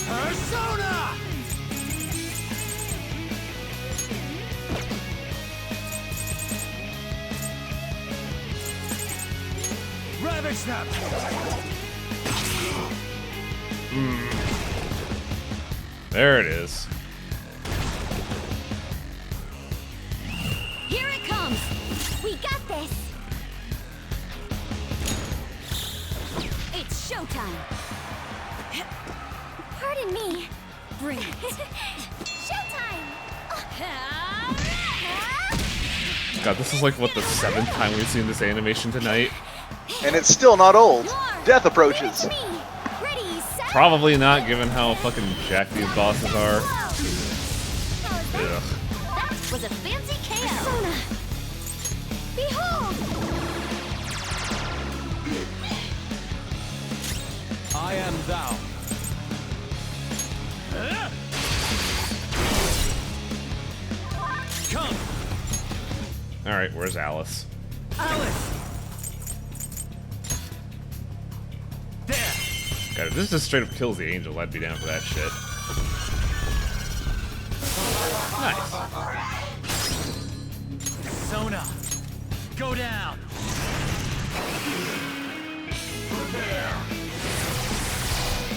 Persona. Rabbit snap. There it is. Here it comes. We got this. It's showtime. Pardon me. Bring it. Showtime. God, this is like, what, the 7th time we've seen this animation tonight? And it's still not old. Death approaches. Probably not, given how fucking jacked these bosses are. Ugh. That was a fancy KO. Persona. Behold. I am thou. Come. All right, where's Alice? Alice. There. God, if this just straight up kills the angel, I'd be down for that shit. Nice. Sona. Go down.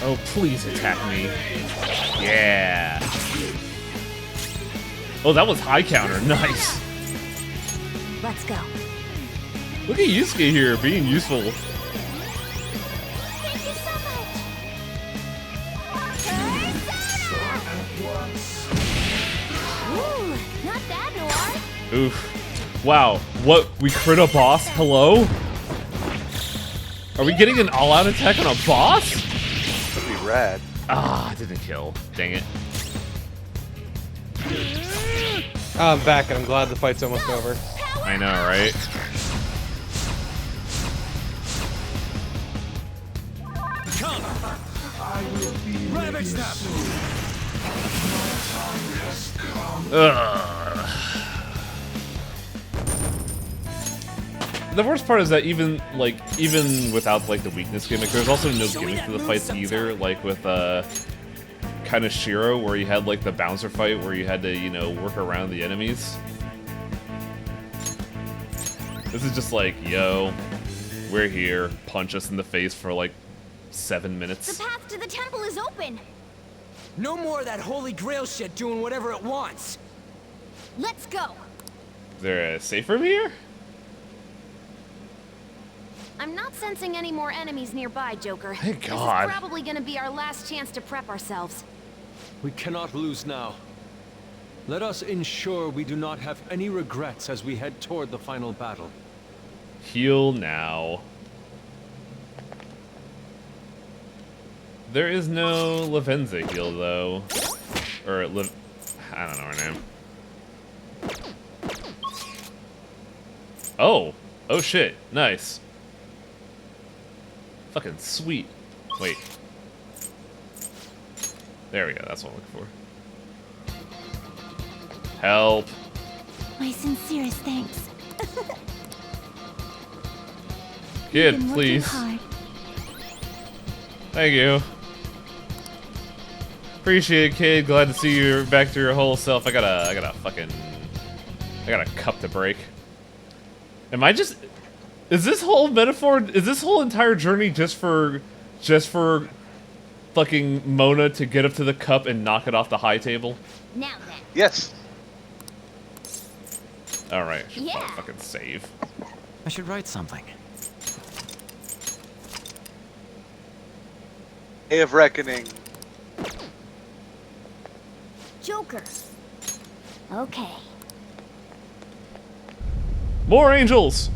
Oh, please attack me. Yeah. Oh, that was high counter. Nice. Let's go. Look at Yusuke here, being useful. Thank you so much. Ooh, not bad, Noir. Oof. Wow. What? We crit a boss? Hello? Are we getting an all-out attack on a boss? That'd be rad. Ah, it didn't kill. Dang it. I'm back, and I'm glad the fight's almost over. I know, right? Come. Rabbit snap. Ugh. The worst part is that even without like the weakness gimmick, there's also no gimmick to the fights either. Like with kind of Shiro, where you had like the bouncer fight, where you had to work around the enemies. This is just like, yo, we're here, punch us in the face for like 7 minutes. The path to the temple is open. No more of that Holy Grail shit doing whatever it wants. Let's go. Is there a safe room here? I'm not sensing any more enemies nearby, Joker. Thank God. This is probably gonna be our last chance to prep ourselves. We cannot lose now. Let us ensure we do not have any regrets as we head toward the final battle. Heal now. There is no Lavenza heal, though. Or, I don't know her name. Oh! Oh shit, nice. Fucking sweet. Wait. There we go, that's what I'm looking for. Help. My sincerest thanks. Kid, You've been please. working hard. Thank you. Appreciate it, kid. Glad to see you back to your whole self. I got a cup to break. Am I just... Is this whole metaphor... Is this whole entire journey just for fucking Mona to get up to the cup and knock it off the high table? Now then. Yes. Alright. Yeah. Fucking save. I should write something. Day of Reckoning. Joker. Okay. More angels!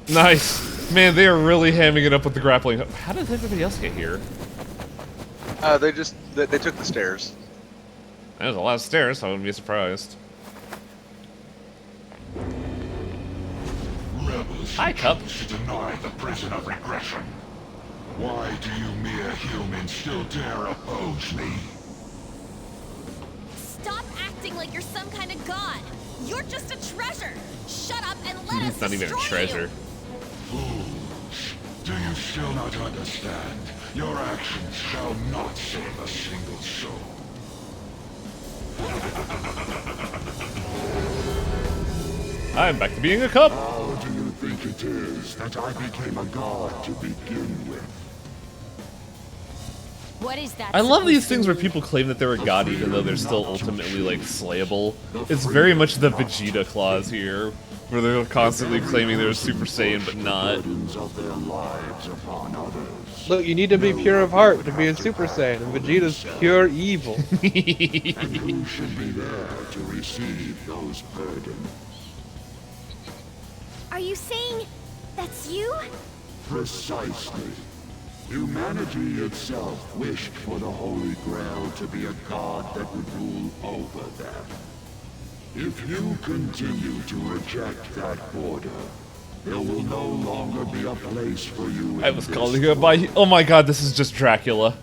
Nice. Man, they are really hamming it up with the grappling hook. How did everybody else get here? They took the stairs. There's a lot of stairs, so I wouldn't be surprised. Rebels Hi, Cup. to deny the prison of regression. Why do you mere humans still dare oppose me? Stop acting like you're some kind of god. You're just a treasure. Shut up and let us It's not even a destroy treasure. Fools! Do you still not understand? Your actions shall not save a single soul. I'm back to being a cup. How do you think it is that I became a god to begin with? What is that? I love these things where people claim that they're a god even though they're still ultimately, like, slayable. It's very much the Vegeta clause here, where they're constantly claiming they're Super Saiyan but not. Of their lives upon others. Look, you need to be pure of heart to be a Super Saiyan, and Vegeta's pure evil. And who should be there to receive those burdens? Are you saying that's you? Precisely. Humanity itself wished for the Holy Grail to be a god that would rule over them. If you continue to reject that border, there will no longer be a place for you. I was calling her by... Oh my god, this is just Dracula.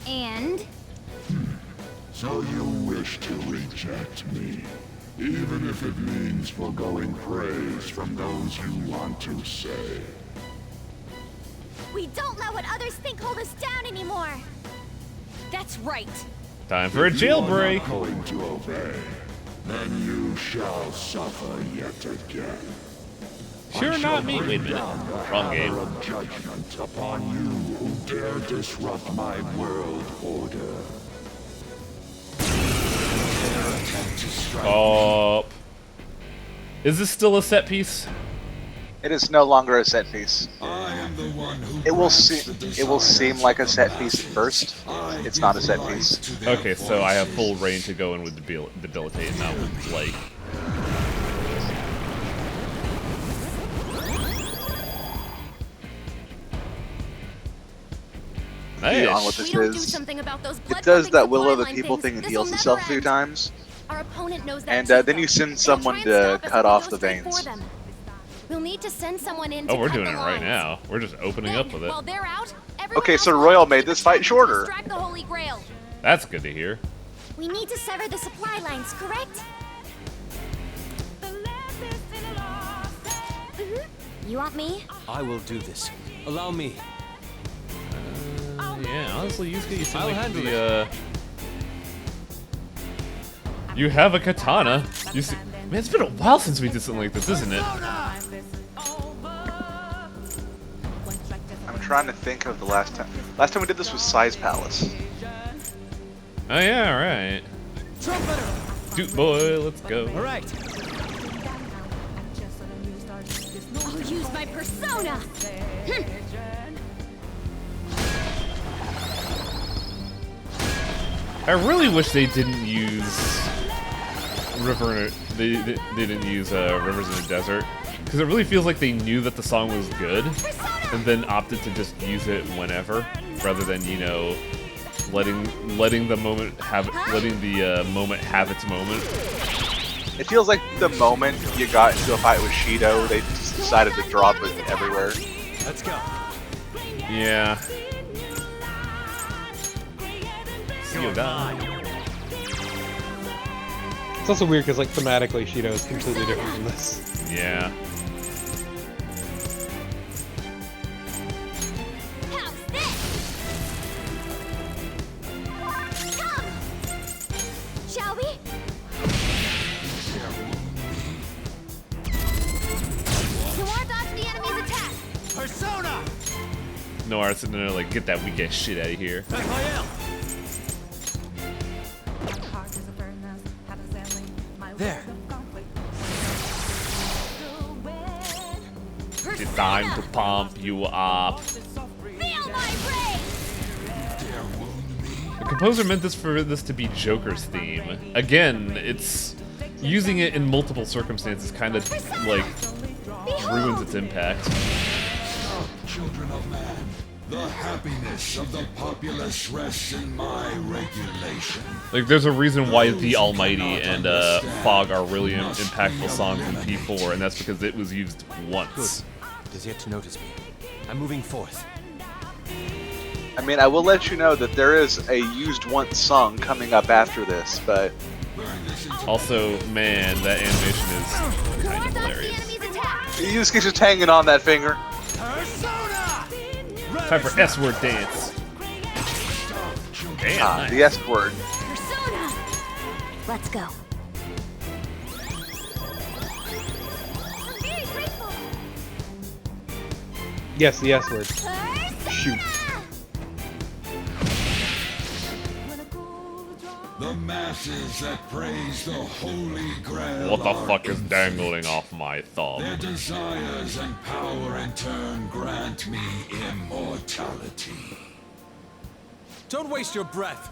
And? So you wish to reject me, even if it means foregoing praise from those you want to say. We don't let what others think hold us down anymore. That's right. Time for a jailbreak. If you are not going to obey, then you shall suffer yet again. Sure, not me. Wait a minute. Wrong game. Of judgment upon you who dare disrupt my world order. Oh. Is this still a set piece? It is no longer a set piece. It will seem like a set piece at first. It's not a set piece. Okay, so I have full reign to go in with debilitate, not with like. Nice. On what this is. It does that will of the people thing and heals itself a few times. Our opponent knows that And too, then you though. send They'll someone try and to stop us cut if we off go the straight veins. for them. We'll need to send someone in Oh, to we're cut doing the it right lines. now. We're just opening up with it. While they're out, Okay, so Royal made this fight shorter. extract the Holy Grail. That's good to hear. We need to sever the supply lines, correct? You want me? I will do this. Allow me. Yeah, honestly, you seem I'll like handle the, You have a katana. You see... Man, it's been a while since we did something like this, isn't it? I'm trying to think of the last time. Last time we did this was Size Palace. Oh yeah, alright. Dude boy, let's go. Alright. I'll use my persona. I really wish they didn't use they didn't use Rivers in the Desert, because it really feels like they knew that the song was good and then opted to just use it whenever, rather than, you know, letting the moment have its moment. It feels like the moment you got into a fight with Shido, they just decided to drop it everywhere. Let's go. Yeah. See you die. It's also weird because, like, thematically, Shido is completely different from this. Yeah. Shall we? You want to dodge the enemy's attack? Persona! Noir's sitting there like, get that weak ass shit out of here. There. It's time to pump you up. The composer meant for this to be Joker's theme. Again, it's using it in multiple circumstances kind of like ruins its impact. Children of man, the happiness of the populace rests in my regulation. Like, there's a reason why The Almighty and Fog are really impactful songs in P4, and that's because it was used once. Good. It is yet to notice me. I'm moving forth. I mean, I will let you know that there is a used once song coming up after this, but... Also, man, that animation is kind of hilarious. You just keep hanging on that finger. Time for S-word dance. Damn, nice. The S-word. Persona! Let's go. I'm very grateful. Yes, the S word. Shoot. The masses that praise the holy grail. What the fuck is dangling off my thumb? Their desires and power in turn grant me immortality. Don't waste your breath.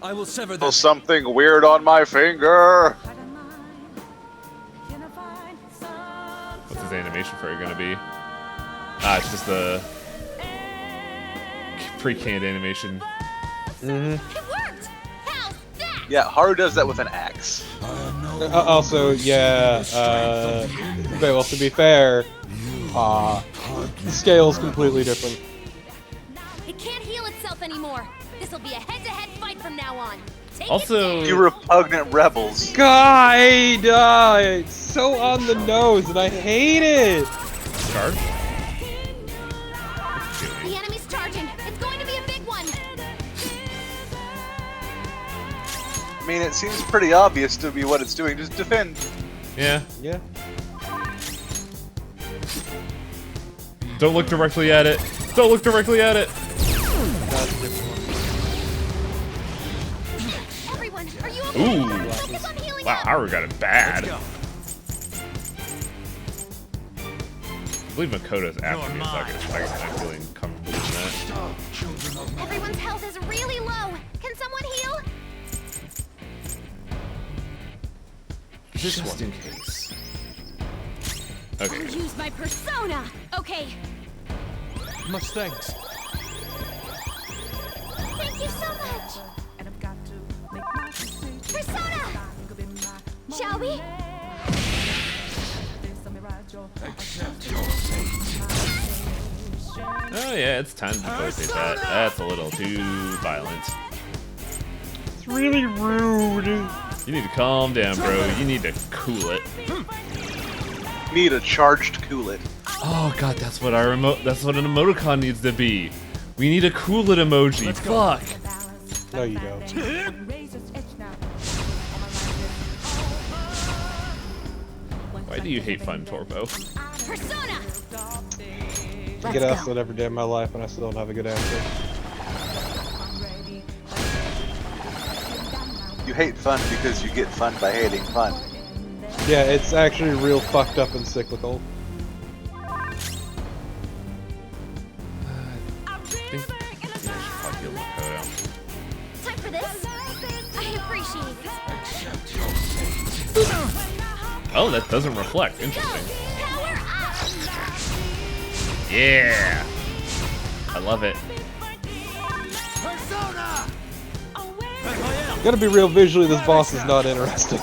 I will sever There's something weird on my finger. What's his animation for it gonna be? Ah, it's just the pre-canned animation. Mm-hmm. Yeah, Haru does that with an axe. Also, yeah, well, to be fair, the scale's completely different. It can't heal itself anymore. This'll be a head-to-head fight from now on. Also, you repugnant rebels. God, it's so on the nose, and I hate it. Charge? The enemy's charging. It's going to be a big one. I mean, it seems pretty obvious to be what it's doing. Just defend. Yeah. Yeah. Don't look directly at it. Don't look directly at it. Everyone, are you okay? Ooh. Focus on healing Wow, up. Haru got it bad. I believe Makoto's after me, so I can feeling comfortable with that. Everyone's health is really low. Can someone heal? Just in case. Okay. I'll use my persona. Okay. Much thanks. Thank you so much. Persona! Shall we? Accept your fate. Oh yeah, it's time to debilitate that. That's a little too violent. It's really rude. You need to calm down, bro. You need to cool it. Need a charged cool it. Oh god, that's what that's what an emoticon needs to be. We need a cool it emoji. Fuck. No, you don't. Why do you hate Fun Torpo? Persona! I get asked that every day of my life, and I still don't have a good answer. You hate fun because you get fun by hating fun. Yeah, it's actually real fucked up and cyclical. I think I should probably heal Makoto. Time for this. I appreciate it. Oh, that doesn't reflect. Interesting. Yeah. I love it. Gotta be real, visually this boss is not interesting.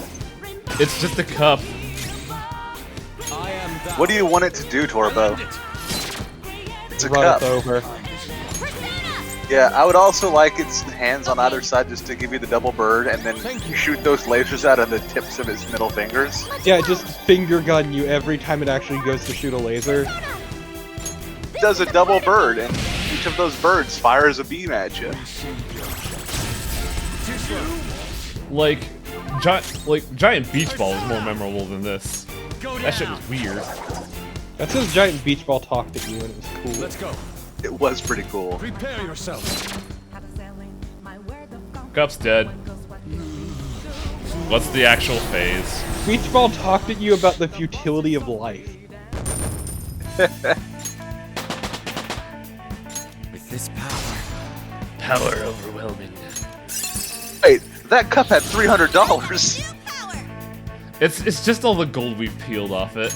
It's just a cup. What do you want it to do, Torbo? It's a Run cup. it over. Yeah, I would also like its hands on either side just to give you the double bird, and then you shoot those lasers out of the tips of its middle fingers. Yeah, just finger gun you every time it actually goes to shoot a laser. It does a double bird, and each of those birds fires a beam at you. Like giant beach ball is more memorable than this. That shit was weird. That says giant beach ball talked at you and it was cool. Let's go. It was pretty cool. Prepare yourself. Cup's dead. What's the actual phase? Beach ball talked at you about the futility of life. With this power. Power overwhelming. Wait, that cup had $300. It's just all the gold we've peeled off it.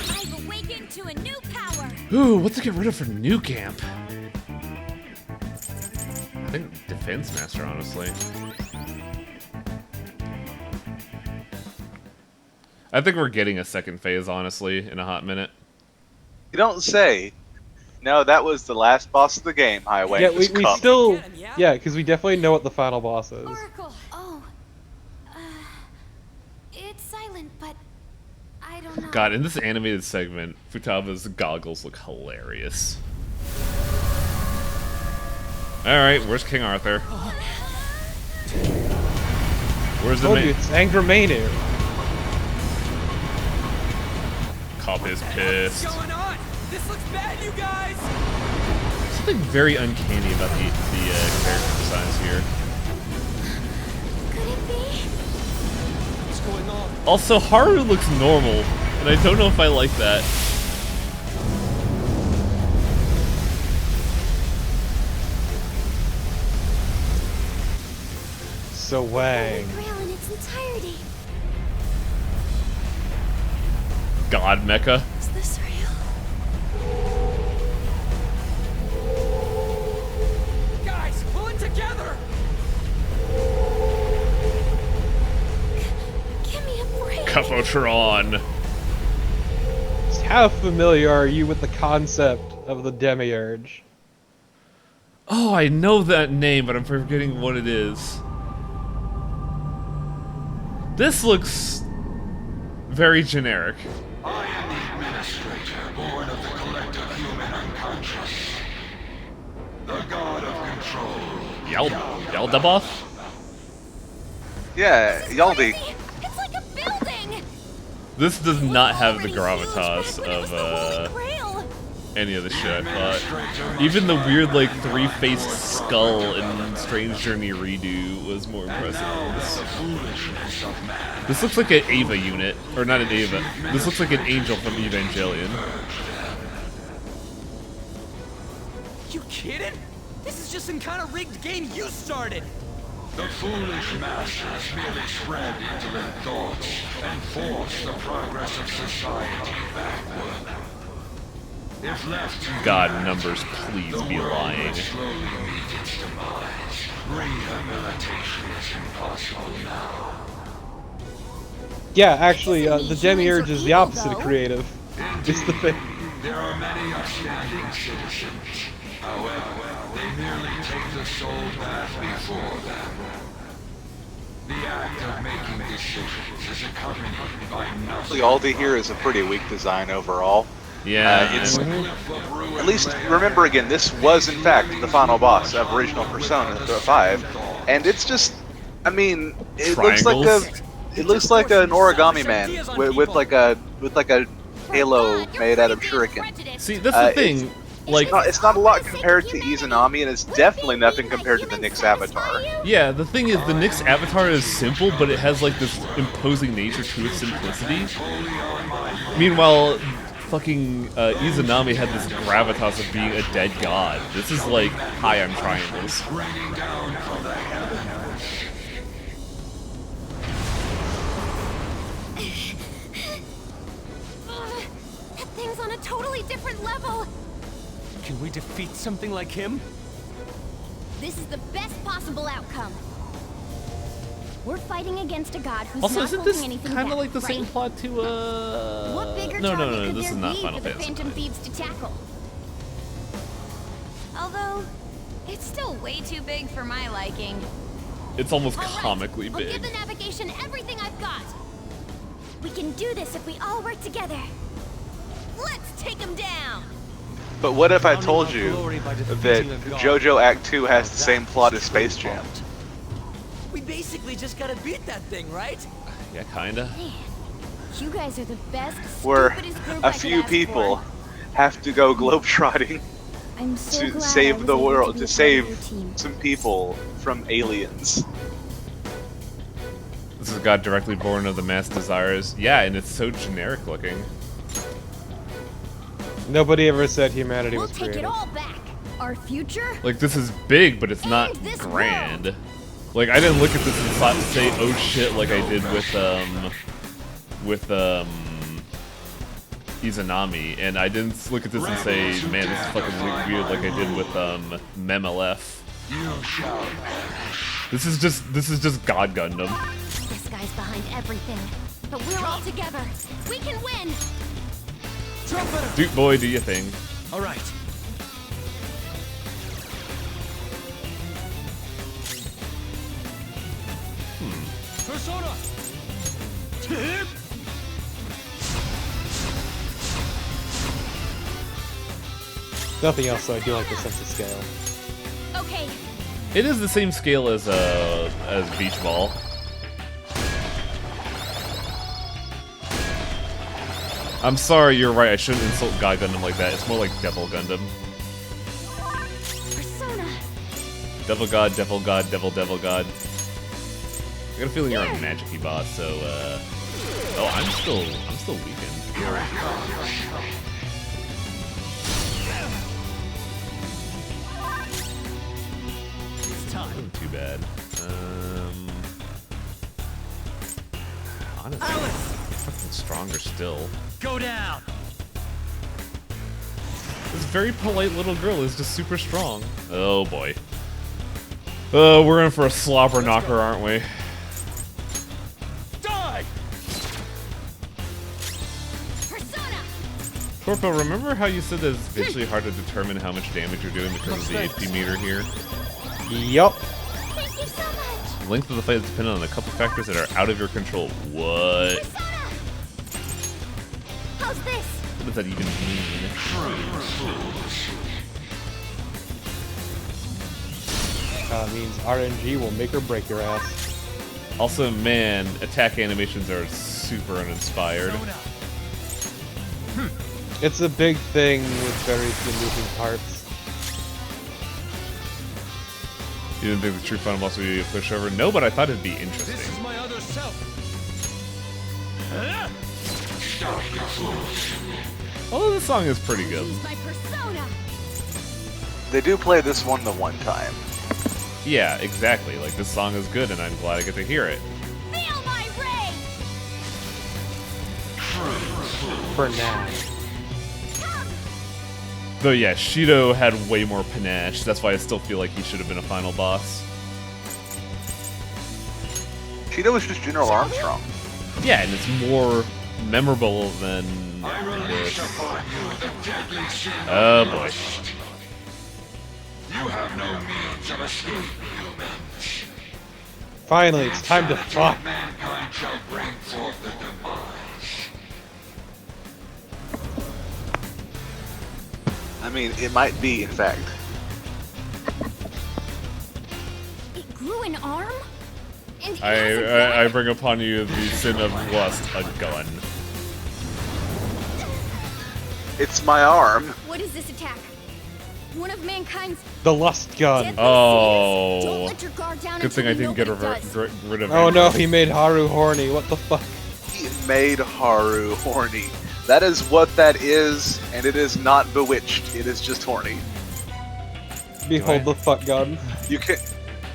I've awakened to a new power. Ooh, what to get rid of for New Camp? I think Defense Master, honestly. I think we're getting a second phase, honestly, in a hot minute. You don't say. No, that was the last boss of the game, Highway. Yeah, we still... Yeah, because we definitely know what the final boss is. Oracle. Oh. It's silent, but I don't know. God, in this animated segment, Futaba's goggles look hilarious. Alright, where's King Arthur? Where's the man? It's Angramainu. Cop is pissed. What's going on? This looks bad, you guys! Something very uncanny about the character designs here. Could it be? What's going on? Also, Haru looks normal, and I don't know if I like that. So Wang. Grail in its entirety. God Mecha. Is this real? Guys, pull it together! Give me a break. Cupotron. How familiar are you with the concept of the Demiurge? Oh, I know that name, but I'm forgetting what it is. This looks very generic. I am the administrator, born of the collective human unconscious. The god of control. Yaldabaoth? Yeah, Yaldi. It's like a building. This does not have the gravitas of any of the shit I thought. Even the weird like three-faced skull in Strange Journey redo was more impressive than this. This looks like an Ava unit, or not an Ava. This looks like an angel from Evangelion. You kidding? This is just some kind of rigged game you started. The foolish masters merely spread indolent thoughts and force the progress of society backward. If left to God, numbers, please be lying. slowly meet its demise. Rehabilitation is impossible now. Yeah, actually, the Demiurge is the opposite of creative. It's the thing. There are many upstanding citizens. However, they merely take the soul path before them. The act of making decisions is accompanied by nothing. Yaldi here is a pretty weak design overall. Yeah. It's, at least remember again, this was in fact the final boss of original Persona 5, and it's just, I mean, it looks like an origami man with like a halo made out of shuriken. See, that's the thing. It's not a lot compared to Izanami, and it's definitely nothing compared to the Nyx avatar. Yeah, the thing is, the Nyx avatar is simple, but it has like this imposing nature to its simplicity. Meanwhile, fucking Izanami had this gravitas of being a dead god. This is like, hi, I'm triangles. That thing's on a totally different level. Can we defeat something like him? This is the best possible outcome. We're fighting against a god who's Also, not isn't holding this anything kind of back, like the same right? plot to What bigger no, target could this there is not be Final for the Fantasy Phantom IX. Thieves to tackle? Although, it's still way too big for my liking. It's almost All right, comically I'll big. give the navigation everything I've got. We can do this if we all work together. Let's take him down. But what if I told you that JoJo Act 2 has the same plot as Space Jam? We basically just gotta beat that thing, right? Yeah, kinda. You guys are the best, Where stupidest group a I could few ask people for. have to go globetrotting I'm so to glad I save was the able to world, be to a part of save your team. some people from aliens. This is God directly born of the mass desires. Yeah, and it's so generic looking. Nobody ever said humanity We'll was take creative. it all back. Our future? Like, this is big, but it's not grand. Like, I didn't look at this and say, oh shit, like I did with Izanami, and I didn't look at this and say, man, this is fucking weird, like I did with Memelef. This is just God Gundam. This guy's behind everything. But we're all together. We can win! Duke boy, do your thing. All right. Persona! Nothing else, so I do like the sense of scale. Okay. It is the same scale as Beach Ball. I'm sorry, you're right. I shouldn't insult God Gundam like that. It's more like Devil Gundam. Persona. Devil God, Devil God, Devil Devil God. I got a feeling you're a magic-y boss, so oh, I'm still weakened. It's time. Wasn't too bad. Honestly, fucking stronger still. Go down. This very polite little girl is just super strong. Oh boy. Oh, we're in for a slobber knocker, aren't we? Die! Persona. Torpo, remember how you said that it's eventually hard to determine how much damage you're doing because of the HP meter here? Yup. Thank you so much. The length of the fight is dependent on a couple factors that are out of your control. What? Persona. How's this? What does that even mean? It means RNG will make or break your ass. Also, man, attack animations are super uninspired. It's a big thing with very few moving parts. You didn't think the true final boss would be a pushover? No, but I thought it'd be interesting. This is my other self. Although the song is pretty good. My persona. They do play this one the one time. Yeah, exactly. Like, this song is good, and I'm glad I get to hear it. Feel my ray. For now. Though, yeah, Shido had way more panache. That's why I still feel like he should have been a final boss. Shido was just General Armstrong. Yeah, and it's more memorable than this. Oh boy. You have no means of escape, humans. Finally, it's time to fuck. Mankind shall bring forth the demise. I mean, it might be, in fact. It grew an arm? And it has a gun? I bring upon you the sin of lust, a gun. It's my arm. What is this attack? One of mankind's... The lust gun. Don't Oh. let your guard down Good thing I until didn't you get know what it does. rid of Oh it. no, he made Haru horny. What the fuck? He made Haru horny. That is what that is, and it is not bewitched. It is just horny. Behold the fuck gun. You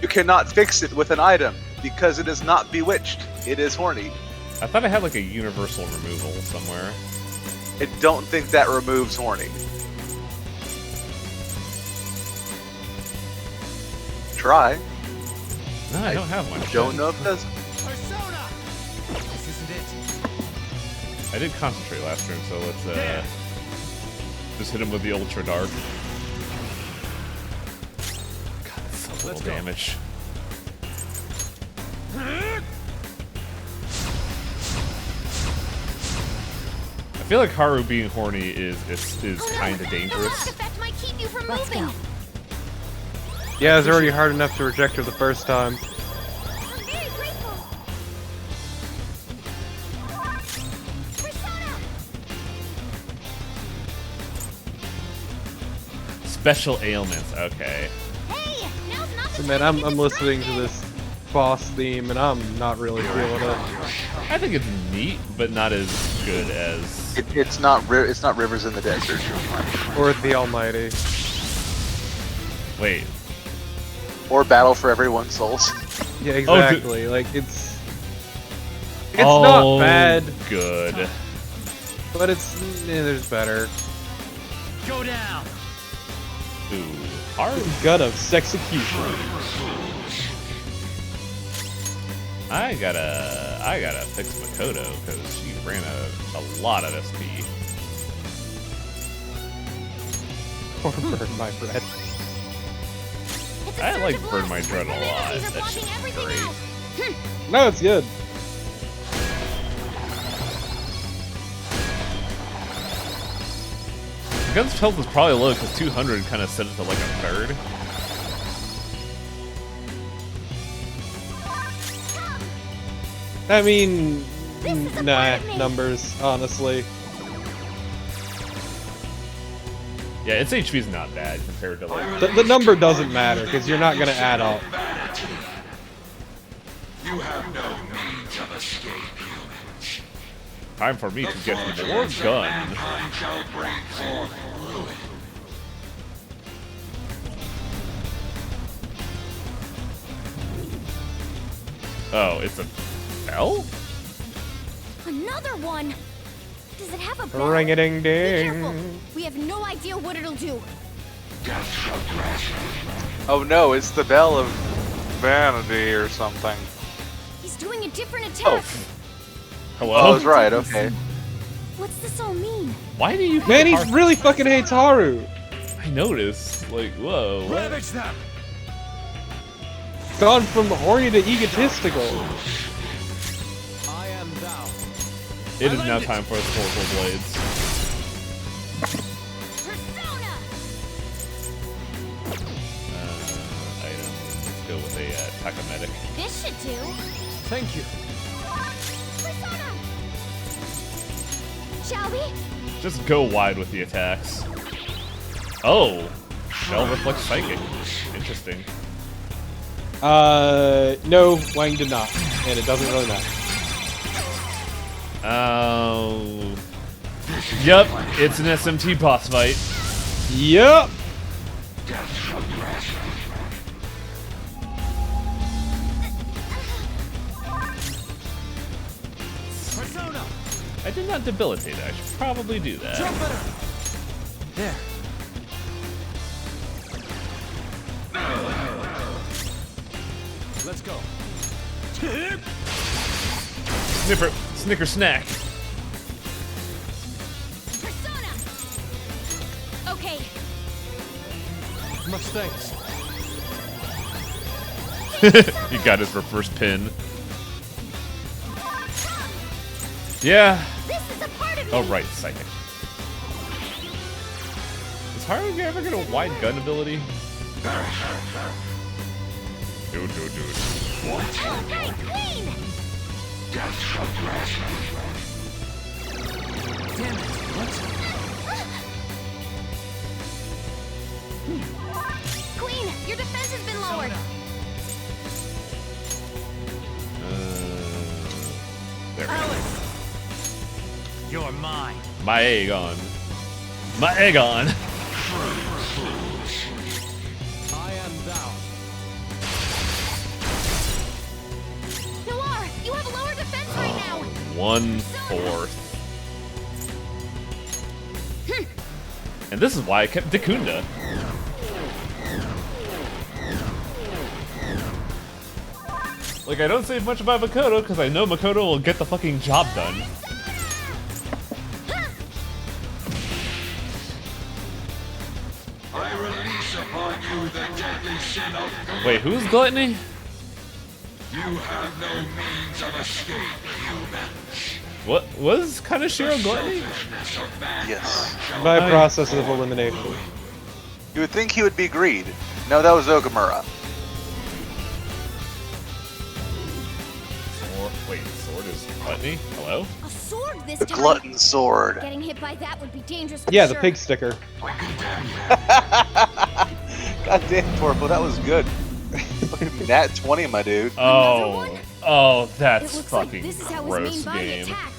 cannot fix it with an item because it is not bewitched. It is horny. I thought I had like a universal removal somewhere. I don't think that removes horny. Try. No, I don't have one. Don't know if it does. Persona! This isn't it. I did concentrate last turn, so let's just hit him with the ultra dark. God, that's so little damage. I feel like Haru being horny is kind of dangerous. Might keep you from moving. Yeah, it's already hard enough to reject her the first time. I'm very grateful. Persona! Special ailments. Okay. Hey, now's not the So, man, I'm listening to this boss theme, and I'm not really feeling it. I think it's neat, but not as good as. It's not Rivers in the Desert. Or the Almighty. Wait. Or Battle for Everyone's Souls. Yeah, exactly. Like it's not bad. Good. But there's better. Go down. Ooh, hard. Gun of Sexecution. I gotta fix Makoto because she ran a lot of SP. Or Burn My Bread. I like Burn My Dread a lot. That's just great. No, it's good. The gun's health is probably low because 200 kind of set it to like a third. I mean, nah, numbers, honestly. Yeah, its HP is not bad compared to like... The number doesn't matter, because you're not going to add up. You have no means of escape, humans. Time for me to get more gun. Mankind shall bring forth ruin. Oh, it's a bell? Another one. Does it have a bell? Ring-a-ding-ding. Be careful. We have no idea what it'll do. Oh no, it's the Bell of Vanity or something. He's doing a different attack. Hello? Oh, that's right, okay. What's this all mean? Why do you hate Man, he Haru? really fucking hates Haru. I noticed. Like, whoa. What? Ravage them. Gone from horny to egotistical. I am thou. It is now time for the Sporkle Blades. Persona! Items. Let's go with a Takamedic. This should do. Thank you. Persona! Shall we? Just go wide with the attacks. Oh! Shell reflects Psychic. Interesting. No, Wang did not, and it doesn't really matter. Oh. Yup, it's an SMT boss fight. Yup. Persona! I did not debilitate it. I should probably do that. Trumpeter! There. Let's go. Snicker snack. Persona! Okay. Much thanks. He got his reverse pin. Yeah. This is a part of me. Oh, right, Psychic. Is Haru ever get a wide gun ability? Dude. Hey, Queen! Damn it, what? Queen, your defense has been lowered. There we go. You're mine. My Aegon. My Aegon. I am thou. Noir, you have a lower defense right now. 1/4. And this is why I kept Dakunda. Like, I don't say much about Makoto because I know Makoto will get the fucking job done. I release upon you the deadly sin of Wait, who's Gluttony? You have no means of escape, humans. What was Kaneshiro Gluttony? Yes. By process of elimination. You would think he would be greed. No, that was Ogamura. Wait, sword is Gluttony? Hello? A sword this The time. glutton sword. Getting hit by that would be dangerous. Yeah, for the sure. pig sticker. God damn, Torpo, that was good. Fucking nat 20, my dude. Oh, that's It looks fucking like this is how his gross main body game. attacks.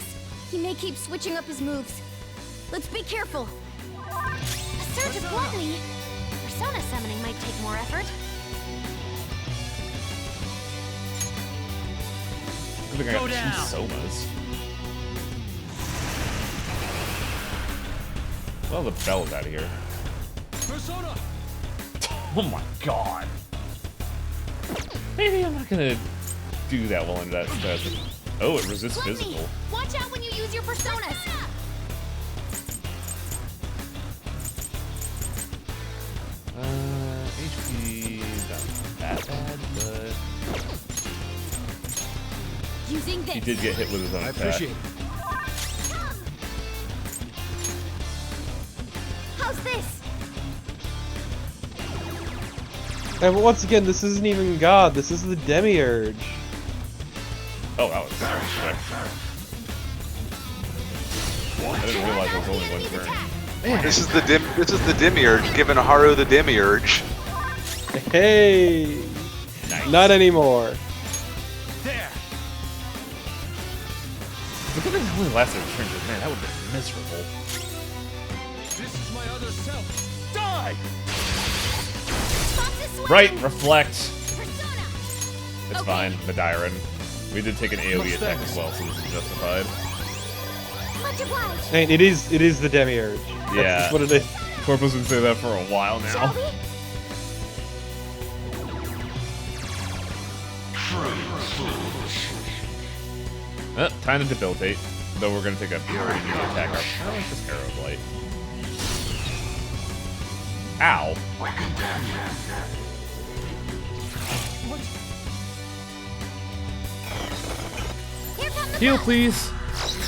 He may keep switching up his moves. Let's be careful. A surge of gluttony. Persona summoning might take more effort. I think I got 2 Somas. Well, the bell's out of here. Persona. Oh my god. Maybe I'm not gonna do that while under that stress. Oh, it resists physical. Watch out when you use your personas. HP not that bad, but Using this. he did get hit with his own attack. Appreciate it. How's this? And once again, this isn't even God. This is the Demiurge. Oh, that was quick. I didn't realize it was only one turn. This is the Demiurge giving Haru the Demiurge. Hey! Nice. Not anymore. There. Look at it only lasted a turn, but man, that would have been miserable. This is my other self. Die! Stop this way. Right, reflect. Persona. It's fine, Madiron. We did take an AoE attack as well, so this is justified. Much obliged. Hey, it is the Demiurge. That's Yeah. just what it is. Corpus been saying that for a while now. Shall we? Time to debilitate. Though we're gonna take a pretty new attack. I like this Arrow of Light. Ow. Here comes the Heal, bus. please.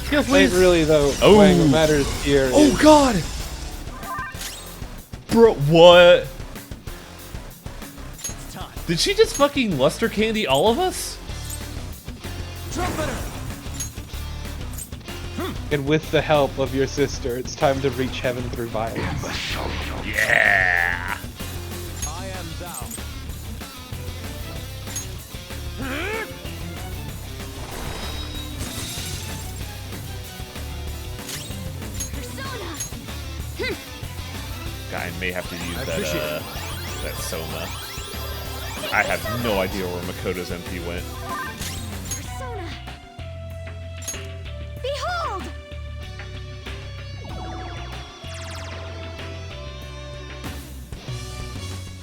Heal, Ain't please. really though. Oh. Wang, what matters here Oh is- god! Bro, what? Did she just fucking luster candy all of us? Trumpeter. And with the help of your sister, it's time to reach heaven through violence. Yeah! I am thou. Persona. Guy may have to use appreciate that Soma. I have no idea where Makoto's MP went. Persona. Behold.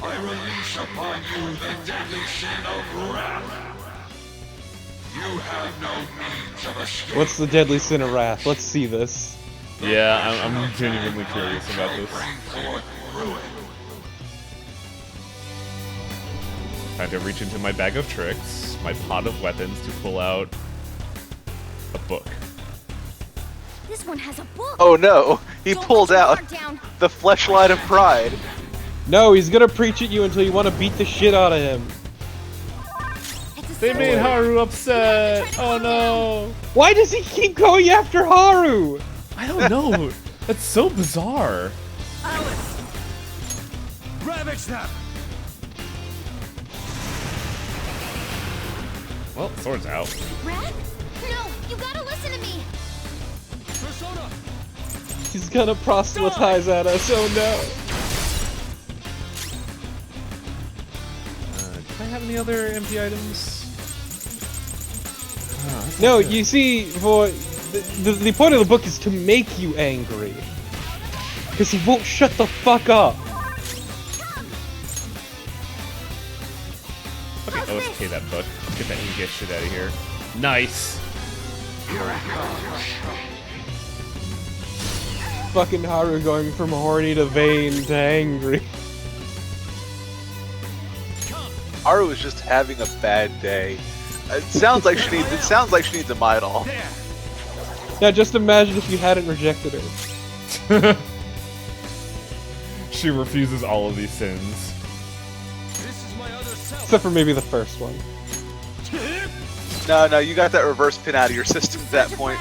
I release upon you the deadly sin of wrath. You have no means of escape. What's the deadly sin of wrath? Let's see this. Yeah, I'm genuinely curious about this. Time to reach into my bag of tricks, my pot of weapons to pull out a book. This one has a book. Oh no, he Don't pulled let your out guard down. the fleshlight of pride. No, he's gonna preach at you until you want to beat the shit out of him. They made Haru upset! Oh no! Why does he keep going after Haru? I don't know. That's so bizarre. Alice. Ravage them. Well, sword's out. Rat? No, you gotta listen to me. Persona. He's gonna proselytize at us, oh no. Do I have any other empty items? Oh, no, you see, for the point of the book is to make you angry. Because he won't shut the fuck up. Okay, OSK that book. Let's get that Inget shit out of here. Nice! Fucking Haru going from horny to vain to angry. Haru is just having a bad day. It sounds like she needs a Midol. Now just imagine if you hadn't rejected her. She refuses all of these sins. Except for maybe the first one. No, you got that reverse pin out of your system at that point.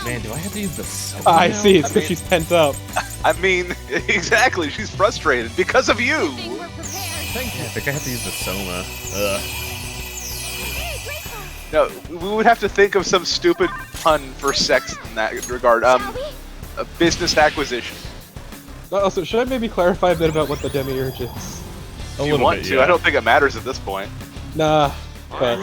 Man, do I have to use the soap I now? see, it's because she's pent up. I mean, exactly, she's frustrated because of you! Thank you. I think I have to use the Soma. Ugh. No, we would have to think of some stupid pun for sex in that regard. A business acquisition. Also, should I maybe clarify a bit about what the Demiurge is? If you want to, I don't think it matters at this point. Nah, but...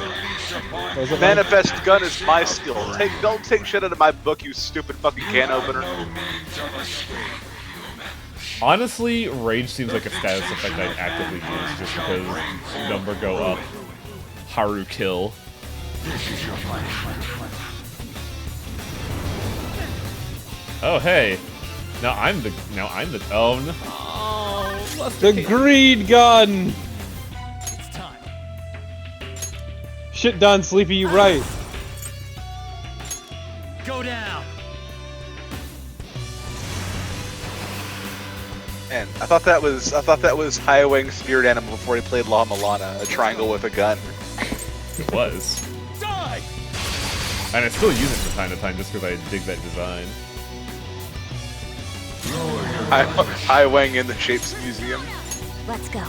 Manifest gun is my skill. Don't take shit out of my book, you stupid fucking can opener. Honestly, Rage seems like a status effect I'd actively use just because number go up, Haru kill. Oh hey, now I'm the oh no. Oh, the greed gun. It's time. Shit done, Sleepy. You right. Go down. Man, I thought that was Highwing Spirit Animal before he played La Milana, a triangle with a gun. It was. Die. And I still use it from time to time just because I dig that design. Highwing in the Shapes Museum. Let's go.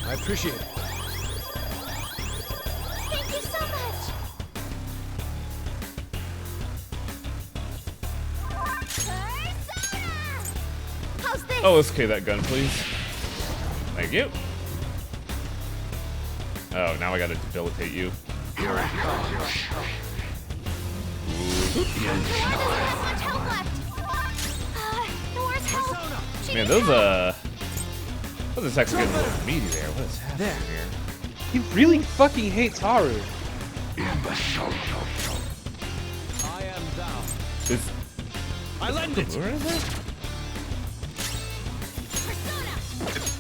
I appreciate it. Thank you so much. How's this? Oh, let's that gun, please. Thank you. Oh, now I gotta debilitate you. Man, those attacks are getting a little meaty there. What is happening here? He really fucking hates Haru. I am thou. I lend it. Where is it?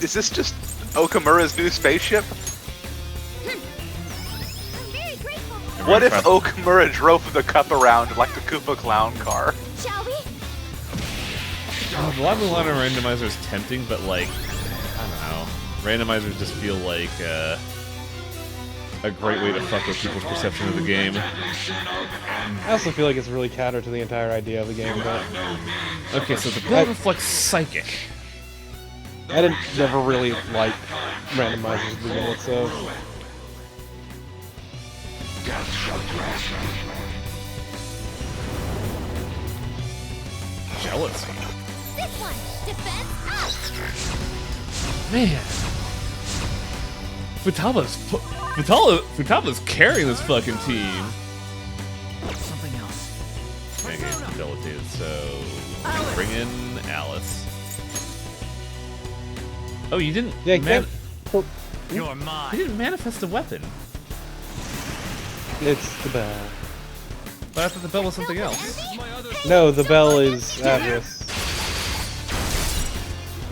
Is this just Okamura's new spaceship? What if Okamura drove the cup around like the Koopa Clown car? Shall we? Oh, the La Milana randomizer is tempting, but like, I don't know. Randomizers just feel like a great way to fuck with people's perception of the game. I also feel like it's really counter to the entire idea of the game, but... Okay, so the build reflects Psychic. I never really like randomizers to begin with, so... Jealousy. This one. Defense up. Man. Futaba's carrying this fucking team. Something else. Dang it, debilitated, so bring in Alice. Oh, you didn't You're mine. You didn't manifest a weapon. It's the bell. But I thought the bell was something else. No, the bell is Avarice.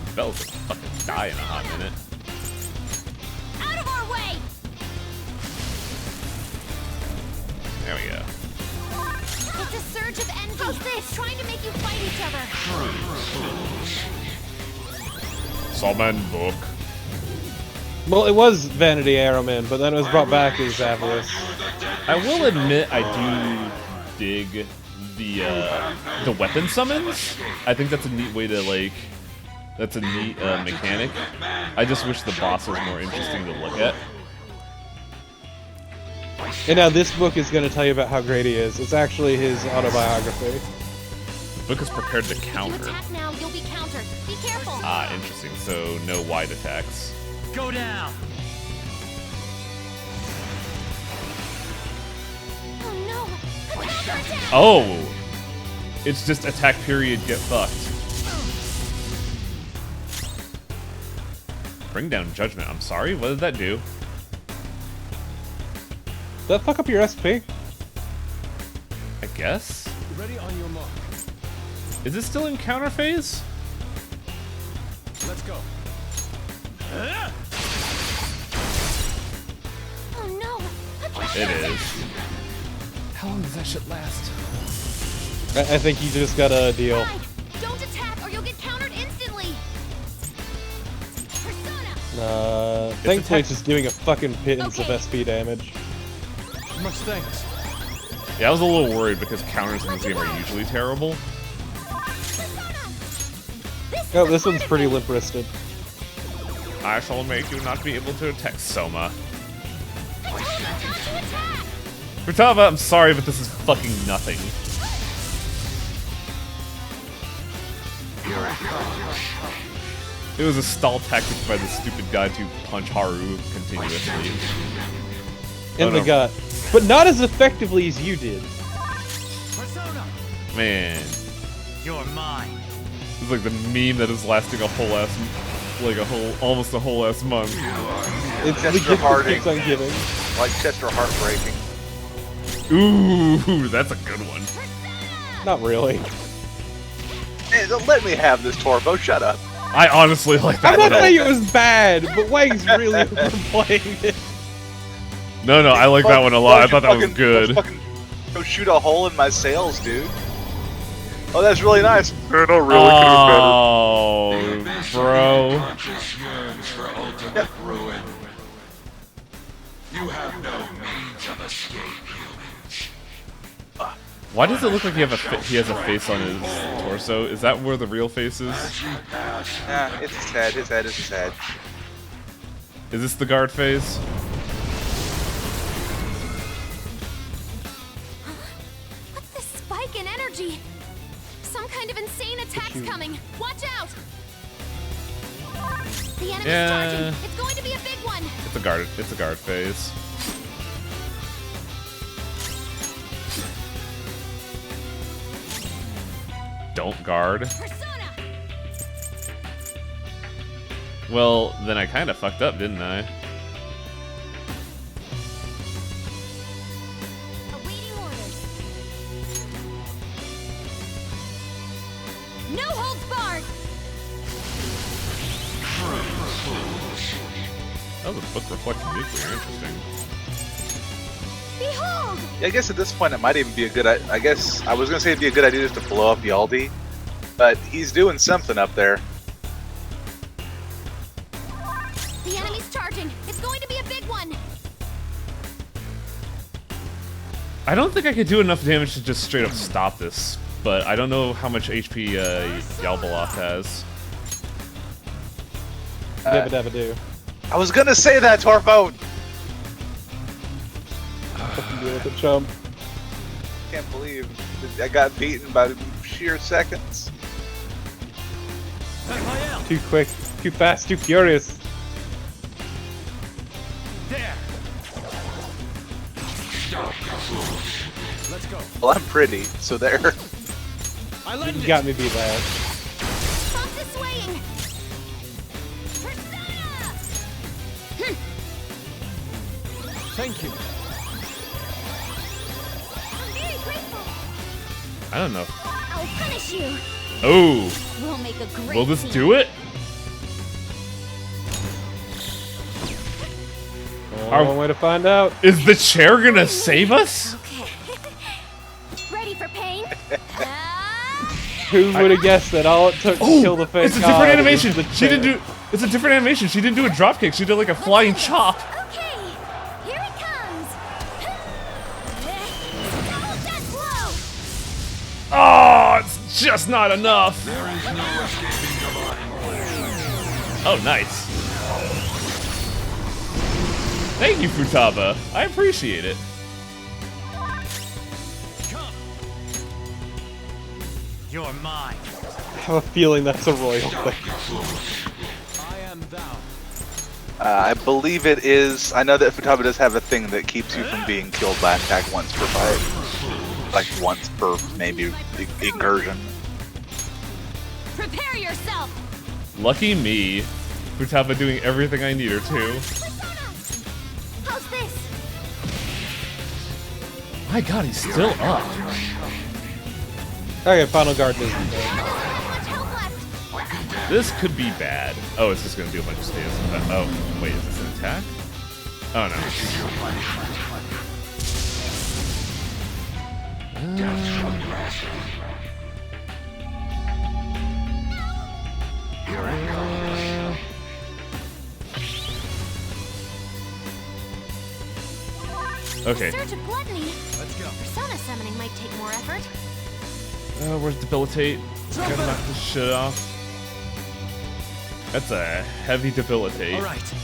The bell's gonna fucking die in a hot minute. Out of our way. There we go. It's a surge of envy. How's this? Trying to make you fight each other. Sawman book. Well, it was Vanity Arrowman, but then it was brought back as Avarice. I will admit I do dig the weapon summons. I think that's a neat way to like. That's a neat mechanic. I just wish the boss was more interesting to look at. And now this book is going to tell you about how great he is. It's actually his autobiography. The book is prepared to counter. Attack now, you'll be countered. Be careful. Ah, interesting. So no wide attacks. Go down. Oh no! A counterattack! Oh! It's just attack period, get fucked. Bring down judgment. I'm sorry, what did that do? Did that fuck up your SP? I guess? Ready on your mark. Is it still in counter phase? Let's go. Oh no! It is. How long does that shit last? I think you just got a deal. Don't attack or you'll get countered instantly. Persona. Thankfully it's just doing a fucking pittance of SP damage. Much thanks. Yeah, I was a little worried because counters in this game are usually terrible. Oh, this one's pretty limp-wristed. I shall make you not be able to attack Soma. Futaba, I'm sorry, but this is fucking nothing. It was a stall tactic by the stupid guy to punch Haru continuously. In the gut. But not as effectively as you did. Man. You're mine. It's like the meme that is lasting a whole ass, like almost a whole ass month. It's the Chester gift that Harding. keeps on giving. Like Chester Heartbreaking. Ooh, that's a good one. Not really. Hey, let me have this, Torvo. Shut up. I honestly like that I'm not one. saying it was bad, but Wang's really overplaying it. No, I like that one a lot. I thought that was good. Go shoot a hole in my sails, dude. Oh, that's really nice. No, really, oh, bro. Yep. Ruin. You have no means of escape, humans. Why does it look like he has a face on his torso? Is that where the real face is? Nah, it's his head. His head is his head. Is this the guard phase? What's this spike in energy? Some kind of insane attack's coming. Watch out! The enemy's charging. It's going to be a big one. It's a guard phase. Don't guard. Persona. Well, then I kind of fucked up, didn't I? Awaiting orders. No holds barred. Oh, the book reflecting nuclear. Interesting. Behold! Yeah, I guess at this point it might even be a good. I guess I was gonna say it'd be a good idea just to blow up Yaldi, but he's doing something up there. The enemy's charging. It's going to be a big one. I don't think I could do enough damage to just straight up stop this, but I don't know how much HP Yalbaloth has. Dabba dabba do. I was gonna say that, Torvo. Fucking deal with it, chump. Can't believe I got beaten by sheer seconds. Too quick, too fast, too furious. There. Let's go. Well, I'm pretty, so there. You got me beat bad. Stop the swaying. Thank you. I'm very grateful. I don't know. I'll punish you. Oh. We'll make a great Will this team. do it? One way to find out. Is the chair gonna save us? Okay. Ready for pain? Who would have guessed that all it took to kill the fake It's a god different animation. was the She didn't chair? do. It's a different animation. She didn't do a drop kick. She did like a flying chop. Okay. Here it comes. Double death blow. Oh, it's just not enough. There is no escaping divine will. Oh, nice. Thank you, Futaba. I appreciate it. You're mine. I have a feeling that's a royal thing. I am thou. I believe it is. I know that Futaba does have a thing that keeps you from being killed by attack once per fight. Like once per maybe incursion. Prepare yourself. Lucky me. Futaba doing everything I need her to. How's this? My god, he's still up. Okay, Final Garden isn't dead. This could be bad. Oh, it's just gonna do a bunch of stays. Oh, wait, is this an attack? Oh no. Okay. Surge of gluttony. Let's go. Persona summoning might take more effort. Where's Debilitate? Gotta knock this shit off. That's a heavy Debilitate. All right.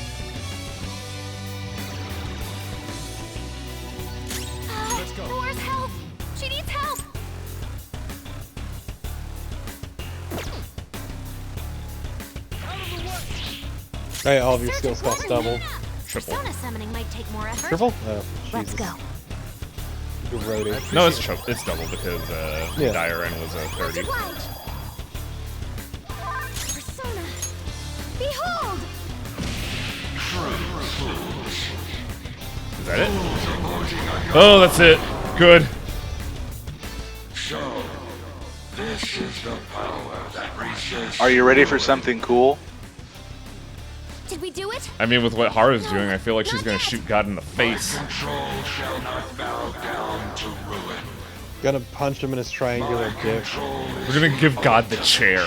Let's go. Nora's help. She needs help. Hey, all of your skill cost double. Triple. Persona summoning might take more effort. Triple? Oh, Let's Jesus. go. Eroded. No, it's double because Yeah. Dire End was a 30. Persona. Behold. Is that it? Oh, that's it. Good. So, this is the power that resists. Are you ready for something cool? Did we do it? I mean, with what Haru's doing, I feel like she's gonna shoot God in the face. Control shall not bow down to ruin. Gonna punch him in his triangular dick. We're gonna give God the chair.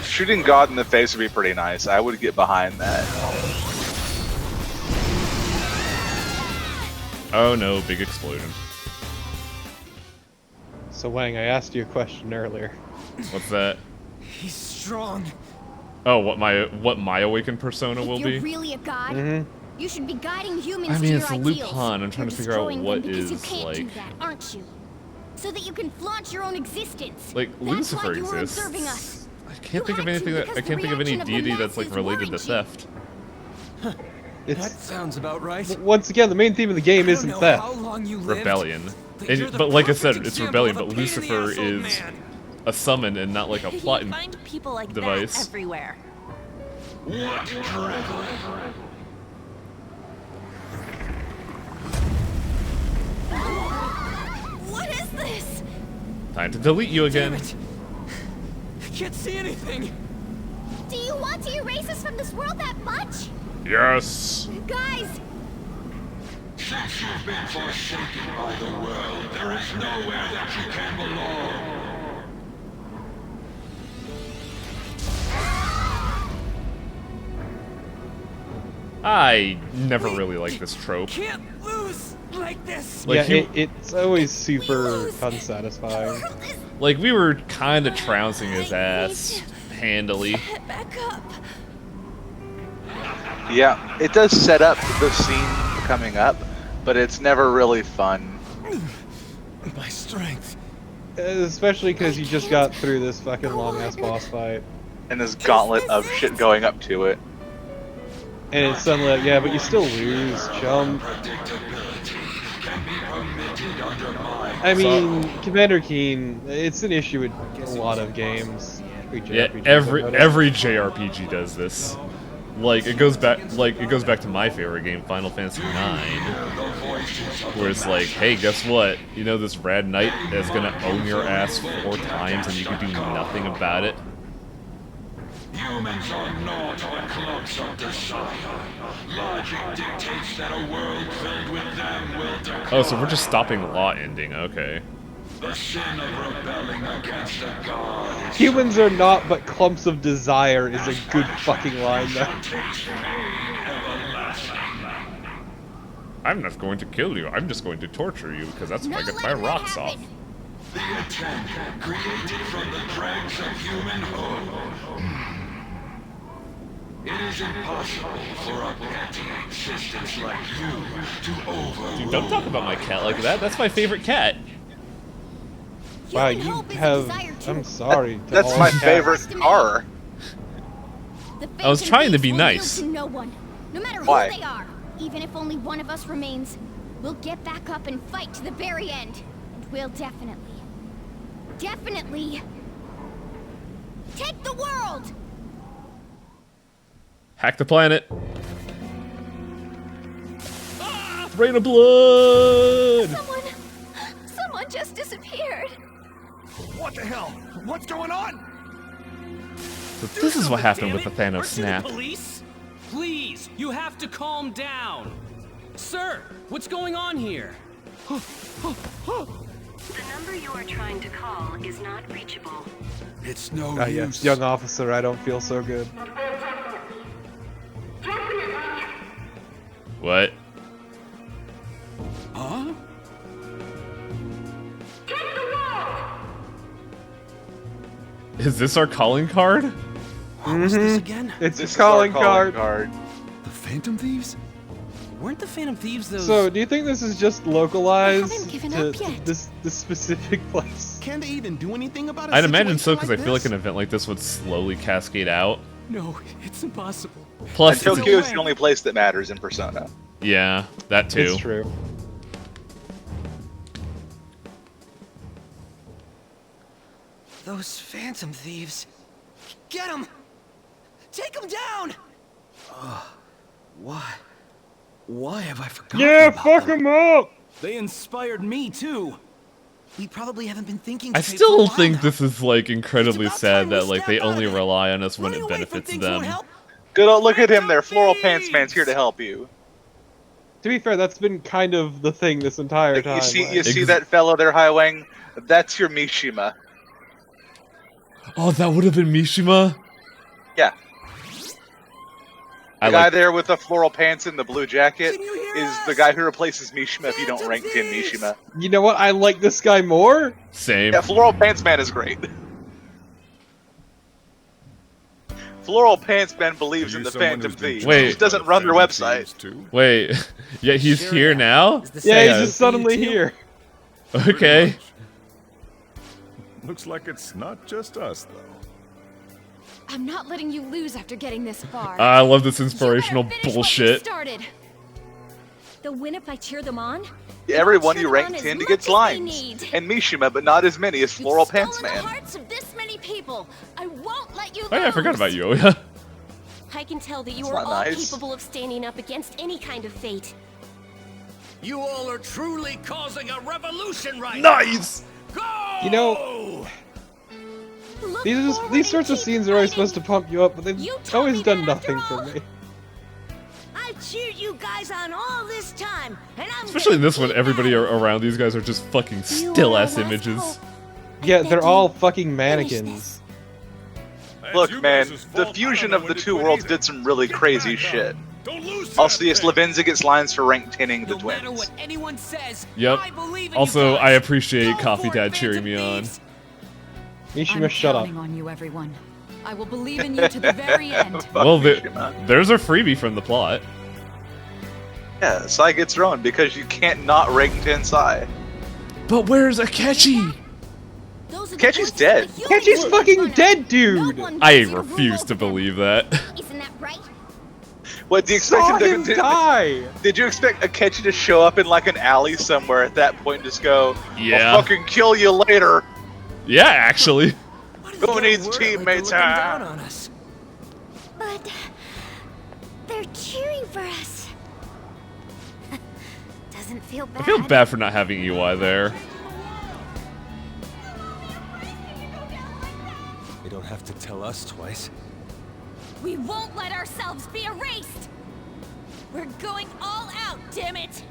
Shooting God in the face would be pretty nice. I would get behind that. Oh no, big explosion. So Wang, I asked you a question earlier. What's that? He's strong. Oh, what my awakened persona will If you're be? really a god, you should be guiding humans I to mean, your it's ideals. Lupin. I'm trying You're to figure out destroying what them because you is, can't like- do that, aren't you? So that you can flaunt your own existence. Like, That's Lucifer why you were exists. observing us. I can't think of anything that I can't think of any reaction of the deity that's like masses related to warrant you. theft. That sounds about right. Once again, the main theme of the game isn't theft. How long you lived, Rebellion. but you're the But like I perfect said, it's example rebellion, of a but pain in the Lucifer ass old is man. a summon and not like a You plot find people like device. that everywhere. What privilege? What is this? Time to delete you again. I can't see anything. Do you want to erase us from this world that much? Yes. Guys, Since you've been forsaken by the world, there is nowhere that you can belong. I never really liked this trope. Can't lose like this. Like, yeah, it's always super unsatisfying. Like, we were kind of trouncing his ass handily. Back up. Yeah, it does set up the scene coming up, but it's never really fun. My strength. Especially because you just got through this fucking long-ass boss fight. And this gauntlet of shit going up to it. And it's suddenly like, yeah, but you still lose, chum. I mean, Commander Keen, it's an issue with a lot of games. Yeah, every JRPG does this. Like it goes back to my favorite game, Final Fantasy IX, where it's like, hey, guess what? You know this rad knight is gonna own your ass 4 times and you can do nothing about it. Humans are not but clumps of desire. Logic dictates that a world filled with them will decay. Oh, so we're just stopping law ending, okay. The sin of rebelling against a god. Humans are not but clumps of desire is a good fucking line, though. I'm not going to kill you, I'm just going to torture you, because that's if I get my rocks off. The attempt created from the dregs of humanhood. It is impossible for a petty existence like you to overrule. Dude, don't talk about my cat like that. That's my favorite cat. Wow, you have. I'm sorry. That's my favorite car. I was trying to be nice. No one, no matter Why? who they are, even if only one of us remains, we'll get back up and fight to the very end. And we'll definitely take the world. Hack the planet. Rain of blood. Someone just disappeared. What the hell? What's going on? So this is what happened with the Thanos snap. Police? Please, you have to calm down. Sir, what's going on here? The number you are trying to call is not reachable. It's no Ah, use. yes, young officer, I don't feel so good. What? Huh? Is this our calling card? What was this again? It's This a is our calling card. The Phantom Thieves? Weren't the Phantom Thieves those... So, do you think this is just localized haven't given to up yet. this specific place? Can they even do anything about it? I'd imagine so, because I feel like an event like this would slowly cascade out. No, it's impossible. Plus, And it's Tokyo is the only place that matters in Persona. yeah, that too. It's true. Those Phantom Thieves. Get them! Take them down! Why? Why have I forgotten about fuck them? him up! They inspired me too. We probably haven't been thinking I straight for a still while think now. this is like incredibly It's about sad time we that like they snap out only of it. rely on us when Running it away from benefits things them. won't help. Good old look at him there. Floral Pants Man's here to help you. To be fair, that's been kind of the thing this entire time. You see, like- you see that fellow there, Highwing? That's your Mishima. Oh, that would have been Mishima. Yeah. The I guy like. there with the floral pants and the blue jacket is the guy who replaces Mishima if you don't rank 10 Mishima. You know what? I like this guy more. Same. Yeah, Floral Pants Man is great. Floral Pants Man believes in the Phantom Thieves. Wait. He just doesn't run their website. Wait, yeah, he's here now. Yeah, he's just suddenly here. Okay. Looks like it's not just us, though. I'm not letting you lose after getting this far. I love this inspirational Finish what you bullshit. started. They'll win if I cheer them on? Everyone you Cheer them rank on as 10 much gets as they lines. need. And Mishima, but not as many as Floral Pants Stolen the Man. hearts of this many people. I won't let you Oh yeah, I lose. forgot about you. Oh yeah. I can tell that you That's are not all nice. capable of standing up against any kind of fate. You all are truly causing a revolution right Nice. now. You know, these sorts of scenes are always supposed to pump you up, but they've always done nothing for me. I've cheered you guys on all this time, and I'm Especially in this one, everybody around these guys are just fucking still ass images. Yeah, they're all fucking mannequins. Look, man, the fusion of the two worlds did some really crazy shit. Also, yes, Lavenza gets lines for rank 10ing the No matter twins. what anyone says, Yep. I believe in Also, you I guys. appreciate Go Coffee for it, Dad cheering me on. Phantom Mishima, I'm shut up. counting on you, everyone. I will believe in you to the very end. Well, there's a freebie from the plot. Yeah, Sai gets thrown because you can't not rank 10 Sai. But where's Akechi? Akechi's dead. Akechi's fucking dead, dude! I refuse to believe that. Isn't that right? What, do you expect Saw him him to die! Did you expect Akechi to show up in like an alley somewhere at that point and just go, Yeah. I'll fucking kill you later? Yeah, actually. Who needs teammates? Down on us. But they're cheering for us. Doesn't feel bad. I feel bad for not having EY there. You don't have to tell us twice. We won't let ourselves be erased. We're going all out, damn it.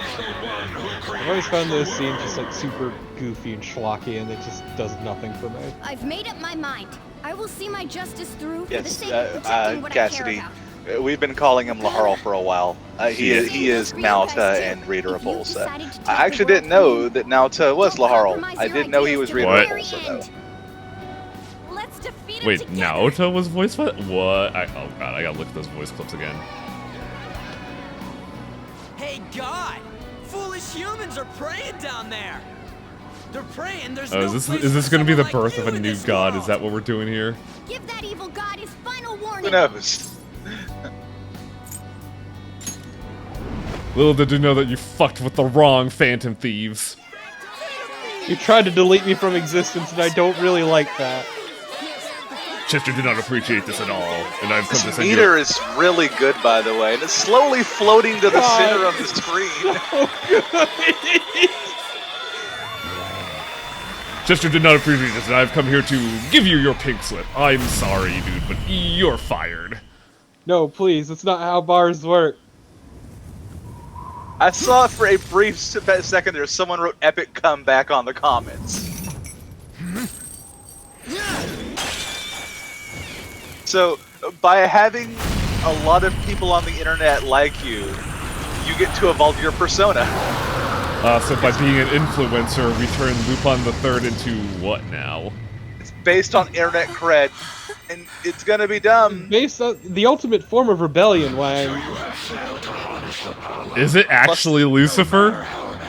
I've always found those scenes just like super goofy and schlocky, and it just does nothing for me. I've made up my mind. I will see my justice through for the Yes, sake of protecting what I Cassidy. care about. We've been calling him Laharl for a while. He is Naota and Rita Repulsa. I actually didn't know that Naota was Laharl. I didn't know he was Rita What? Repulsa though. Let's defeat Wait, Naota was voice what? What? Oh god, I gotta look at those voice clips again. Hey, God! Fool foolish humans are praying down there. They're praying. There's Oh, no is place this for gonna be the someone like birth of you a in new this god? world. Is that what we're doing here? Give that evil god his final warning. Who knows? Little did you know that you fucked with the wrong Phantom Thieves. You tried to delete me from existence, and I don't really like that. Chester did not appreciate this at all, and I've come to This send you. meter is really good, by the way, and it's slowly floating to the center of the screen. Chester did not appreciate this, and I've come here to give you your pink slip. I'm sorry, dude, but you're fired. No, please, that's not how bars work. I saw for a brief second there, someone wrote epic comeback on the comments. So, by having a lot of people on the internet like you, you get to evolve your persona. So by being an influencer, we turn Lupin the Third into what now? It's based on internet cred, and it's gonna be dumb. Based on the ultimate form of rebellion, Wang. Is it actually Lucifer?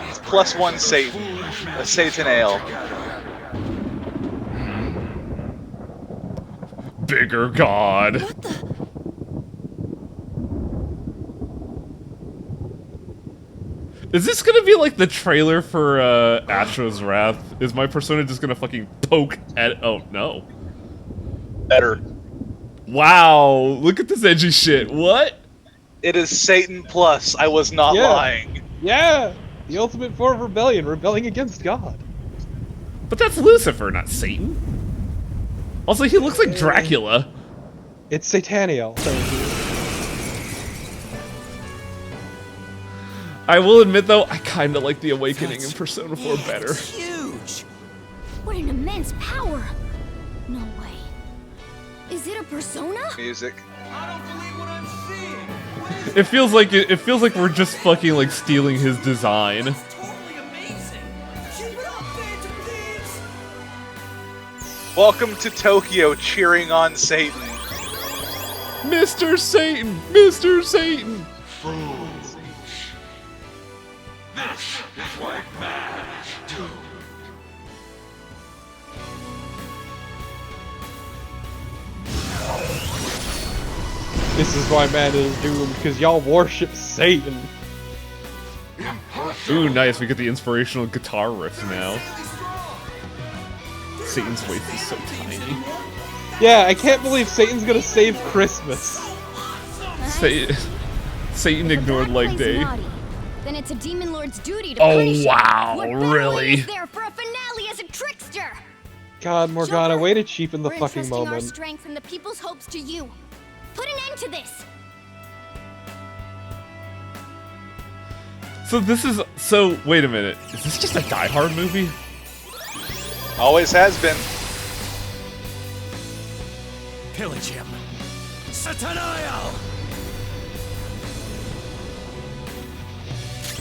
It's +1 Satan. A Satan ale. Bigger god. What the? Is this gonna be like the trailer for Astro's Wrath? Is my persona just gonna fucking poke at— oh no. Better. Wow, look at this edgy shit. What? It is Satan plus. I was not lying. Yeah! The ultimate form of rebellion, rebelling against God. But that's Lucifer, not Satan. Also, he looks like Dracula. It's Sataniel. I will admit, though, I kind of like the Awakening in Persona 4 better. Huge! What an immense power! No way. Is it a persona? Music. It feels like we're just fucking like stealing his design. Welcome to Tokyo cheering on Satan. Mr. Satan! Mr. Satan! Fools. This is what man do. This is why man is doomed, because y'all worship Satan. Ooh, nice. We get the inspirational guitar riff now. Satan's waist is so tiny. Yeah, I can't believe Satan's gonna save Christmas. Satan ignored leg day. Naughty. Then it's a demon lord's duty to punish him. Wow, What better really? way is there for a finale as a trickster? God, Morgana, way to cheapen the We're fucking entrusting our moment. strength and the people's hopes to you. Put an end to this. So wait a minute. Is this just a Die Hard movie? Always has been. Pillage him. Sataniel!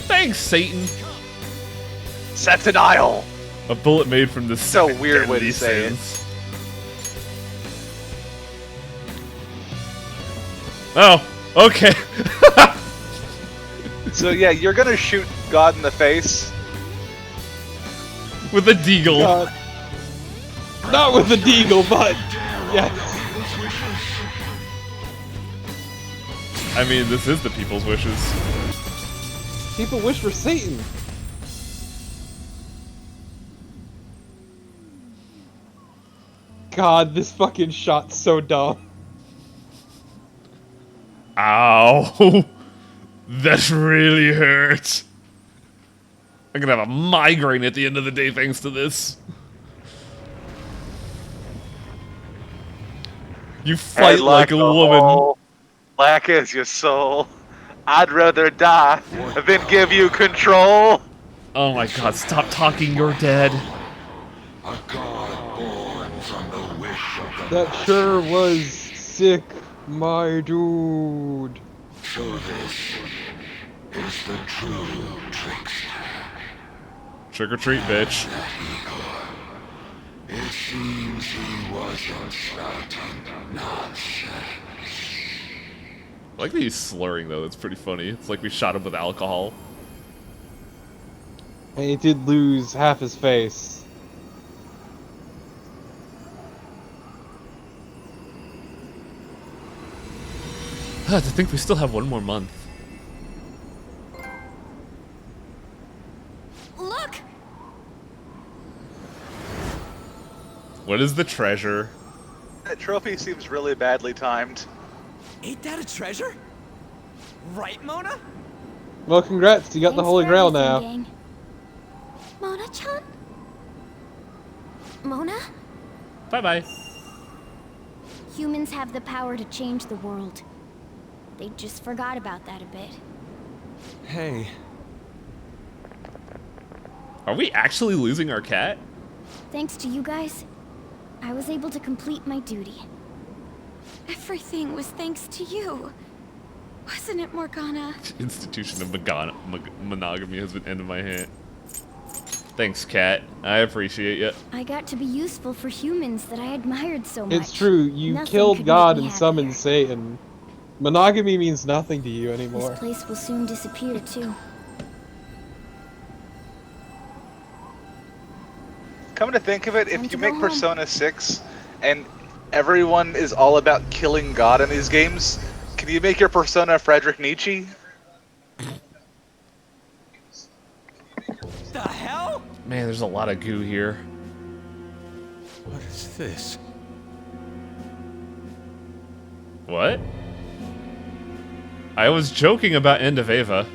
Thanks, Satan. Sataniel! A bullet made from the So seven weird way deadly to say it. sins. Oh, okay. So yeah, you're gonna shoot God in the face. With a deagle. God. Not with the deagle, but yes. I mean, this is the people's wishes. People wish for Satan. God, this fucking shot's so dumb. Ow. That really hurt. I'm gonna have a migraine at the end of the day thanks to this. You fight like a woman. Black as your soul. I'd rather die than give you control. Oh my god, stop talking, you're dead. A god born from the wish of the That sure was sick, my dude. So this is the true trickster. Trick or treat, bitch. It seems he wasn't spouting nonsense. I like that he's slurring though, that's pretty funny. It's like we shot him with alcohol. And he did lose half his face. To think we still have one more month. Look! What is the treasure? That trophy seems really badly timed. Ain't that a treasure? Right, Mona? Well, congrats, you got the Holy Grail now. Gang. Mona-chan? Mona? Bye-bye. Humans have the power to change the world. They just forgot about that a bit. Hey. Are we actually losing our cat? Thanks to you guys, I was able to complete my duty. Everything was thanks to you. Wasn't it, Morgana? Institution of monogamy has been ended my hand. Thanks, cat. I appreciate you. I got to be useful for humans that I admired so much. It's true, you Nothing killed could God make me and summoned happier. Satan. Monogamy means nothing to you anymore. This place will soon disappear too. Come to think of it, Time if to you go make home. Persona 6 and everyone is all about killing God in these games, can you make your Persona Friedrich Nietzsche? The hell? Man, there's a lot of goo here. What is this? What? I was joking about End of Ava.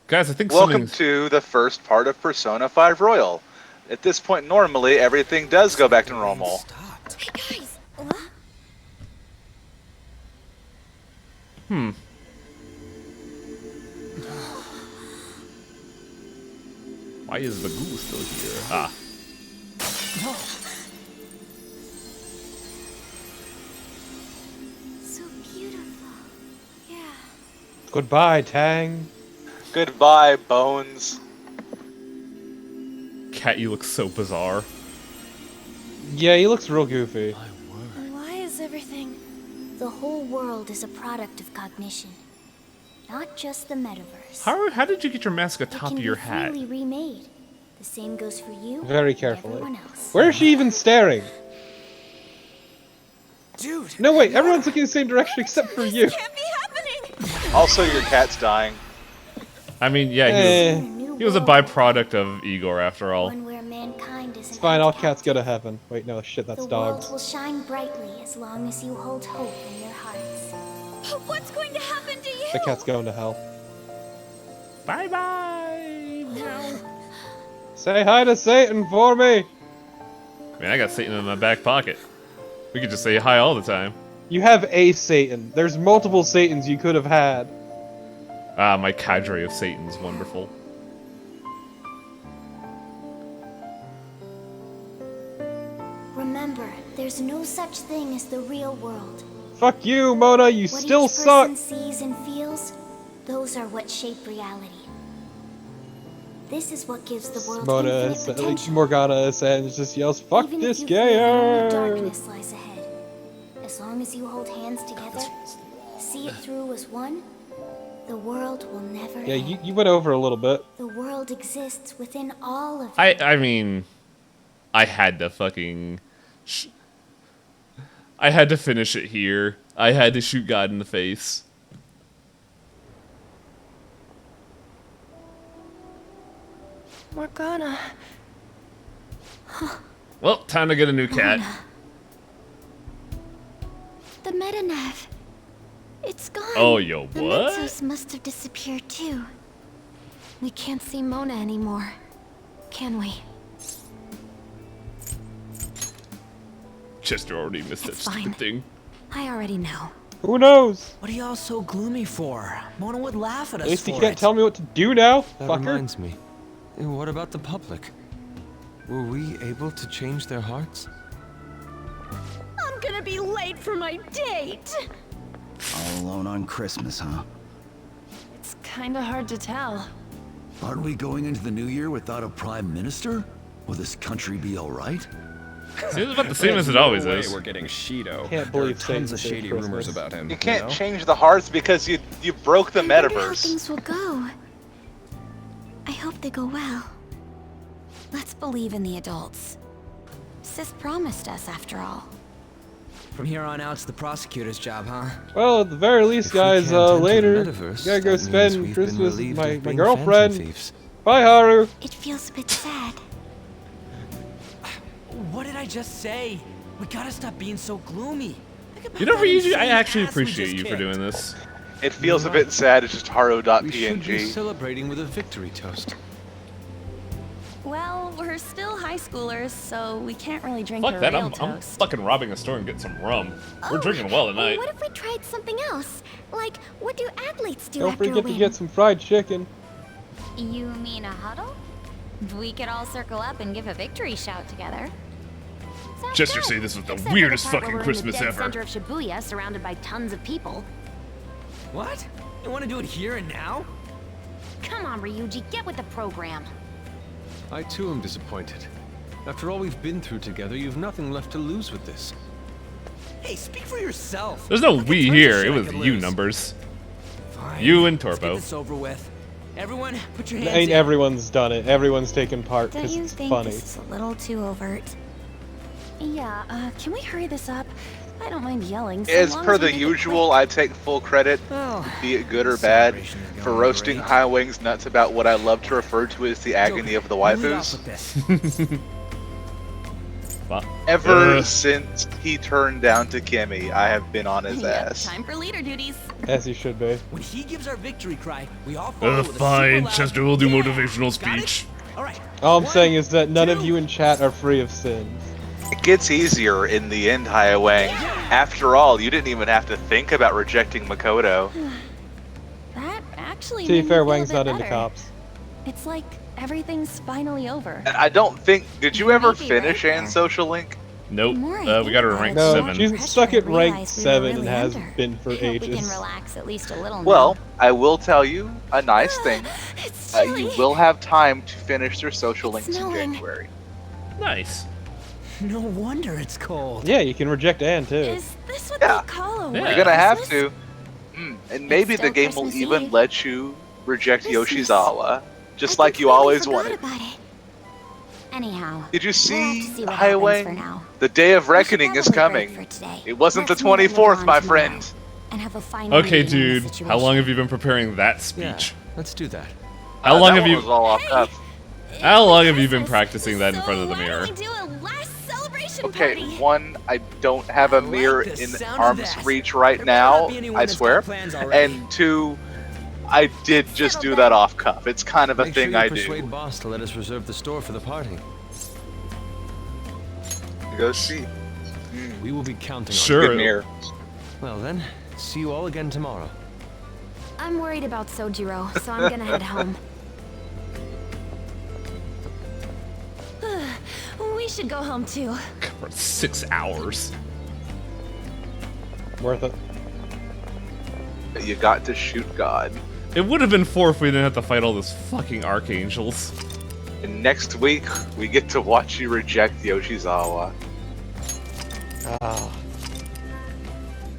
Guys, I think Welcome to the first part of Persona 5 Royal. At this point, normally, everything does go back to normal. Hey guys! Hmm. Why is the goo still here? Ah. So beautiful. Yeah. Goodbye, Tang. Goodbye, Bones. Cat, you look so bizarre. Yeah, he looks real goofy. Why is everything? The whole world is a product of cognition. Not just the metaverse. How did you get your mask atop of your It hat? can be freely remade. The same goes for you. Very and carefully. everyone else. Where is she even staring? Dude. No, wait, everyone's looking the same direction except for you. Also, your cat's dying. I mean, yeah, he was a byproduct of Igor after all. One where mankind is It's fine, all cats go to heaven. Wait, no, shit, that's the dogs. world will shine brightly as long as you hold hope in your hearts. What's going to happen to you? The cat's going to hell. Bye bye. Say hi to Satan for me. I mean, I got Satan in my back pocket. We could just say hi all the time. You have a Satan. There's multiple Satans you could have had. Ah, my cadre of Satan's wonderful. Remember, there's no such thing as the real world. Fuck you, Mona, you What still each suck. person sees and feels, those are what shape reality. This is what gives the world Mona, infinite potential. Morgana, and just yells, fuck Even this if you feel only gayer. darkness lies ahead. As long as you hold hands together, see it through as one, the world will never Yeah, end. you went over a little bit. The world exists within all of I mean, I had to fucking... I had to finish it here. I had to shoot God in the face. Morgana. Well, time to get a new cat. The Metanav. It's gone. Oh, yo, The what? Metsos must have disappeared too. We can't see Mona anymore, can we? Chester already missed that It's stupid fine. thing. I already know. Who knows? What are y'all so gloomy for? Mona would laugh at us At least you for can't it. tell me what to do now, That fucker. reminds me. What about the public? Were we able to change their hearts? I'm gonna be late for my date! All alone on Christmas, huh? It's kinda hard to tell. Aren't we going into the new year without a prime minister? Will this country be alright? Seems about the same as it always No way is. We're getting Shido. Can't There are believe tons of Satan shady saved rumors Christmas. about him. You can't know? change the hearts because you broke the I wonder how metaverse. things will go. I hope they go well. Let's believe in the adults. Sis promised us, after all. From here on out, it's the prosecutor's job, huh? Well, at the very least, If we guys, can't enter the later, metaverse, gotta go that means spend we've been Christmas with relieved my of being girlfriend. phantom thieves. Bye, Haru. It feels a bit sad. What did I just say? We gotta stop being so gloomy. You know, Ryuji, I insane actually ass we appreciate just you for kicked. doing this. It feels a bit sad. It's just We should be Haro.png. celebrating with a victory toast. Well, we're still high schoolers, so we can't really drink Fuck a that, real I'm toast. fucking robbing a store and getting some rum. We're drinking well tonight. What if we tried something else? Like, what do athletes do Don't after a forget to win? get some fried chicken. You mean a huddle? We could all circle up and give a victory shout together. Jester say this was the Except for weirdest part where fucking we're in Christmas the dead ever. center of Shibuya, surrounded by tons of people. What? You want to do it here and now? Come on, Ryuji, get with the program. I too am disappointed. After all we've been through together, you've nothing left to lose with this. Hey, speak for yourself. There's no Look at we tons of here, shit it I was could you lose. numbers. Fine. You and Let's get Torbo. this over with. Everyone, put your hands Ain't in. everyone's done it. Everyone's taken part Don't because you it's think funny. this is a little too overt? Yeah, can we hurry this up? I don't mind yelling. So As long per as we the make it usual, I take full credit, be it good or bad, for roasting High Wing's nuts about what I love to refer to as the agony of the waifus. Ever since he turned down to Kimmy, I have been on his Yep, ass. time for leader duties. As you should be. When he gives our victory cry, we all follow with a Fine, super loud, Chester will do "Yeah!" motivational Got it? speech. All right. All I'm saying is that none of you in chat are free of sins. It gets easier in the end, Hayawang. After all, you didn't even have to think about rejecting Makoto. That actually To be made me fair, feel a Wang's bit not into better. cops. It's like everything's finally over. And I don't think. Did you ever Maybe right finish there. Ann Social Link? Nope. more I We got her think ranked No, 7. she's stuck at rank realized we were 7 and really has under. been for I hope we ages. can relax at least a little Well, now. I will tell you a nice thing. It's You chilly. will have time to finish their social It's links in snowing. January. Nice. No wonder it's cold. Yeah, you can reject Anne too. Is this what Yeah. they call a Yeah. white You're gonna have Christmas? to. And maybe It's the still game will Christmas even Eve. let you reject Christmas. Yoshizawa, just I like you completely always forgot wanted. about it. Anyhow, Did you we'll have see, to see what happens for Highway? now. The day of We should reckoning is probably break coming. for today. It wasn't Let's the meet at 24th, Levon my tomorrow friend. And have a final Okay, meeting on the dude. How situation. long have you been preparing that speech? Yeah, let's do that. How long that have one you? was all off cuff. How long have you been practicing that in front of the So mirror? why don't we do a last celebration Okay, party? one, I don't have a like mirror the in sound of arm's that. reach right There better not now, be anyone I that's swear. got plans already. And two, I did just do that off cuff. It's kind of a Make sure thing you I persuade do. Boss to let us reserve the store for the party. Go see. We will be counting on Sure. Good mirror. you. Well then, see you all again tomorrow. I'm worried about Sojiro, so I'm gonna head home. We should go home too. For 6 hours. Worth it. You got to shoot God. It would have been 4 if we didn't have to fight all those fucking archangels. And next week, we get to watch you reject Yoshizawa. Ah.